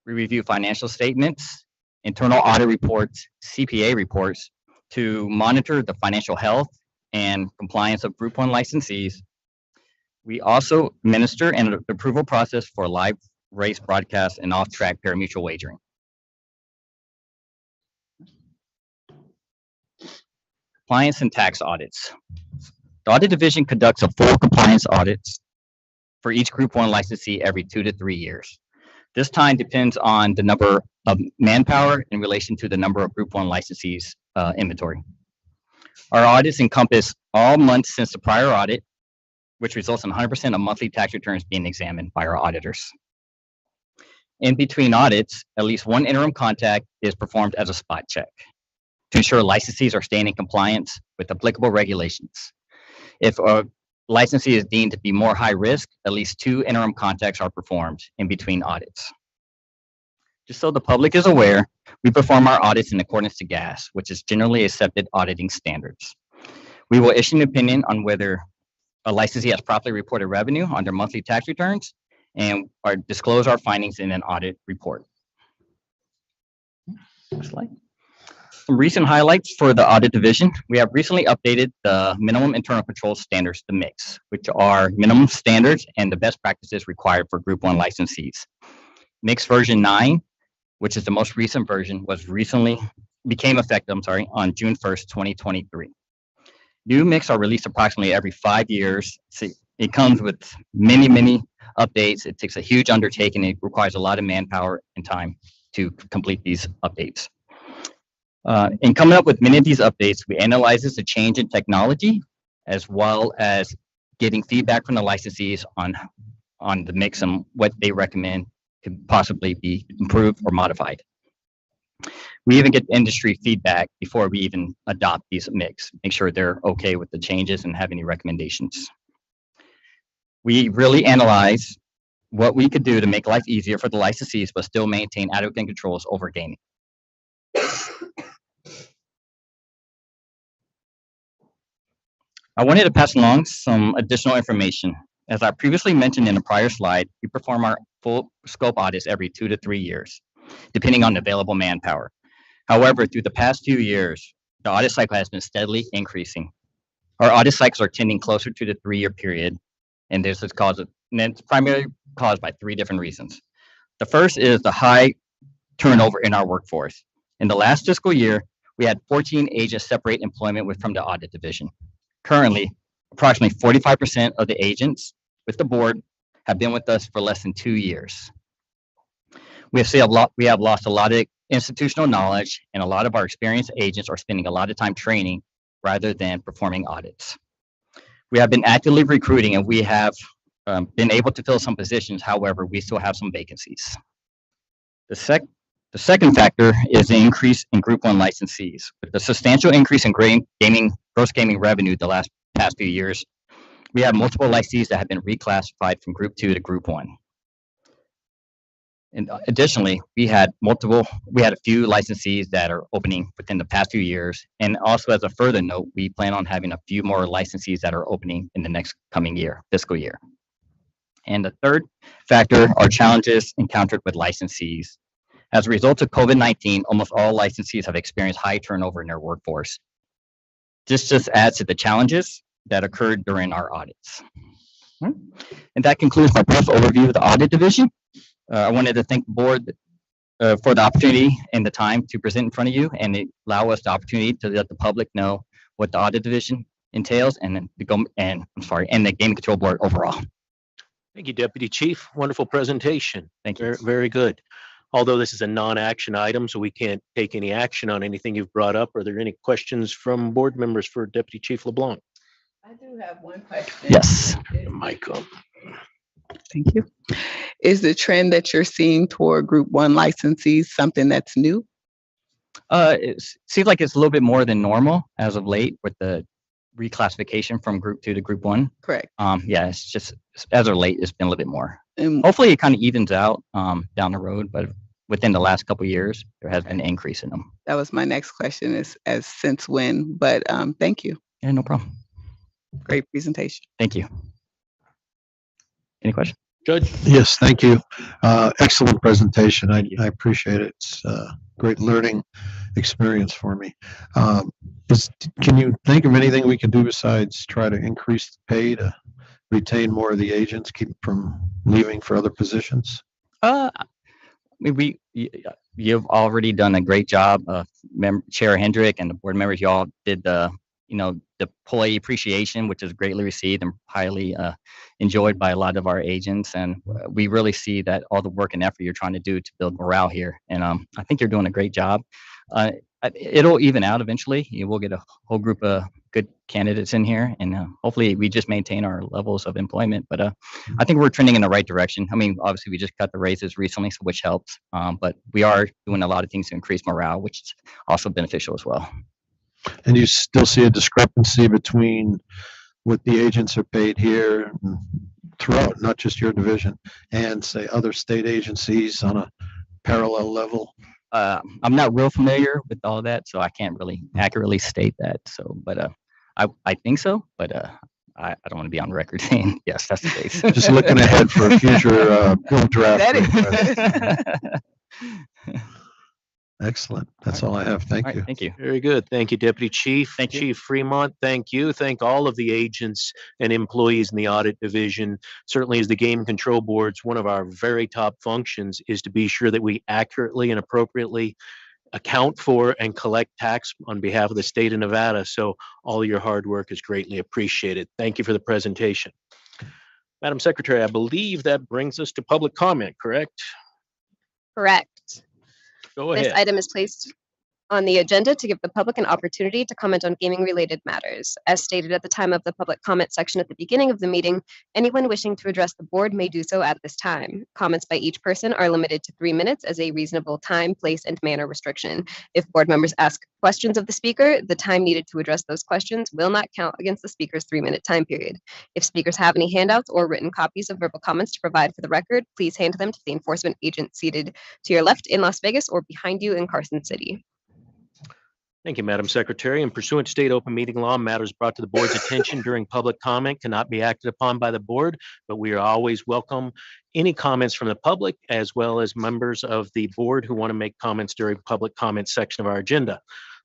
We review financial statements, internal audit reports, CPA reports to monitor the financial health and compliance of Group 1 licensees. We also administer an approval process for live race broadcast and off-track parimutuel wagering. Compliance and tax audits. The Audit Division conducts a full compliance audits for each Group 1 licensee every 2 to 3 years. This time depends on the number of manpower in relation to the number of Group 1 licensees inventory. Our audits encompass all months since the prior audit, which results in 100% of monthly tax returns being examined by our auditors. In between audits, at least one interim contact is performed as a spot check to ensure licensees are staying in compliance with applicable regulations. If licensee is deemed to be more high risk, at least 2 interim contacts are performed in between audits. Just so the public is aware, we perform our audits in accordance to GAS, which is generally accepted auditing standards. We will issue an opinion on whether a licensee has properly reported revenue on their monthly tax returns and disclose our findings in an audit report. Next slide. Some recent highlights for the audit division. We have recently updated the minimum internal control standards, the MICS, which are minimum standards and the best practices required for Group 1 licensees. MICS version 9, which is the most recent version, became effective, on June 1st, 2023. New MICS are released approximately every 5 years. It comes with many updates. It takes a huge undertaking. It requires a lot of manpower and time to complete these updates. In coming up with many of these updates, we analyze the change in technology, as well as getting feedback from the licensees on the MICS and what they recommend could possibly be improved or modified. We even get industry feedback before we even adopt these MICS, make sure they're okay with the changes and have any recommendations. We really analyze what we could do to make life easier for the licensees, but still maintain adequate controls over gaming. I wanted to pass along some additional information. As I previously mentioned in a prior slide, we perform our full scope audits every 2 to 3 years, depending on available manpower. However, through the past few years, the audit cycle has been steadily increasing. Our audit cycles are tending closer to the 3-year period, and this is it's primarily caused by 3 different reasons. The first is the high turnover in our workforce. In the last fiscal year, we had 14 agents separate employment from the audit division. Currently, approximately 45% of the agents with the board have been with us for less than 2 years. We have lost a lot of institutional knowledge, and a lot of our experienced agents are spending a lot of time training rather than performing audits. We have been actively recruiting, and we have been able to fill some positions. However, we still have some vacancies. The second factor is the increase in Group 1 licensees. With the substantial increase in gross gaming revenue the past few years, we have multiple licensees that have been reclassified from Group 2 to Group 1. And additionally, we had a few licensees that are opening within the past few years. And also, as a further note, we plan on having a few more licensees that are opening in the next coming fiscal year. And the third factor are challenges encountered with licensees. As a result of COVID-19, almost all licensees have experienced high turnover in their workforce. This just adds to the challenges that occurred during our audits. And that concludes my brief overview of the audit division. I wanted to thank the board for the opportunity and the time to present in front of you and allow us the opportunity to let the public know what the audit division entails and the Gaming Control Board overall. Thank you, Deputy Chief. Wonderful presentation. Thank you. Very, very good. Although this is a non-action item, so we can't take any action on anything you've brought up. Are there any questions from board members for Deputy Chief LeBlanc? I do have one question. Yes. Michael. Thank you. Is the trend that you're seeing toward Group 1 licensees something that's new? It seems like it's a little bit more than normal as of late with the reclassification from Group 2 to Group 1. Correct. Yeah, it's just as of late, it's been a little bit more. And hopefully it kind of evens out down the road, but within the last couple of years, there has been an increase in them. that was my next question is as since when, but thank you. Yeah, no problem. Great presentation. Thank you. Any questions? Judge? Yes, thank you. Excellent presentation. I appreciate it. It's a great learning experience for me. Can you think of anything we can do besides try to increase the pay to retain more of the agents, keep them from leaving for other positions? You've already done a great job. Chair Hendrick and the board members, you all did the employee appreciation, which is greatly received and highly enjoyed by a lot of our agents. And we really see that all the work and effort you're trying to do to build morale here. And I think you're doing a great job. It'll even out eventually. You will get a whole group of good candidates in here, and hopefully we just maintain our levels of employment. But I think we're trending in the right direction. I mean, obviously we just cut the raises recently, which helps. But we are doing a lot of things to increase morale, which is also beneficial as well. And you still see a discrepancy between what the agents are paid here and throughout, not just your division, and say other state agencies on a parallel level? I'm not real familiar with all that, so I can't really accurately state that. So, but I think so, but I don't want to be on record saying yes, that's the case. Just looking ahead for a future bill draft. Excellent. That's all I have. Thank you. Thank you. Very good. Thank you, Deputy Chief. Thank you. Chief Fremont, thank you. Thank all of the agents and employees in the audit division. Certainly as the Game Control Board's one of our very top functions is to be sure that we accurately and appropriately account for and collect tax on behalf of the state of Nevada. So all of your hard work is greatly appreciated. Thank you for the presentation. Madam Secretary, I believe that brings us to public comment, correct? Correct. Go This ahead. item is placed on the agenda to give the public an opportunity to comment on gaming-related matters. As stated at the time of the public comment section at the beginning of the meeting, anyone wishing to address the board may do so at this time. Comments by each person are limited to 3 minutes as a reasonable time, place, and manner restriction. If board members ask questions of the speaker, the time needed to address those questions will not count against the speaker's 3-minute time period. If speakers have any handouts or written copies of verbal comments to provide for the record, please hand them to the enforcement agent seated to your left in Las Vegas or behind you in Carson City. Thank you, Madam Secretary. And pursuant to state open meeting law, matters brought to the board's attention during public comment cannot be acted upon by the board, but we are always welcome any comments from the public as well as members of the board who want to make comments during public comment section of our agenda.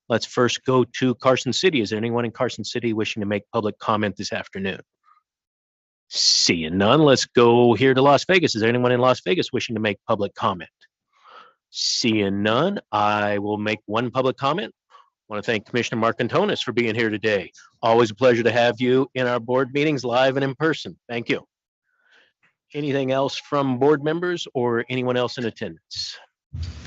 Let's first go to Carson City. Is there anyone in Carson City wishing to make public comment this afternoon? Seeing none, let's go here to Las Vegas. Is there anyone in Las Vegas wishing to make public comment? Seeing none, I will make one public comment. I want to thank Commissioner Marcantonis for being here today. Always a pleasure to have you in our board meetings live and in person. Thank you. Anything else from board members or anyone else in attendance?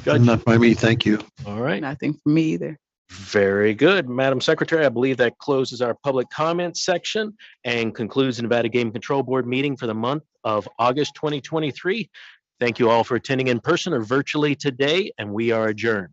Judge? Not by me. Thank you. All right. Nothing for me either. Very good. Madam Secretary, I believe that closes our public comment section and concludes the Nevada Game Control Board meeting for the month of August 2023. Thank you all for attending in person or virtually today, and we are adjourned.